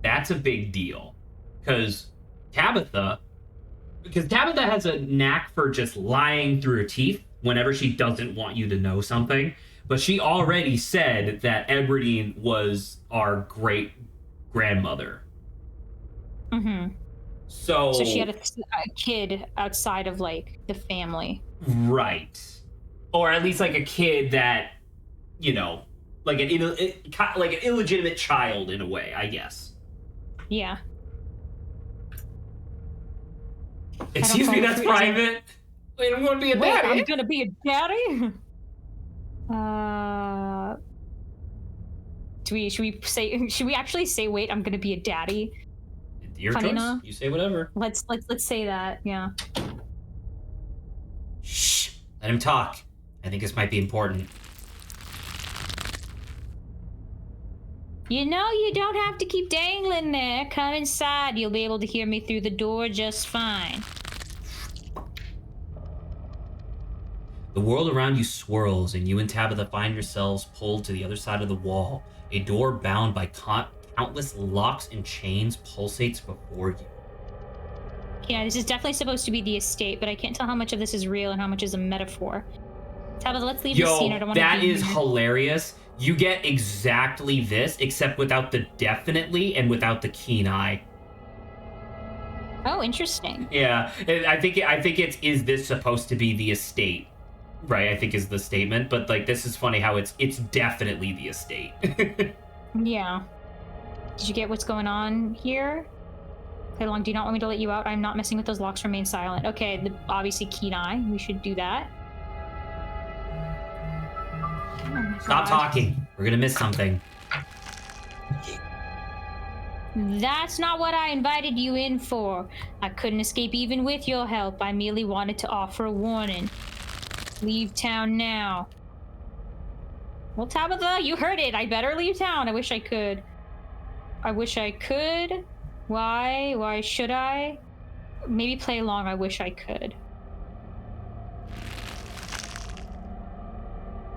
Speaker 1: that's a big deal. Because Tabitha has a knack for just lying through her teeth whenever she doesn't want you to know something. But she already said that Edwardine was our great grandmother.
Speaker 2: Mm-hmm.
Speaker 1: So
Speaker 2: she had a kid outside of the family.
Speaker 1: Right. Or at least a kid that, like an illegitimate child in a way, I guess.
Speaker 2: Yeah.
Speaker 1: Excuse me, that's private. Wait, I'm going to be a daddy.
Speaker 2: I'm going to be a daddy? Should we actually say, wait, I'm going to be a daddy?
Speaker 1: Your choice. You say whatever.
Speaker 2: Let's say that, yeah.
Speaker 1: Shh. Let him talk. I think this might be important.
Speaker 2: You don't have to keep dangling there. Come inside. You'll be able to hear me through the door just fine.
Speaker 1: The world around you swirls, and you and Tabitha find yourselves pulled to the other side of the wall. A door bound by countless locks and chains pulsates before you.
Speaker 2: Yeah, this is definitely supposed to be the estate, but I can't tell how much of this is real and how much is a metaphor. Tabitha, let's leave the scene. I don't want to.
Speaker 1: That is hilarious. You get exactly this, except without the definitely and without the keen eye.
Speaker 2: Oh, interesting.
Speaker 1: Yeah, I think it's, is this supposed to be the estate? Right, I think is the statement, but this is funny how it's definitely the estate.
Speaker 2: Yeah. Did you get what's going on here? Play along. Do you not want me to let you out? I'm not messing with those locks. Remain silent. Okay, obviously keen eye. We should do that. Oh
Speaker 1: Stop talking. We're gonna miss something.
Speaker 2: That's not what I invited you in for. I couldn't escape even with your help. I merely wanted to offer a warning. Leave town now. Well, Tabitha, you heard it. I better leave town. I wish I could. I wish I could. Why? Why should I? Maybe play along. I wish I could.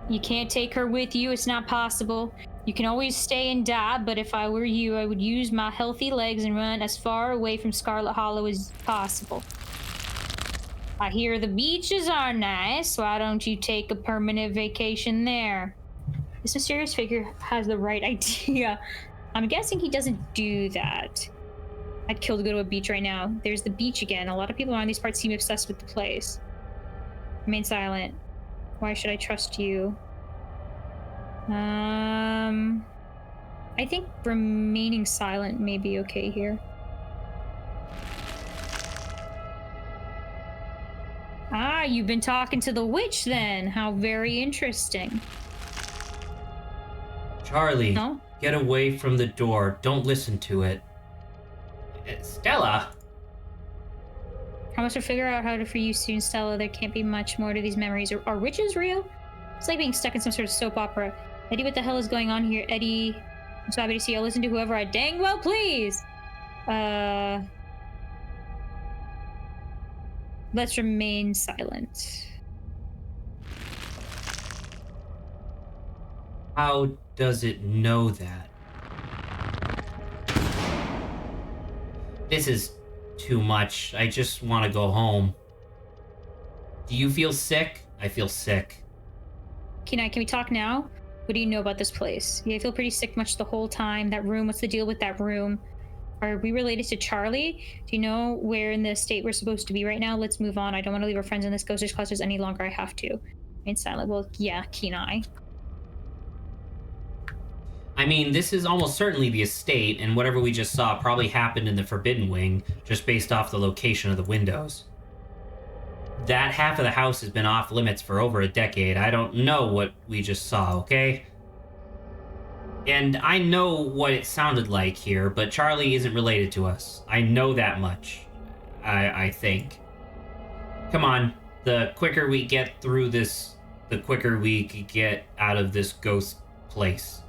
Speaker 2: You can't take her with you. It's not possible. You can always stay and die, but if I were you, I would use my healthy legs and run as far away from Scarlet Hollow as possible. I hear the beaches are nice. Why don't you take a permanent vacation there? This mysterious figure has the right idea. I'm guessing he doesn't do that. I'd kill to go to a beach right now. There's the beach again. A lot of people around these parts seem obsessed with the place. Remain silent. Why should I trust you? I think remaining silent may be okay here. Ah, you've been talking to the witch then. How very interesting.
Speaker 1: Charlie,
Speaker 2: no?
Speaker 1: Get away from the door. Don't listen to it. Stella?
Speaker 2: I must figure out how to free you soon, Stella. There can't be much more to these memories. Are witches real? It's like being stuck in some sort of soap opera. Eddie, what the hell is going on here? Eddie, I'm so happy to see you. I'll listen to whoever I dang well please. Let's remain silent.
Speaker 1: How does it know that? This is too much. I just want to go home. Do you feel sick? I feel sick.
Speaker 2: Can we talk now? What do you know about this place? Yeah, I feel pretty sick much the whole time. That room, what's the deal with that room? Are we related to Charlie? Do you know where in the state we're supposed to be right now? Let's move on. I don't want to leave our friends in this ghostish clusters any longer. I have to. Remain silent. Well, yeah, keen eye.
Speaker 1: I mean, this is almost certainly the estate, and whatever we just saw probably happened in the Forbidden Wing, just based off the location of the windows. That half of the house has been off limits for over a decade. I don't know what we just saw, okay? And I know what it sounded like here, but Charlie isn't related to us. I know that much. I think. Come on, the quicker we get through this, the quicker we could get out of this ghost place.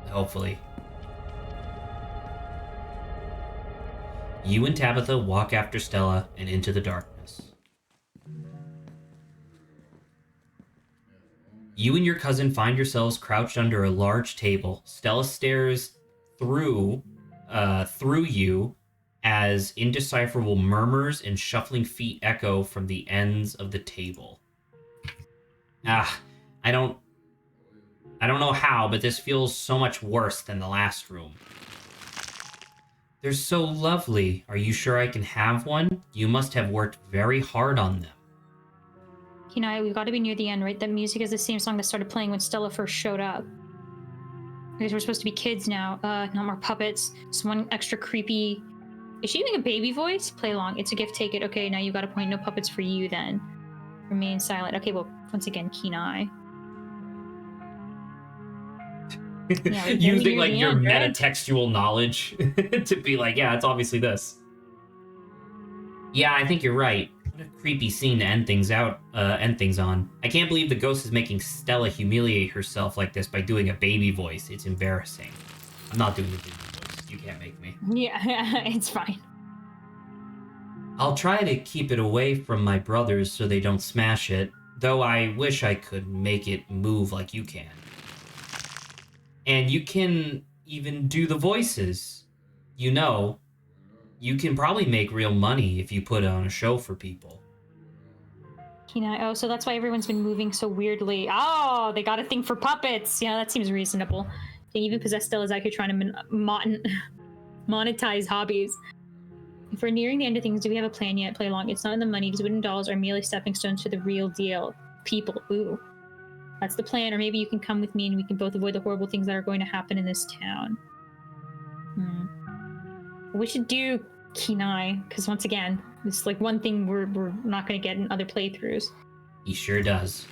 Speaker 1: Hopefully. You and Tabitha walk after Stella and into the darkness. You and your cousin find yourselves crouched under a large table. Stella stares through you as indecipherable murmurs and shuffling feet echo from the ends of the table. I don't know how, but this feels so much worse than the last room. They're so lovely. Are you sure I can have one? You must have worked very hard on them.
Speaker 2: You know, we've got to be near the end, right? That music is the same song that started playing when Stella first showed up. Because we're supposed to be kids now. Not more puppets. Just one extra creepy... Is she doing a baby voice? Play along. It's a gift, take it. Okay, now you got a point. No puppets for you then. Remain silent. Okay, well, once again, keen eye. Yeah,
Speaker 1: using like your
Speaker 2: end, right?
Speaker 1: metatextual knowledge to be like, yeah, it's obviously this. Yeah, I think you're right. What a creepy scene to end things on. I can't believe the ghost is making Stella humiliate herself like this by doing a baby voice. It's embarrassing. I'm not doing the baby voice. You can't make me.
Speaker 2: Yeah, it's fine.
Speaker 1: I'll try to keep it away from my brothers so they don't smash it, though I wish I could make it move like you can. And you can even do the voices. You know, you can probably make real money if you put on a show for people.
Speaker 2: Oh, so that's why everyone's been moving so weirdly. Oh, they got a thing for puppets. Yeah, that seems reasonable. They even possess Stella's out here trying to monetize hobbies. If we're nearing the end of things, do we have a plan yet? Play along. It's not in the money. These wooden dolls are merely stepping stones to the real deal. People. Ooh. That's the plan, or maybe you can come with me and we can both avoid the horrible things that are going to happen in this town. We should do keen eye, because once again, it's like one thing we're not going to get in other playthroughs.
Speaker 1: He sure does.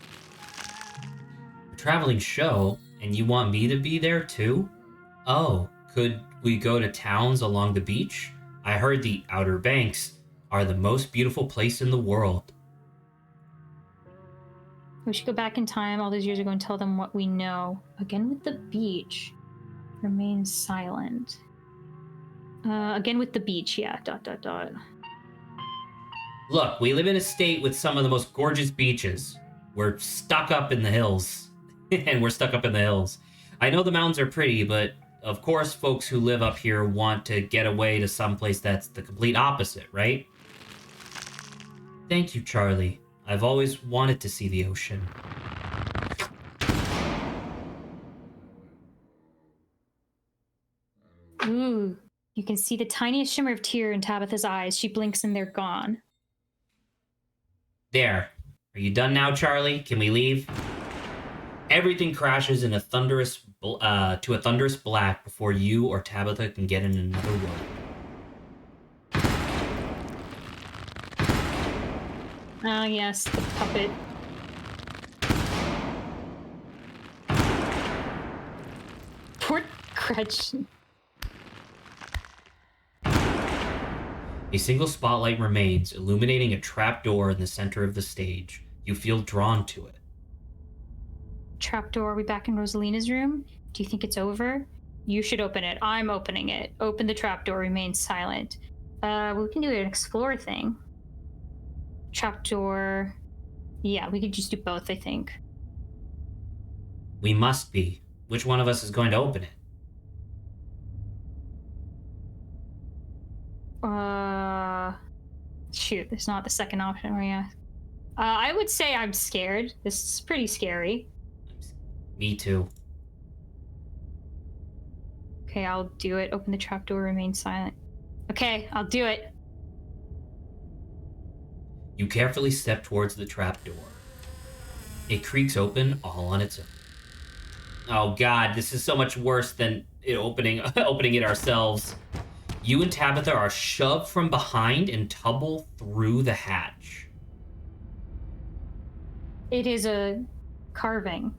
Speaker 1: A traveling show, and you want me to be there too? Oh, could we go to towns along the beach? I heard the Outer Banks are the most beautiful place in the world.
Speaker 2: We should go back in time all those years ago and tell them what we know. Again with the beach. Remain silent. Again with the beach, yeah. ...
Speaker 1: Look, we live in a state with some of the most gorgeous beaches. We're stuck up in the hills. And we're stuck up in the hills. I know the mountains are pretty, but of course folks who live up here want to get away to someplace that's the complete opposite, right? Thank you, Charlie. I've always wanted to see the ocean.
Speaker 2: Ooh, you can see the tiniest shimmer of tear in Tabitha's eyes. She blinks and they're gone.
Speaker 1: There. Are you done now, Charlie? Can we leave? Everything crashes in a thunderous black before you or Tabitha can get in another world.
Speaker 2: Oh, yes, the puppet. Poor Gretchen.
Speaker 1: A single spotlight remains, illuminating a trapdoor in the center of the stage. You feel drawn to it.
Speaker 2: Trapdoor, are we back in Rosalina's room? Do you think it's over? You should open it. I'm opening it. Open the trapdoor, remain silent. We can do an explore thing. Trapdoor. Yeah, we could just do both, I think.
Speaker 1: We must be. Which one of us is going to open it?
Speaker 2: Shoot, it's not the second option, Maria. I would say I'm scared. This is pretty scary.
Speaker 1: Me too.
Speaker 2: Okay, I'll do it. Open the trapdoor, remain silent. Okay, I'll do it.
Speaker 1: You carefully step towards the trapdoor. It creaks open all on its own. Oh god, this is so much worse than it opening it ourselves. You and Tabitha are shoved from behind and tumble through the hatch.
Speaker 2: It is a carving.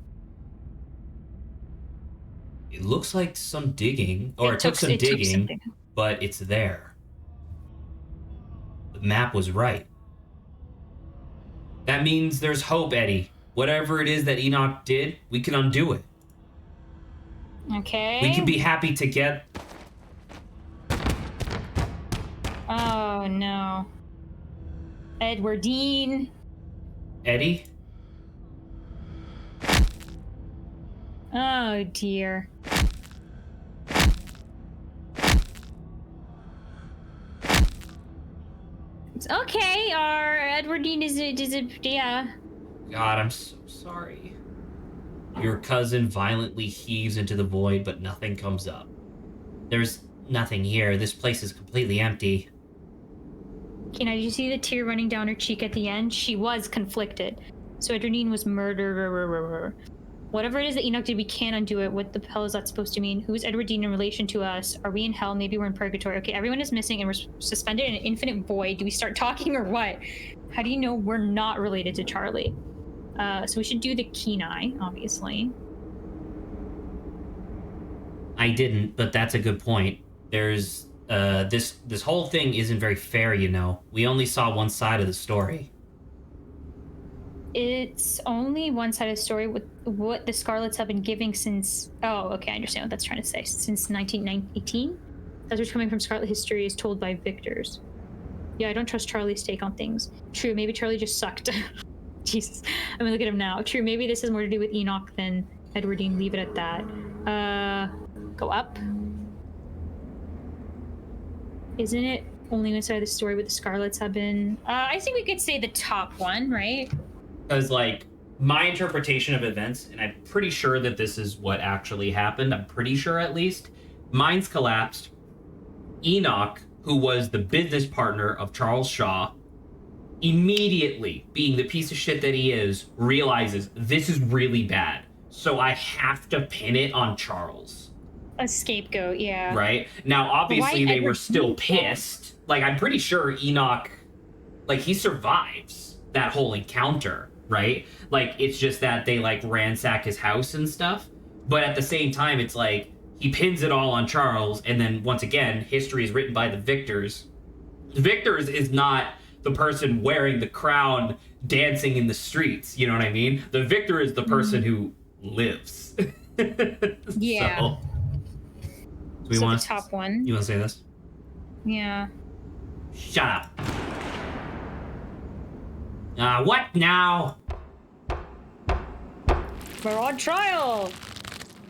Speaker 1: It looks like some digging, or it took some digging, but it's there. The map was right. That means there's hope, Eddie. Whatever it is that Enoch did, we can undo it.
Speaker 2: Okay.
Speaker 1: We can be happy to get...
Speaker 2: Oh, no. Edwardine.
Speaker 1: Eddie?
Speaker 2: Oh, dear. It's okay, our Edwardine is a, yeah.
Speaker 1: God, I'm so sorry. Your cousin violently heaves into the void, but nothing comes up. There's nothing here. This place is completely empty.
Speaker 2: Okay, now did you see the tear running down her cheek at the end? She was conflicted. So Edwardine was murdered. Whatever it is that Enoch did, we can't undo it. What the hell is that supposed to mean? Who is Edwardine in relation to us? Are we in hell? Maybe we're in purgatory. Okay, everyone is missing and we're suspended in an infinite void. Do we start talking or what? How do you know we're not related to Charlie? So we should do the keen eye, obviously.
Speaker 1: I didn't, but that's a good point. There's this whole thing isn't very fair, you know. We only saw one side of the story.
Speaker 2: It's only one side of the story with what the Scarlets have been giving since... Oh, okay, I understand what that's trying to say. Since 1918? That's what's coming from Scarlet history is told by victors. Yeah, I don't trust Charlie's take on things. True, maybe Charlie just sucked. Jesus, I'm gonna look at him now. True, maybe this has more to do with Enoch than Edwardine. Leave it at that. Go up. Isn't it only one side of the story where the Scarlets have been... I think we could say the top one, right?
Speaker 1: Because, like, my interpretation of events, and I'm pretty sure that this is what actually happened, I'm pretty sure at least, mines collapsed. Enoch, who was the business partner of Charles Shaw, immediately, being the piece of shit that he is, realizes this is really bad. So I have to pin it on Charles.
Speaker 2: A scapegoat, yeah.
Speaker 1: Right? Now, obviously, they were still
Speaker 2: do that?
Speaker 1: pissed. Like, I'm pretty sure Enoch, like, he survives that whole encounter, right? Like, it's just that they, like, ransack his house and stuff. But at the same time, it's like, he pins it all on Charles, and then, once again, history is written by the victors. The victors is not the person wearing the crown dancing in the streets, you know what I mean? The victor is the person who lives.
Speaker 2: Yeah.
Speaker 1: So we
Speaker 2: So
Speaker 1: want
Speaker 2: the top one.
Speaker 1: You want to say this?
Speaker 2: Yeah.
Speaker 1: Shut up. What now?
Speaker 2: We're on trial.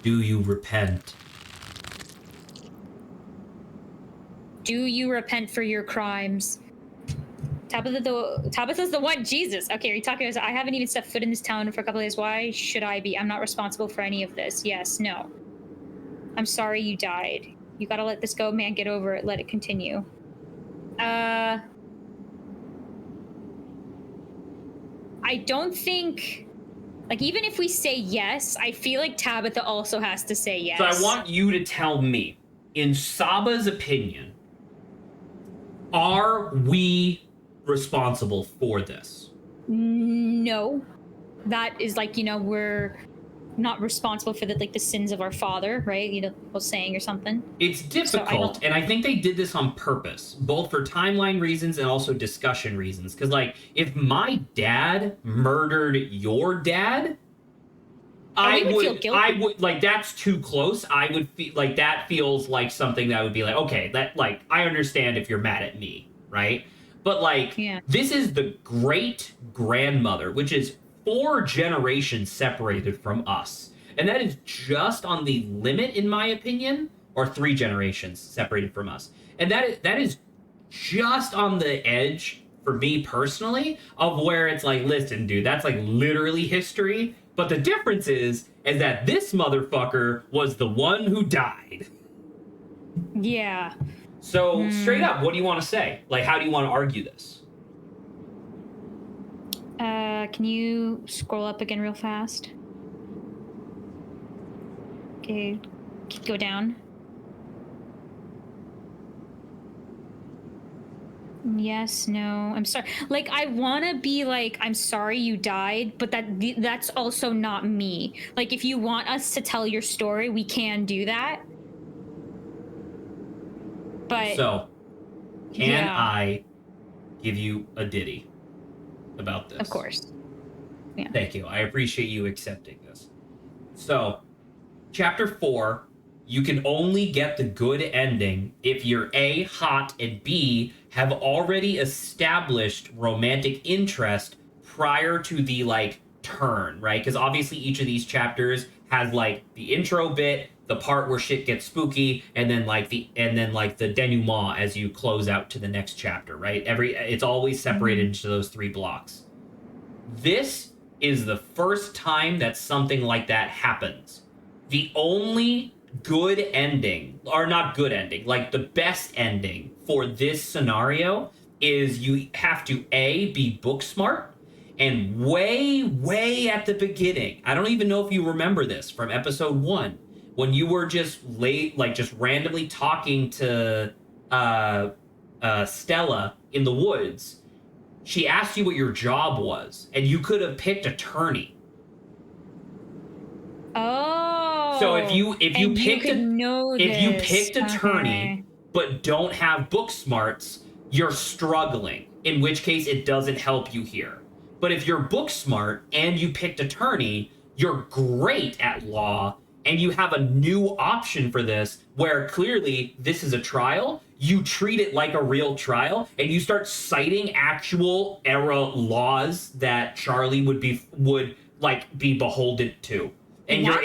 Speaker 1: Do you repent?
Speaker 2: Do you repent for your crimes? Tabitha's the one. Jesus. Okay, are you talking about? I haven't even stepped foot in this town for a couple of days. Why should I be? I'm not responsible for any of this. Yes. No. I'm sorry you died. You gotta let this go, man. Get over it. Let it continue. I don't think, like, even if we say yes, I feel like Tabitha also has to say yes.
Speaker 1: So I want you to tell me, in Saba's opinion, are we responsible for this?
Speaker 2: No. That is like, we're not responsible for the sins of our father, right? Was saying or something.
Speaker 1: It's difficult, and I think they did this on purpose, both for timeline reasons and also discussion reasons. Because, like, if my dad murdered your dad, I would feel guilty. Like, that's too close. I would feel like that feels like something that would be like, okay, that, like, I understand if you're mad at me, right? But, like, This is the great grandmother, which is 4 generations separated from us. And that is just on the limit, in my opinion, or 3 generations separated from us. And that is just on the edge, for me personally, of where it's like, listen, dude, that's like literally history. But the difference is that this motherfucker was the one who died.
Speaker 2: Yeah.
Speaker 1: So, straight up, what do you want to say? Like, how do you want to argue this?
Speaker 2: Can you scroll up again real fast? Okay, go down. Yes, no, I'm sorry. Like, I want to be like, I'm sorry you died, but that's also not me. Like, if you want us to tell your story, we can do that. But
Speaker 1: so, can I give you a ditty about this?
Speaker 2: Of course. Yeah.
Speaker 1: Thank you. I appreciate you accepting this. So, chapter 4, you can only get the good ending if you're A, hot, and B, have already established romantic interest prior to the, like, turn, right? Because obviously each of these chapters has, like, the intro bit, the part where shit gets spooky, and then the denouement as you close out to the next chapter, right? It's always separated into those 3 blocks. This is the first time that something like that happens. The only good ending, or not good ending, like the best ending for this scenario is you have to A, be book smart, and way at the beginning, I don't even know if you remember this from episode 1, when you were just randomly talking to Stella in the woods. She asked you what your job was, and you could have picked attorney.
Speaker 2: Oh.
Speaker 1: So if you picked attorney,
Speaker 2: okay,
Speaker 1: but don't have book smarts, you're struggling. In which case, it doesn't help you here. But if you're book smart and you picked attorney, you're great at law, and you have a new option for this, where clearly this is a trial. You treat it like a real trial, and you start citing actual era laws that Charlie would be beholden to, and you're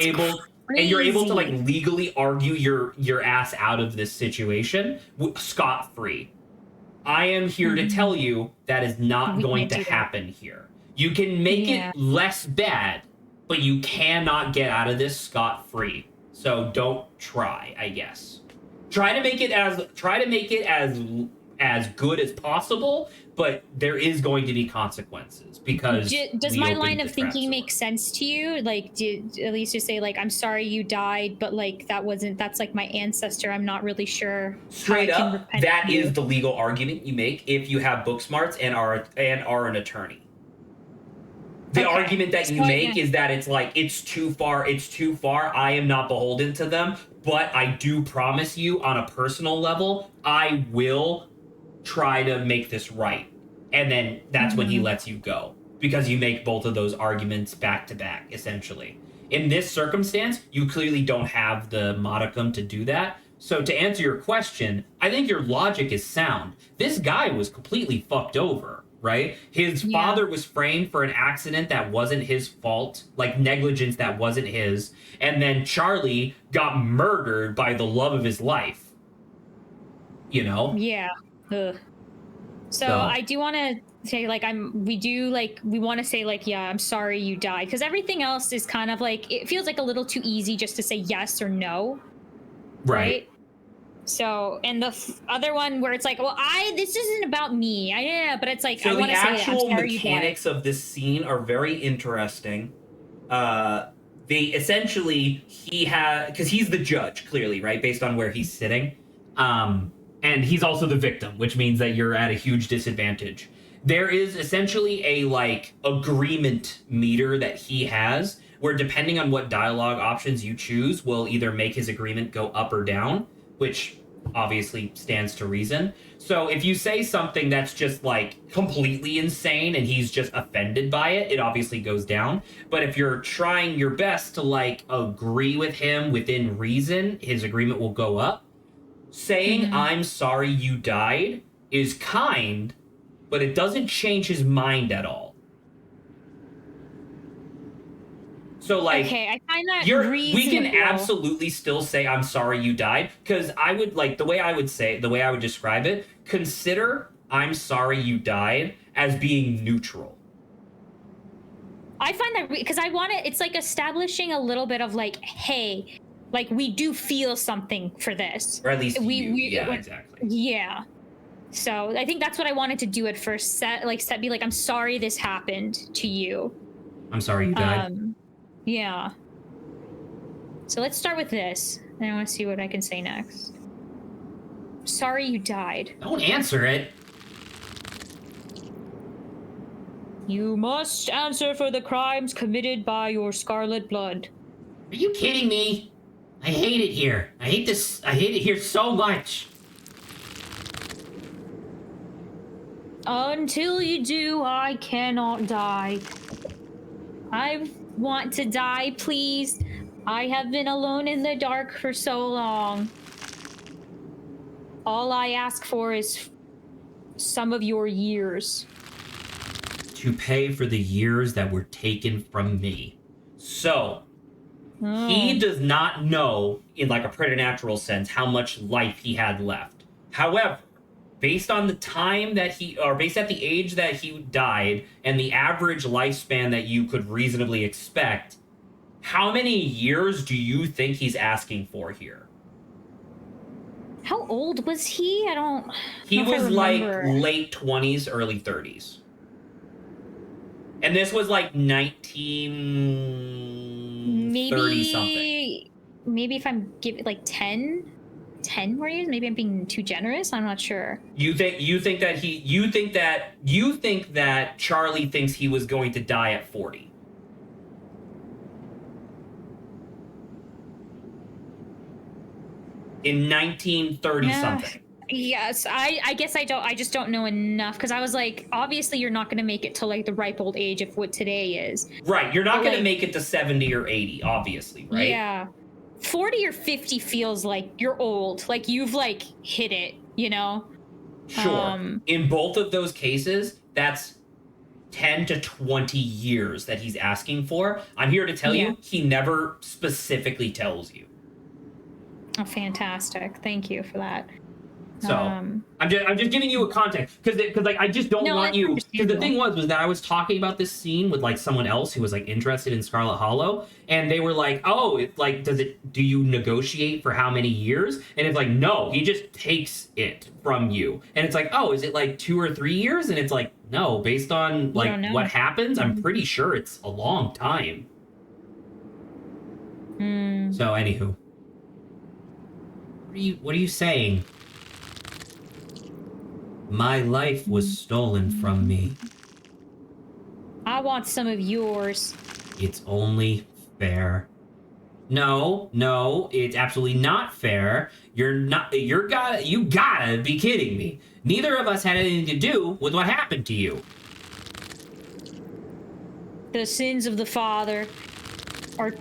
Speaker 1: able to like legally argue your ass out of this situation scot-free. I am here to tell you that is not going to happen here. You can make it less bad, but you cannot get out of this scot-free. So don't try, I guess. Try to make it as as good as possible, but there is going to be consequences because
Speaker 2: does my line of thinking make sense to you? Like, did at least just say like, I'm sorry you died, but like that's like my ancestor. I'm not really sure.
Speaker 1: Straight up, that is the legal argument you make if you have book smarts and are an attorney. The argument that you make is that it's like, it's too far, I am not beholden to them, but I do promise you on a personal level, I will try to make this right. And then that's when he lets you go, because you make both of those arguments back to back, essentially. In this circumstance, you clearly don't have the modicum to do that. So to answer your question, I think your logic is sound. This guy was completely fucked over. Right? His father was framed for an accident that wasn't his fault, like negligence that wasn't his. And then Charlie got murdered by the love of his life. You know?
Speaker 2: Yeah. Ugh. So I do want to say, like, we want to say, like, yeah, I'm sorry you died. Because everything else is kind of like, it feels like a little too easy just to say yes or no. Right? So, and the other one where it's like, well, this isn't about me. But it's like,
Speaker 4: so
Speaker 2: I want to say
Speaker 4: the actual mechanics of this scene are very interesting. They essentially, because he's the judge, clearly, right? Based on where he's sitting. And he's also the victim, which means that you're at a huge disadvantage. There is essentially a, like, agreement meter that he has, where depending on what dialogue options you choose will either make his agreement go up or down, which obviously stands to reason. So if you say something that's just like completely insane and he's just offended by it, it obviously goes down. But if you're trying your best to like agree with him within reason, his agreement will go up. Saying I'm sorry you died is kind, but it doesn't change his mind at all. So, like,
Speaker 2: okay, I find that
Speaker 1: we can absolutely still say, I'm sorry you died. Because I would, like, the way I would describe it, consider I'm sorry you died as being neutral.
Speaker 2: I find that, because I want it, it's like establishing a little bit of, like, hey, like, we do feel something for this.
Speaker 1: Or at least exactly.
Speaker 2: Yeah. So, I think that's what I wanted to do at first. Be like, I'm sorry this happened to you.
Speaker 1: I'm sorry you died.
Speaker 2: Yeah. So let's start with this. And I want to see what I can say next. Sorry you died.
Speaker 1: Don't answer it.
Speaker 2: You must answer for the crimes committed by your Scarlet blood.
Speaker 1: Are you kidding me? I hate it here. I hate this. I hate it here so much.
Speaker 2: Until you do, I cannot die. I want to die, please. I have been alone in the dark for so long. All I ask for is some of your years.
Speaker 1: To pay for the years that were taken from me. So, he does not know, in like a preternatural sense, how much life he had left. However, based on the time that based at the age that he died and the average lifespan that you could reasonably expect, how many years do you think he's asking for here?
Speaker 2: How old was he?
Speaker 1: He was like late 20s, early 30s. And this was like 1930 something.
Speaker 2: Maybe if I'm giving like 10 more years, maybe I'm being too generous. I'm not sure. You
Speaker 1: think that Charlie thinks he was going to die at 40. In 1930 something.
Speaker 2: Yes, I guess I just don't know enough, because I was like, obviously you're not going to make it to like the ripe old age of what today is.
Speaker 1: Right, you're not going to make it to 70 or 80, obviously, right?
Speaker 2: Yeah. 40 or 50 feels like you're old, like you've like hit it, you know?
Speaker 1: Sure. In both of those cases, that's 10 to 20 years that he's asking for. I'm here to tell you, he never specifically tells you.
Speaker 2: Oh, fantastic. Thank you for that.
Speaker 1: So I'm just giving you a context because like I just don't want you, because the thing was that I was talking about this scene with like someone else who was like interested in Scarlet Hollow, and they were like, oh, it's like, do you negotiate for how many years? And it's like, no, he just takes it from you. And it's like, oh, is it like 2 or 3 years? And it's like, no, based on like what happens, I'm pretty sure it's a long time. So anywho, what are you saying? My life was stolen from me.
Speaker 2: I want some of yours.
Speaker 1: It's only fair. No, it's absolutely not fair. You gotta be kidding me. Neither of us had anything to do with what happened to you.
Speaker 2: The sins of the father are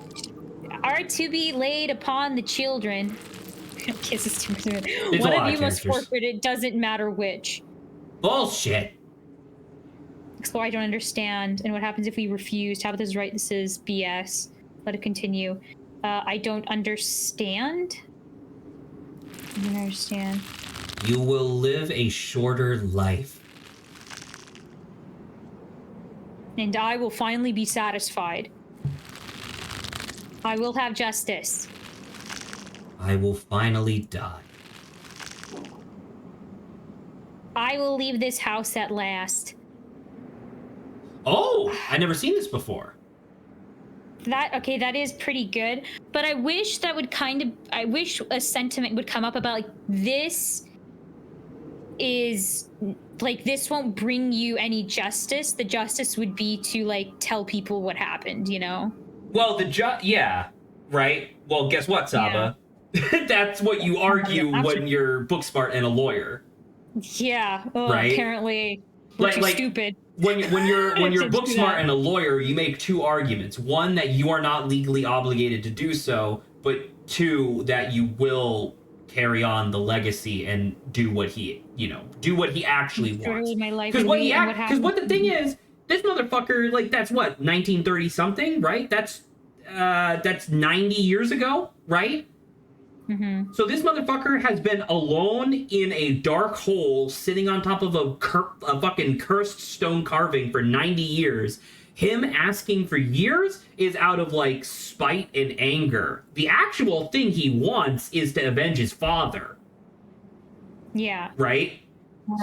Speaker 2: to be laid upon the children. One of you must forfeit, it doesn't matter which.
Speaker 1: Bullshit.
Speaker 2: So I don't understand. And what happens if we refuse? Tabitha's right, this is BS. Let it continue. I don't understand. I don't understand.
Speaker 1: You will live a shorter life.
Speaker 2: And I will finally be satisfied. I will have justice.
Speaker 1: I will finally die.
Speaker 2: I will leave this house at last.
Speaker 1: Oh, I've never seen this before.
Speaker 2: That is pretty good. But I wish I wish a sentiment would come up about like, this won't bring you any justice. The justice would be to like tell people what happened, you know?
Speaker 1: Well, yeah, right? Well, guess what, Saba? Yeah. That's what you argue when you're book smart and a lawyer.
Speaker 2: Yeah. Oh,
Speaker 1: right?
Speaker 2: Apparently, like stupid.
Speaker 1: When you're book smart and a lawyer, you make 2 arguments. One, that you are not legally obligated to do so, but 2, that you will carry on the legacy and do what he actually wants. Because what the thing is, this motherfucker, like, that's what, 1930 something, right? That's 90 years ago, right?
Speaker 2: Mm-hmm.
Speaker 1: So this motherfucker has been alone in a dark hole, sitting on top of a fucking cursed stone carving for 90 years. Him asking for years is out of, like, spite and anger. The actual thing he wants is to avenge his father.
Speaker 2: Yeah.
Speaker 1: Right?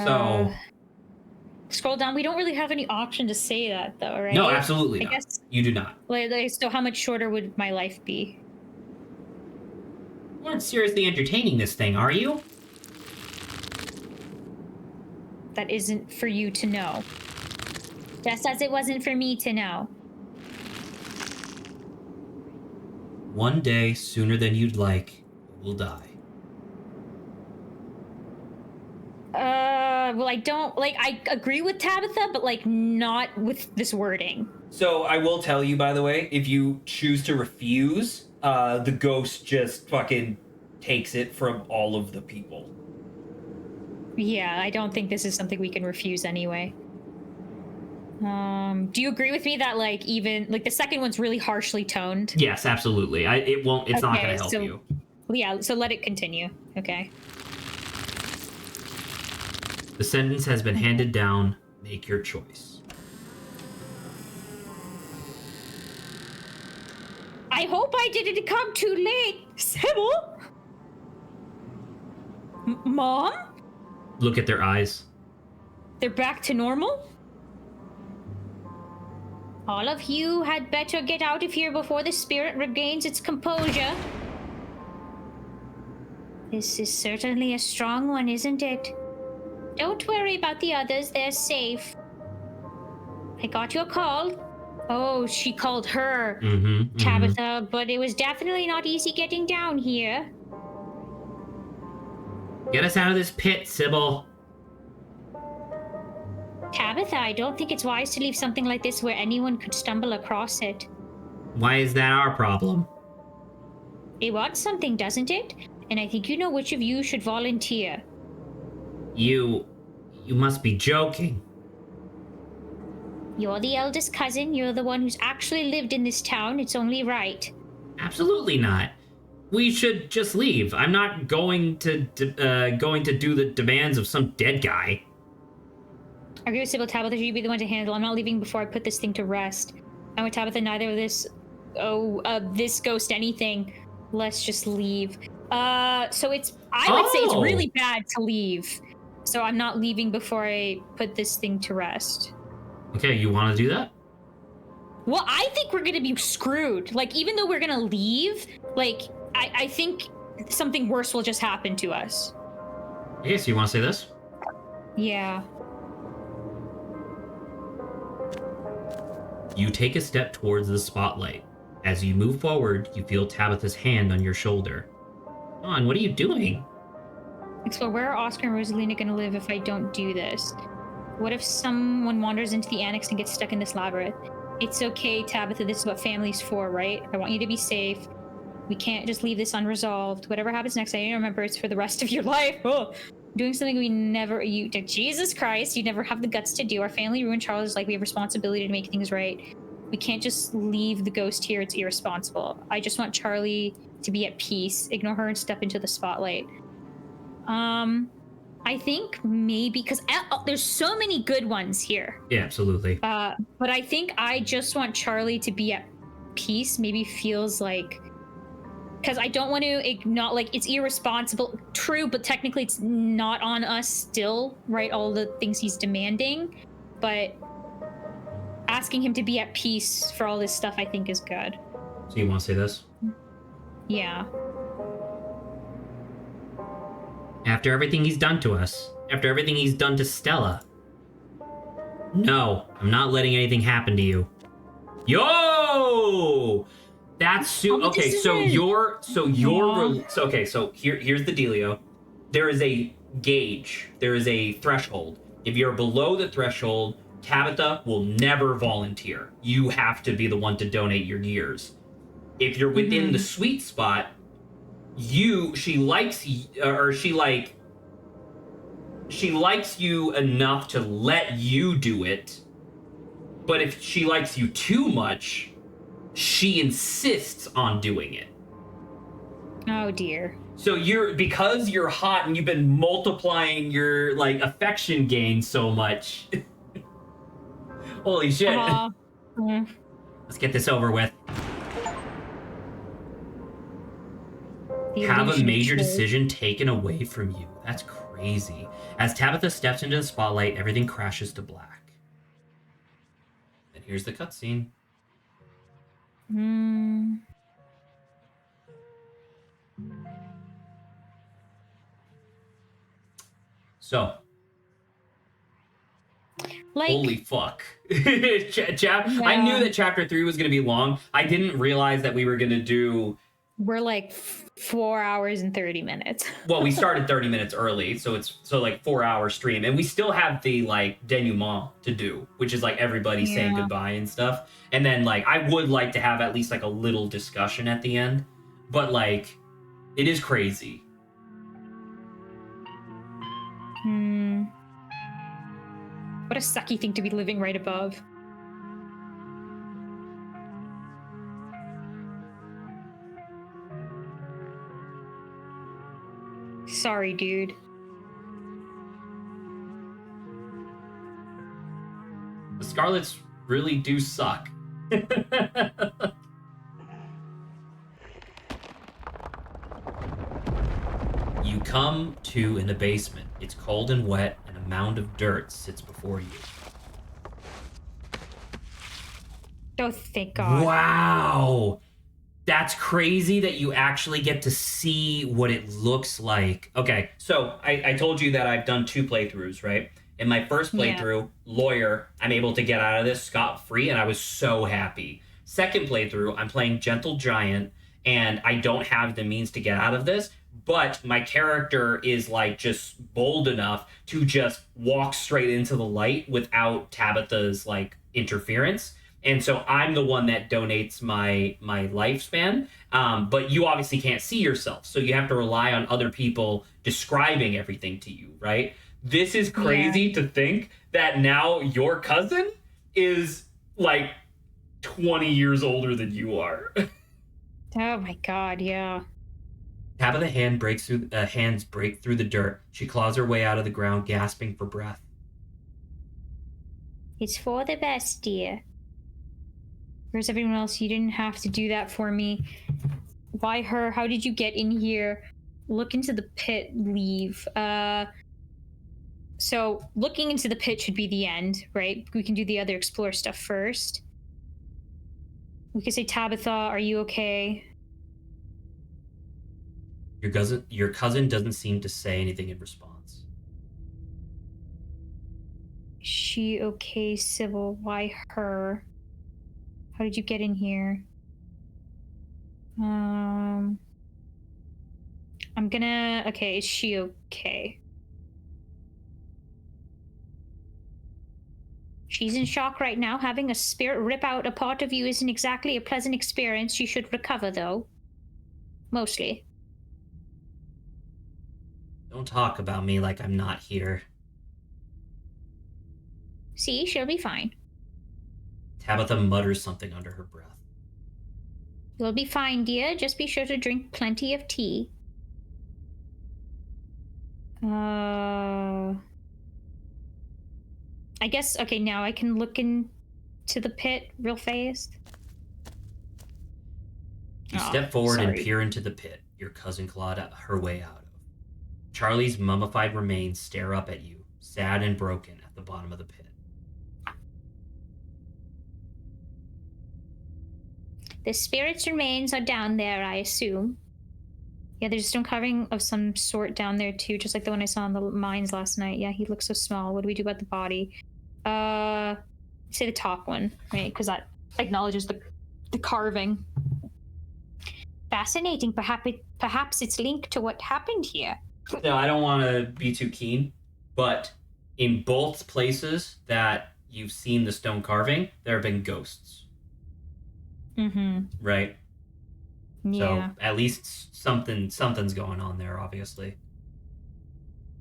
Speaker 1: So...
Speaker 2: Scroll down. We don't really have any option to say that, though, right?
Speaker 1: No, absolutely not.
Speaker 2: Guess,
Speaker 1: you do not.
Speaker 2: So how much shorter would my life be?
Speaker 1: You aren't seriously entertaining this thing, are you?
Speaker 2: That isn't for you to know. Just as it wasn't for me to know.
Speaker 1: One day, sooner than you'd like, we'll die.
Speaker 2: Well, I agree with Tabitha, but, like, not with this wording.
Speaker 4: So I will tell you, by the way, if you choose to refuse, the ghost just fucking takes it from all of the people.
Speaker 2: Yeah, I don't think this is something we can refuse anyway. Do you agree with me that, like, even, like, the second one's really harshly toned?
Speaker 1: Yes, absolutely. It's not going to help you.
Speaker 2: Yeah, so let it continue. Okay.
Speaker 1: The sentence has been handed down. Make your choice.
Speaker 2: I hope I didn't come too late, Sybil. Mom?
Speaker 1: Look at their eyes.
Speaker 2: They're back to normal? All of you had better get out of here before the spirit regains its composure. This is certainly a strong one, isn't it? Don't worry about the others, they're safe. I got your call. Oh, she called her Tabitha, but it was definitely not easy getting down here.
Speaker 1: Get us out of this pit, Sybil.
Speaker 2: Tabitha, I don't think it's wise to leave something like this where anyone could stumble across it.
Speaker 1: Why is that our problem?
Speaker 2: It wants something, doesn't it? And I think you know which of you should volunteer.
Speaker 1: You must be joking.
Speaker 2: You're the eldest cousin. You're the one who's actually lived in this town. It's only right.
Speaker 1: Absolutely not. we should just leave. I'm not going to do the demands of some dead guy.
Speaker 2: I agree with Sybil. Tabitha, you be the one to handle. I'm not leaving before I put this thing to rest. I'm with Tabitha. Neither of this. This ghost anything. Let's just leave. So it's. I would say it's really bad to leave. So I'm not leaving before I put this thing to rest.
Speaker 1: Okay, you want to do that?
Speaker 2: Well, I think we're gonna be screwed. Like, even though we're gonna leave, like, I think something worse will just happen to us.
Speaker 1: Okay, so you want to say this?
Speaker 2: Yeah.
Speaker 1: You take a step towards the spotlight. As you move forward, you feel Tabitha's hand on your shoulder. Come on, what are you doing?
Speaker 2: Explore, where are Oscar and Rosalina gonna live if I don't do this? What if someone wanders into the annex and gets stuck in this labyrinth? It's okay, Tabitha, this is what family's for, right? I want you to be safe. We can't just leave this unresolved. Whatever happens next, I need to remember it's for the rest of your life. Oh, doing something we never, Jesus Christ, you never have the guts to do. Our family ruined Charles, like we have responsibility to make things right. We can't just leave the ghost here, it's irresponsible. I just want Charlie to be at peace. Ignore her and step into the spotlight. I think maybe, because there's so many good ones here.
Speaker 1: Yeah, absolutely.
Speaker 2: But I think I just want Charlie to be at peace. Maybe feels like, because I don't want to ignore, like, it's irresponsible. True, but technically it's not on us still, right? All the things he's demanding. But asking him to be at peace for all this stuff, I think, is good.
Speaker 1: So you want to say this?
Speaker 2: Yeah.
Speaker 1: After everything he's done to us, after everything he's done to Stella. No, I'm not letting anything happen to you. Yo! That's okay. So here's the dealio. There is a gauge. There is a threshold. If you're below the threshold, Tabitha will never volunteer. You have to be the one to donate your gears. If you're within the sweet spot, she likes you enough to let you do it. But if she likes you too much, she insists on doing it.
Speaker 2: Oh dear.
Speaker 1: So because you're hot and you've been multiplying your like affection gain so much. Holy shit. Let's get this over with. Have a major decision taken away from you. That's crazy. As Tabitha steps into the spotlight, everything crashes to black. And here's the cutscene. So. Like, holy fuck. I knew that chapter 3 was going to be long. I didn't realize that we were going to do...
Speaker 2: We're like 4 hours and 30 minutes.
Speaker 1: Well, we started 30 minutes early, so it's like 4 hour stream, and we still have the like denouement to do, which is like everybody saying goodbye and stuff. And then like I would like to have at least like a little discussion at the end, but like it is crazy.
Speaker 2: What a sucky thing to be living right above. Sorry, dude.
Speaker 1: The Scarlets really do suck. You come to in the basement. It's cold and wet, and a mound of dirt sits before you.
Speaker 2: Oh, thank God.
Speaker 1: Wow! That's crazy that you actually get to see what it looks like. Okay, so I told you that I've done 2 playthroughs, right? In my first playthrough, lawyer, I'm able to get out of this scot-free, and I was so happy. Second playthrough, I'm playing Gentle Giant, and I don't have the means to get out of this, but my character is like just bold enough to just walk straight into the light without Tabitha's like interference. And so I'm the one that donates my lifespan, but you obviously can't see yourself, so you have to rely on other people describing everything to you, right? This is crazy to think that now your cousin is like 20 years older than you are.
Speaker 2: Oh my God, yeah.
Speaker 1: Tabitha hands break through the dirt. She claws her way out of the ground, gasping for breath.
Speaker 2: It's for the best, dear. Where's everyone else? You didn't have to do that for me. Why her? How did you get in here? Look into the pit, leave. So looking into the pit should be the end, right? We can do the other explore stuff first. We could say, Tabitha, are you okay?
Speaker 1: Your cousin doesn't seem to say anything in response.
Speaker 2: Is she okay, Sybil? Why her? How did you get in here? I'm gonna... Okay, is she okay? She's in shock right now. Having a spirit rip out a part of you isn't exactly a pleasant experience. She should recover, though. Mostly.
Speaker 1: Don't talk about me like I'm not here.
Speaker 2: See, she'll be fine.
Speaker 1: Tabitha mutters something under her breath.
Speaker 2: You'll be fine, dear. Just be sure to drink plenty of tea. I guess, okay, now I can look into the pit real fast.
Speaker 1: You step forward and peer into the pit your cousin clawed her way out of. Charlie's mummified remains stare up at you, sad and broken at the bottom of the pit.
Speaker 2: The spirit's remains are down there, I assume. Yeah, there's a stone carving of some sort down there too, just like the one I saw in the mines last night. Yeah, he looks so small. What do we do about the body? Say the top one, right? Because that acknowledges the carving. Fascinating. Perhaps it's linked to what happened here.
Speaker 1: No, I don't want to be too keen, but in both places that you've seen the stone carving, there have been ghosts.
Speaker 2: Mm-hmm.
Speaker 1: Right?
Speaker 2: Yeah.
Speaker 1: So at least something's going on there, obviously.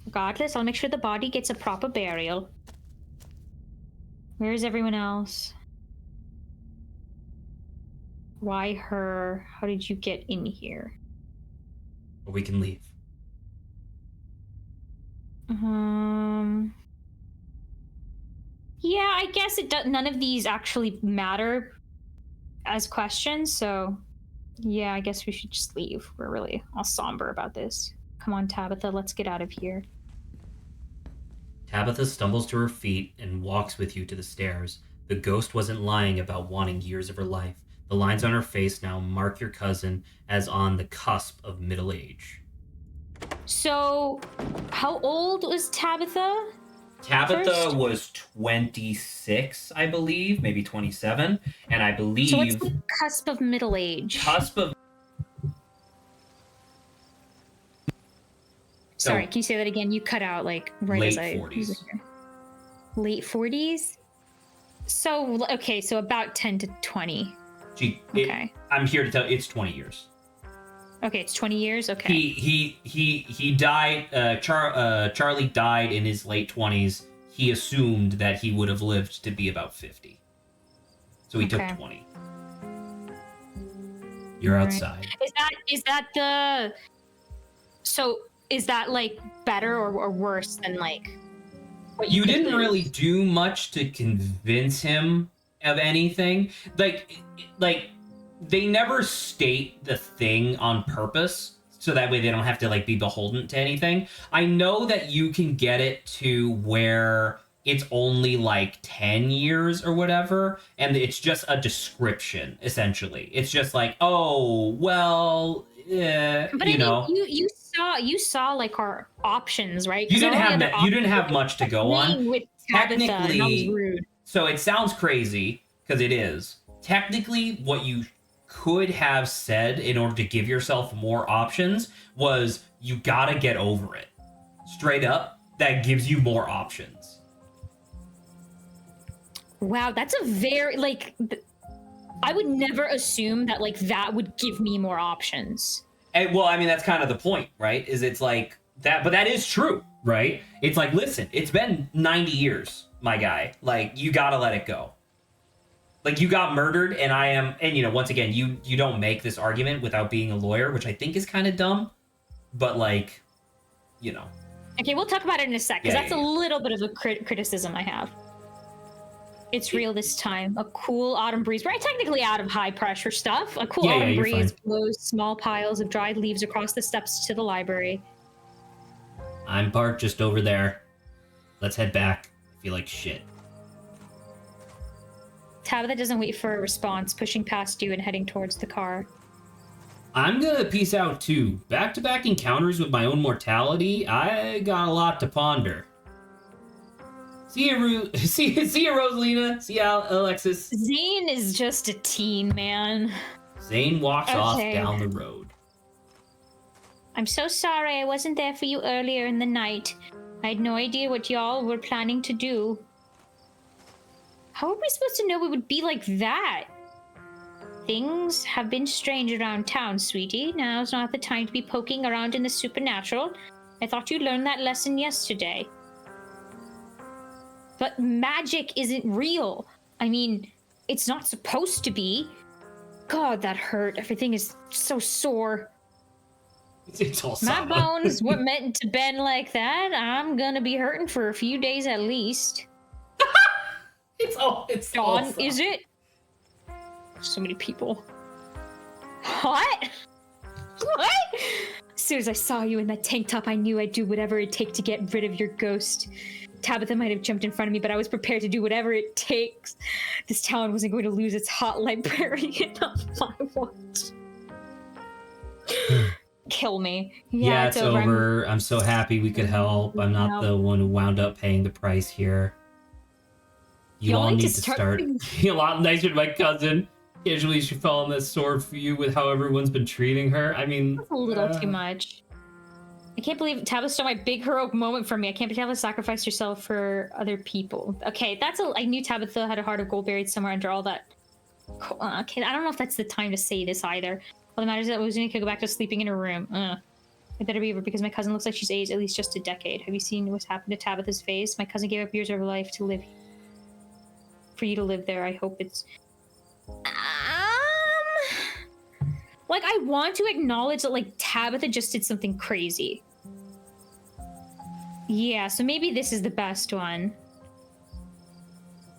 Speaker 2: Regardless, I'll make sure the body gets a proper burial. Where's everyone else? Why her? How did you get in here?
Speaker 1: Or we can leave.
Speaker 2: Yeah, I guess none of these actually matter as questions, so yeah, I guess we should just leave. We're really all somber about this. Come on, Tabitha, let's get out of here.
Speaker 1: Tabitha stumbles to her feet and walks with you to the stairs. The ghost wasn't lying about wanting years of her life. The lines on her face now mark your cousin as on the cusp of middle age.
Speaker 2: So, how old was Tabitha?
Speaker 4: Tabitha
Speaker 2: first?
Speaker 4: Was 26, I believe, maybe 27, and I believe...
Speaker 2: So what's the cusp of middle age? Sorry, can you say that again? You cut out like right
Speaker 1: late
Speaker 2: as I
Speaker 1: 40s.
Speaker 2: Late 40s? So, okay, so about 10 to 20. Okay.
Speaker 1: I'm here to tell you, it's 20 years.
Speaker 2: Okay, it's 20 years? Okay.
Speaker 1: He died, Charlie died in his late 20s. He assumed that he would have lived to be about 50. So he took 20. You're outside.
Speaker 2: Is that like better or worse than like what
Speaker 1: you didn't really do much to convince him of anything. Like they never state the thing on purpose, so that way they don't have to like be beholden to anything. I know that you can get it to where it's only like 10 years or whatever, and it's just a description, essentially. It's just like, oh, well,
Speaker 2: but
Speaker 1: you know.
Speaker 2: You saw like our options, right?
Speaker 1: You didn't have much to go on.
Speaker 2: With Tabitha,
Speaker 1: technically,
Speaker 2: and that was rude.
Speaker 1: So it sounds crazy because it is. Technically, what you could have said in order to give yourself more options was you gotta get over it. Straight up, that gives you more options.
Speaker 2: Wow, that's a very like. I would never assume that like that would give me more options.
Speaker 1: And, well, I mean, that's kind of the point, right? Is it's like that, but that is true, right? It's like, listen, it's been 90 years, my guy. Like, you gotta let it go. Like, you got murdered, and you know, once again, you don't make this argument without being a lawyer, which I think is kind of dumb. but like, you know.
Speaker 2: Okay, we'll talk about it in a sec, because that's a little bit of a criticism I have. It's real this time. A cool autumn breeze. We're technically out of high pressure stuff. A cool autumn breeze blows small piles of dried leaves across the steps to the library.
Speaker 1: I'm parked just over there. Let's head back. I feel like shit.
Speaker 2: Tabitha doesn't wait for a response, pushing past you and heading towards the car.
Speaker 1: I'm gonna peace out too. Back-to-back encounters with my own mortality, I got a lot to ponder. See ya, Rosalina. See ya, Alexis.
Speaker 2: Zane is just a teen, man.
Speaker 1: Zane walks off down the road.
Speaker 2: I'm so sorry I wasn't there for you earlier in the night. I had no idea what y'all were planning to do. How are we supposed to know it would be like that? Things have been strange around town, sweetie. Now's not the time to be poking around in the supernatural. I thought you learned that lesson yesterday. But magic isn't real. I mean, it's not supposed to be. God, that hurt. Everything is so sore.
Speaker 1: It's all
Speaker 2: my bones were meant to bend like that. I'm gonna be hurting for a few days at least.
Speaker 1: It's
Speaker 2: Dawn, is it? So many people. What? What? As soon as I saw you in that tank top, I knew I'd do whatever it'd take to get rid of your ghost. Tabitha might have jumped in front of me, but I was prepared to do whatever it takes. This town wasn't going to lose its hot librarian on my watch. Kill me.
Speaker 1: Yeah, it's over. I'm so happy we could help. I'm not the one who wound up paying the price here. You all need to start being a lot nicer to my cousin. Usually she fell on this sword for you with how everyone's been treating her. I mean...
Speaker 2: That's a little too much. I can't believe Tabitha stole my big heroic moment from me. I can't believe Tabitha sacrificed herself for other people. Okay, I knew Tabitha had a heart of gold buried somewhere under all that... Okay, I don't know if that's the time to say this either. All that matters is that Rosalina could go back to sleeping in her room. I better be over because my cousin looks like she's aged at least just a decade. Have you seen what's happened to Tabitha's face? My cousin gave up years of her life to live... For you to live there. I hope it's... Like, I want to acknowledge that, like, Tabitha just did something crazy. Yeah, so maybe this is the best one.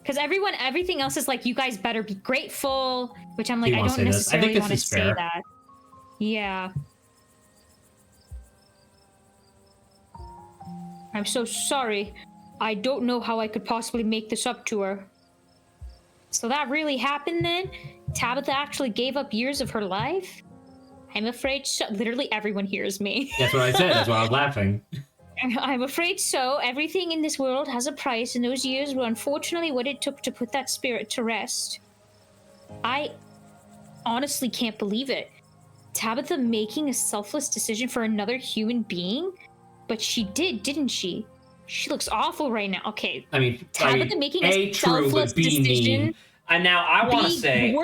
Speaker 2: Because everything else is like, you guys better be grateful, which I'm like, I don't necessarily want to say that. Yeah. I'm so sorry. I don't know how I could possibly make this up to her. So that really happened then? Tabitha actually gave up years of her life? I'm afraid so. Literally everyone hears me.
Speaker 1: That's what I said. That's why I was laughing.
Speaker 2: I'm afraid so. Everything in this world has a price, and those years were unfortunately what it took to put that spirit to rest. I honestly can't believe it. Tabitha making a selfless decision for another human being? But she did, didn't she? She looks awful right now. Okay.
Speaker 1: I mean,
Speaker 2: Tabitha making a selfless decision.
Speaker 1: Mean. And now I want to say,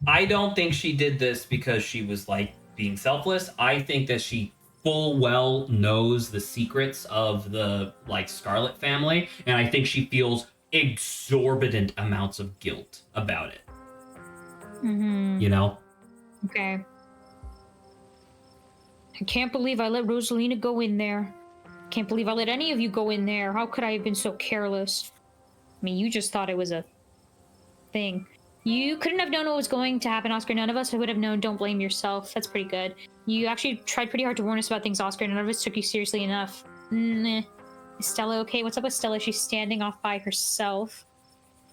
Speaker 2: I
Speaker 1: don't think she did this because she was like being selfless. I think that she full well knows the secrets of the like Scarlet family, and I think she feels exorbitant amounts of guilt about it.
Speaker 2: Mm-hmm.
Speaker 1: You know?
Speaker 2: Okay. I can't believe I let Rosalina go in there. Can't believe I let any of you go in there. How could I have been so careless? I mean, you just thought it was a thing. You couldn't have known what was going to happen, Oscar. None of us would have known. Don't blame yourself. That's pretty good. You actually tried pretty hard to warn us about things, Oscar. None of us took you seriously enough. Nah. Is Stella okay? What's up with Stella? She's standing off by herself.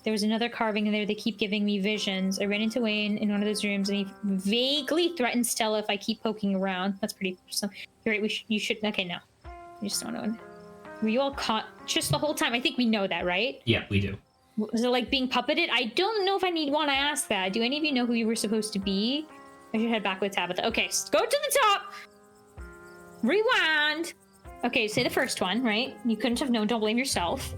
Speaker 2: There was another carving in there. They keep giving me visions. I ran into Wayne in one of those rooms, and he vaguely threatened Stella if I keep poking around. That's pretty... You're right. You should... Okay, no. You just don't know. Were you all conscious the whole time? I think we know that, right?
Speaker 1: Yeah, we do.
Speaker 2: Was it like being puppeted? I don't know if I want to ask that. Do any of you know who you were supposed to be? I should head back with Tabitha. Okay, go to the top. Rewind. Okay, say the first one, right? You couldn't have known. Don't blame yourself.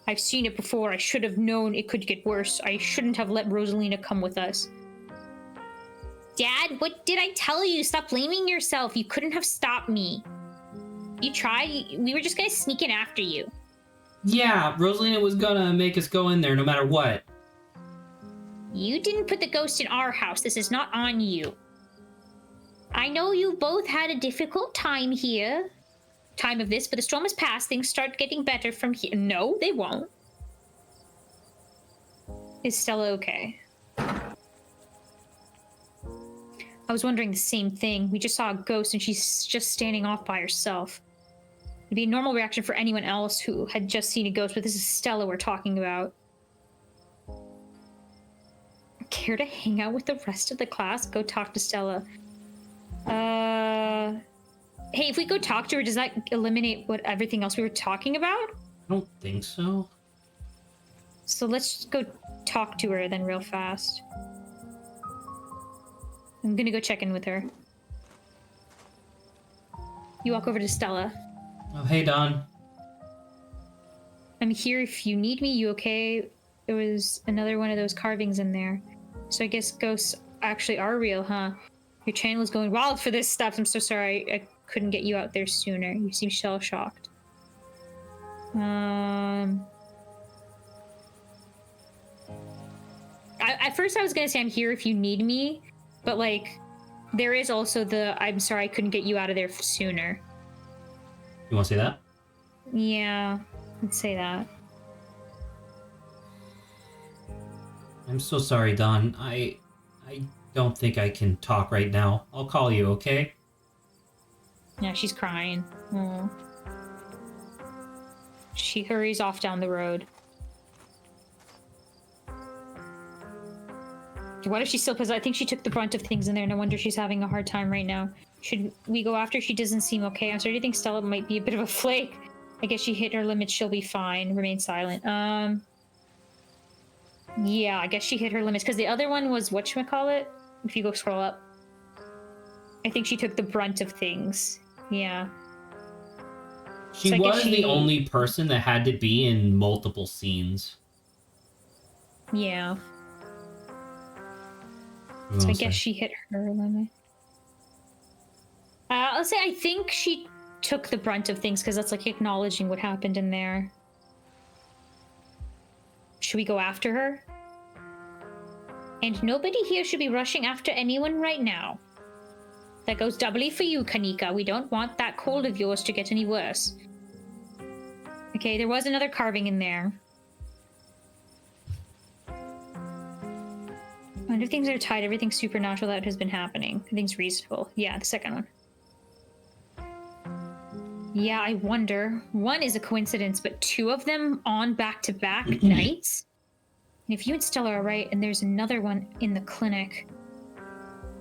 Speaker 2: I've seen it before. I should have known it could get worse. I shouldn't have let Rosalina come with us. Dad, what did I tell you? Stop blaming yourself. You couldn't have stopped me. You tried. We were just going to sneak in after you.
Speaker 1: Yeah, Rosalina was gonna make us go in there no matter what.
Speaker 2: You didn't put the ghost in our house. This is not on you. I know you both had a difficult time here. Time of this, but the storm has passed. Things start getting better from here. No, they won't. Is Stella okay? I was wondering the same thing. We just saw a ghost and she's just standing off by herself. It'd be a normal reaction for anyone else who had just seen a ghost, but this is Stella we're talking about. Care to hang out with the rest of the class? Go talk to Stella. Hey, if we go talk to her, does that eliminate what everything else we were talking about?
Speaker 1: I don't think so.
Speaker 2: So let's just go talk to her then real fast. I'm gonna go check in with her. You walk over to Stella.
Speaker 1: Oh, hey, Don.
Speaker 2: I'm here if you need me. You okay? There was another one of those carvings in there. So I guess ghosts actually are real, huh? Your channel is going wild for this stuff. I'm so sorry I couldn't get you out there sooner. You seem shell-shocked. At first I was gonna say I'm here if you need me, but like, there is also the I'm sorry I couldn't get you out of there sooner.
Speaker 1: You want to say that?
Speaker 2: Yeah, let's say that.
Speaker 1: I'm so sorry, Don. I don't think I can talk right now. I'll call you, okay?
Speaker 2: Yeah, she's crying. Aww. She hurries off down the road. What if she's still possessed? I think she took the brunt of things in there, and I wonder if she's having a hard time right now. Should we go after? She doesn't seem okay. I'm starting to think Stella might be a bit of a flake. I guess she hit her limits. She'll be fine. Remain silent. Yeah, I guess she hit her limits, because the other one was whatchamacallit? If you go scroll up. I think she took the brunt of things. Yeah.
Speaker 1: She
Speaker 2: So
Speaker 1: was the only person that had to be in multiple scenes.
Speaker 2: Yeah. So I guess she hit her limit. I'll say I think she took the brunt of things, because that's like acknowledging what happened in there. Should we go after her? And nobody here should be rushing after anyone right now. That goes doubly for you, Kanika. We don't want that cold of yours to get any worse. Okay, there was another carving in there. I wonder if things are tied. Everything supernatural that has been happening. Everything's reasonable. Yeah, the second one. Yeah, I wonder. One is a coincidence, but two of them on back-to-back nights? And if you and Stella are right, and there's another one in the clinic...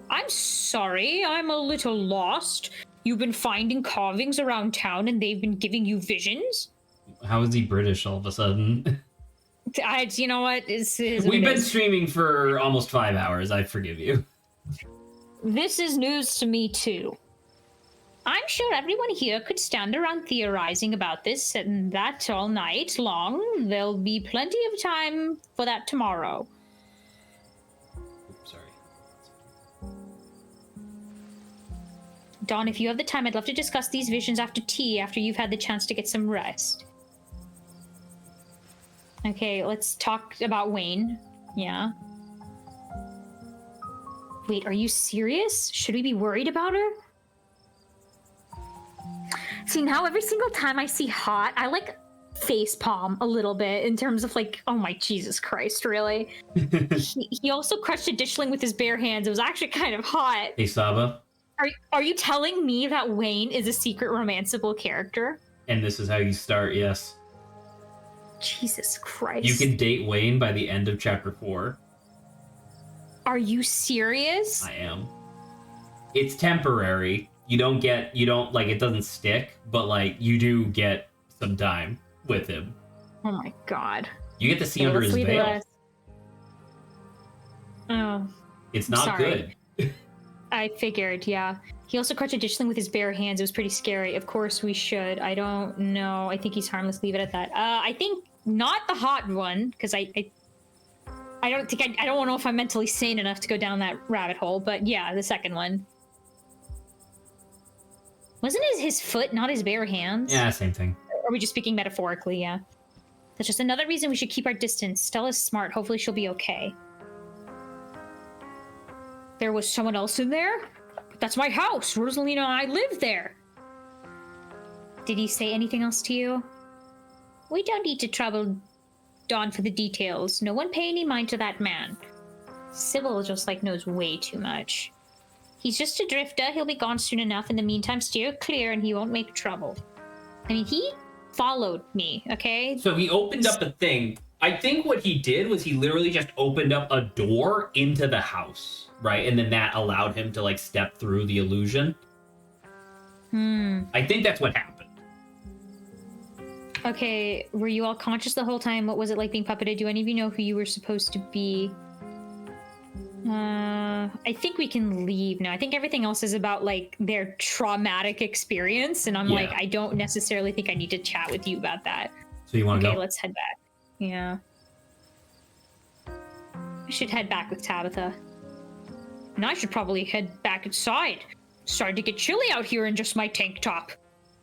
Speaker 2: I'm sorry, I'm a little lost. You've been finding carvings around town, and they've been giving you visions?
Speaker 1: How is he British all of a sudden?
Speaker 2: You know what?
Speaker 1: We've been streaming for almost 5 hours. I forgive you.
Speaker 2: This is news to me, too. I'm sure everyone here could stand around theorizing about this and that all night long. There'll be plenty of time for that tomorrow.
Speaker 1: Oops, sorry.
Speaker 2: Dawn, if you have the time, I'd love to discuss these visions after tea, after you've had the chance to get some rest. Okay, let's talk about Wayne. Yeah. Wait, are you serious? Should we be worried about her? See, now every single time I see hot, I like face palm a little bit in terms of like, oh my Jesus Christ, really? he also crushed a dishling with his bare hands. It was actually kind of hot.
Speaker 1: Hey, Saba.
Speaker 2: Are you telling me that Wayne is a secret romanceable character?
Speaker 1: And this is how you start, yes.
Speaker 2: Jesus Christ.
Speaker 1: You can date Wayne by the end of chapter 4.
Speaker 2: Are you serious?
Speaker 1: I am. It's temporary. You don't like, it doesn't stick, but like, you do get some time with him.
Speaker 2: Oh my god.
Speaker 1: You get to see under his veil.
Speaker 2: Oh.
Speaker 1: It's not good.
Speaker 2: I figured, yeah. He also crushed a dishling with his bare hands. It was pretty scary. Of course we should. I don't know. I think he's harmless. Leave it at that. I think not the hot one, because I don't know if I'm mentally sane enough to go down that rabbit hole, but yeah, the second one. Wasn't his foot not his bare hands?
Speaker 1: Yeah, same thing.
Speaker 2: Or are we just speaking metaphorically? Yeah. That's just another reason we should keep our distance. Stella's smart. Hopefully she'll be okay. There was someone else in there? That's my house. Rosalina and I live there. Did he say anything else to you? We don't need to trouble Dawn for the details. No one pay any mind to that man. Sybil just, knows way too much. He's just a drifter. He'll be gone soon enough. In the meantime, steer clear and he won't make trouble. I mean, he followed me, okay?
Speaker 1: So he opened up a thing. I think what he did was he literally just opened up a door into the house, right? And then that allowed him to, step through the illusion. I think that's what happened.
Speaker 2: Okay, were you all conscious the whole time? What was it like being puppeted? Do any of you know who you were supposed to be? I think we can leave now. I think everything else is about, their traumatic experience, and I'm I don't necessarily think I need to chat with you about that.
Speaker 1: So you want to go?
Speaker 2: Okay, let's head back. Yeah. I should head back with Tabitha. And I should probably head back inside. It's starting to get chilly out here in just my tank top.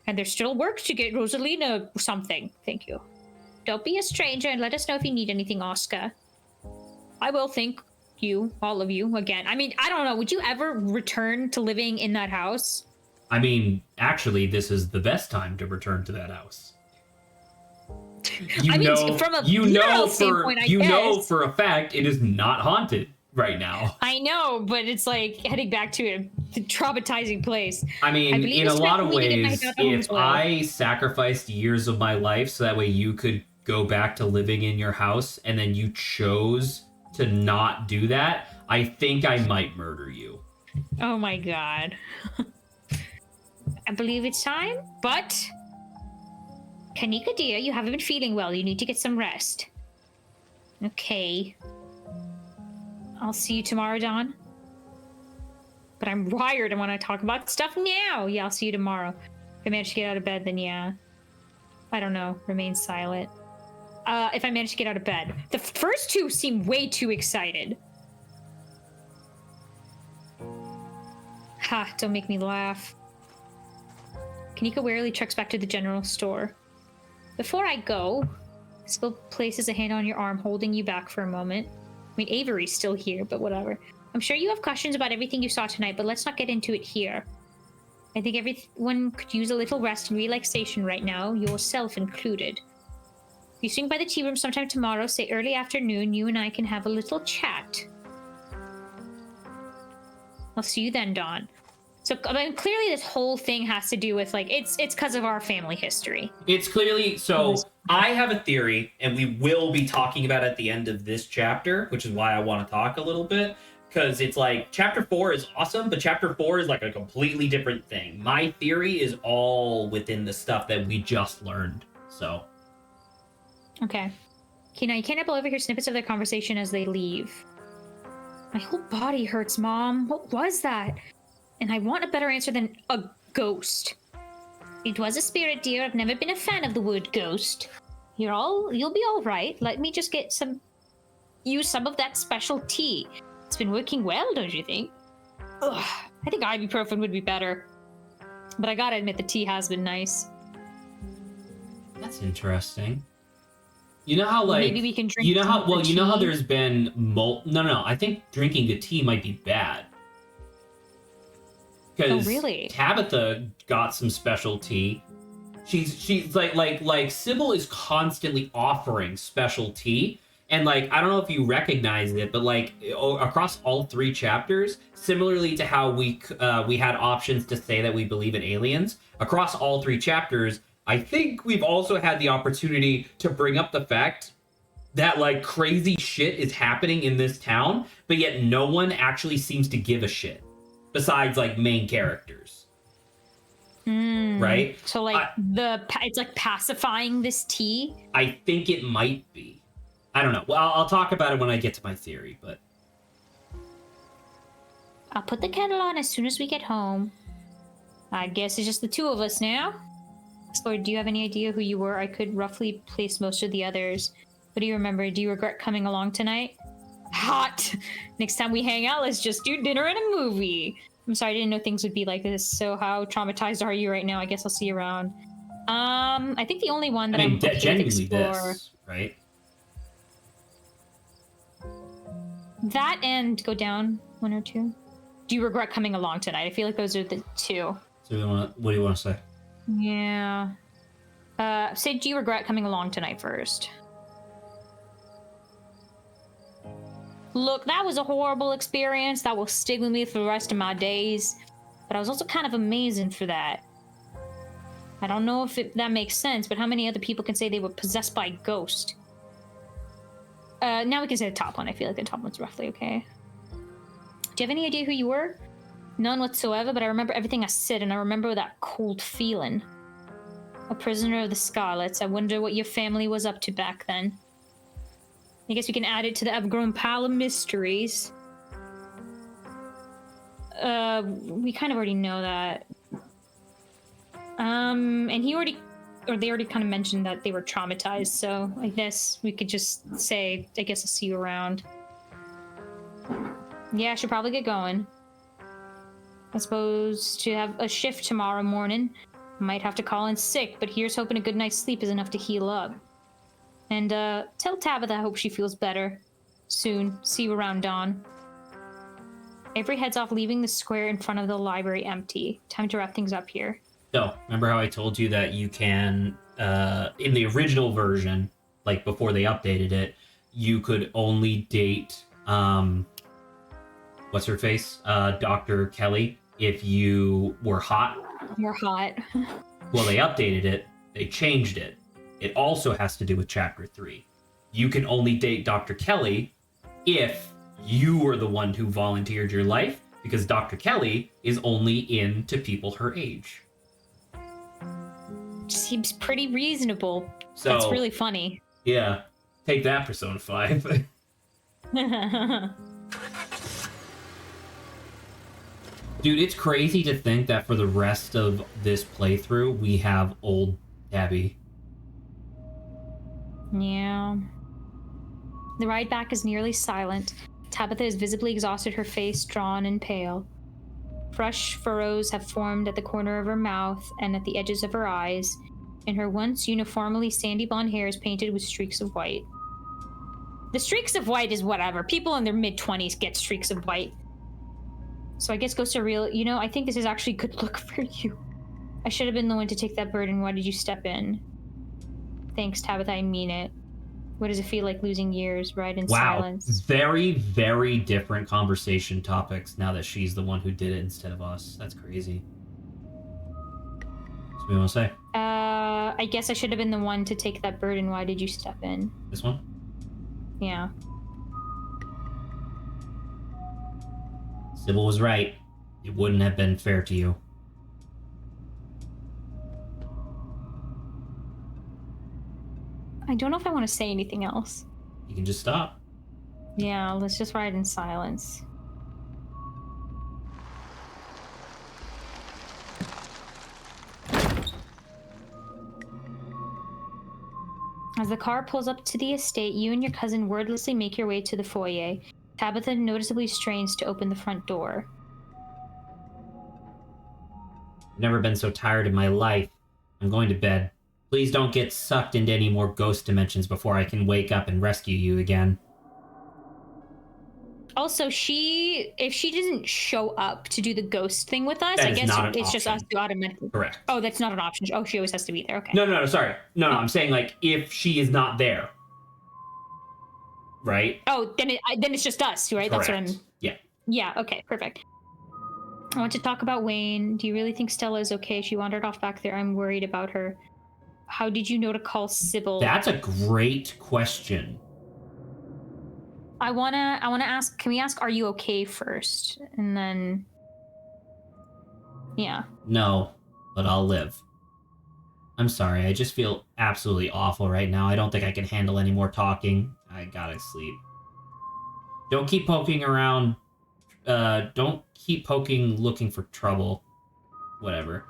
Speaker 2: And there's still work to get Rosalina something. Thank you. Don't be a stranger and let us know if you need anything, Oscar. I will thank you, all of you, again. I mean, I don't know. Would you ever return to living in that house?
Speaker 1: I mean, actually, this is the best time to return to that house.
Speaker 2: From a literal standpoint, I guess.
Speaker 1: You know for a fact it is not haunted right now.
Speaker 2: I know, but it's heading back to a traumatizing place.
Speaker 1: I mean, in a lot of ways, if I sacrificed years of my life so that way you could go back to living in your house and then you chose to not do that, I think I might murder you.
Speaker 2: Oh my god. I believe it's time, but Kanika dear, you haven't been feeling well. You need to get some rest. Okay. I'll see you tomorrow, Dawn. But I'm wired. I want to talk about stuff now. Yeah, I'll see you tomorrow. If I manage to get out of bed, then yeah. I don't know. Remain silent. If I manage to get out of bed. The first two seem way too excited. Ha, don't make me laugh. Kanika warily treks back to the general store. Before I go, Sybil places a hand on your arm, holding you back for a moment. I mean, Avery's still here, but whatever. I'm sure you have questions about everything you saw tonight, but let's not get into it here. I think everyone could use a little rest and relaxation right now, yourself included. If you swing by the tea room sometime tomorrow, say early afternoon, you and I can have a little chat. I'll see you then, Dawn. So, I mean, clearly this whole thing has to do with, it's because of our family history.
Speaker 1: It's clearly, so I have a theory, and we will be talking about it at the end of this chapter, which is why I want to talk a little bit, because it's chapter 4 is awesome, but chapter 4 is a completely different thing. My theory is all within the stuff that we just learned, so.
Speaker 2: Okay, now you can't overhear snippets of their conversation as they leave. My whole body hurts, Mom. What was that? And I want a better answer than a ghost. It was a spirit, dear. I've never been a fan of the word ghost. You'll be all right. Let me just use some of that special tea. It's been working well, don't you think? Ugh, I think ibuprofen would be better. But I gotta admit, the tea has been nice.
Speaker 1: That's interesting. You know how
Speaker 2: maybe we can drink.
Speaker 1: You know how there's been No. I think drinking the tea might be bad. Because
Speaker 2: really?
Speaker 1: Tabitha got some special tea. She's like Sybil is constantly offering special tea, and I don't know if you recognize it, but across all 3 chapters, similarly to how we had options to say that we believe in aliens, across all 3 chapters, I think we've also had the opportunity to bring up the fact that crazy shit is happening in this town, but yet no one actually seems to give a shit besides main characters. Right?
Speaker 2: So it's pacifying this tea?
Speaker 1: I think it might be. I don't know. Well, I'll talk about it when I get to my theory, but
Speaker 2: I'll put the kettle on as soon as we get home. I guess it's just the 2 of us now. Lord, do you have any idea who you were? I could roughly place most of the others. What do you remember? Do you regret coming along tonight? Hot! Next time we hang out, let's just do dinner and a movie. I'm sorry, I didn't know things would be like this. So how traumatized are you right now? I guess I'll see you around. I think the only one that I'm okay to explore...
Speaker 1: This, right?
Speaker 2: That and go down 1 or 2. do you regret coming along tonight? I feel like those are the two.
Speaker 1: So what do you want to say?
Speaker 2: Yeah. Say, do you regret coming along tonight first? Look, that was a horrible experience that will stick with me for the rest of my days. But I was also kind of amazing for that. I don't know if that makes sense, but how many other people can say they were possessed by a ghost? Now we can say the top one. I feel like the top one's roughly okay. Do you have any idea who you were? None whatsoever, but I remember everything I said, and I remember that cold feeling. A prisoner of the Scarlets. I wonder what your family was up to back then. I guess we can add it to the ever-growing pile of mysteries. We kind of already know that. And they already kind of mentioned that they were traumatized, so I guess we could just say, I guess I'll see you around. Yeah, I should probably get going. I'm supposed to have a shift tomorrow morning. Might have to call in sick, but here's hoping a good night's sleep is enough to heal up. And, tell Tabitha I hope she feels better. Soon. See you around dawn. Avery heads off, leaving the square in front of the library empty. Time to wrap things up here.
Speaker 1: So, remember how I told you that you can, in the original version, like before they updated it, you could only date, what's her face? Dr. Kelly, if you were hot.
Speaker 2: We're hot.
Speaker 1: Well, they updated it. They changed it. It also has to do with Chapter 3. You can only date Dr. Kelly if you were the one who volunteered your life, because Dr. Kelly is only into people her age.
Speaker 2: Seems pretty reasonable.
Speaker 1: So,
Speaker 2: that's really funny.
Speaker 1: Yeah. Take that, Persona 5. Dude, it's crazy to think that for the rest of this playthrough, we have old Tabby.
Speaker 2: Yeah. The ride back is nearly silent. Tabitha is visibly exhausted, her face drawn and pale. Fresh furrows have formed at the corner of her mouth and at the edges of her eyes, and her once uniformly sandy blonde hair is painted with streaks of white. The streaks of white is whatever. People in their mid-20s get streaks of white. So I guess ghosts are real. You know, I think this is actually good luck for you. I should have been the one to take that burden. Why did you step in? Thanks, Tabitha, I mean it. What does it feel like losing years, right, in silence?
Speaker 1: Very, very different conversation topics now that she's the one who did it instead of us. That's crazy. So what do you want to say?
Speaker 2: I guess I should have been the one to take that burden. Why did you step in?
Speaker 1: This one?
Speaker 2: Yeah.
Speaker 1: Sybil was right. It wouldn't have been fair to you.
Speaker 2: I don't know if I want to say anything else.
Speaker 1: You can just stop.
Speaker 2: Yeah, let's just ride in silence. As the car pulls up to the estate, you and your cousin wordlessly make your way to the foyer. Tabitha noticeably strains to open the front door.
Speaker 1: Never been so tired in my life. I'm going to bed. Please don't get sucked into any more ghost dimensions before I can wake up and rescue you again.
Speaker 2: Also, if she doesn't show up to do the ghost thing with us, I guess it's just us to automatically.
Speaker 1: Correct.
Speaker 2: Oh, that's not an option. Oh, she always has to be there. Okay.
Speaker 1: No, sorry. No, I'm saying, like, if she is not there. Right?
Speaker 2: Oh, then it's just us, right?
Speaker 1: Correct.
Speaker 2: That's what I'm...
Speaker 1: Yeah.
Speaker 2: Yeah, okay, perfect. I want to talk about Wayne. Do you really think Stella is okay? She wandered off back there. I'm worried about her. How did you know to call Sybil?
Speaker 1: That's a great question.
Speaker 2: I wanna ask, can we ask, are you okay first? And then... Yeah.
Speaker 1: No, but I'll live. I'm sorry, I just feel absolutely awful right now. I don't think I can handle any more talking. I gotta sleep. Don't keep poking around. Don't keep poking, looking for trouble. Whatever.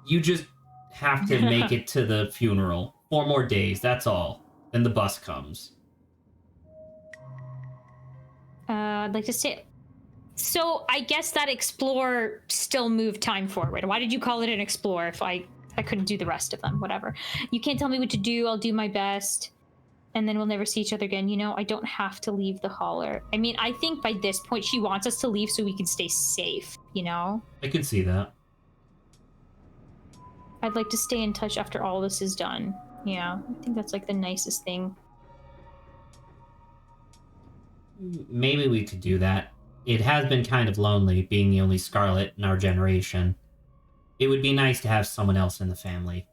Speaker 1: You just have to make it to the funeral. 4 more days, that's all. Then the bus comes.
Speaker 2: I'd like to say... So, I guess that explore still moved time forward. Why did you call it an explore if I couldn't do the rest of them? Whatever. You can't tell me what to do. I'll do my best. and then we'll never see each other again. You know, I don't have to leave the holler. I mean, I think by this point she wants us to leave so we can stay safe, you know?
Speaker 1: I could see that.
Speaker 2: I'd like to stay in touch after all this is done. Yeah, I think that's like the nicest thing.
Speaker 1: Maybe we could do that. It has been kind of lonely being the only Scarlet in our generation. It would be nice to have someone else in the family.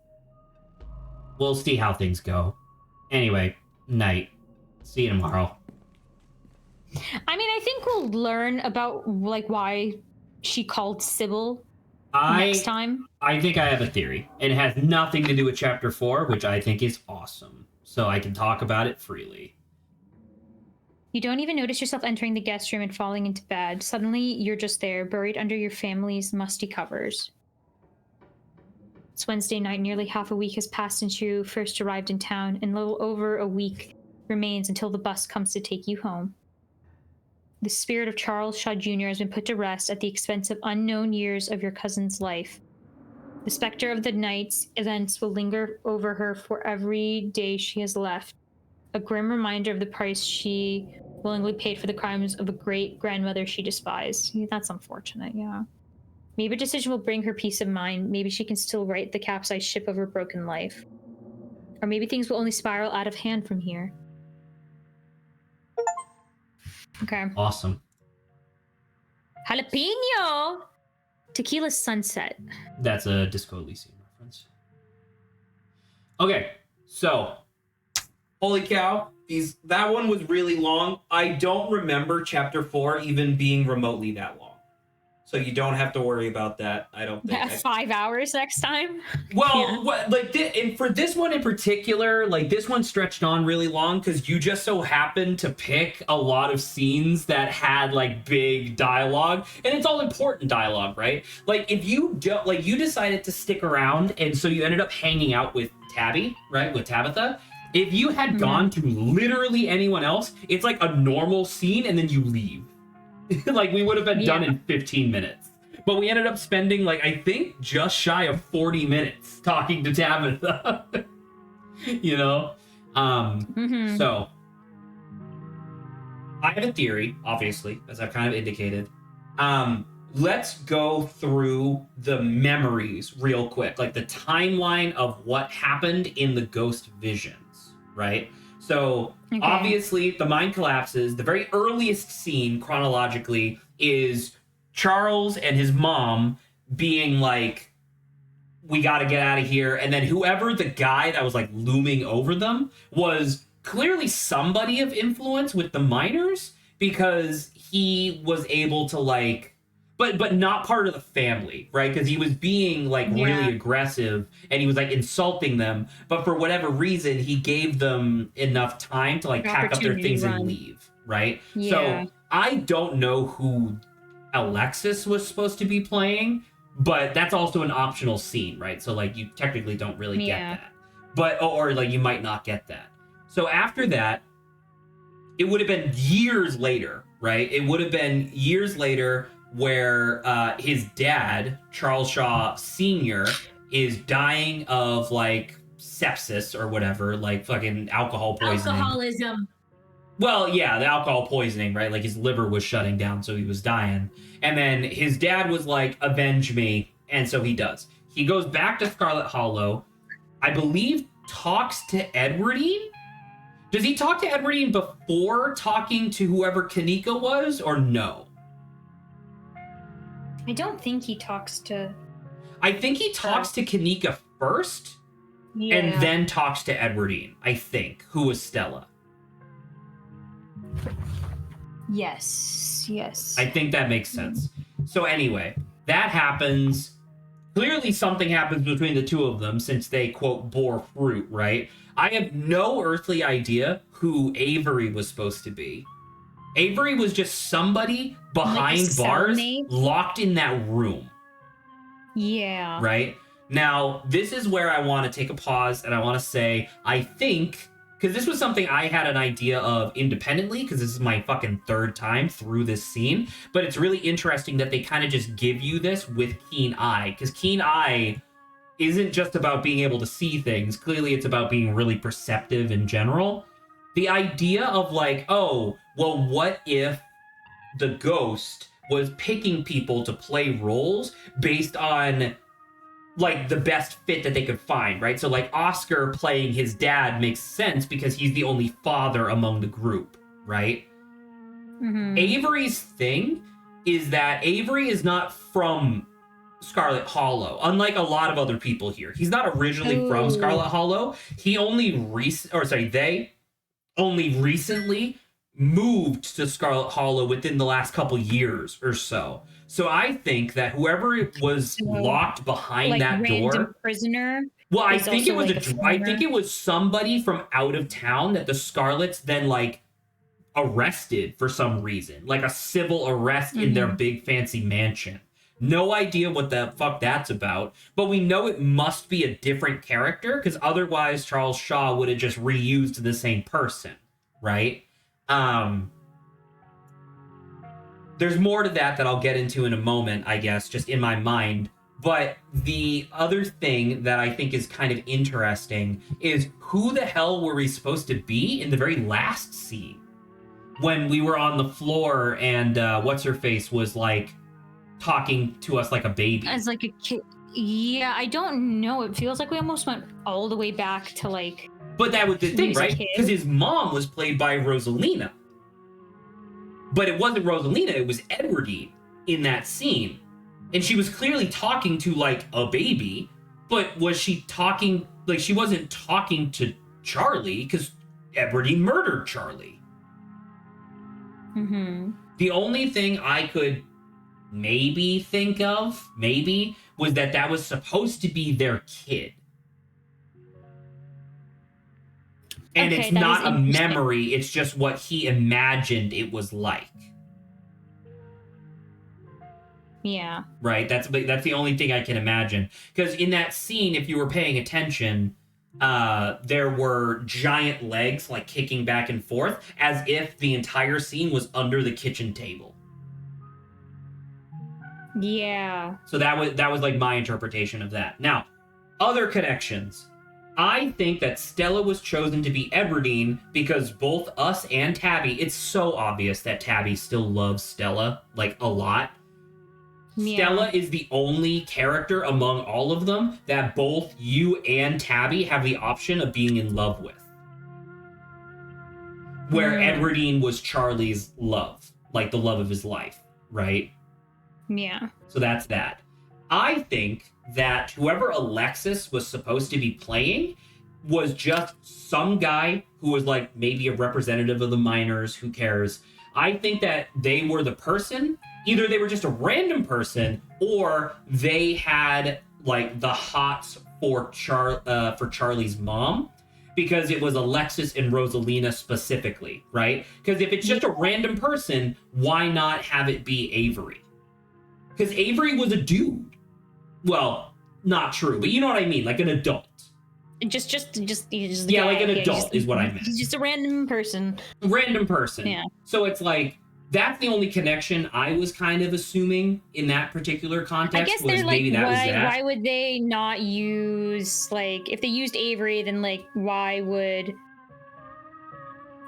Speaker 1: We'll see how things go. Anyway, night. See you tomorrow.
Speaker 2: I mean, I think we'll learn about like why she called Sybil next time.
Speaker 1: I think I have a theory. And it has nothing to do with Chapter 4, which I think is awesome. So I can talk about it freely.
Speaker 2: You don't even notice yourself entering the guest room and falling into bed. Suddenly, you're just there, buried under your family's musty covers. It's Wednesday night. Nearly half a week has passed since you first arrived in town, and a little over a week remains until the bus comes to take you home. The spirit of Charles Shaw Jr. has been put to rest at the expense of unknown years of your cousin's life. The specter of the night's events will linger over her for every day she has left. A grim reminder of the price she willingly paid for the crimes of a great-grandmother she despised. That's unfortunate, yeah. Maybe a decision will bring her peace of mind. Maybe she can still right the capsized ship of her broken life. Or maybe things will only spiral out of hand from here. Okay.
Speaker 1: Awesome.
Speaker 2: Jalapeno! Tequila Sunset.
Speaker 1: That's a Disco Elysium reference. Okay, so...
Speaker 4: Holy cow, that one was really long. I don't remember Chapter 4 even being remotely that long. So you don't have to worry about that, I don't think.
Speaker 2: 5 hours next time?
Speaker 4: Well, and for this one in particular, like, this one stretched on really long because you just so happened to pick a lot of scenes that had, like, big dialogue. And it's all important dialogue, right? Like, if you don't, like, you decided to stick around, and so you ended up hanging out with Tabby, right? With Tabitha. If you had gone to literally anyone else, it's like a normal scene and then you leave. Like, we would have been done in 15 minutes. But we ended up spending, like, I think just shy of 40 minutes talking to Tabitha. You know? So, I have a theory, obviously, as I've kind of indicated. Let's go through the memories real quick. Like, the timeline of what happened in the ghost visions, right? So, obviously, the mind collapses. The very earliest scene, chronologically, is Charles and his mom being like, we got to get out of here. And then whoever the guy that was, like, looming over them was clearly somebody of influence with the miners because he was able to, like... But not part of the family, right? Because he was being, like, really aggressive, and he was, like, insulting them. But for whatever reason, he gave them enough time to, like, pack up their things and leave, right?
Speaker 2: Yeah.
Speaker 4: So I don't know who Alexis was supposed to be playing, but that's also an optional scene, right? So, like, you technically don't really get that. But, or, like, you might not get that. So after that, it would have been years later, right? It would have been years later where his dad, Charles Shaw Sr., is dying of, like, sepsis or whatever, like fucking alcohol poisoning.
Speaker 2: Alcoholism.
Speaker 4: Well, yeah, the alcohol poisoning, right? Like, his liver was shutting down, so he was dying. And then his dad was like, avenge me, and so he does. He goes back to Scarlet Hollow, I believe talks to Edwardine? Does he talk to Edwardine before talking to whoever Kanika was, or no?
Speaker 2: I don't think he talks to...
Speaker 4: I think he talks to Kanika first, and then talks to Edwardine, I think, who was Stella.
Speaker 2: Yes.
Speaker 4: I think that makes sense. So anyway, that happens. Clearly something happens between the two of them since they, quote, bore fruit, right? I have no earthly idea who Avery was supposed to be. Avery was just somebody behind
Speaker 2: like
Speaker 4: bars
Speaker 2: cellmate?
Speaker 4: locked in that room.
Speaker 2: Yeah.
Speaker 4: Right? Now, this is where I want to take a pause and I want to say, I think, because this was something I had an idea of independently, because this is my fucking third time through this scene, but it's really interesting that they kind of just give you this with Keen Eye, because Keen Eye isn't just about being able to see things. Clearly, it's about being really perceptive in general.
Speaker 1: the idea of like, oh, well, what if the ghost was picking people to play roles based on like the best fit that they could find, right? So like Oscar playing his dad makes sense because he's the only father among the group, right?
Speaker 2: Mm-hmm.
Speaker 1: Avery's thing is that Avery is not from Scarlet Hollow, unlike a lot of other people here. He's not originally from Scarlet Hollow. He only they only recently moved to Scarlet Hollow within the last couple years or so. So I think that whoever was locked behind
Speaker 2: like
Speaker 1: that door,
Speaker 2: prisoner.
Speaker 1: well, I think it was I think it was somebody from out of town that the Scarlets then like arrested for some reason, like a civil arrest in their big fancy mansion. No idea what the fuck that's about, but we know it must be a different character because otherwise Charles Shaw would have just reused the same person, right? There's more to that I'll get into in a moment, I guess, just in my mind. But the other thing that I think is kind of interesting is who the hell were we supposed to be in the very last scene? When we were on the floor and what's-her-face was like talking to us like a baby.
Speaker 2: As like a kid. Yeah, I don't know. It feels like we almost went all the way back to like...
Speaker 1: But that was the thing, right? Because his mom was played by Rosalina. But it wasn't Rosalina, it was Edwardine in that scene. And she was clearly talking to, like, a baby, but was she talking... Like, she wasn't talking to Charlie, because Edwardine murdered Charlie.
Speaker 2: Mm-hmm.
Speaker 1: The only thing I could maybe think of, was that was supposed to be their kid. And it's not a memory, it's just what he imagined it was like.
Speaker 2: Yeah.
Speaker 1: Right? That's the only thing I can imagine. Because in that scene, if you were paying attention, there were giant legs like kicking back and forth as if the entire scene was under the kitchen table.
Speaker 2: Yeah.
Speaker 1: So that was like my interpretation of that. Now, other connections. I think that Stella was chosen to be Everdeen because both us and Tabby, it's so obvious that Tabby still loves Stella, like, a lot. Yeah. Stella is the only character among all of them that both you and Tabby have the option of being in love with. Where Edwardine was Charlie's love, like the love of his life, right?
Speaker 2: Yeah.
Speaker 1: So that's that. I think that whoever Alexis was supposed to be playing was just some guy who was like maybe a representative of the miners, who cares. I think that they were the person, either they were just a random person or they had like the hots for Charlie's mom, because it was Alexis and Rosalina specifically, right? Because if it's just a random person, why not have it be Avery? Because Avery was a dude. Well, not true, but you know what I mean, like an adult.
Speaker 2: Just
Speaker 1: yeah, like an adult is what I meant.
Speaker 2: He's just a random person.
Speaker 1: Random person.
Speaker 2: Yeah.
Speaker 1: So it's like, that's the only connection I was kind of assuming in that particular context.
Speaker 2: I guess
Speaker 1: was
Speaker 2: they're like,
Speaker 1: maybe that was that.
Speaker 2: Why would they not use, like, if they used Avery, then like, why would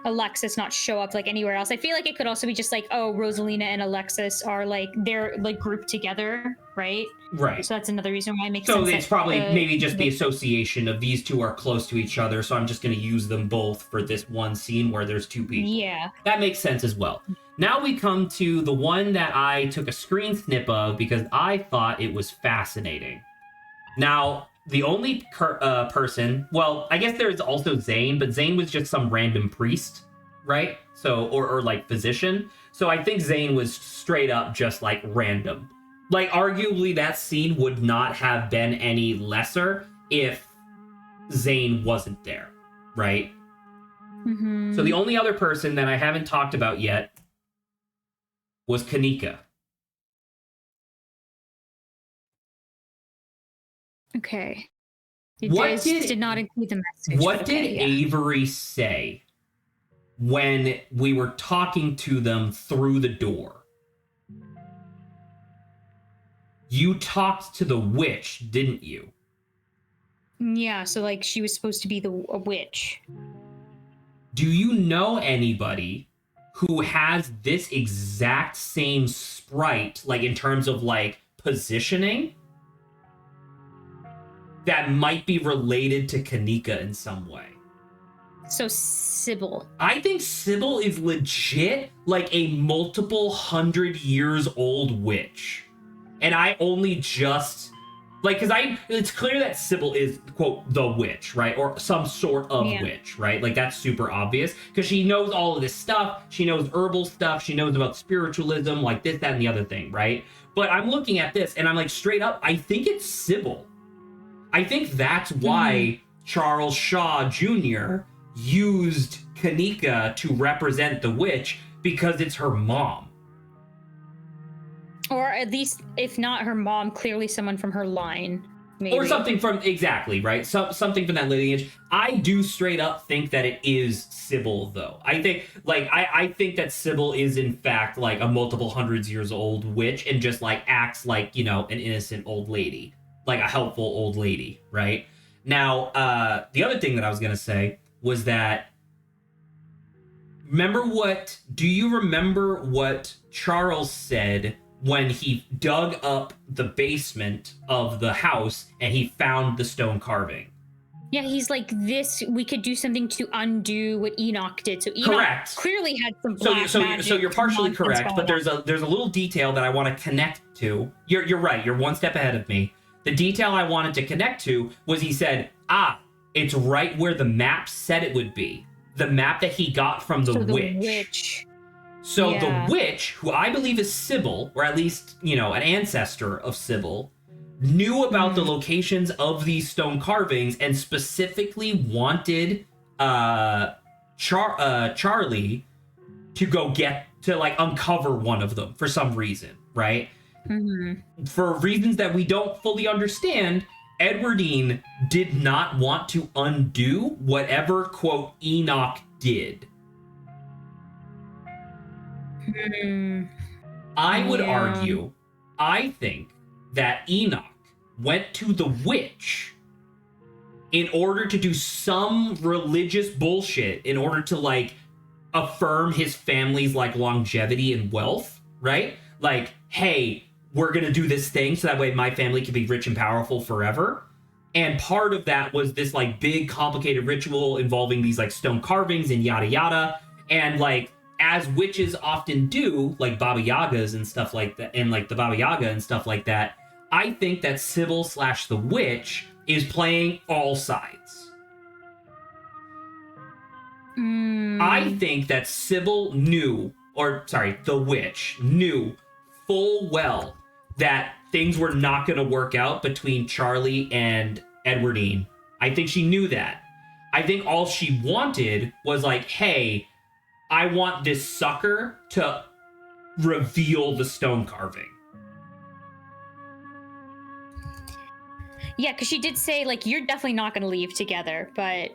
Speaker 2: Alexis not show up like anywhere else? I feel like it could also be just like, oh, Rosalina and Alexis are like, they're like grouped together, right?
Speaker 1: Right.
Speaker 2: So that's another reason why it makes sense.
Speaker 1: So it's probably maybe just the association of these two are close to each other, so I'm just going to use them both for this one scene where there's two people.
Speaker 2: Yeah.
Speaker 1: That makes sense as well. Now we come to the one that I took a screen snip of because I thought it was fascinating. Now, the only person, well, I guess there's also Zane, but Zane was just some random priest, right? So, or like physician. So I think Zane was straight up just like random. Like, arguably that scene would not have been any lesser if Zane wasn't there, right?
Speaker 2: Mm-hmm.
Speaker 1: So the only other person that I haven't talked about yet was Kanika.
Speaker 2: Okay.
Speaker 1: What
Speaker 2: did not include the message.
Speaker 1: What did Avery say when we were talking to them through the door? You talked to the witch, didn't you?
Speaker 2: Yeah, so like she was supposed to be a witch.
Speaker 1: do you know anybody who has this exact same sprite, like in terms of like positioning, that might be related to Kanika in some way?
Speaker 2: So Sybil.
Speaker 1: I think Sybil is legit like a multiple 100 years old witch. And I only just like, because it's clear that Sybil is, quote, the witch, right? Or some sort of witch, right? Like, that's super obvious because she knows all of this stuff. She knows herbal stuff. She knows about spiritualism, like this, that, and the other thing, right? But I'm looking at this and I'm like, straight up, I think it's Sybil. I think that's why Charles Shaw Jr. used Kanika to represent the witch, because it's her mom.
Speaker 2: Or at least, if not her mom, clearly someone from her line. Maybe.
Speaker 1: Or something from, exactly, right? Something from that lineage. I do straight up think that it is Sybil, though. I think, like, I think that Sybil is, in fact, like, a multiple hundreds years old witch and just, like, acts like, you know, an innocent old lady. Like a helpful old lady, right? Now, the other thing that I was going to say was that, do you remember what Charles said when he dug up the basement of the house and he found the stone carving?
Speaker 2: Yeah, he's like, we could do something to undo what Enoch did. So Enoch
Speaker 1: correct.
Speaker 2: Clearly had some black magic.
Speaker 1: So you're partially correct, but there's a little detail that I want to connect to. You're right, you're one step ahead of me. The detail I wanted to connect to was he said, it's right where the map said it would be. The map that he got from the witch. So the witch, who I believe is Sybil, or at least, you know, an ancestor of Sybil, knew about the locations of these stone carvings and specifically wanted Charlie to go uncover one of them for some reason, right? Mm-hmm. For reasons that we don't fully understand, Edwardine did not want to undo whatever, quote, Enoch did. I would argue, I think that Enoch went to the witch in order to do some religious bullshit, in order to, like, affirm his family's, like, longevity and wealth, right? Like, hey, we're gonna do this thing so that way my family can be rich and powerful forever. And part of that was this, like, big complicated ritual involving these, like, stone carvings and yada yada. And, like, as witches often do, like Baba Yagas and stuff like that, and like the Baba Yaga and stuff like that, I think that Sybil / the witch is playing all sides. I think that Sybil the witch knew full well that things were not going to work out between Charlie and Edwardine. I think she knew that. I think all she wanted was like, hey, I want this sucker to reveal the stone carving.
Speaker 2: Yeah, because she did say, like, you're definitely not going to leave together, but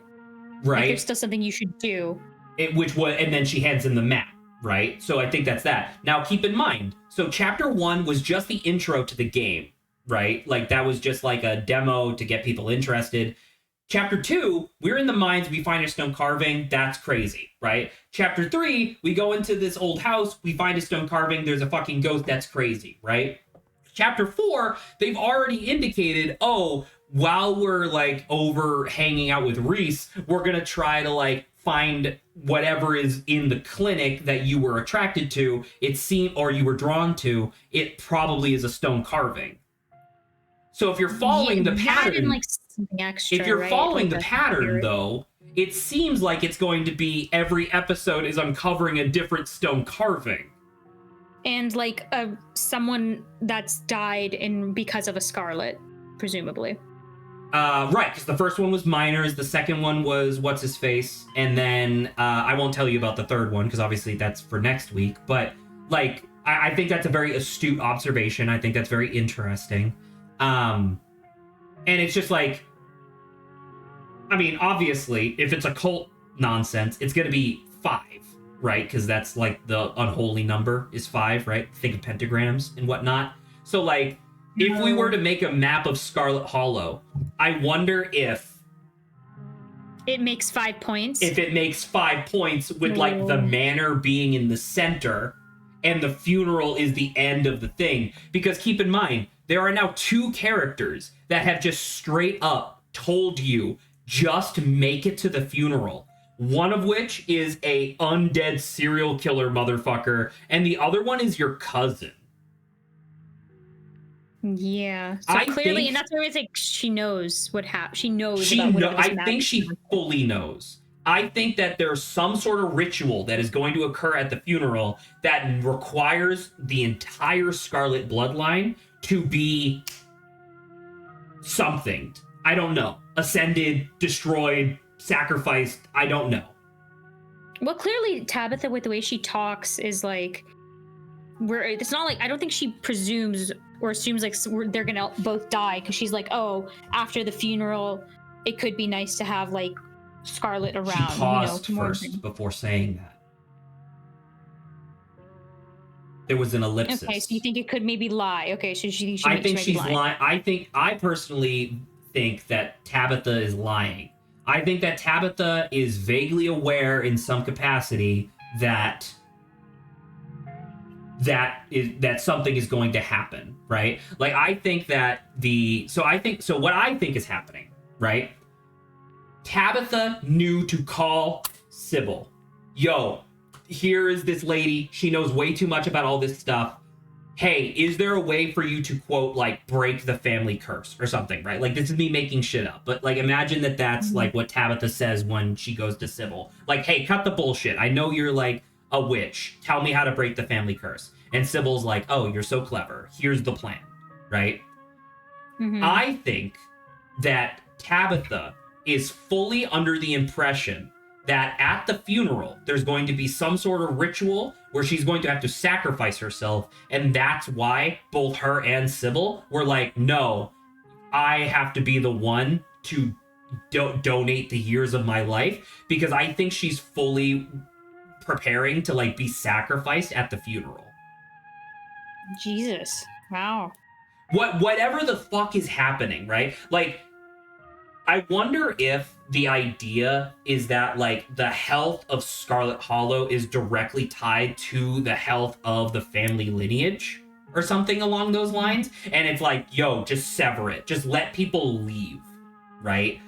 Speaker 1: right, like,
Speaker 2: there's still something you should do.
Speaker 1: And then she hands him the map, right? So I think that's that. Now, keep in mind, so chapter 1 was just the intro to the game, right? Like, that was just like a demo to get people interested. Chapter 2, we're in the mines, we find a stone carving, that's crazy, right? Chapter 3, we go into this old house, we find a stone carving, there's a fucking ghost, that's crazy, right? Chapter 4, they've already indicated, while we're, like, over hanging out with Reese, we're gonna try to, like, find whatever is in the clinic that you were attracted to, or you were drawn to, it probably is a stone carving. So if you're following the pattern,
Speaker 2: like something extra,
Speaker 1: if you're
Speaker 2: right?
Speaker 1: following
Speaker 2: like
Speaker 1: the pattern, though, it seems like it's going to be every episode is uncovering a different stone carving.
Speaker 2: And like someone that's died because of a Scarlet, presumably.
Speaker 1: Right, because the first one was Miners, the second one was What's His Face, and then I won't tell you about the third one because obviously that's for next week. But like, I think that's a very astute observation. I think that's very interesting. And it's just like, I mean, obviously, if it's occult nonsense, it's going to be 5, right? Because that's like the unholy number is 5, right? Think of pentagrams and whatnot. So like, if we were to make a map of Scarlet Hollow, I wonder if
Speaker 2: it makes 5 points.
Speaker 1: If it makes 5 points with like the manor being in the center and the funeral is the end of the thing. Because keep in mind, there are now 2 characters that have just straight up told you just make it to the funeral. One of which is a undead serial killer motherfucker, and the other one is your cousin.
Speaker 2: Yeah. So clearly, and that's where it's like she knows what happened. She knows.
Speaker 1: I think she fully knows. I think that there's some sort of ritual that is going to occur at the funeral that requires the entire Scarlet bloodline to be something. I don't know. Ascended, destroyed, sacrificed. I don't know.
Speaker 2: Well, clearly Tabitha, with the way she talks, is like, it's not like, I don't think she presumes or assumes like they're gonna both die, because she's like, oh, after the funeral, it could be nice to have like Scarlet around.
Speaker 1: She paused first before saying that. There was an ellipsis.
Speaker 2: Okay, so you think it could maybe lie? Okay, so she
Speaker 1: I think she's lying. I personally think that Tabitha is lying. I think that Tabitha is vaguely aware in some capacity that something is going to happen, right? Like I think that what I think is happening, right? Tabitha knew to call Sybil. Yo, here is this lady. She knows way too much about all this stuff. Hey, is there a way for you to, quote, like, break the family curse or something, right? Like, this is me making shit up. But, like, imagine that that's, like, what Tabitha says when she goes to Sybil. Like, hey, cut the bullshit. I know you're, like, a witch. Tell me how to break the family curse. And Sybil's like, oh, you're so clever. Here's the plan, right? Mm-hmm. I think that Tabitha is fully under the impression that at the funeral, there's going to be some sort of ritual where she's going to have to sacrifice herself. And that's why both her and Sybil were like, no, I have to be the one to donate the years of my life, because I think she's fully preparing to like be sacrificed at the funeral.
Speaker 2: Jesus. Wow.
Speaker 1: Whatever the fuck is happening, right? Like, I wonder if the idea is that, like, the health of Scarlet Hollow is directly tied to the health of the family lineage or something along those lines. And it's like, yo, just sever it. Just let people leave, right?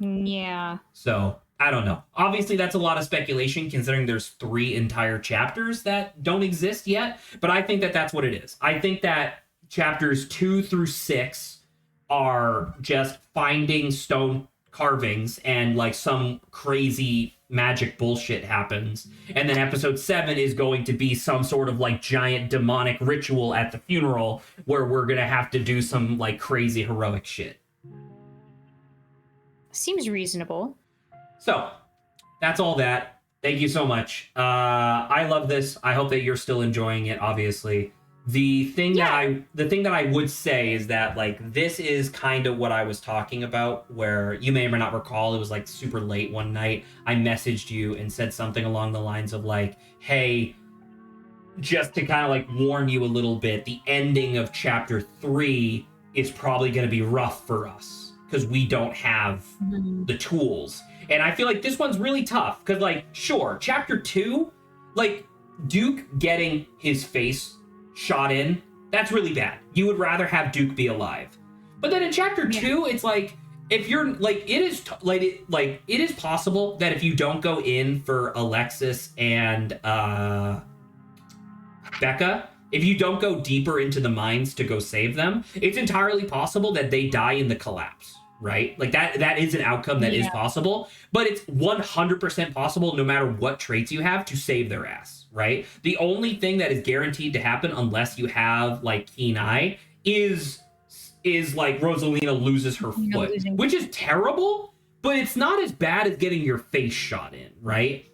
Speaker 2: Yeah.
Speaker 1: So, I don't know. Obviously, that's a lot of speculation considering there's 3 entire chapters that don't exist yet. But I think that that's what it is. I think that chapters 2 through 6 are just finding stone carvings and like some crazy magic bullshit happens. And then episode 7 is going to be some sort of like giant demonic ritual at the funeral where we're going to have to do some like crazy heroic shit.
Speaker 2: Seems reasonable.
Speaker 1: So that's all that. Thank you so much. I love this. I hope that you're still enjoying it, obviously. The thing that I would say is that, like, this is kind of what I was talking about, where you may or may not recall, it was like super late one night. I messaged you and said something along the lines of like, hey, just to kind of like warn you a little bit, the ending of chapter 3 is probably going to be rough for us because we don't have the tools. And I feel like this one's really tough because, like, sure, chapter 2, like, Duke getting his face shot in, that's really bad. You would rather have Duke be alive. But then in chapter 2, it's like, if you're like, it is possible that if you don't go in for Alexis and Becca, if you don't go deeper into the mines to go save them, it's entirely possible that they die in the collapse, right? Like that is an outcome that is possible, but it's 100% possible no matter what traits you have to save their ass. Right? The only thing that is guaranteed to happen unless you have like keen eye is like Rosalina loses her foot, which is terrible, but it's not as bad as getting your face shot in, right?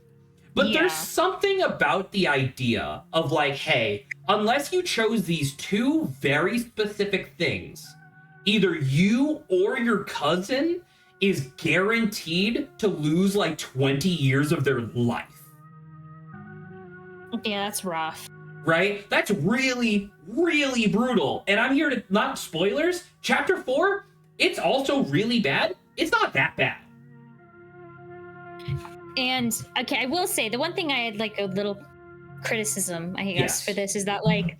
Speaker 1: But there's something about the idea of like, hey, unless you chose these 2 very specific things, either you or your cousin is guaranteed to lose like 20 years of their life.
Speaker 2: Yeah, that's rough.
Speaker 1: Right? That's really, really brutal. And I'm here to, not spoilers, chapter 4, it's also really bad. It's not that bad.
Speaker 2: And okay, I will say the one thing I had like a little criticism, I guess,
Speaker 1: Yes.
Speaker 2: for this is that like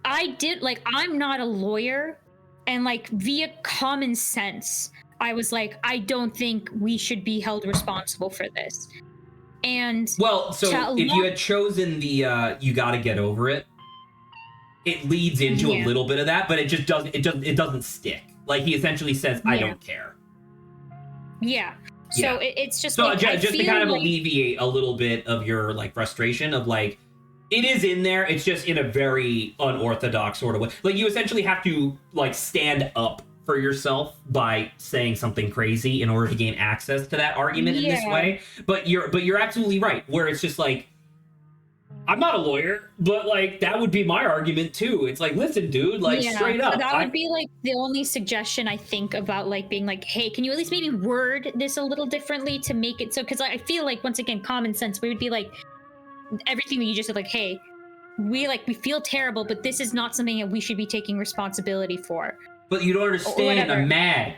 Speaker 2: I'm not a lawyer, and like via common sense, I was like, I don't think we should be held responsible for this. And
Speaker 1: well, so if you had chosen the you gotta get over it, it leads into a little bit of that, but it doesn't stick. Like he essentially says, I don't care.
Speaker 2: Yeah. So it's just
Speaker 1: so
Speaker 2: like,
Speaker 1: just to kind of alleviate a little bit of your like frustration of like, it is in there, it's just in a very unorthodox sort of way. Like you essentially have to like stand up for yourself by saying something crazy in order to gain access to that argument in this way. But you're absolutely right, where it's just like, I'm not a lawyer, but like that would be my argument too. It's like, listen, dude, like straight up.
Speaker 2: So that would be like the only suggestion I think about, like being like, hey, can you at least maybe word this a little differently to make it so? Because I feel like once again, common sense, we would be like everything that you just said, like, hey, we feel terrible, but this is not something that we should be taking responsibility for.
Speaker 1: But you don't understand. I'm mad.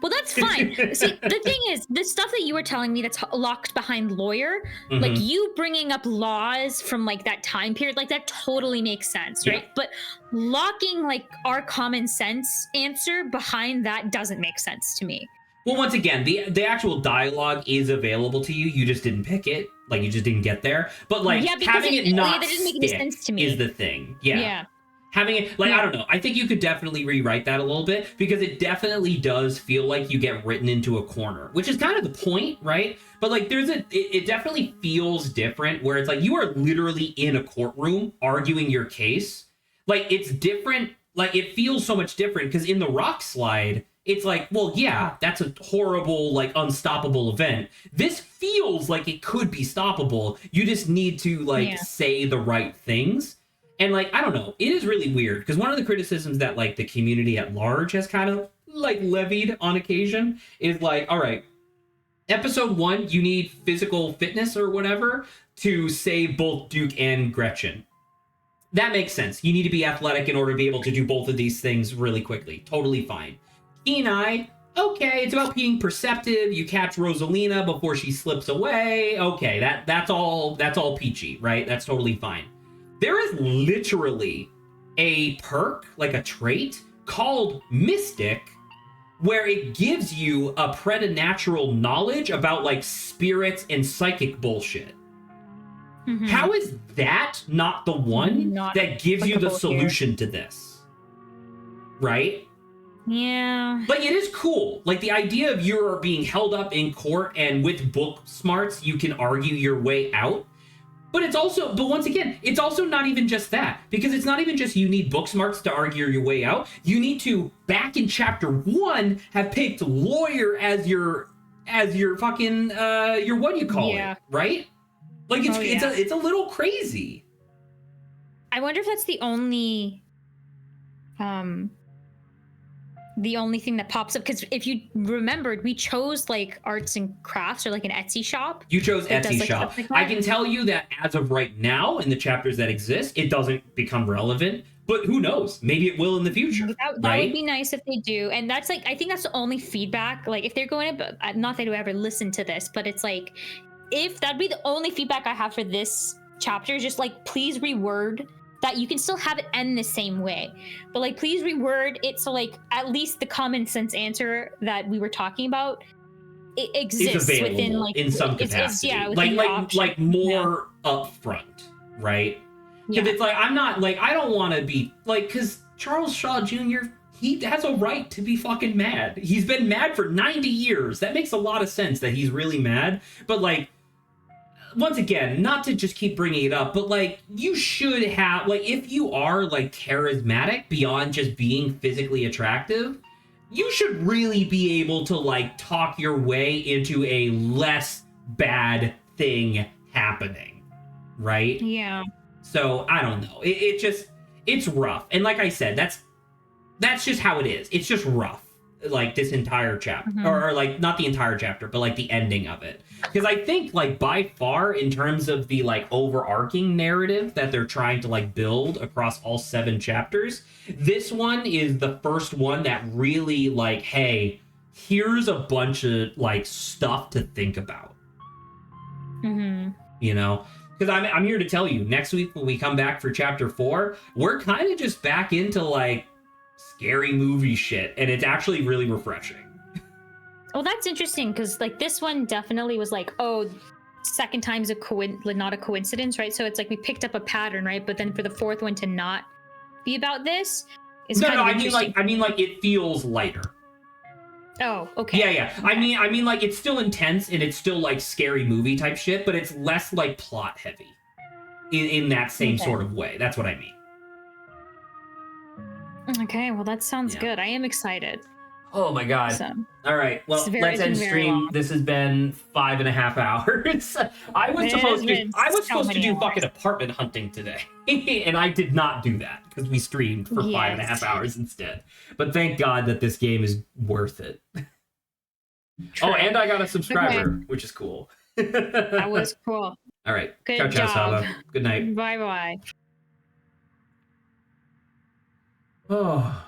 Speaker 2: Well, that's fine. See, the thing is, the stuff that you were telling me that's locked behind lawyer, like you bringing up laws from like that time period, like that totally makes sense, right? But locking like our common sense answer behind that doesn't make sense to me.
Speaker 1: Well, once again, the actual dialogue is available to you. You just didn't pick it. Like you just didn't get there. But like having it not
Speaker 2: that didn't make any sense to me.
Speaker 1: Is the thing. Yeah. Having it, like, I don't know. I think you could definitely rewrite that a little bit because it definitely does feel like you get written into a corner, which is kind of the point, right? But like, it definitely feels different where it's like you are literally in a courtroom arguing your case. Like, it's different. Like, it feels so much different because in the rock slide, it's like, well, yeah, that's a horrible, like, unstoppable event. This feels like it could be stoppable. You just need to, like, say the right things. And, like, I don't know. It is really weird because one of the criticisms that, like, the community at large has kind of, like, levied on occasion is, like, all right, episode 1, you need physical fitness or whatever to save both Duke and Gretchen. That makes sense. You need to be athletic in order to be able to do both of these things really quickly. Totally fine. Kenai, okay, it's about being perceptive. You catch Rosalina before she slips away. Okay, that's all peachy, right? That's totally fine. There is literally a perk, like a trait, called Mystic, where it gives you a preternatural knowledge about, like, spirits and psychic bullshit. How is that not the one that gives you the solution to this? Right?
Speaker 2: Yeah.
Speaker 1: Like, it is cool. Like, the idea of you're being held up in court and with book smarts, you can argue your way out. But once again, it's also not even just that. Because it's not even just you need book smarts to argue your way out. You need to, back in chapter 1, have picked lawyer as your fucking, your what do you call it, right? Like, it's a little crazy.
Speaker 2: I wonder if that's the only thing that pops up, because if you remembered, we chose like arts and crafts or like an Etsy shop.
Speaker 1: You chose Etsy
Speaker 2: does,
Speaker 1: shop.
Speaker 2: like
Speaker 1: I can tell you that as of right now, in the chapters that exist, it doesn't become relevant. But who knows? Maybe it will in the future.
Speaker 2: That would be nice if they do. And that's like, I think that's the only feedback. Like if they're going to, not that I would ever listen to this, but it's like, if that'd be the only feedback I have for this chapter, just like, please reword that. You can still have it end the same way, but like, please reword it so like at least the common sense answer that we were talking about, it exists within like
Speaker 1: in some capacity. Like more upfront, right? Because it's like, I'm not like, I don't want to be like, because Charles Shaw Jr., he has a right to be fucking mad. He's been mad for 90 years. That makes a lot of sense that he's really mad. But like, once again, not to just keep bringing it up, but like, you should have, like, if you are like charismatic beyond just being physically attractive, you should really be able to like talk your way into a less bad thing happening, right?
Speaker 2: Yeah.
Speaker 1: So I don't know. It's rough. And like I said, that's just how it is. It's just rough. Like this entire chapter, or like not the entire chapter, but like the ending of it. Because I think like by far, in terms of the like overarching narrative that they're trying to like build across all 7 chapters, this one is the first one that really like, hey, here's a bunch of like stuff to think about. You know, because I'm here to tell you, next week when we come back for chapter 4, we're kind of just back into like scary movie shit, and it's actually really refreshing.
Speaker 2: Well, that's interesting because like this one definitely was like, oh, second time's not a coincidence, right? So it's like we picked up a pattern, right? But then for the fourth one to not be about this is
Speaker 1: No,
Speaker 2: kind
Speaker 1: no,
Speaker 2: of interesting.
Speaker 1: I mean like it feels lighter.
Speaker 2: Oh, okay.
Speaker 1: Yeah. I mean like it's still intense and it's still like scary movie type shit, but it's less like plot heavy in that same sort of way. That's what I mean.
Speaker 2: Okay, well that sounds good. I am excited.
Speaker 1: Oh my god.
Speaker 2: So,
Speaker 1: all right, well, let's end stream.
Speaker 2: Long.
Speaker 1: This has been 5.5 hours. I was supposed to do fucking apartment hunting today, and I did not do that because we streamed for 5.5 hours instead. But thank God that this game is worth it. True. Oh, and I got a subscriber, which is cool.
Speaker 2: That was cool.
Speaker 1: All right.
Speaker 2: Good
Speaker 1: ciao,
Speaker 2: job.
Speaker 1: Saba. Good night.
Speaker 2: Bye bye.
Speaker 1: Oh.